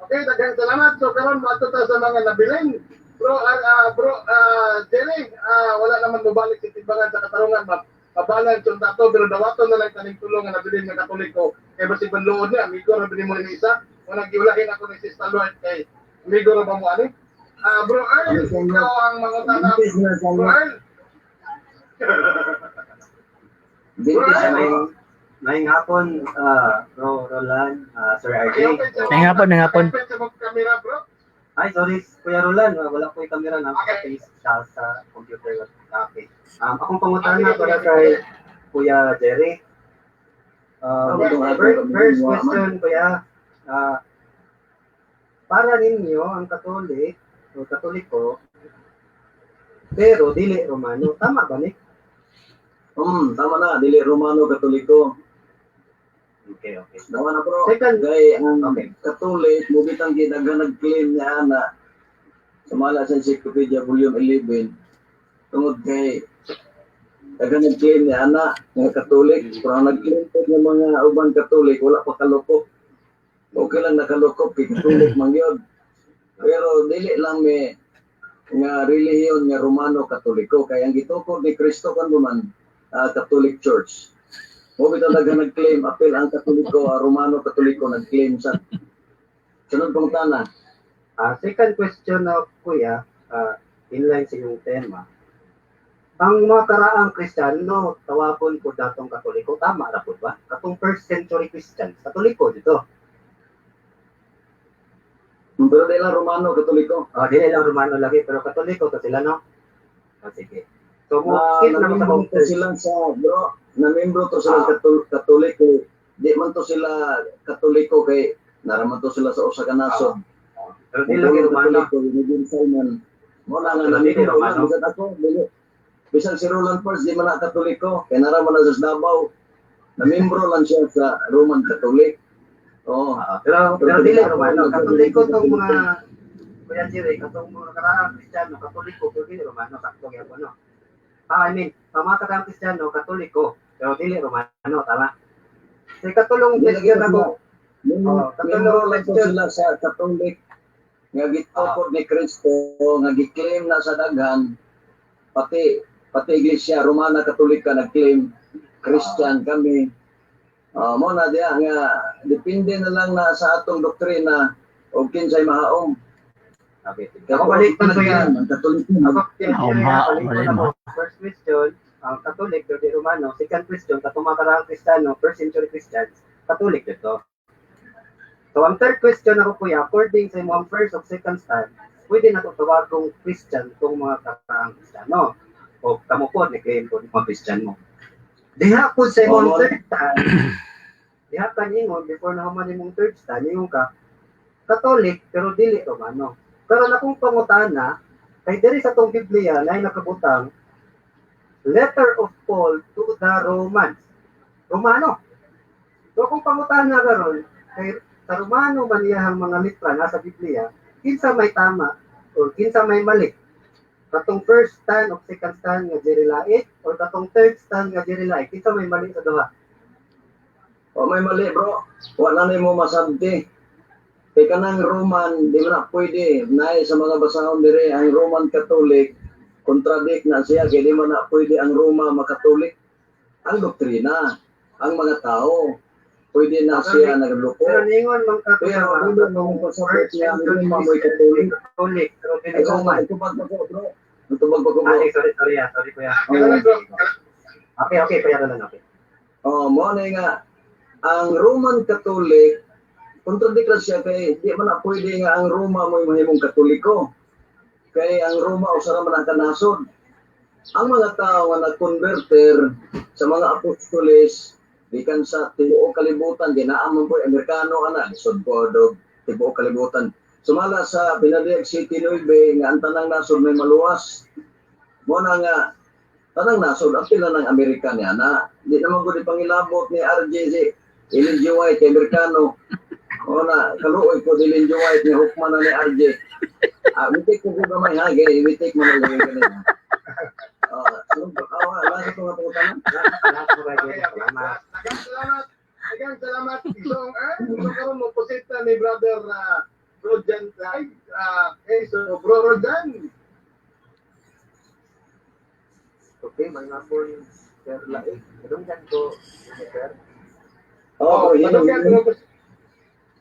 Okay, daghang salamat. So karon mato ta sa mga nabilin. Bro Jerry, wala naman mobalik sa timbangan sa katarungan, mabalan yung tato, pero dawaton na lang kaning tulong nga nabilin ng Katoliko. Kaya basig banluod niya, amigo na bilhin mo ni isa. Kung nag-iulahin ako ni Sister Lloyd kay amigo na ba mo ani? Bro Earl, ikaw ang mangutana. Bro Earl. Maayong hapon, Bro Roland, Sir RJ. May hapon. Kamera, bro. Ay, sorry, Kuya Roland, wala po yung camera na sa computer. Okay. Akong pangutana para kay Kuya Jerry. First question, Kuya. Para ninyo, ang Katolik, o Katoliko, pero dili Romano, tama ba, Nick? Tama na, dili Romano Katoliko. Okay. Nawa na bro. Second, Kay ang Katolik, mubitang ginaga nag-claim niya na sumala sa Encyclopedia Volume 11 tungod kay daga nag-claim niya na ng Katolik, pero ang nag-claim po ng mga ubang Katolik, wala pa kalukop. Okay lang nakalukop, kay Katolik mangyod. Pero dili lang may nga relihiyon nga Romano Katoliko, kaya ang gitukod ni Kristo kan man Catholic Church. Mo bitaw daga nag-claim apil ang Katoliko, Romano Katoliko nag-claim sa sunod pang tanan. Second question na Kuya, inline sa iyong tema. Ang mga karaang Kristiyano, tawapon po datong Katoliko, tama na po ba? Katong first century Christians, Katoliko dito. Pero di lang Romano Katoliko. Dili lang Romano lagi, pero Katoliko to sila, no? Sige. So, skip na sa namimbro to sila sa bro, namimbro to sila Katoliko. Di man to sila Katoliko kay naraman to sila sa usa ka nasod. Pero di lang Romano. Simon. Mo na nga namimbro Romano. Ako, bisan si Roland First, di man na Katoliko. Kaya naraman na sa Davao. Namimbro lang siya sa Roman Catholic. Pero dili Romano. Katoliko tong mga Kuya Jerry, katong mga karaang Kristiyano, Katoliko, pero dili Romano, sakto yan po, no? I mean, mga karaang Kristiyano, Katoliko, pero dili Romano, tama? Sa katulong question ako, Katulong lang to sila sa Katolik. Nga gitukod ni Kristo, nga giklaim na sa daghan, pati Iglesia Romana Katolika nag-claim, Christian kami. Mo na diya nga depende na lang na sa atong doktrina o kinsay mahaom. Okay. Ako balik pa yan. Ang Katolik. First question, ang Katolik, pero di Romano. Second question, katong mga karaang Kristiyano, first century Christians, Katolik dito. So ang third question ako Kuya, according sa imong first o second stand, pwede na ito tawagong Christian itong mga karaang Kristiyano. O kamo po, ni-claim po mga Christian mo. Diha po sa imong third stand, diha ka ningon, before na human imong third stand, ningon ka, Katolik, pero dili Romano. Pero na kung pangutana, kay diri sa tong Biblia na nakabutang, letter of Paul to the Romans. Romano. So kung pangutana karon, kay sa Romano man iyang mga litra nasa Biblia, kinsa may tama o kinsa may mali? Katong first stand o second stand nga diri laik o katong third stand nga diri laik, kinsa may mali sa duha? O may mali bro, wala na mo masabti. Kaya kanang Roman, di mo na pwede. Nay sa mga basahon dire, ang Roman Catholic, contradict na siya, kaya di mo na pwede ang Roma makatolik. Ang doktrina, ang mga tao, pwede na siya nagloko. Pero ningon mang Pero hindi mo pasapit niya, ang Roma mo'y Catholic. Katolik, pero dili Ay, Roman. itubag pa ko bro. Itubag pa ko bro. Sorry kuya. Okay, kuya lang, okay. Mo na nga, ang Roman Catholic, contradict na siya kay di man na pwede nga ang Roma mo'y mahimong Katoliko. Kay ang Roma usara man ang kanasod. ang mga tao nga nag-converter sa mga apostoles gikan sa tibuok kalibutan ginaamon po Amerikano ana lisod po do tibuok kalibutan sumala sa Binaliag City 9 nga ang tanang nasod may maluwas mo na nga tanang nasod ang pila ng Amerika niya na di naman ko di pangilabot ni RJC Ellen G. White Amerikano o na kaluoy ko di Ellen G. White ni hukman na ni RJ witik ko gamay ha gay witik mo na lang ganun lagi ko nga pangutanan. Daghang salamat. Isong karon mo posita ni brother Rojan so bro Rojan. Okay, mga po Sir Laik. Kadunggan ko, Sir. Padunggan ko.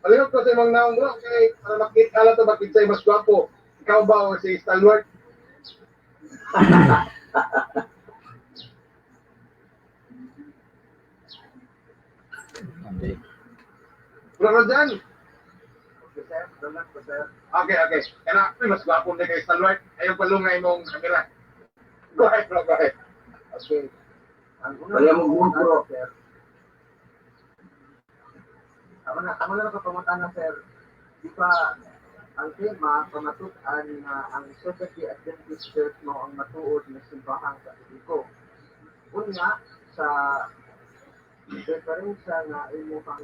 Palihog ko sa imong naong bro kay para makita ala to bakit say mas gwapo. Ikaw ba o si Stalwart? Bro Rojan. Okay, Sir. Salamat po, Sir. Okay. Kana mas gwapo na kay Stalwart. Ayaw palungay mong kamera. Go ahead, bro. Go ahead. Okay. Ang Kaya mo bro. Sir. Amo na papamutan na, Sir. Di pa ang tema pamatuan na ang Seventh-day Adventist Church mo ang matuod na simbahang katoliko. Una sa referensya na imo pang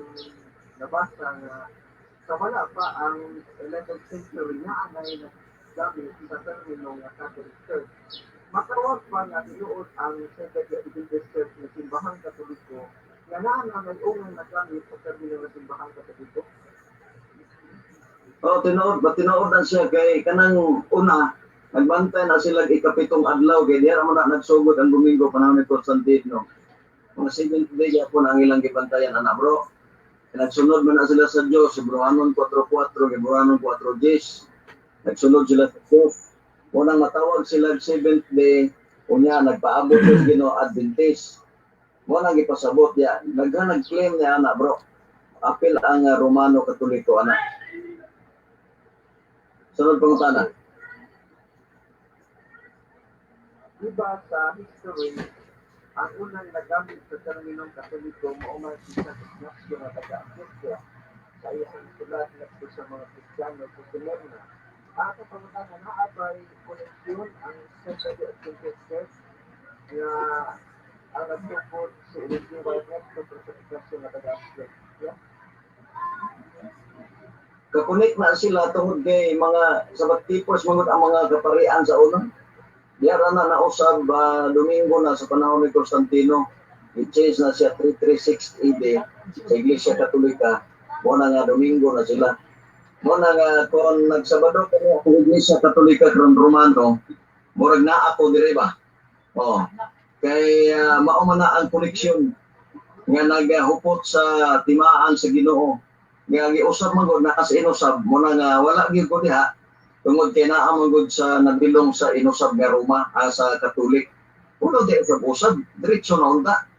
nabasa nga sa wala pa ang 11th century na anay na gamit sa termino nga Catholic Church. Makawag pa nga tinuod ang Seventh-day Adventist Church na simbahang katoliko nga naan ang may unang nagamit sa termino nga simbahang katoliko. Tinuod na siya kay kanang una nagbantay na sila ikapitong adlaw kay diha mo na nagsugod ang Domingo panahon ni Constantino. Mga 7th day po na ang ilang gibantayan anak bro. Nagsunod man na sila sa Diyos, Hebrewanon 4:4, Hebrewanon 4:10. Nagsunod sila sa Diyos. Unang matawag sila 7th day, unya nagpaabot sa Ginoo Adventist. Mo nang ipasabot ya, nag-claim niya anak bro. Apil ang Romano Katoliko anak. Sunod pangutana. Diba sa history, ang unang nagamit sa terminong Katoliko maumay si San Ignacio na taga-Antioquia sa iyang sulat na sa mga Kristiyano sa Smyrna. Ato pangutana na abay koneksyon ang Seventh-day Adventist Church na ang nagtupod si Ellen G. White sa Ignacio na taga-Antioquia. Kakunik na sila tungod kay mga sabat keepers mga ang mga kaparian sa una. Diara na nausab Domingo na sa panahon ni Constantino. I-change na siya 336 AD sa Iglesia Katolika. Mo na nga Domingo na sila. Mo na nga kung nagsabado kami ang Iglesia Katolika kron Romano, murag na ako dire ba? Kay mao man na ang koneksyon nga naghupot sa timaan sa Ginoo. Nga giusab man gud nakasinusab mo na nga wala gyud ko diha tungod kay naa man gud sa nabilong sa inusab nga Roma sa Katolik. Uno di usab diretso na unta.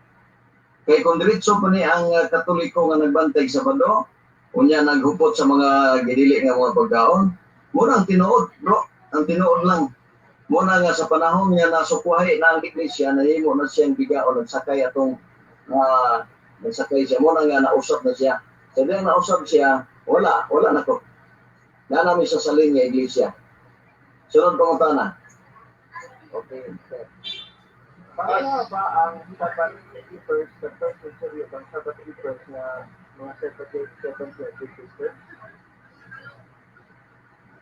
Kay kung diretso pa ni ang Katoliko nga nagbantay sa Sabado, unya naghupot sa mga gidili nga mga pagkaon, mo na ang tinuod, bro, ang tinuod lang. Mo na nga sa panahon nga nasukuhay na ang iglesia nahimo na siyang bigaon nagsakay atong nagsakay siya mo na nga nausab na siya. So dahil nausap siya, wala na ko. Na namin sa saling nga iglesia. Sunod pangutana. Okay, sir. Paano ba ang Sabbath keepers sa first century ang Sabbath keepers na mga Seventh-day Adventist Church?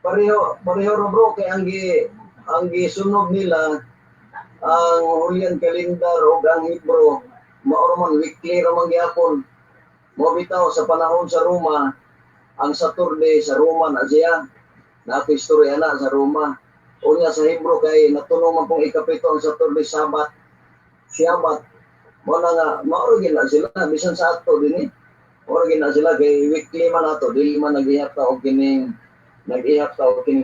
Pareho bro kay ang gisunod nila ang Julian calendar o ang Hebrew mao man weekly ra man gyapon. Mo bitaw sa panahon sa Roma, ang Saturday sa Roma na siya. Istorya na sa Roma. Unya sa Hebrew kay natunog man pong ikapito ang Saturday Sabbath. Mo na nga maorigin na sila bisan sa ato dinhi. Origin na sila kay weekly man ato, dili man nag-ihap ta og kining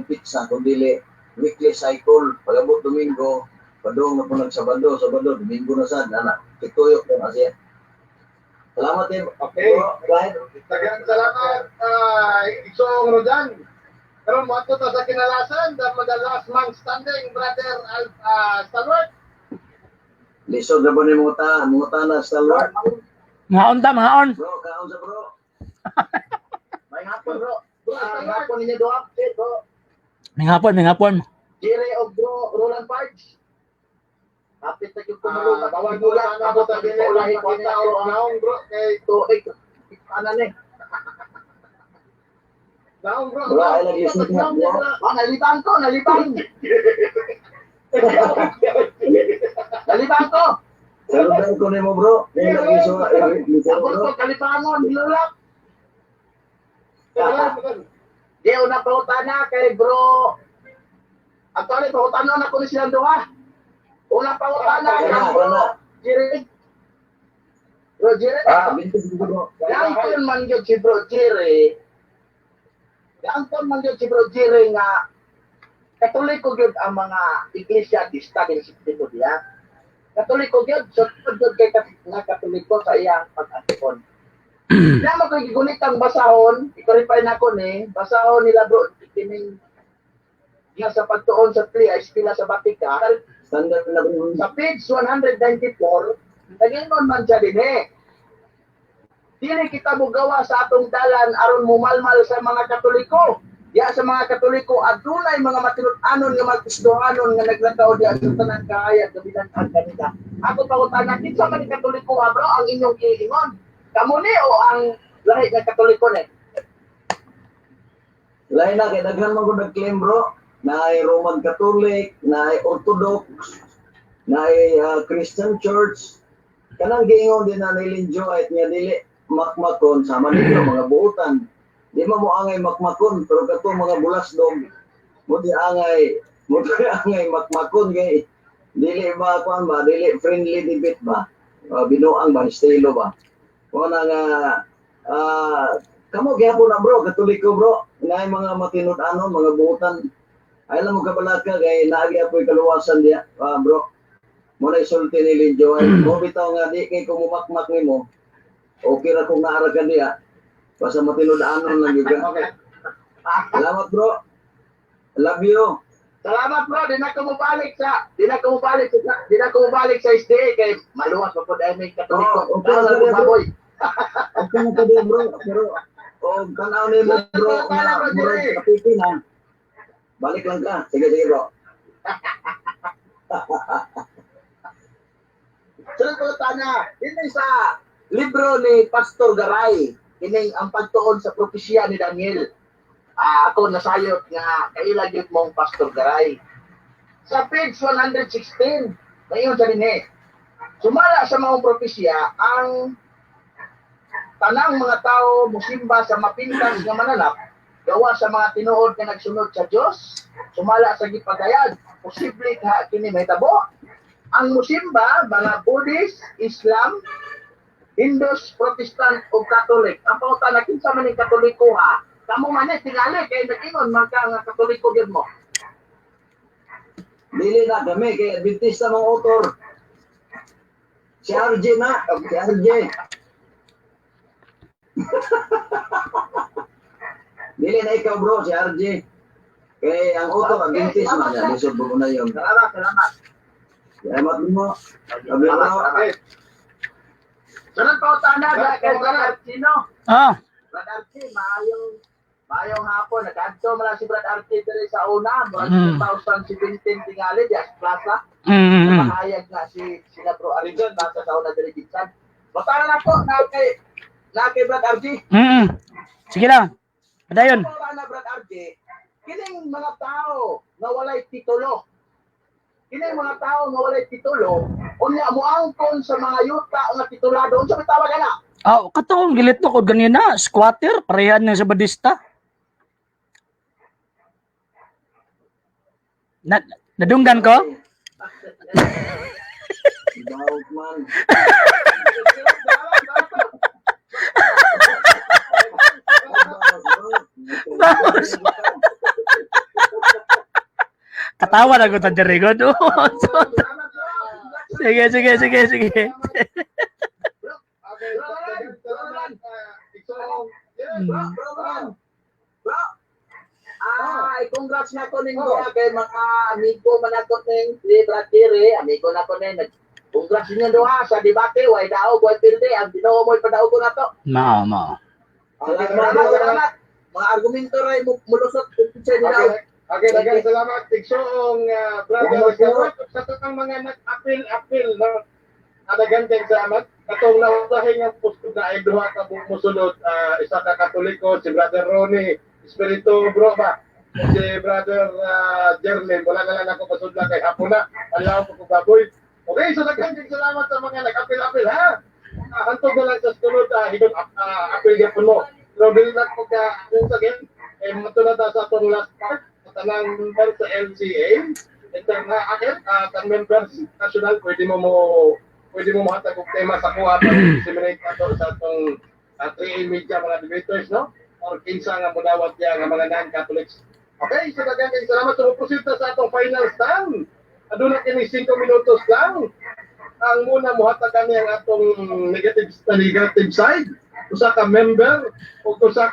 pizza kun dili weekly cycle pagabot Domingo, padung na po Sabado, Domingo na sad ana. Kituyok na siya. Salamat din. Okay. Daghang salamat Isong Rojan. Karon mo ato ta sa kinalasan the last man standing brother Stalwart. Lisod na ba ni mga tanas sa Lord? Mga on ta, mga on. Bro, kaon sa bro. May hapon bro. Bro, ang hapon ninyo doon, bro. May hapon. Jire o bro, Roland Parks. Hapit na yung kumulong. Bawal mo lang ako sa dili Ulahi ng ko kwenta na o naong bro kay tuig. Ano ni? naong bro. Wala ay nag-listen na bro. Nalibang ko. Nalibang ko. Saludan ko nimo bro. Dili lagi so Abot bro. ko, kalipangon, nilulak. Di, una pahutana kay bro. Actually, pahutana na ko ni silang duha. Una pahutana kay bro. Jire. Bro, Jire. Bintis ko bro. Yang man yun si bro Jire. Yang man yun si bro Jire nga Katoliko yun ang mga iglesia dista din sa tipo diya. Katoliko yun, so yun kay Katoliko sa iyang pag-atipon. Kaya mo kung gigunit ang basahon, i-clarify na ko ni, basahon nila bro, kining nga sa pagtuon sa plea, estila sa Batika, Standard na bro. sa page 194, nagingon man siya din Dili kita mo gawa sa atong dalan aron mumalmal sa mga Katoliko. Ya sa mga Katoliko adunay mga matinud-anon nga maggustuhanon nga naglakaw diya sa tanang kahayag gabilan ang kanila. Ako pangutana kinsa man ni Katoliko ha bro ang inyong giingon? Kamo ni o ang lahi nga Katoliko ni? Lain na kay daghan man ko nag-claim bro. Na ay Roman Catholic, na ay Orthodox, na ay Christian Church. Kanang giingon din na nilinjo ay niya dili makmakon sama nito mga buutan. Di mo angay makmakon pero kato mga bulasdog mo di angay makmakon kay dili ba kuan ba dili friendly debate ba binuang ba estilo ba mo na nga kamo gyapon na bro Katoliko bro na mga matinud-anon mga buutan ay lang mo kabalaka kay naagi apoy kaluwasan diya bro mo na isulti ni Linjo ay mo bitaw nga di kay kumumakmak nimo okay ra kung naara ka diya basta matinud-anon lang yun. Okay. Salamat bro. Love you. Salamat bro, di na ko mabalik sa SDA kay maluwas pa po dahil may Katoliko. Dahil ko baboy. Ako na ka din bro. Pero kanaw ni mo bro na murag kapitin ha. Balik lang ka. Sige bro. Sunod ko tana, ini sa libro ni Pastor Garay, kining ang pagtuon sa propesya ni Daniel. Ako nasayot nga kailan yun mong Pastor Garay. Sa page 116, ngayon sa dinhe, sumala sa mga propesya ang tanang mga tao musimba sa mapintas nga mananap gawa sa mga tinuod nga nagsunod sa Dios, sumala sa gipagayad, posible ka kini mahitabo. Ang musimba, mga Buddhist, Islam, Hindus, Protestant o Catholic. Ang pauta na kinsa man ng Katoliko ha. Kamu man tingali kay nag-ingon man ka nga Katoliko gyud mo. Dili na kami kay Adventista mga author. Si RJ na, si RJ. Dili na ikaw bro, si RJ. Kay ang author Adventist man yan, lisod mo na yun. Salamat. Salamat mo. Sabi bro. Sunod pa utana kay Brad Archino. Brad Archie, maayong hapon. Nag-adto man si Brad Archie diri sa una, 2017 tingali di sa plaza. Mahayag nga sila bro Arigon nasa sa una diri Bitsan. Bataran ako na kay Brad Archie. Sige lang. Padayon. Na Brad Archie, kining mga tao na walay titulo. Kining mga tao nga walay titulo, unya moangkon sa mga yuta nga titulado, unsa may tawag ana? Katong gilit ko ganina, squatter, parehan na sa badista. Nadunggan ko? Bawt man. Katawa na ko ta diri god. Sige. Congrats na ko ninyo kay mga amigo man ako ning si Brad Tire, amigo na ko ning Kung klase niya doha sa debate, way daog, way pilde, ang Ginoo mo'y padaog ko na to. Mao. Salamat. Mga argumento ray mulusot sa nila. Okay, daghang salamat. Tigsoong brother. Salamat sa tutang mga nag-apil, no? Daghang salamat. Katong nautahin nga pusto na ay duha ka musulod, isa ka Katoliko, si Brother Ronnie, Espiritu bro ba? Si Brother Jerlin, wala na lang ako pasudla kay hapon na. Alaw ko baboy. Okay, so daghang salamat sa mga nag-apil-apil, ha? Hantog na lang sa sunod, higong apil gapon mo. Pero dili na ko ka kung again, matulad sa atong last part, tanang member sa LCA, ang members national, pwede mo mahatag og tema sa kuha para disseminate nato sa atong 3A media mga debaters, no? Or kinsa nga mudawat niya nga mga non-Catholics. Okay, so daghang salamat sa proceed sa atong final stand. Aduna kini 5 minutos lang. Ang muna muhatag kami ang atong negative side. Usa ka member o usa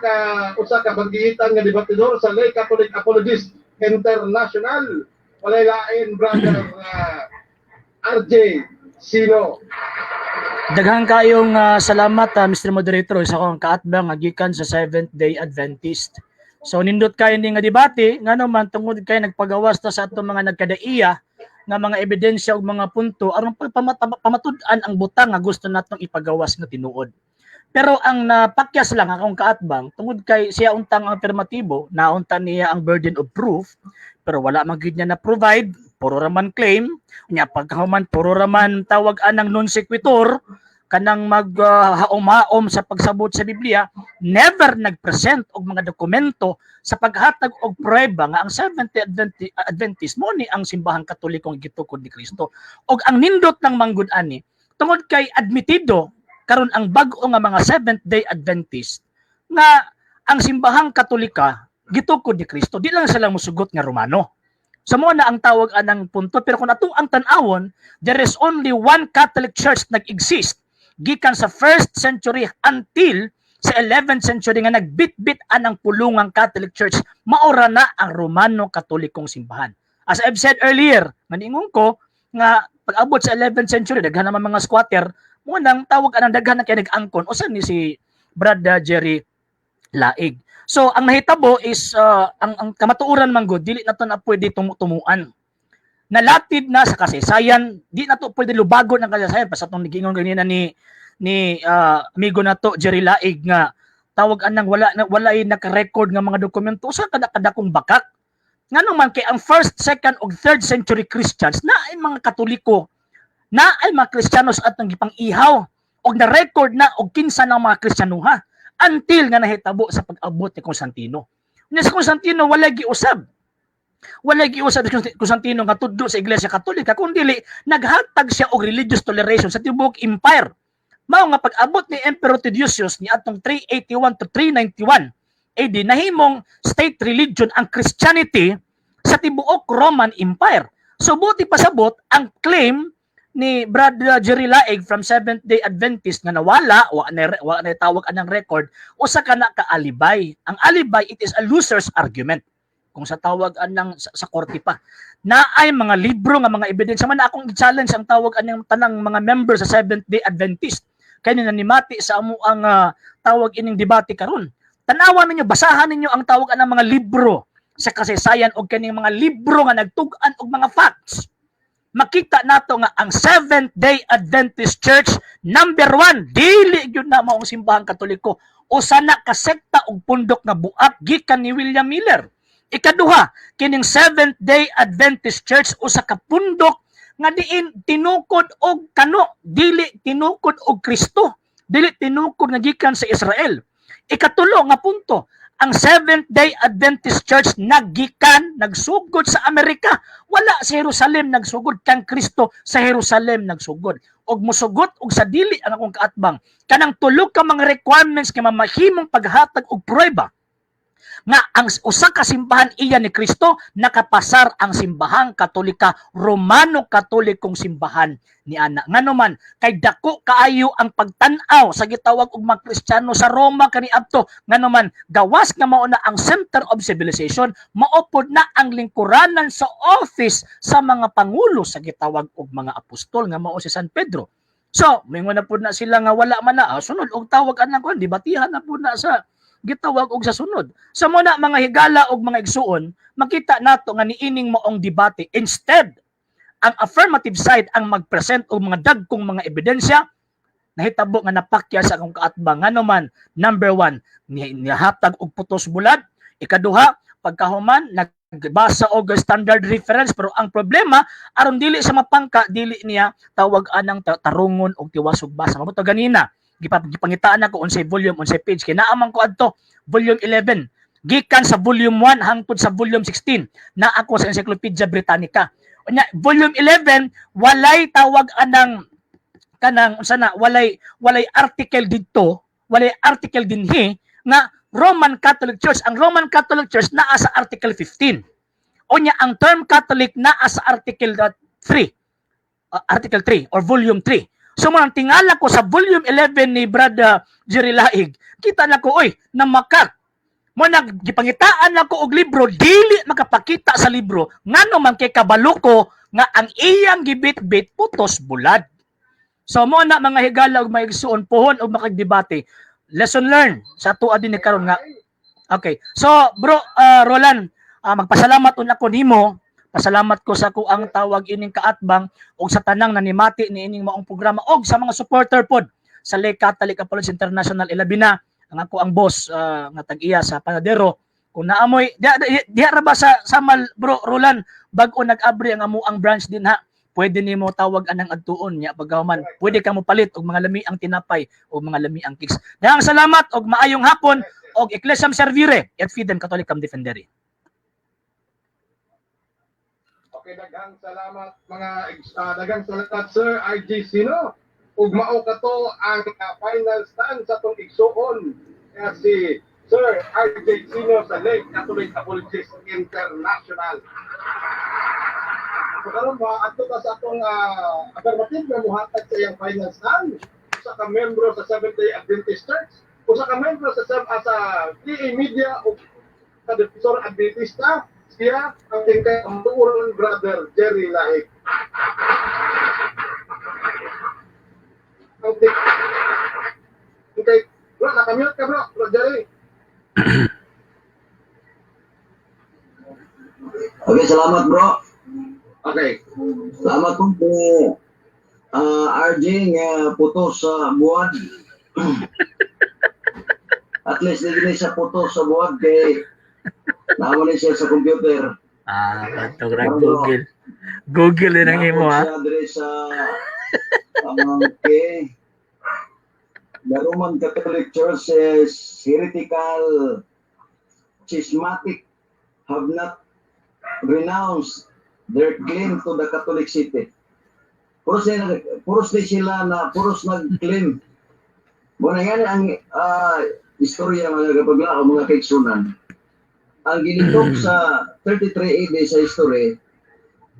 ka magiitan nga debatidor sa Lay Catholic Apologists International. Walay lain brother RJ Sino. Daghang kayong salamat Mr. Moderator sa akong kaatbang nga gikan sa Seventh-day Adventist. So nindot kayo ni nga debate ngano man tungod kay nagpagawas ta sa atong mga nagkadaiya nga mga ebidensya ug mga punto aron pamatud-an ang butang nga gusto natong ipagawas nga tinuod. Pero ang napakyas lang akong kaatbang tungod kay siya untang ang afirmatibo, naunta niya ang burden of proof, pero wala man gid niya na provide, puro raman claim, nya pagkahuman puro raman tawag anang non sequitur kanang maghaom-haom sa pagsabot sa Biblia, never nagpresent og mga dokumento sa paghatag og prueba nga ang Seventh-day Adventist mo ni ang simbahang Katolikong gitukod ni Kristo. Og ang nindot ng manggod ani tungod kay admitido karon ang bag-o nga mga Seventh-day Adventist nga ang simbahang Katolika gitukod ni Kristo, di lang sila musugot nga Romano. So mo na ang tawag anang punto, pero kung ato ang tan-awon, there is only one Catholic Church nag-exist gikan sa 1st century until sa 11th century nga nagbit-bit anang pulungang Catholic Church, maura na ang Romano Katolikong simbahan. As I've said earlier, maningon ko nga pag-abot sa 11th century daghan naman mga squatter mo nang tawag anang daghan na kay nag-angkon usa ni si Brad Jerry Laig. So ang nahitabo is ang kamatuoran man gud dili nato na pwede tumuan. Nalatid na sa kasaysayan, di nato pwede lubagon ang kasaysayan pa sa tong giingon ganina ni amigo nato Jerry Laig nga tawag anang wala ay naka-record nga mga dokumento sa kadakong bakak. Nganong man kay ang 1st, 2nd ug 3rd century Christians na ay mga Katoliko na ay mga Kristiyanos at nang gipang ihaw og na-record na og kinsa ng mga Kristiyanuha until nga nahitabo sa pag-abot ni Constantino. Ni si Constantino wala giusab. Wala giusab si Constantino nga tudlo sa Iglesia Katolika kundi naghatag siya og religious toleration sa tibuok empire. Mao nga pag-abot ni Emperor Theodosius ni atong 381 to 391 AD nahimong state religion ang Christianity sa tibuok Roman Empire. So buti pasabot ang claim ni Brad Jerry Laig from Seventh-day Adventist nga nawala wa na tawag anang record usa ka na ka alibay. Ang alibay, it is a loser's argument. Kung sa tawag anang sa korte pa na ay mga libro nga mga ebidensya man akong i-challenge ang tawag anang tanang mga members sa Seventh-day Adventist kay nanimati sa amo ang tawag ining debate karon. Tanawan ninyo, basahan ninyo ang tawag anang mga libro sa kasaysayan og kaning mga libro nga nagtug-an og mga facts. Makita nato nga ang Seventh-day Adventist Church number 1 dili gyud na maong simbahang Katoliko usa na ka sekta og pundok nga buak gikan ni William Miller. Ikaduha, kining Seventh-day Adventist Church usa ka pundok nga diin tinukod og kano, dili tinukod og Kristo, dili tinukod nga gikan sa Israel. Ikatulo nga punto, ang Seventh-day Adventist Church nagsugod sa Amerika. Wala sa Jerusalem nagsugod, kang Kristo sa Jerusalem nagsugod. Og musugot og sa dili ang akong kaatbang kanang tulo ka mga requirements nga mamahimong paghatag og prueba nga ang usa ka simbahan iya ni Kristo nakapasar ang simbahang Katolika, Romano Katolikong simbahan ni ana. Ngano man kay dako kaayo ang pagtan-aw sa gitawag og mga Kristiyano sa Roma kaniadto, ngano man gawas nga mao na ang center of civilization, maupod na ang lingkuranan sa office sa mga pangulo sa gitawag og mga apostol nga mao si San Pedro. So, mingon na pud na sila nga wala man na sunod og tawag anak ko, dibatihan na pud na sa gitawag og sa sunod. Sa muna mga higala og mga igsuon, makita nato nga niining moong debate. Instead, ang affirmative side ang mag-present og mga dagkong mga ebidensya, nahitabo nga napakya sa akong kaatbang. Ngano man, number 1, nihatag og putos bulad. Ikaduha, pagkahuman, nagbasa og standard reference, pero ang problema, aron dili sa mapangka, dili niya tawag anang tarungon og tiwasog basa. Mabuto ganina, gipangitaan ako unsay volume, unsay page, kay naaman ko adto volume 11 gikan sa volume 1 hangtod sa volume 16 na ako sa Encyclopedia Britannica. Unya volume 11 walay tawag anang kanang unsa na walay article didto, walay article dinhi nga Roman Catholic Church. Ang Roman Catholic Church naa sa article 15. Unya ang term Catholic naa sa article 3. Article 3 or volume 3. So man tingala ko sa volume 11 ni Brad Jerry Laig, kita na ko na makat. Mo naggipangitaan ako og libro, dili makapakita sa libro ngano man kay kabalo ko nga ang iyang gibit-bit putos bulad. So mo na mga higala og maigsuon pohon og makagdebate. Lesson learned sa tuwa din ni karon nga. Okay. So bro Roland, magpasalamat un ako nimo. Pasalamat ko sa kuang tawag ining kaatbang og sa tanang nanimati ni ining maong programa og sa mga supporter pod sa Lake Catholic Apollos International ilabi na ang ako ang boss nga tag-iya sa Panadero. Kung naamoy diha ra ba sa Samal bro Roland bag-o nag-abri ang amuang branch din ha. Pwede nimo tawag anang adtuon nya paghuman. Pwede ka mo palit og mga lami ang tinapay o mga lami ang cakes. Dahang salamat og maayong hapon og Ecclesiam Servire et Fidem Catholicam Defendere. Okay, daghang salamat mga daghang salamat Sir RJ Sino. Ug mao kato ang final stand sa tong igsuon si Sir RJ Sino sa Lake Catholic Apologist International. So karon ba adto ta sa atong affirmative nga muhatag sa iyang final stand sa ka membro sa Seventh-day Adventist Church o sa ka membro sa PA Media o sa Defensor Adventista. Siya ang tingkay ang tuuran Brother Jerry Laig. Ang tingkay, bro, nakamute ka bro Jerry. Okay, salamat bro. Okay. Salamat po RJ nga putos sa buwan. At least hindi siya putos sa buwan kay naman siya sa computer. Patog ra Google. Google din ang imo ha. Sa okay. The Roman Catholic Church is heretical, schismatic, have not renounced their claim to the Catholic city. Puros di sila na puros nag-claim. Muna yan ang istorya mga kapagla o mga kaigsunan. Ang ginitok sa 33 AD sa history,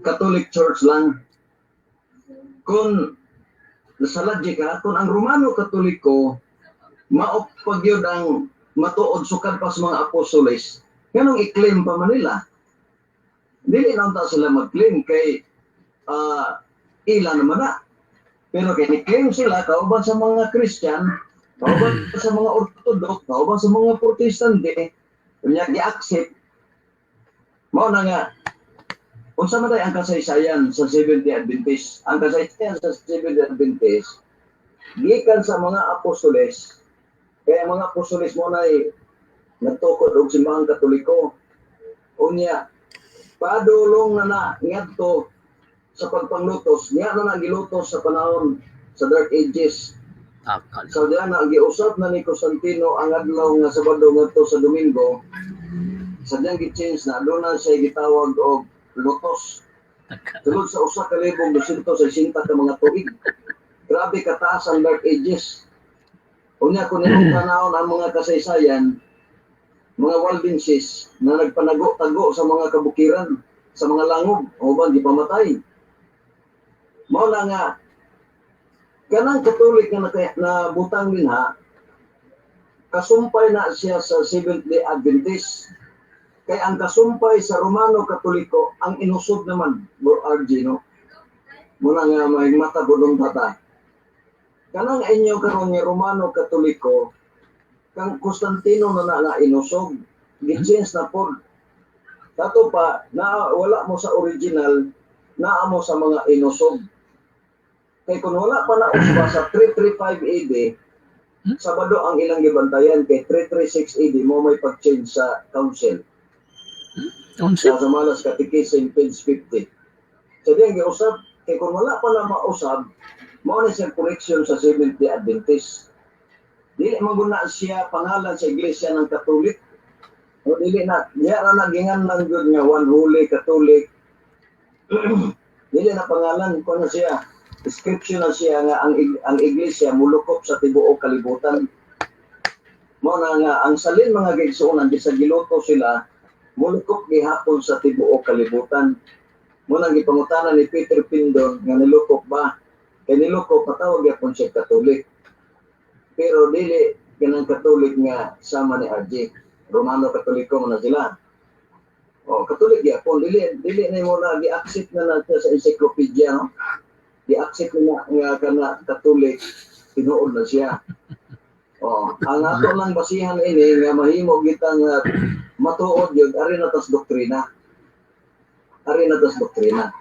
Catholic Church lang. Kung sa logika, kung ang Romano Katoliko maopagyod ang matuod sukad pa sa mga apostoles, ganong i-claim pa Manila. Dili na unta sila mag-claim kay ila naman na. Pero kay ni-claim sila kauban sa mga Christian, kauban sa mga Orthodox, kauban sa mga Protestante, kanya i-accept. Mao na nga, unsa man ang kasaysayan sa Seventh-day Adventist? Ang kasaysayan sa Seventh-day Adventist, gikan sa mga apostoles, kaya mga apostoles mo na natukod og simbahang Katoliko. Unya, padulong na ngadto sa pagpanglutos, niya na nagilutos sa panahon sa Dark Ages. So diyan na giusap na ni Constantino ang adlaw nga Sabado ngadto sa Domingo. Sa diyang gi-change na doon na siya gitawag og lutos. Tulad sa 1,260 ka mga tuig. Grabe kataas ang Dark Ages. Unya kung imong panahon ang mga kasaysayan, mga Waldenses na nagpanago-tago sa mga kabukiran, sa mga langob, o ba, di pamatay. Mao na nga, kanang Katolik na butang linha, kasumpay na siya sa Seventh-day Adventist. Kaya ang kasumpay sa Romano Katoliko, ang inusod naman, Bro RG, no? Muna nga may mata budong tata. Kanang inyo karon nga Romano Katoliko, kang Constantino na inusog, gichange na pod. Tato pa, na wala mo sa original, naa mo sa mga inusog. Kay kung wala pa na usba sa 335 AD, Sabado ang ilang gibantayan, kay 336 AD mo may pag-change sa council. Sa Malas Catechism, page 50. So diyan giusab, kay kung wala pa na mausab, mao na siyang connection sa Seventh-day Adventist. Dili maguna siya pangalan sa Iglesia ng Katolik. O dili na, diya na nagingan lang yun nga one holy Catholic. Dili na pangalan ko na siya. Description na siya nga ang Iglesia mulukop sa tibuok kalibutan. Mao na nga ang salin mga gigsuonan di sa giluto sila mulukop gihapon sa tibuok kalibutan. Mo nang gipangutanan ni Peter Pindon nga nilukop ba? Kay nilukop patawag gyapon siya Katolik. Pero dili kanang Katolik nga sama ni RJ. Romano Katoliko na sila. Oh, Katolik gyapon dili na mo na gi-accept na sa encyclopedia, no? Di-accept na nga kana Katolik, tinuod na siya. Oh, ang ato lang basihan ini nga mahimo gitang matuod yun, ari na tas doktrina. Ari na tas doktrina.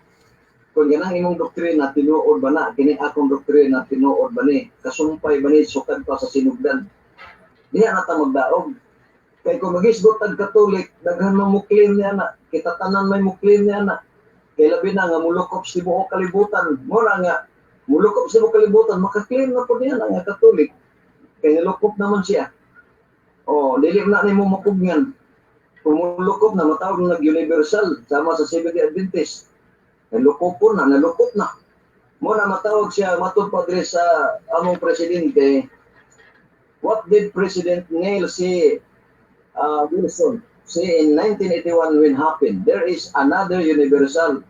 Kung ganang imong doktrina, tinuod ba na? Kini akong doktrina, tinuod ba ni? Kasumpay ba ni? Sukad pa sa sinugdan. Diya na ta magdaog. Kay kung magisgot ang Katolik, daghan mo muklim niya na. Kita tanan may muklim niya na. Kay labi na nga mulukop sa tibuok kalibutan. Mura nga, mulukop sa tibuok kalibutan, makaklaim na po niya na nga Katolik. Kay nilukop naman siya. O, dili na ni mo mapugngan. Kung mulukop na, matawag na nag-universal, sama sa Seventh-day Adventist. Nalukop na. Mura matawag siya, matod padre sa among presidente. What did President Neil C. Wilson say in 1981 when happened? There is another universal.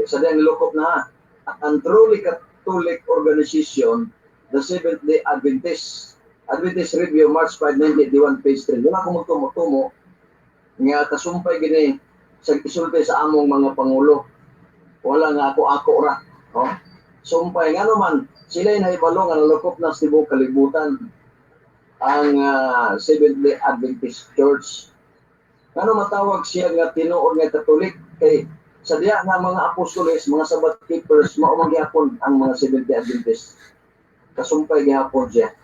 Sa diyang nilukop na ang truly Catholic organization, the Seventh-day Adventist Review, March 5, 1981, page 3. Wala akong magtumo-tumo nga kasumpay gini sa isulti sa among mga pangulo. Wala nga ako ra. Oh? Sumpay nga naman, sila na ibalo nga nalukop na sa tibuok kalibutan ang Seventh-day Adventist Church. Ano matawag siya nga tinuod nga Katolik? Kay sa diya nga mga apostoles, mga Sabbath keepers, maumang gihapon ang mga Seventh-day Adventist. Kasumpay gihapon siya.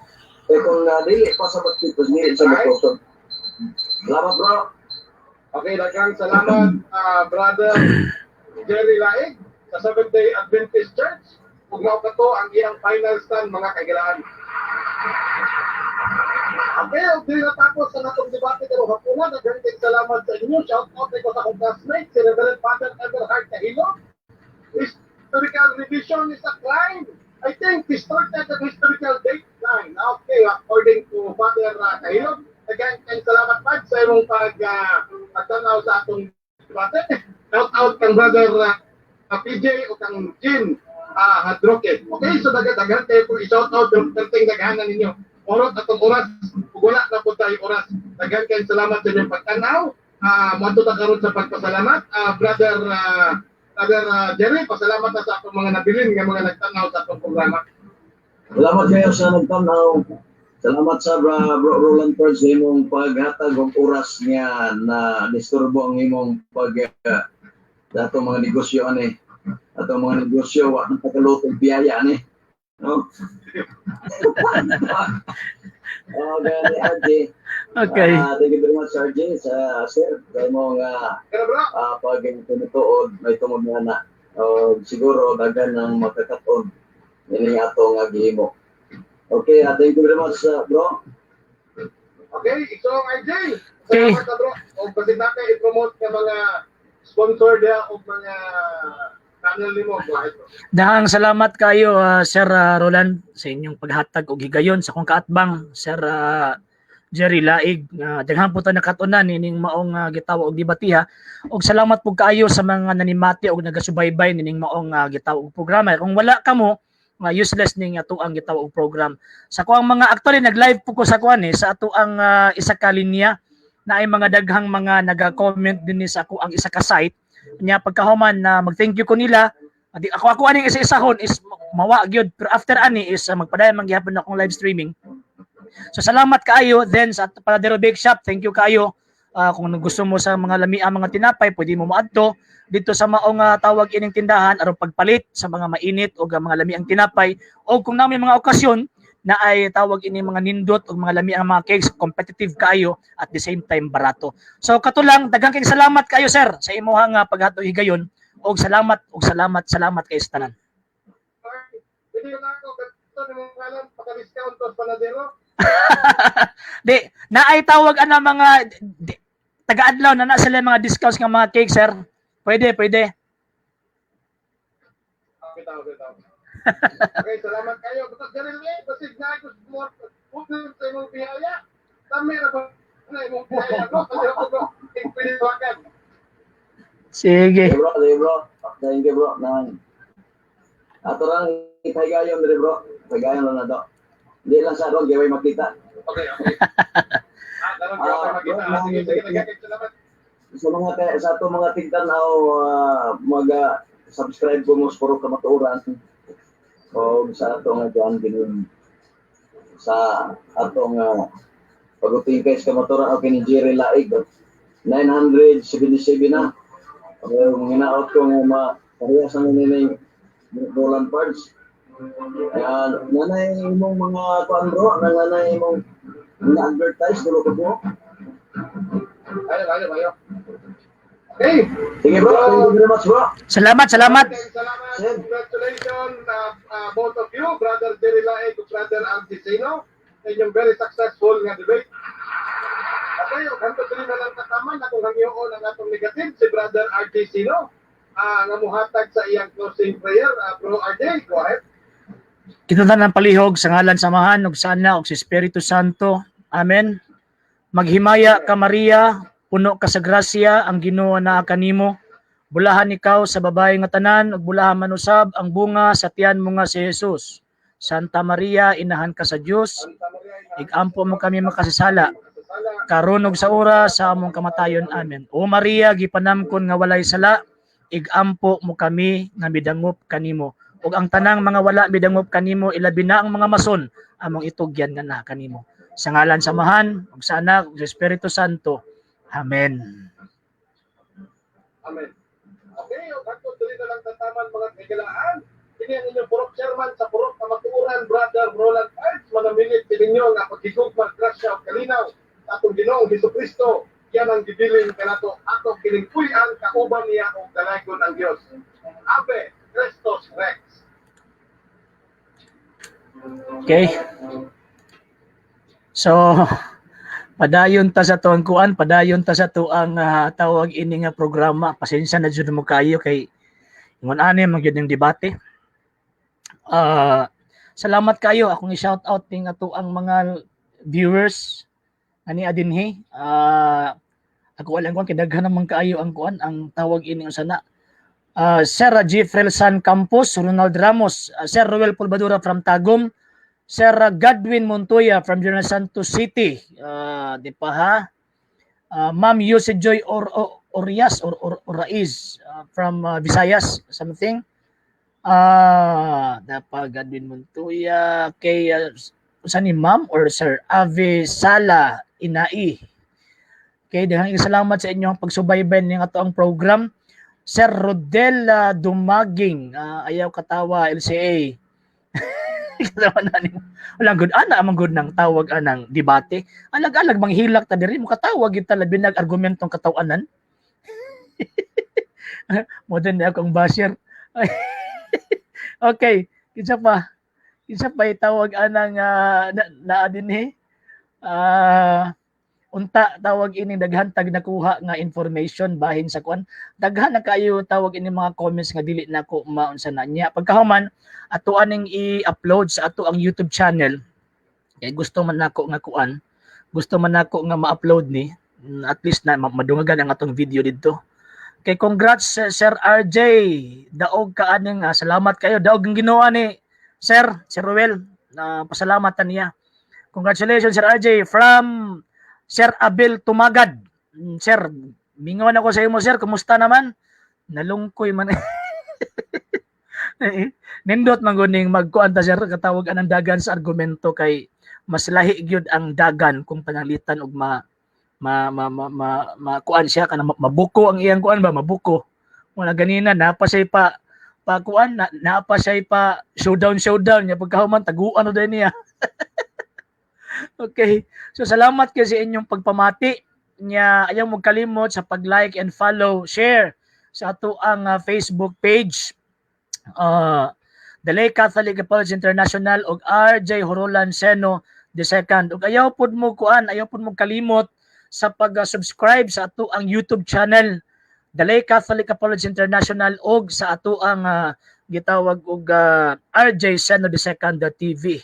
Kaya kung dili pa Sabbath keepers, nili sa matutod. Salamat, bro. Okay, daghang salamat, Brother Jerry Laig sa Seventh-day Adventist Church. Ug mao kato ang iyang final stand, mga kaigalaan. Okay, hindi natapos sa natong debate pero hapunan. Daghang salamat sa inyo. Shout out ko sa akong classmate, si Reverend Father Everhard Kahilo. Historical revision is a crime. I think he started the historical date line. Okay, according to Father Kahilo. Daghang salamat pa sa imong pagtanaw sa atong debate. Shout out kang Brother PJ o kang Jin Hadroken. Okay, so daghang kayo po i-shout out yung perting daghanan ninyo. Orot atong oras, wala na po tayo oras. Daghang kayo salamat sa inyong pagtanaw. Mato ta karon sa pagpasalamat. Brother Jerry, pasalamat na sa atong mga nabilin nga mga nagtanaw sa atong programa. Salamat kayo sa nagtanaw. Salamat sa Bro Roland Perz sa imong paghatag og oras nga na disturbo ang imong atong mga negosyo ani. Atong mga negosyo wa nang tagalutong biyaya ani. No? Okay. Thank you very much, RJ, sa sir. Sa imong pag-tinutuod, may tumod na. Siguro, dagan ng makakaton. Ini ato nga gihimo. Okay, thank you very much, bro. Okay, so RJ, salamat na bro. O kasi natin i-promote ng mga sponsor dia o mga channel nimo, bro. Dahang salamat kayo, Sir Roland, sa inyong paghatag og higayon sa kong kaatbang, Sir Jerry Laig. Daghan po ta nakatunan nining maong gitawag og debatiha. Og salamat po kaayo sa mga nanimati og nagasubaybay nining maong gitawag og programa. Kung wala kamo, useless ning ato ang gitawag og program. Sa kuang mga actually nag-live po ko sa kuan sa ato ang isa ka linya na ay mga daghang mga naga-comment din sa ako ang isa ka site. Nya pagkahuman na mag-thank you ko nila. Ako aning isa-isahon is mawa gyud, pero after ani is magpadayon man gihapon akong live streaming. So salamat kaayo. Then sa Paladero Bake Shop, thank you kaayo. Kung gusto mo sa mga lami ang mga tinapay, pwede mo moadto dito sa maong tawag ining tindahan aron pagpalit sa mga mainit o mga lami ang tinapay, o kung na may mga okasyon na ay tawag ini mga nindot o mga lami ang mga cakes, competitive kaayo at the same time barato. So katulang daghang kay salamat kaayo sir sa imong paghatod higayon, og salamat kay sa tanan. Hindi na ako ito ni mong kalan paka-discount to Paladero. Di, naay tawag mga taga-adlaw na sila mga discounts ng mga cake, sir. Pwede. Okay. Okay, salamat kayo. Because ganun basig na ako more pupunta sa imong biyaya. Tami na ba na imong biyaya ko? Kasi ako piniliwakan. Sige. Bro. Thank you, bro. Ato lang itahigayon dire, bro. Tahigayon lang na to. Hindi lang sa ron, gawin makita. Okay. Daron ko makita. Sige, salamat. Sa ato mga tigtanaw, mag-subscribe ko mo sa Puro Kamatuoran. O sa atong dyan din sa atong pag-utingkay sa Kamatuoran o ni Jerry Laig. 977 na. Mga hinaot ko nga pahiyasan nila yung Roland Pards. Nanay mong mga kuan bro, nanay mong na-advertise dulu ko po. Ayo. Okay. Sige bro, thank you very much bro. Salamat. Congratulations both of you, Brother Jerry Laig and Brother Alcicino, in yung very successful nga debate. Okay, kanto dili na lang kataman na kung hangyoon ang atong negative si Brother Alcicino. Nga muhatag sa iyang closing prayer, Bro RJ, go ahead. Kita na ng palihog sa ngalan samahan ug sana ug si Espiritu Santo. Amen. Maghimaya ka Maria, puno ka sa grasya, ang Ginoo naa kanimo. Bulahan ikaw sa babae nga tanan ug bulahan man usab ang bunga sa tiyan mo nga si Jesus. Santa Maria, inahan ka sa Dios. Igampo mo kami makasasala. Karon ug sa oras sa among kamatayon. Amen. O Maria, gipanamkon nga walay sala, igampo mo kami nga midangop kanimo. Ug ang tanang mga wala midangop kanimo, ilabi na ang mga mason among itugyan nga na kanimo. Sa ngalan samahan ug sa Anak ug sa Espiritu Santo. Amen. Amen. Okay, o kanto dili na lang tataman mga kailangan. Kini ang inyong Purok Chairman sa Purok Kamatuoran, Brother Roland Pards, manamilit sa inyo nga pagkigugma, grasya o kalinaw sa atong Ginoong Hesukristo. Yan ang gibilin kanato ato kining puy-an kauban niya og dalagon ang Dios. Ave Christus Rex. Okay. So padayon ta sa tuang kuan, padayon ta sa tuang tawag ini nga programa. Pasensya na jud mo kayo kay ingon ani man gyud ning debate. Salamat kayo akong i-shout out ning ato ang mga viewers ani adinhi. Ako alam ko kidaghan naman kaayo ang kuan ang tawag ini usana. Sir Jeffrey San Campos, Ronald Ramos, Sir Roel Pulbadura from Tagum, Sir Godwin Montoya from General Santos City, di pa ha? Ma'am Yuse Joy Orias or Raiz from Visayas, something. Dapa Godwin Montoya, kay saan ni Ma'am or Sir Ave Sala Inai. Okay, daghang salamat sa inyong pagsubaybay ning ato ang program. Sir Rodel Dumaging, ayaw katawa LCA. Walang good amang good nang tawag anang debate. Alag-alag manghilak ta diri mo katawag kita labi nag argumentong katawanan. Modern na akong basher. Okay, kinsa pa tawag anang na dinhi. Unta tawag ini daghan tag nakuha nga information bahin sa kuan. Daghan na kayo tawag ini mga comments nga dili nako maunsa na niya. Pagkahuman ato aning i-upload sa ato ang YouTube channel. Kay gusto man nako nga kuan gusto man nako nga ma-upload ni, at least na madungagan ang atong video dito. Kay congrats Sir RJ, daog ka aning salamat kayo, daog ang ginawa ni Sir Ruel, pasalamatan niya. Congratulations Sir RJ from Sir Abel Tumagad. Sir, mingawan ako sa imo sir, kumusta naman? Nalungkoy man. Nindot man guning magkuan ta sir, katawag anang dagan sa argumento kay mas lahi gyud ang dagan kung pananglitan og kuan siya kana mabuko ang iyang kuan ba, mabuko. Wala ganina napasay pa kuan napasay pa showdown nya pagkahuman taguan do niya. Okay. So salamat kayo sa inyong pagpamati nya, ayaw mo kalimot sa pag-like and follow, share sa ato ang Facebook page. Dalay Catholic College International og RJ Horolan Seno II. Ug ayaw pud mo kalimot sa pag-subscribe sa ato ang YouTube channel Dalay Catholic College International og sa ato ang gitawag og RJ Seno II TV.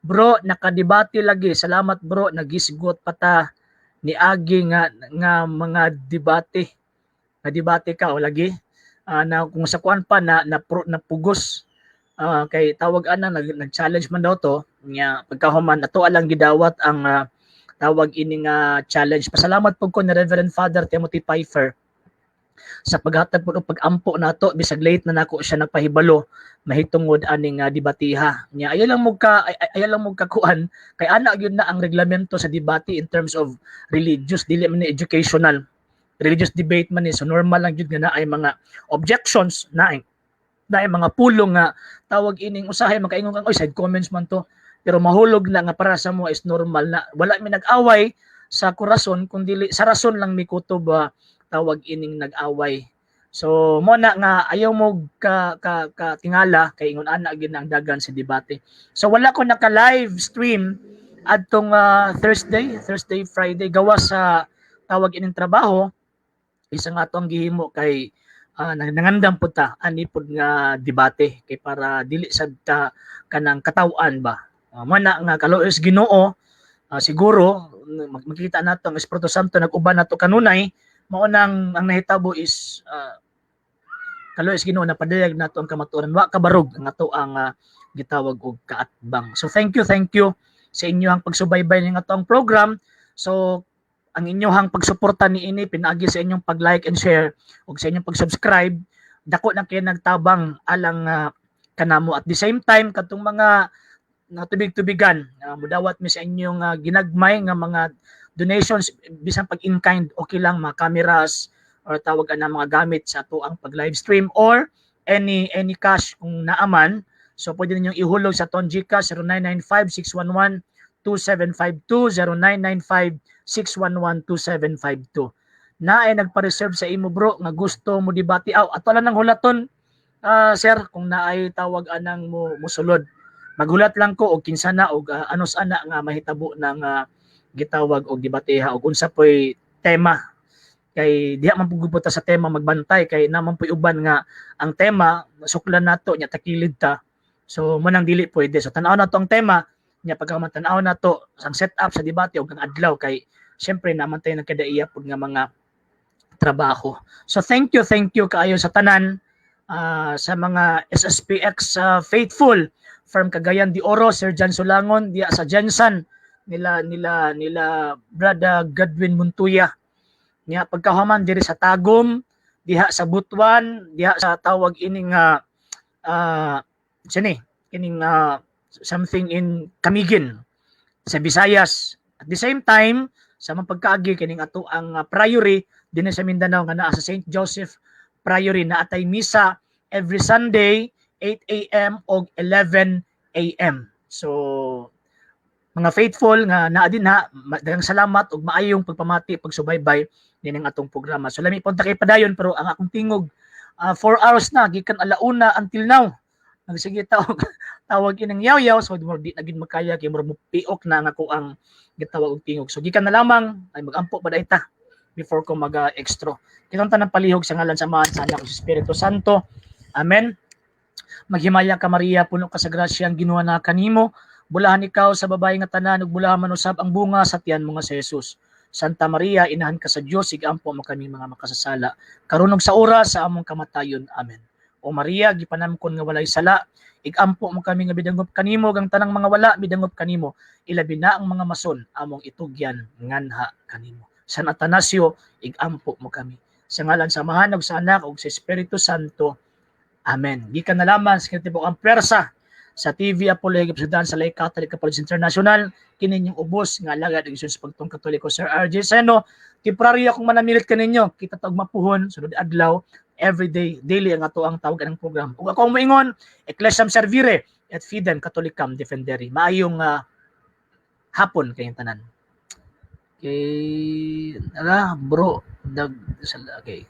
Bro, nakadebate lagi. Salamat bro, nagisgot pa ta ni agi nga mga debate. Na-debate ka o lagi. Na kung sa kuan pa na pugos. Kay tawag ana nag-challenge man daw to. Nya pagkahuman ato alang gidawat ang tawag ini nga challenge. Pasalamat pud ko ni Reverend Father Timothy Pfeiffer sa paghatag po pag-ampo nato bisag late na nako siya nagpahibalo mahitungod aning debatiha nya ayaw lang mo kakuan kay ana gyud na ang reglamento sa debate in terms of religious, dili man ni educational, religious debate man ni, so normal lang gyud nga na ay mga objections na ay mga pulong nga tawag ining usahay makaingon kang side comments man to, pero mahulog na nga para sa mo is normal na wala mi nag-away sa kurason kundi sa rason lang mi kutob tawag ining nag-away. So mo na nga ayaw mo tingala kay ingon ana gyud ang dagan sa debate. So wala ko naka-live stream adtong Thursday, Friday gawa sa tawag ining trabaho. Isa nga atong gihimo kay nangandam pud ta ani pud nga debate kay para dili sad ta kanang katawan ba. Mo na nga kaloes Ginoo siguro makikita nato ang Espiritu Santo nag-uban nato kanunay. Mao nang ang nahitabo is kaloes Ginoo na padayag nato ang kamatuoran wa kabarog ang ato ang gitawag og kaatbang. So thank you sa inyong pagsubaybay ning ato ang program. So ang inyong pagsuporta niini pinaagi sa inyong pag-like and share ug sa inyong pag-subscribe dako na kay nagtabang alang kanamo. At the same time katong mga tubig-tubigan mudawat mi sa inyong ginagmay nga mga donations bisan pag in kind okay lang, mga cameras or tawag na mga gamit sa ato ang pag live stream or any cash kung naaman. So pwede ninyong ihulog sa aton GCash 0995-611-2752 0995-611-2752 na ay nagpa-reserve sa imo bro nga gusto mo debate ato lang nang hulaton sir kung naay tawag anang mo sulod. Maghulat lang ko og kinsa na og anos ana nga mahitabo ng gitawag og debateha og unsa poy tema kay diha man puguputa sa tema magbantay kay naman poy uban nga ang tema suklan nato nya takilid ta, so mo nang dili pwede. So tan-aw nato ang tema nya pagka tan-aw nato ang setup sa debate og ang adlaw kay syempre naman tayo nagkadaiya pud nga mga trabaho. So thank you kaayo sa tanan sa mga SSPX faithful from Cagayan de Oro, Sir Jan Sulangon diya sa Jensen nila Brother Godwin Muntuya niya pagkahuman diri sa Tagum diha sa Butuan diha sa tawag ining something in Camiguin sa Visayas. At the same time sa pagkaagi kining ato ang priory dinhi sa Mindanao nga naa sa St. Joseph Priory na atay misa every Sunday 8 a.m. o 11 a.m. So mga faithful nga naa din daghang salamat ug maayong pagpamati pagsubaybay dining atong programa. So lami punta kay padayon pero ang akong tingog 4 hours na gikan alauna until now. Nagsige tawag inang yaw-yaw so di na gid makaya kay mura piok na nga ko ang gitawag og tingog. So gikan na lamang ay magampo pa ta before ko mag-extra. Kinunta ng palihog sa ngalan samahan sa Anak ug Espiritu Santo. Amen. Maghimaya ka Maria, puno ka sa grasya ang Ginoo na kanimo. Bulahan ikaw sa babae nga tanan, ug bulahan man usab ang bunga sa tiyan mo nga si Jesus. Santa Maria, inahan ka sa Dios, igampo mo kami mga makasasala. Karunog sa oras sa among kamatayon. Amen. O Maria, gipanamkon nga walay sala, igampo mo kami nga bidangop kanimo, gang tanang mga wala bidangop kanimo, ilabi na ang mga mason, among itugyan nganha kanimo. San Atanasio, igampo mo kami. Sa ngalan sa Amahan ug sa Anak ug sa Espiritu Santo. Amen. Gikan na lamang sa kinatibok ang persa sa TV Apollo Sudan sa Lay Catholic College International, kininyong ubos nga alagad ng sa pagtong Katoliko Sir RJ Seno. Tipraryo akong manamilit kaninyo, kita tawag mapuhon, sunod adlaw, everyday, daily ang ato ang tawag ng program. Ug ako ang moingon, Ecclesiam Servire et Fidem Catholicam Defendere. Maayong hapon kayong tanan. Okay, bro, okay.